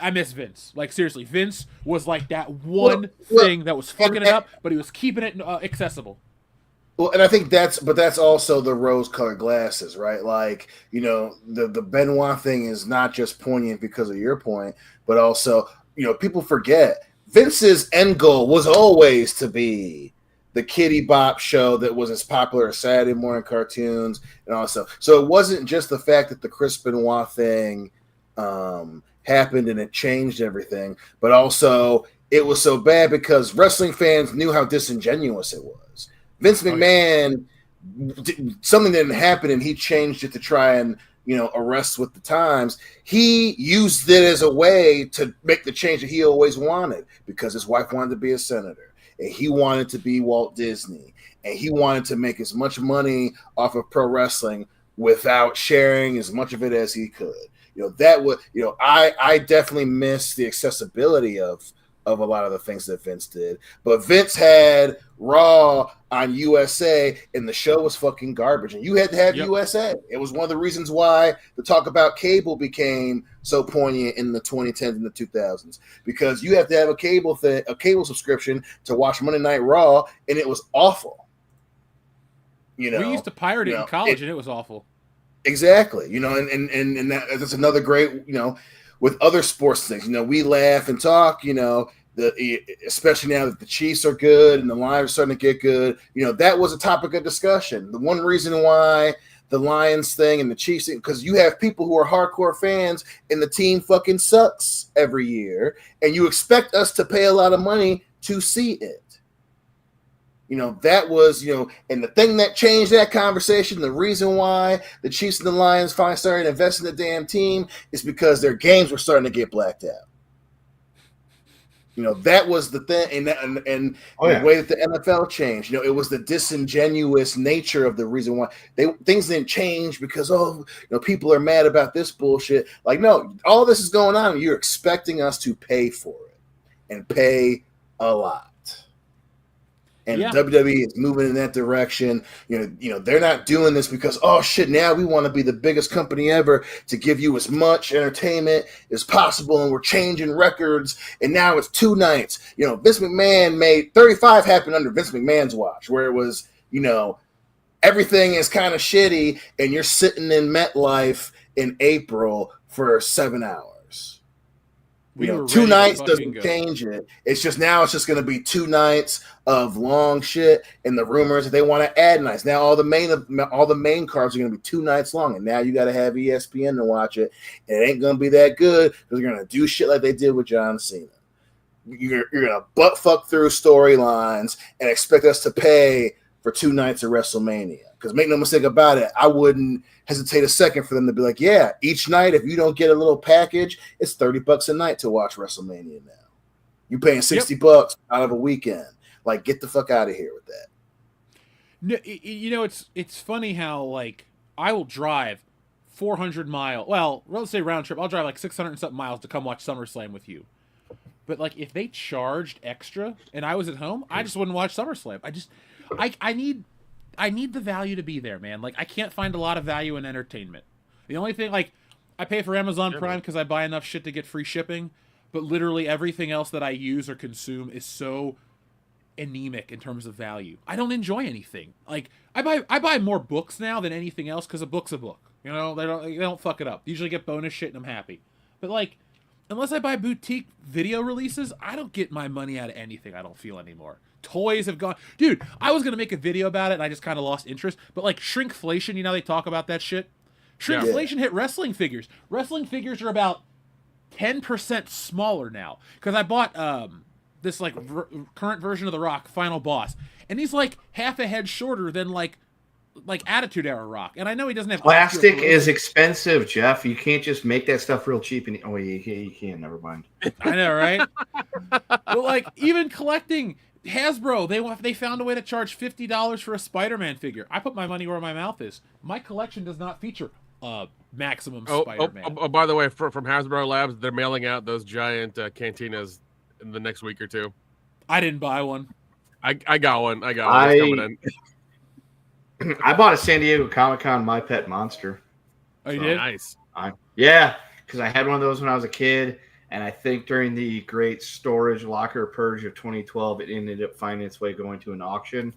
Speaker 2: I miss Vince. Like, seriously, Vince was like that one thing that was fucking it up, but he was keeping it accessible.
Speaker 3: Well, and I think that's also the rose-colored glasses, right? Like, the Benoit thing is not just poignant because of your point, but also, people forget Vince's end goal was always to be the Kitty Bop show that was as popular as Saturday morning cartoons and all that stuff. So it wasn't just the fact that the Chris Benoit thing happened and it changed everything, but also it was so bad because wrestling fans knew how disingenuous it was. Vince McMahon, something didn't happen and he changed it to try and, arrest with the times. He used it as a way to make the change that he always wanted, because his wife wanted to be a senator. And he wanted to be Walt Disney, and he wanted to make as much money off of pro wrestling without sharing as much of it as he could. I definitely miss the accessibility of a lot of the things that Vince did. But Vince had Raw on USA, and the show was fucking garbage. And you had to have USA. It was one of the reasons why the talk about cable became so poignant in the 2010s and the 2000s, because you have to have a cable subscription to watch Monday Night Raw, and it was awful. We
Speaker 2: used to pirate it in college, and it was awful.
Speaker 3: Exactly. And that's another great, with other sports things. We laugh and talk, especially now that the Chiefs are good and the Lions are starting to get good. That was a topic of discussion. The one reason why the Lions thing and the Chiefs thing, because you have people who are hardcore fans and the team fucking sucks every year, and you expect us to pay a lot of money to see it. That was, and the thing that changed that conversation, the reason why the Chiefs and the Lions finally started investing in the damn team is because their games were starting to get blacked out. That was the thing, and the way that the NFL changed. It was the disingenuous nature of the reason why things didn't change because people are mad about this bullshit. Like, no, all this is going on, and you're expecting us to pay for it and pay a lot. And WWE is moving in that direction. They're not doing this because, oh shit, now we want to be the biggest company ever to give you as much entertainment as possible, and we're changing records, and now it's 2 nights. Vince McMahon made 35 happen under Vince McMahon's watch, where it was, everything is kind of shitty, and you're sitting in MetLife in April for 7 hours. 2 nights doesn't change it. It's just now it's just going to be 2 nights of long shit, and the rumors that they want to add nights. Now all the main cards are going to be 2 nights long, and now you got to have ESPN to watch it. And it ain't going to be that good because they're going to do shit like they did with John Cena. You're going to butt fuck through storylines and expect us to pay for 2 nights of WrestleMania. Because make no mistake about it, I wouldn't hesitate a second for them to be like, yeah, each night, if you don't get a little package, it's $30 a night to watch WrestleMania now. You're paying $60 out of a weekend. Like, get the fuck out of here with that.
Speaker 2: No, you know, it's funny how, like, I will drive 400 miles. Well, let's say round trip. I'll drive like 600 and something miles to come watch SummerSlam with you. But, like, if they charged extra and I was at home, I just wouldn't watch SummerSlam. I need the value to be there, man. Like, I can't find a lot of value in entertainment. The only thing, like, I pay for Amazon Prime because I buy enough shit to get free shipping, but literally everything else that I use or consume is so anemic in terms of value. I don't enjoy anything. Like, I buy more books now than anything else because a book's a book. You know, they don't fuck it up. They usually get bonus shit and I'm happy. But, like, unless I buy boutique video releases, I don't get my money out of anything I don't feel anymore. Toys have gone... Dude, I was going to make a video about it, and I just kind of lost interest. But, like, shrinkflation, you know, they talk about that shit? Shrinkflation hit wrestling figures. Wrestling figures are about 10% smaller now. Because I bought this, like, current version of The Rock, Final Boss. And he's, like, half a head shorter than, like Attitude Era Rock. And I know he doesn't have...
Speaker 11: Plastic is expensive, Jeff. You can't just make that stuff real cheap. And you can. Never mind.
Speaker 2: I know, right? But, like, even collecting... Hasbro, they found a way to charge $50 for a Spider-Man figure. I put my money where my mouth is. My collection does not feature Maximum Spider-Man.
Speaker 5: Oh, by the way, from Hasbro Labs, they're mailing out those giant cantinas in the next week or 2.
Speaker 2: I didn't buy one.
Speaker 5: I got one. It's coming
Speaker 11: in. I bought a San Diego Comic-Con My Pet Monster.
Speaker 2: Oh, you did?
Speaker 5: Nice.
Speaker 11: Yeah, because I had one of those when I was a kid. And I think during the great storage locker purge of 2012, it ended up finding its way going to an auction.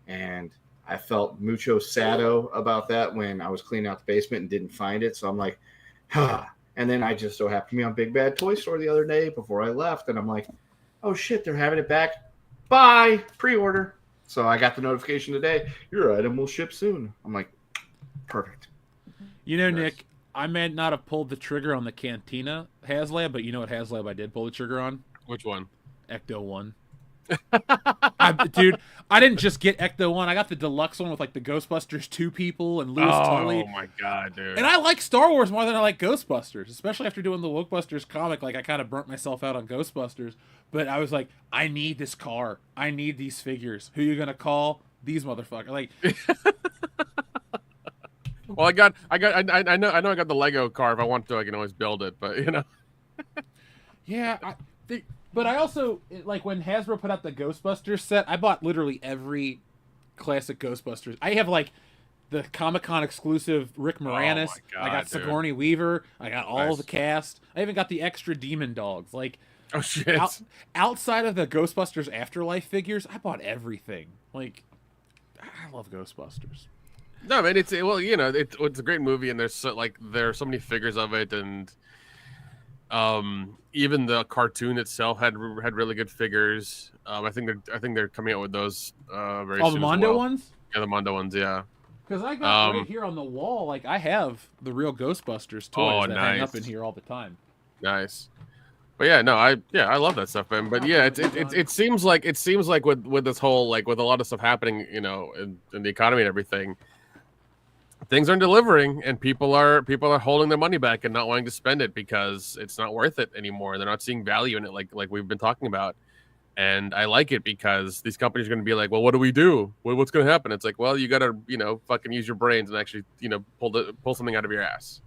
Speaker 11: And I felt mucho sado about that when I was cleaning out the basement and didn't find it. So I'm like, And then I just so happened to be on Big Bad Toy Store the other day before I left. And I'm like, oh, shit, they're having it back. Bye. Pre-order. So I got the notification today. Your item will ship soon. I'm like, perfect.
Speaker 2: You know, Nick, I may not have pulled the trigger on the Cantina HasLab, but you know what HasLab I did pull the trigger on?
Speaker 5: Which one?
Speaker 2: Ecto 1. Dude, I didn't just get Ecto 1. I got the deluxe one with, like, the Ghostbusters 2 people and Louis Tully.
Speaker 5: Oh, my God, dude.
Speaker 2: And I like Star Wars more than I like Ghostbusters, especially after doing the Wokebusters comic. Like, I kind of burnt myself out on Ghostbusters. But I was like, I need this car. I need these figures. Who you going to call? These motherfuckers. Like...
Speaker 5: Well, I know I got the Lego car. If I want to, I can always build it. But you know,
Speaker 2: yeah. But I also like when Hasbro put out the Ghostbusters set. I bought literally every classic Ghostbusters. I have like the Comic-Con exclusive Rick Moranis.
Speaker 5: Oh my God,
Speaker 2: I got Sigourney Weaver. I got all the cast. I even got the extra Demon Dogs. Like,
Speaker 5: oh shit!
Speaker 2: Outside of the Ghostbusters Afterlife figures, I bought everything. Like, I love Ghostbusters.
Speaker 5: No, man, it's a great movie, and there are so many figures of it, and even the cartoon itself had really good figures. I think they're coming out with those very soon.
Speaker 2: The Mondo ones?
Speaker 5: Yeah, the Mondo ones, yeah.
Speaker 2: Because I got right here on the wall, like I have the real Ghostbusters toys that hang up in here all the time.
Speaker 5: Nice. But yeah, no, I love that stuff, man. But yeah, it seems like with this whole, like, with a lot of stuff happening, you know, in the economy and everything, things aren't delivering, and people are holding their money back and not wanting to spend it because it's not worth it anymore. They're not seeing value in it, like we've been talking about. And I like it because these companies are going to be like, well, what do we do? What's going to happen? It's like, well, you got to, you know, fucking use your brains and actually, you know, pull something out of your ass.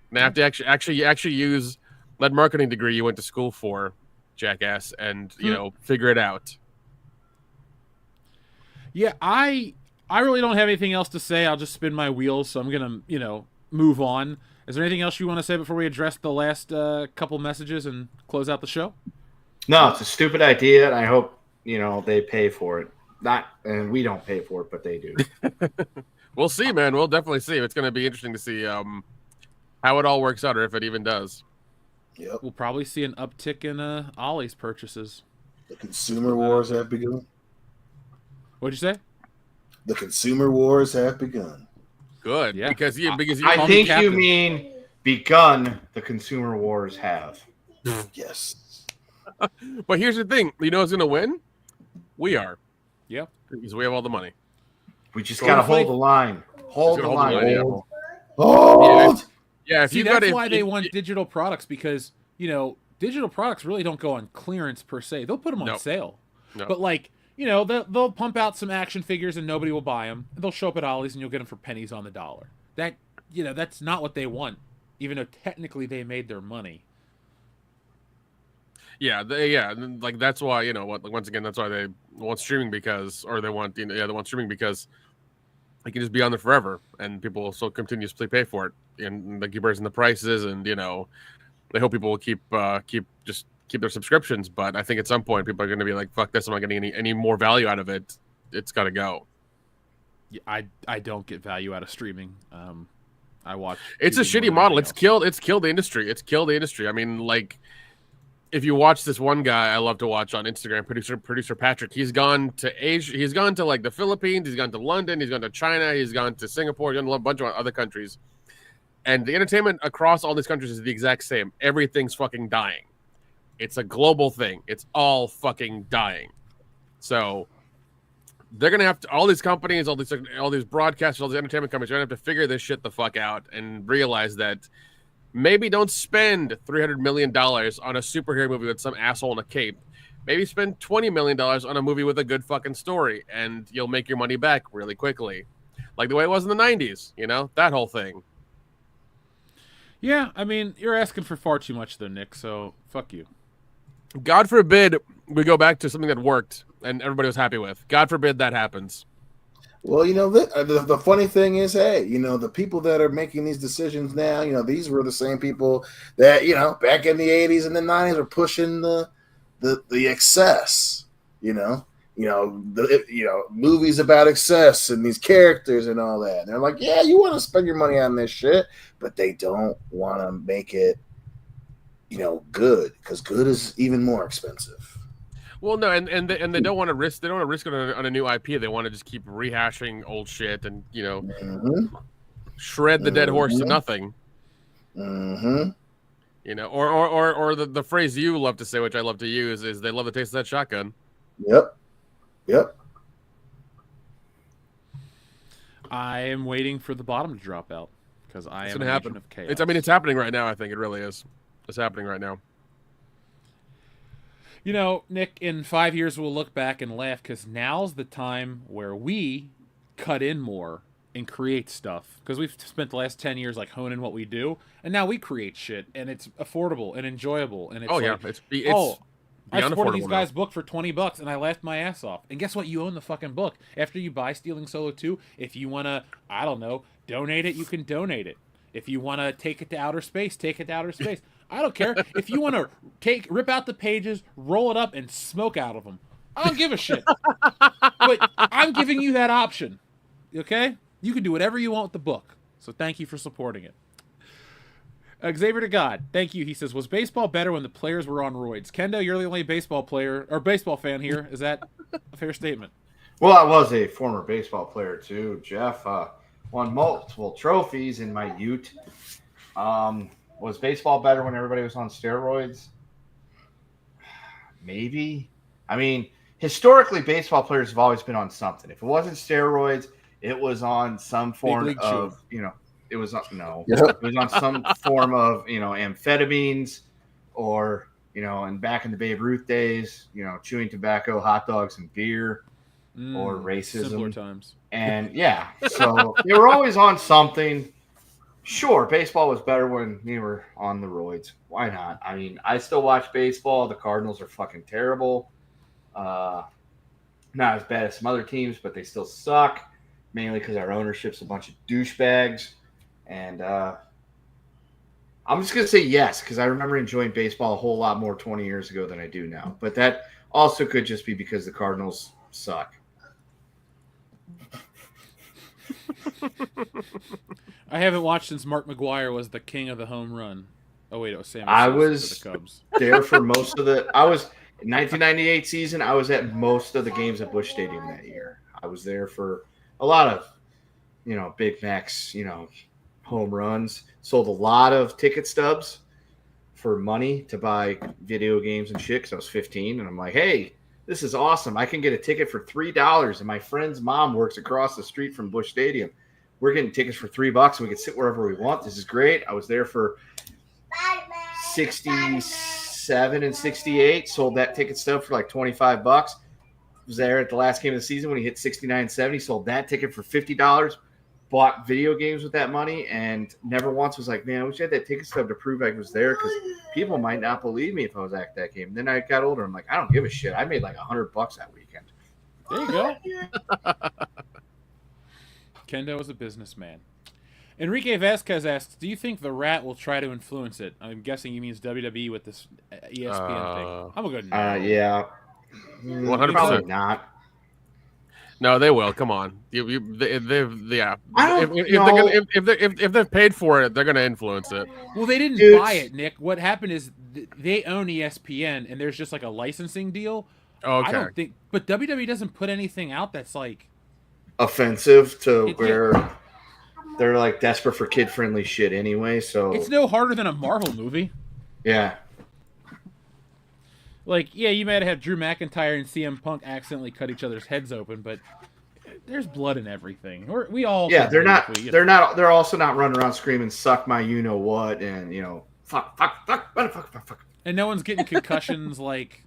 Speaker 5: And have to actually use that marketing degree you went to school for, jackass, and you know, figure it out.
Speaker 2: Yeah, I really don't have anything else to say. I'll just spin my wheels, so I'm gonna, you know, move on. Is there anything else you want to say before we address the last couple messages and close out the show?
Speaker 11: No, it's a stupid idea, and I hope, you know, they pay for it. And we don't pay for it, but they do.
Speaker 5: We'll see, man. We'll definitely see. It's going to be interesting to see how it all works out, or if it even does.
Speaker 3: Yep.
Speaker 2: We'll probably see an uptick in Ollie's purchases.
Speaker 3: The consumer wars have begun.
Speaker 2: What'd you say?
Speaker 3: The consumer wars have begun.
Speaker 5: Good.
Speaker 2: Yeah.
Speaker 5: Because you
Speaker 11: I
Speaker 5: call me
Speaker 11: think you
Speaker 5: Captain.
Speaker 11: mean begun. The consumer wars have.
Speaker 3: Yes.
Speaker 5: But here's the thing. You know who's going to win? We are.
Speaker 2: Yep.
Speaker 5: Because we have all the money.
Speaker 11: We just got to hold the line. Hold the line.
Speaker 5: Yeah.
Speaker 3: Hold.
Speaker 5: Yeah, if
Speaker 2: See,
Speaker 5: you
Speaker 2: that's
Speaker 5: got
Speaker 2: why they want digital products, because, you know, digital products really don't go on clearance per se. They'll put them on sale.
Speaker 5: No.
Speaker 2: But, like, you know, they'll pump out some action figures and nobody will buy them. They'll show up at Ollie's and you'll get them for pennies on the dollar. That, you know, that's not what they want, even though technically they made their money.
Speaker 5: Yeah, like that's why, you know, once again, that's why they want streaming because they want streaming because it can just be on there forever and people will still continuously pay for it, and they keep raising the prices, and you know, they hope people will keep their subscriptions. But I think at some point people are going to be like, fuck this, I'm not getting any more value out of it. It's got to go.
Speaker 2: Yeah, I don't get value out of streaming. I watch.
Speaker 5: It's a shitty model. It's killed the industry. It's killed the industry. I mean, like, if you watch this one guy I love to watch on Instagram, producer Patrick, he's gone to Asia, he's gone to like the Philippines, he's gone to London, he's gone to China, he's gone to Singapore, he's gone to a bunch of other countries. And the entertainment across all these countries is the exact same. Everything's fucking dying. It's a global thing. It's all fucking dying. So they're gonna have to, all these companies, all these broadcasters, all these entertainment companies are gonna have to figure this shit the fuck out and realize that maybe don't spend $300 million on a superhero movie with some asshole in a cape. Maybe spend $20 million on a movie with a good fucking story, and you'll make your money back really quickly. Like the way it was in the 90s, you know? That whole thing.
Speaker 2: Yeah, I mean, you're asking for far too much though, Nick, so fuck you.
Speaker 5: God forbid we go back to something that worked and everybody was happy with. God forbid that happens.
Speaker 3: Well, you know, the funny thing is, hey, you know, the people that are making these decisions now, you know, these were the same people that, you know, back in the 80s and the 90s were pushing the excess, movies about excess and these characters and all that. And they're like, yeah, you want to spend your money on this shit, but they don't want to make it, you know, good, because good is even more expensive.
Speaker 5: Well, no, and they don't want to risk. They don't want to risk it on a new IP. They want to just keep rehashing old shit and, you know, shred the dead horse to nothing.
Speaker 3: Mm-hmm.
Speaker 5: You know, or the phrase you love to say, which I love to use, is they love the taste of that shotgun.
Speaker 3: Yep.
Speaker 2: I am waiting for the bottom to drop out because I am an agent of chaos.
Speaker 5: It's happening right now. I think it really is. It's happening right now.
Speaker 2: You know, Nick, in 5 years we'll look back and laugh because now's the time where we cut in more and create stuff, because we've spent the last 10 years like honing what we do, and now we create shit and it's affordable and enjoyable, and it's I supported these guys' book for $20 and I laughed my ass off. And guess what? You own the fucking book. After you buy Stealing Solo 2, if you want to, I don't know, donate it, you can donate it. If you want to take it to outer space, take it to outer space. I don't care. If you want to rip out the pages, roll it up, and smoke out of them, I don't give a shit. But I'm giving you that option. Okay? You can do whatever you want with the book. So thank you for supporting it. Xavier to God, thank you. He says, was baseball better when the players were on roids? Kendo, you're the only baseball player or baseball fan here. Is that a fair statement?
Speaker 11: Well, I was a former baseball player too, Jeff. Won multiple trophies in my youth. Was baseball better when everybody was on steroids? Maybe. I mean, historically, baseball players have always been on something. If it wasn't steroids, it was on some form of, it was on some form of, amphetamines, or, and back in the Babe Ruth days, chewing tobacco, hot dogs, and beer, or racism.
Speaker 2: Simpler times.
Speaker 11: And yeah, so they were always on something. Sure, baseball was better when they were on the roids. Why not? I mean, I still watch baseball. The Cardinals are fucking terrible. Not as bad as some other teams, but they still suck, mainly because our ownership's a bunch of douchebags. And I'm just going to say yes, because I remember enjoying baseball a whole lot more 20 years ago than I do now. But that also could just be because the Cardinals suck.
Speaker 2: I haven't watched since Mark McGwire was the king of the home run. Oh wait, it was Sam.
Speaker 11: I
Speaker 2: for
Speaker 11: was
Speaker 2: the Cubs.
Speaker 11: there for most of the. I was in 1998 season. I was at most of the games at Busch Stadium that year. I was there for a lot of, Big Macs, home runs. Sold a lot of ticket stubs for money to buy video games and shit because I was 15, and I'm like, hey, this is awesome. I can get a ticket for $3, and my friend's mom works across the street from Busch Stadium. We're getting tickets for $3, and we can sit wherever we want. This is great. I was there for 67 and 68. Sold that ticket stub for like $25. Was there at the last game of the season when he hit 69 and 70. Sold that ticket for $50. Bought video games with that money, and never once was like, man, I wish I had that ticket stub to prove I was there because people might not believe me if I was at that game. Then I got older. I'm like, I don't give a shit. I made like $100 that weekend.
Speaker 2: There you go. Kendo is a businessman. Enrique Vasquez asks, do you think the Rat will try to influence it? I'm guessing he means WWE with this ESPN thing. I'm a good no.
Speaker 11: Yeah.
Speaker 5: 100%.
Speaker 11: Probably not.
Speaker 5: No, they will. Come on, yeah. If they've paid for it, they're gonna influence it.
Speaker 2: Well, they didn't buy it, Nick. What happened is they own ESPN, and there's just like a licensing deal.
Speaker 5: Okay.
Speaker 2: I don't think, but WWE doesn't put anything out that's like
Speaker 11: offensive to where they're like desperate for kid-friendly shit anyway. So
Speaker 2: it's no harder than a Marvel movie.
Speaker 11: Yeah.
Speaker 2: Like, yeah, you might have Drew McIntyre and CM Punk accidentally cut each other's heads open, but there's blood in everything. We all
Speaker 11: they're also not running around screaming "suck my you know what" and fuck.
Speaker 2: And no one's getting concussions like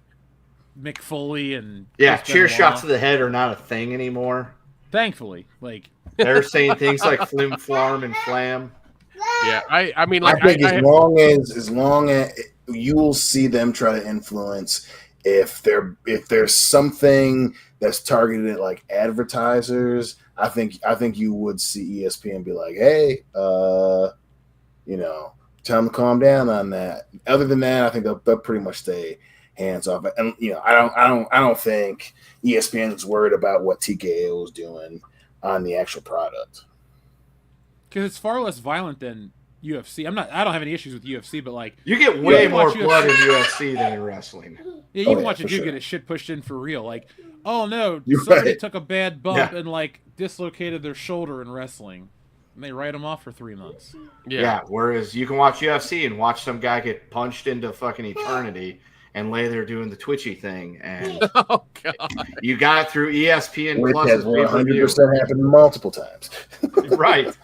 Speaker 2: Mick Foley and
Speaker 11: chair shots to the head are not a thing anymore.
Speaker 2: Thankfully, like
Speaker 11: they're saying things like flim flam and flam.
Speaker 5: Yeah, I mean, like,
Speaker 3: I think as long as you will see them try to influence if there's something that's targeted at like advertisers. I think you would see ESPN be like, hey, tell them to calm down on that. Other than that, I think they'll pretty much stay hands off. And I don't think ESPN is worried about what TKO is doing on the actual product.
Speaker 2: Because it's far less violent than UFC. I don't have any issues with UFC, but like
Speaker 11: you get way more blood in UFC than in wrestling.
Speaker 2: Yeah, you can watch a dude get his shit pushed in for real. Like, oh no, somebody took a bad bump and like dislocated their shoulder in wrestling, and they write them off for 3 months.
Speaker 11: Yeah. Whereas you can watch UFC and watch some guy get punched into fucking eternity and lay there doing the twitchy thing, and you got it through ESPN
Speaker 3: Which
Speaker 11: Plus.
Speaker 3: has 100% happened multiple times.
Speaker 11: Right.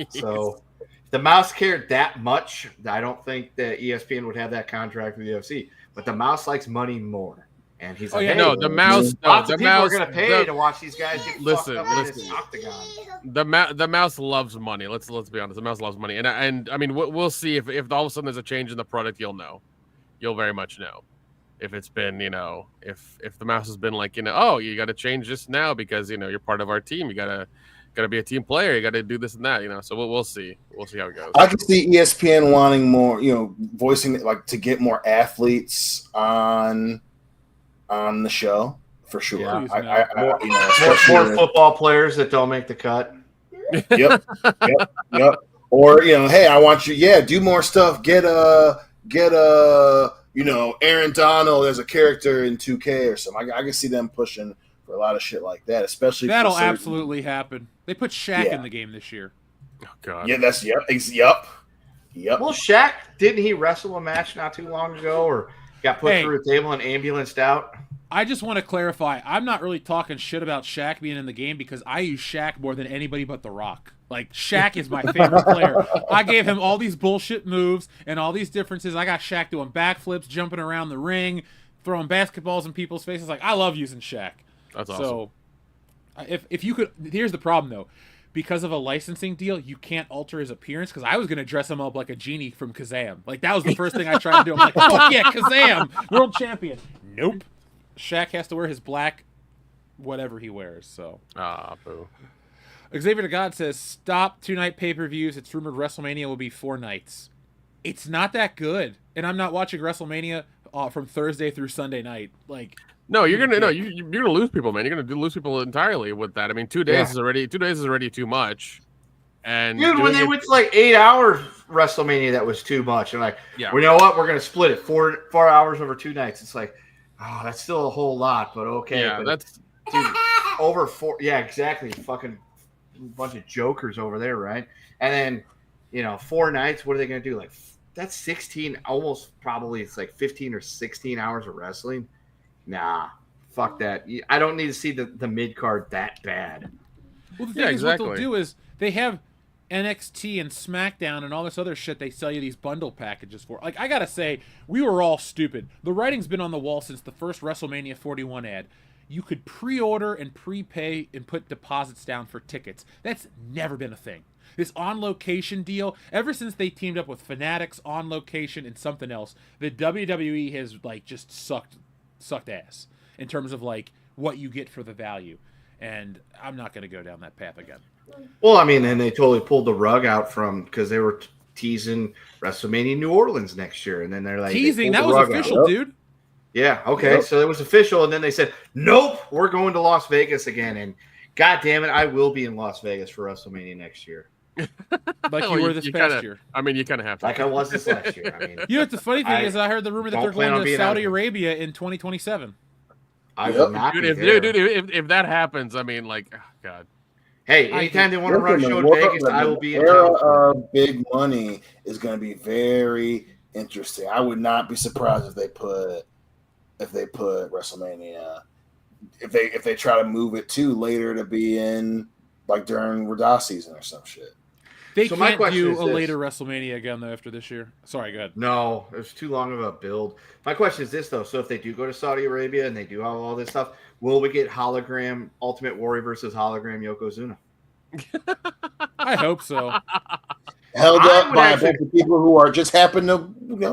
Speaker 11: So if the Mouse cared that much, I don't think that ESPN would have that contract with UFC. But the Mouse likes money more, and he's like,
Speaker 5: no, the Mouse.
Speaker 11: Lots
Speaker 5: the
Speaker 11: of people
Speaker 5: Mouse,
Speaker 11: are going to pay to watch these guys get fucked up in this octagon.
Speaker 5: The Mouse loves money. Let's be honest. The Mouse loves money, and I mean we'll see if all of a sudden there's a change in the product. You'll know. You'll very much know. If it's been, if the Mouse has been like, oh, you got to change this now because you're part of our team. You gotta be a team player. You got to do this and that. So we'll see. We'll see how it goes.
Speaker 3: I can see ESPN wanting more, voicing it like to get more athletes on the show for sure.
Speaker 11: Yeah. More football players that don't make the cut.
Speaker 3: Yep. Or hey, I want you. Yeah, do more stuff. Get Aaron Donald as a character in 2K or something. I can see them pushing for a lot of shit like that, especially
Speaker 2: that'll absolutely happen. They put Shaq in the game this year.
Speaker 5: Oh God.
Speaker 3: Yeah, yep.
Speaker 11: Well, Shaq, didn't he wrestle a match not too long ago, or got put through a table and ambulanced out?
Speaker 2: I just want to clarify. I'm not really talking shit about Shaq being in the game because I use Shaq more than anybody but The Rock. Like, Shaq is my favorite player. I gave him all these bullshit moves and all these differences. I got Shaq doing backflips, jumping around the ring, throwing basketballs in people's faces. Like, I love using Shaq.
Speaker 5: That's awesome.
Speaker 2: So, if you could, here's the problem though. Because of a licensing deal, you can't alter his appearance. Because I was gonna dress him up like a genie from Kazam. Like that was the first thing I tried to do. I'm like, fuck yeah, Kazam, world champion. Nope. Shaq has to wear his black, whatever he wears. So.
Speaker 5: Boo.
Speaker 2: Xavier to God says, stop 2-night pay-per-views. It's rumored WrestleMania will be 4 nights. It's not that good, and I'm not watching WrestleMania from Thursday through Sunday night. Like,
Speaker 5: no, you're gonna lose people, man. You're gonna lose people entirely with that. I mean, 2 days is already too much. And
Speaker 11: dude, when they went to like 8 hours WrestleMania, that was too much. And like,
Speaker 5: Yeah.
Speaker 11: well, you know what? We're gonna split it 4 hours over 2 nights. It's like, oh, that's still a whole lot, but okay.
Speaker 5: Yeah,
Speaker 11: but,
Speaker 5: that's
Speaker 11: dude, over 4. Yeah, exactly. Fucking bunch of jokers over there, right? And then 4 nights. What are they gonna do? Like, that's 16, almost probably it's like 15 or 16 hours of wrestling. Nah, fuck that. I don't need to see the mid card that bad.
Speaker 2: Well, the thing is, what they'll do is they have NXT and SmackDown and all this other shit they sell you these bundle packages for. Like, I gotta say, we were all stupid. The writing's been on the wall since the first WrestleMania 41 ad. You could pre-order and prepay and put deposits down for tickets. That's never been a thing. This on-location deal, ever since they teamed up with Fanatics, On Location, and something else, the WWE has, like, just sucked ass in terms of, like, what you get for the value. And I'm not going to go down that path again.
Speaker 11: Well, I mean, and they totally pulled the rug out from because they were teasing WrestleMania New Orleans next year, and then they're like
Speaker 2: teasing. That was official, dude.
Speaker 11: Yeah. Okay. Yep. So it was official, and then they said, "Nope, we're going to Las Vegas again." And God damn it, I will be in Las Vegas for WrestleMania next year.
Speaker 2: Like you were this past year.
Speaker 5: I mean, you kind of have to.
Speaker 11: Like I was this last year. I mean,
Speaker 2: what the funny thing is? I heard the rumor that they're going to Saudi Arabia in 2027.
Speaker 11: I will not
Speaker 5: dude,
Speaker 11: be there.
Speaker 5: Dude, if that happens, I mean, like, oh, God.
Speaker 11: Hey, anytime they want to run a show in Vegas, I will be in town.
Speaker 3: Big money is going to be very interesting. I would not be surprised if they put WrestleMania, if they try to move it to later to be in like during Radah season or some shit.
Speaker 2: They can't do a later WrestleMania again though after this year. Sorry, go ahead.
Speaker 11: No, it was too long of a build. My question is this though: so if they do go to Saudi Arabia and they do have all this stuff, will we get hologram Ultimate Warrior versus hologram Yokozuna?
Speaker 2: I hope so.
Speaker 3: Held up by a bunch of people who are just happen to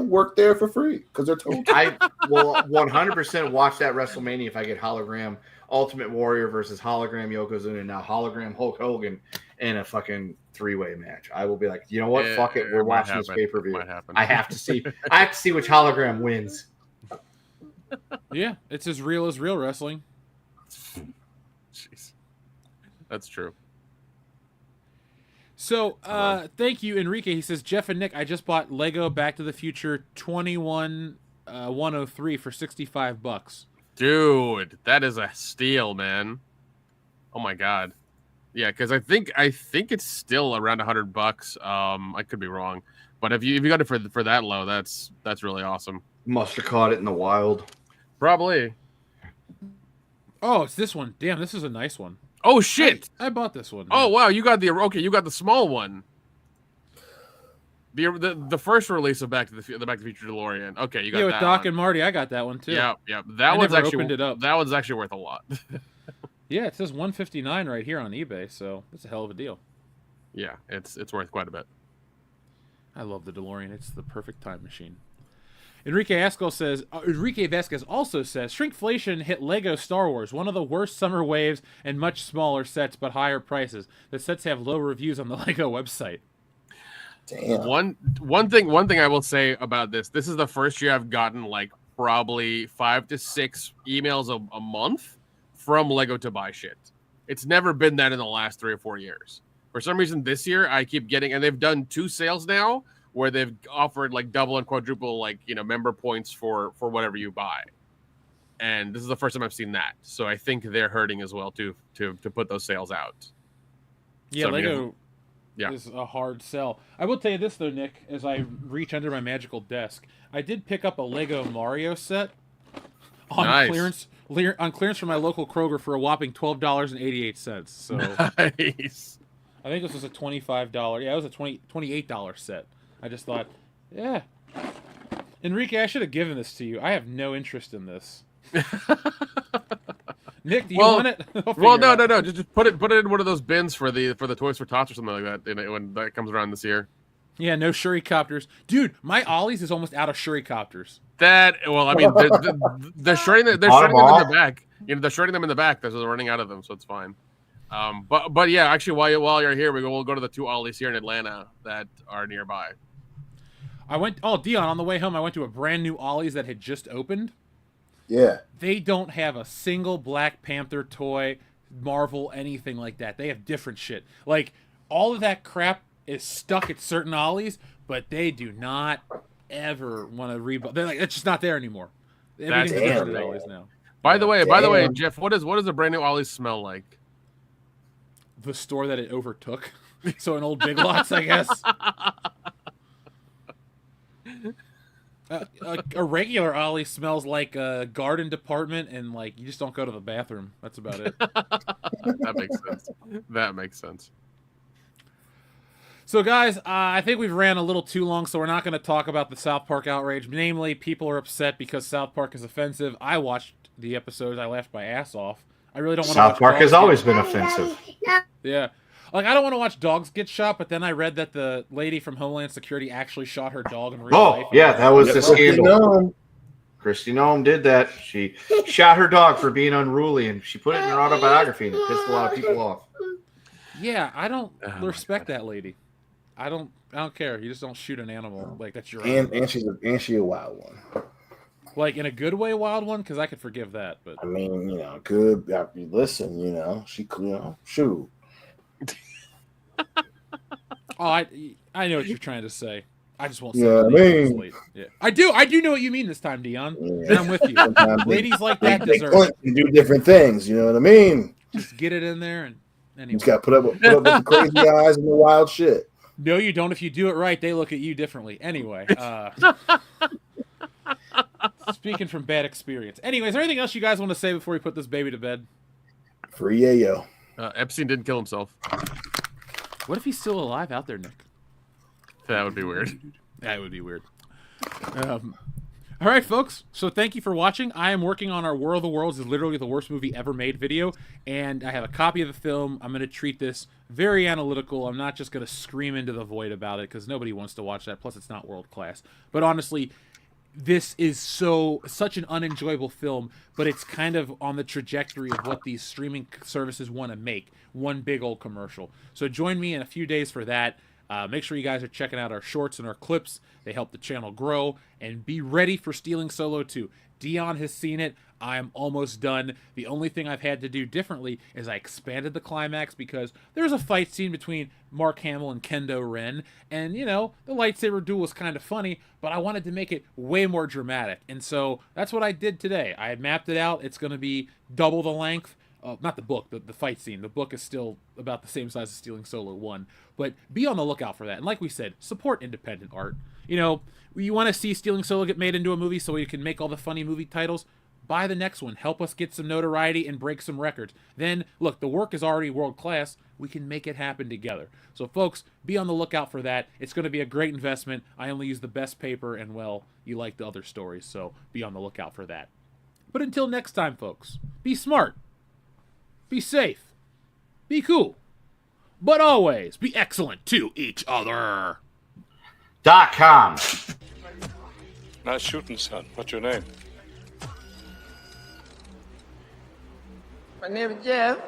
Speaker 3: work there for free because they're told.
Speaker 11: I will 100% watch that WrestleMania if I get hologram Ultimate Warrior versus hologram Yokozuna and now hologram Hulk Hogan in a fucking 3-way match. I will be like, you know what? Fuck it. We're watching this pay-per-view. I have to see. I have to see which hologram wins.
Speaker 2: Yeah, it's as real wrestling.
Speaker 5: Jeez, that's true.
Speaker 2: So, thank you, Enrique. He says, Jeff and Nick, I just bought Lego Back to the Future 21103 for $65.
Speaker 5: Dude, that is a steal, man. Oh my God. Yeah, because I think it's still around $100. I could be wrong, but if you got it for that low, that's really awesome.
Speaker 11: Must have caught it in the wild.
Speaker 5: Probably.
Speaker 2: Oh, it's this one. Damn, this is a nice one.
Speaker 5: Oh shit!
Speaker 2: I bought this one.
Speaker 5: Oh wow, you got the small one. The first release of Back to the Future DeLorean. Okay, you got that.
Speaker 2: With Doc and Marty, I got that one too.
Speaker 5: Yeah. That one's actually
Speaker 2: opened it up.
Speaker 5: That one's actually worth a lot.
Speaker 2: Yeah, it says $159 right here on eBay, so it's a hell of a deal.
Speaker 5: Yeah, it's worth quite a bit.
Speaker 2: I love the DeLorean. It's the perfect time machine. Enrique Vasquez also says, Shrinkflation hit Lego Star Wars, one of the worst summer waves and much smaller sets but higher prices. The sets have low reviews on the Lego website.
Speaker 3: Damn.
Speaker 5: One thing I will say about this is the first year I've gotten like probably 5 to 6 emails a month from Lego to buy shit. It's never been that in the last 3 or 4 years. For some reason this year I keep getting, and they've done 2 sales now where they've offered like double and quadruple member points for whatever you buy. And this is the first time I've seen that. So I think they're hurting as well to put those sales out.
Speaker 2: Yeah,
Speaker 5: so,
Speaker 2: Lego is a hard sell. I will tell you this though, Nick, as I reach under my magical desk, I did pick up a Lego Mario set on clearance from my local Kroger for a whopping $12.88. So
Speaker 5: nice.
Speaker 2: I think this was a $25. Yeah, it was a $28 set. I just thought, yeah. Enrique, I should have given this to you. I have no interest in this. Nick, do you want it?
Speaker 5: Well, no. Just put it in one of those bins for the Toys for Tots or something like that when that comes around this year.
Speaker 2: Yeah, no shurikopters. Dude, my Ollie's is almost out of shurikopters.
Speaker 5: They're shredding them in the back. They're shredding them in the back. They're running out of them, so it's fine. But yeah, actually, while you're here, we'll go to the 2 Ollies here in Atlanta that are nearby.
Speaker 2: Dion, on the way home, I went to a brand new Ollie's that had just opened.
Speaker 3: Yeah.
Speaker 2: They don't have a single Black Panther toy, Marvel, anything like that. They have different shit. Like, all of that crap is stuck at certain ollies, but they do not ever want to reboot. They're like, it's just not there anymore. Everything's different at ollies now.
Speaker 5: By the way, Jeff, what does a brand new ollie smell like?
Speaker 2: The store that it overtook. So an old Big Lots, I guess. A regular ollie smells like a garden department, and like you just don't go to the bathroom. That's about it.
Speaker 5: That makes sense. That makes sense.
Speaker 2: So, guys, I think we've ran a little too long, so we're not going to talk about the South Park outrage. Namely, people are upset because South Park is offensive. I watched the episodes. I laughed my ass off. I really don't want to watch
Speaker 11: South Park has always been offensive.
Speaker 2: Yeah. Like, I don't want to watch dogs get shot, but then I read that the lady from Homeland Security actually shot her dog in real life.
Speaker 11: Oh, yeah, that was the scandal. Christy Noem did that. She shot her dog for being unruly, and she put it in her autobiography, and it pissed a lot of people off.
Speaker 2: Yeah, I don't respect that lady. I don't care. You just don't shoot an animal like that's your
Speaker 3: and she's a wild one.
Speaker 2: Like in a good way, wild one, because I could forgive that. But
Speaker 3: I mean, good. Listen, she, shoot.
Speaker 2: Oh, I know what you're trying to say. I just won't say
Speaker 3: it.
Speaker 2: Yeah, I do know what you mean this time, Dion.
Speaker 3: Yeah.
Speaker 2: And I'm with you. Ladies like that deserve
Speaker 3: it. Do different things. You know what I mean?
Speaker 2: Just get it in there, and anyway.
Speaker 3: You just got to put up with the crazy eyes and the wild shit.
Speaker 2: No, you don't. If you do it right, they look at you differently. Anyway, speaking from bad experience. Anyway, is there anything else you guys want to say before we put this baby to bed?
Speaker 3: Free yayo.
Speaker 5: Epstein didn't kill himself.
Speaker 2: What if he's still alive out there, Nick?
Speaker 5: That would be weird.
Speaker 2: That would be weird. All right, folks. So thank you for watching. I am working on our War of the Worlds is literally the worst movie ever made video, and I have a copy of the film. I'm going to treat this very analytical. I'm not just going to scream into the void about it because nobody wants to watch that. Plus, it's not world class. But honestly, this is such an unenjoyable film, but it's kind of on the trajectory of what these streaming services want to make. One big old commercial. So join me in a few days for that. Make sure you guys are checking out our shorts and our clips. They help the channel grow. And be ready for Stealing Solo 2. Dion has seen it. I'm almost done. The only thing I've had to do differently is I expanded the climax because there's a fight scene between Mark Hamill and Kendo Ren. And, the lightsaber duel was kind of funny, but I wanted to make it way more dramatic. And so that's what I did today. I had mapped it out. It's going to be double the length. Not the book, the fight scene. The book is still about the same size as Stealing Solo 1. But be on the lookout for that. And like we said, support independent art. You want to see Stealing Solo get made into a movie so you can make all the funny movie titles? Buy the next one. Help us get some notoriety and break some records. Then, look, the work is already world class. We can make it happen together. So, folks, be on the lookout for that. It's going to be a great investment. I only use the best paper, and, well, you like the other stories. So be on the lookout for that. But until next time, folks, be smart. Be safe. Be cool. But always be excellent to each other.
Speaker 11: .com.
Speaker 15: Nice shooting, son. What's your name?
Speaker 16: My name is Jeff.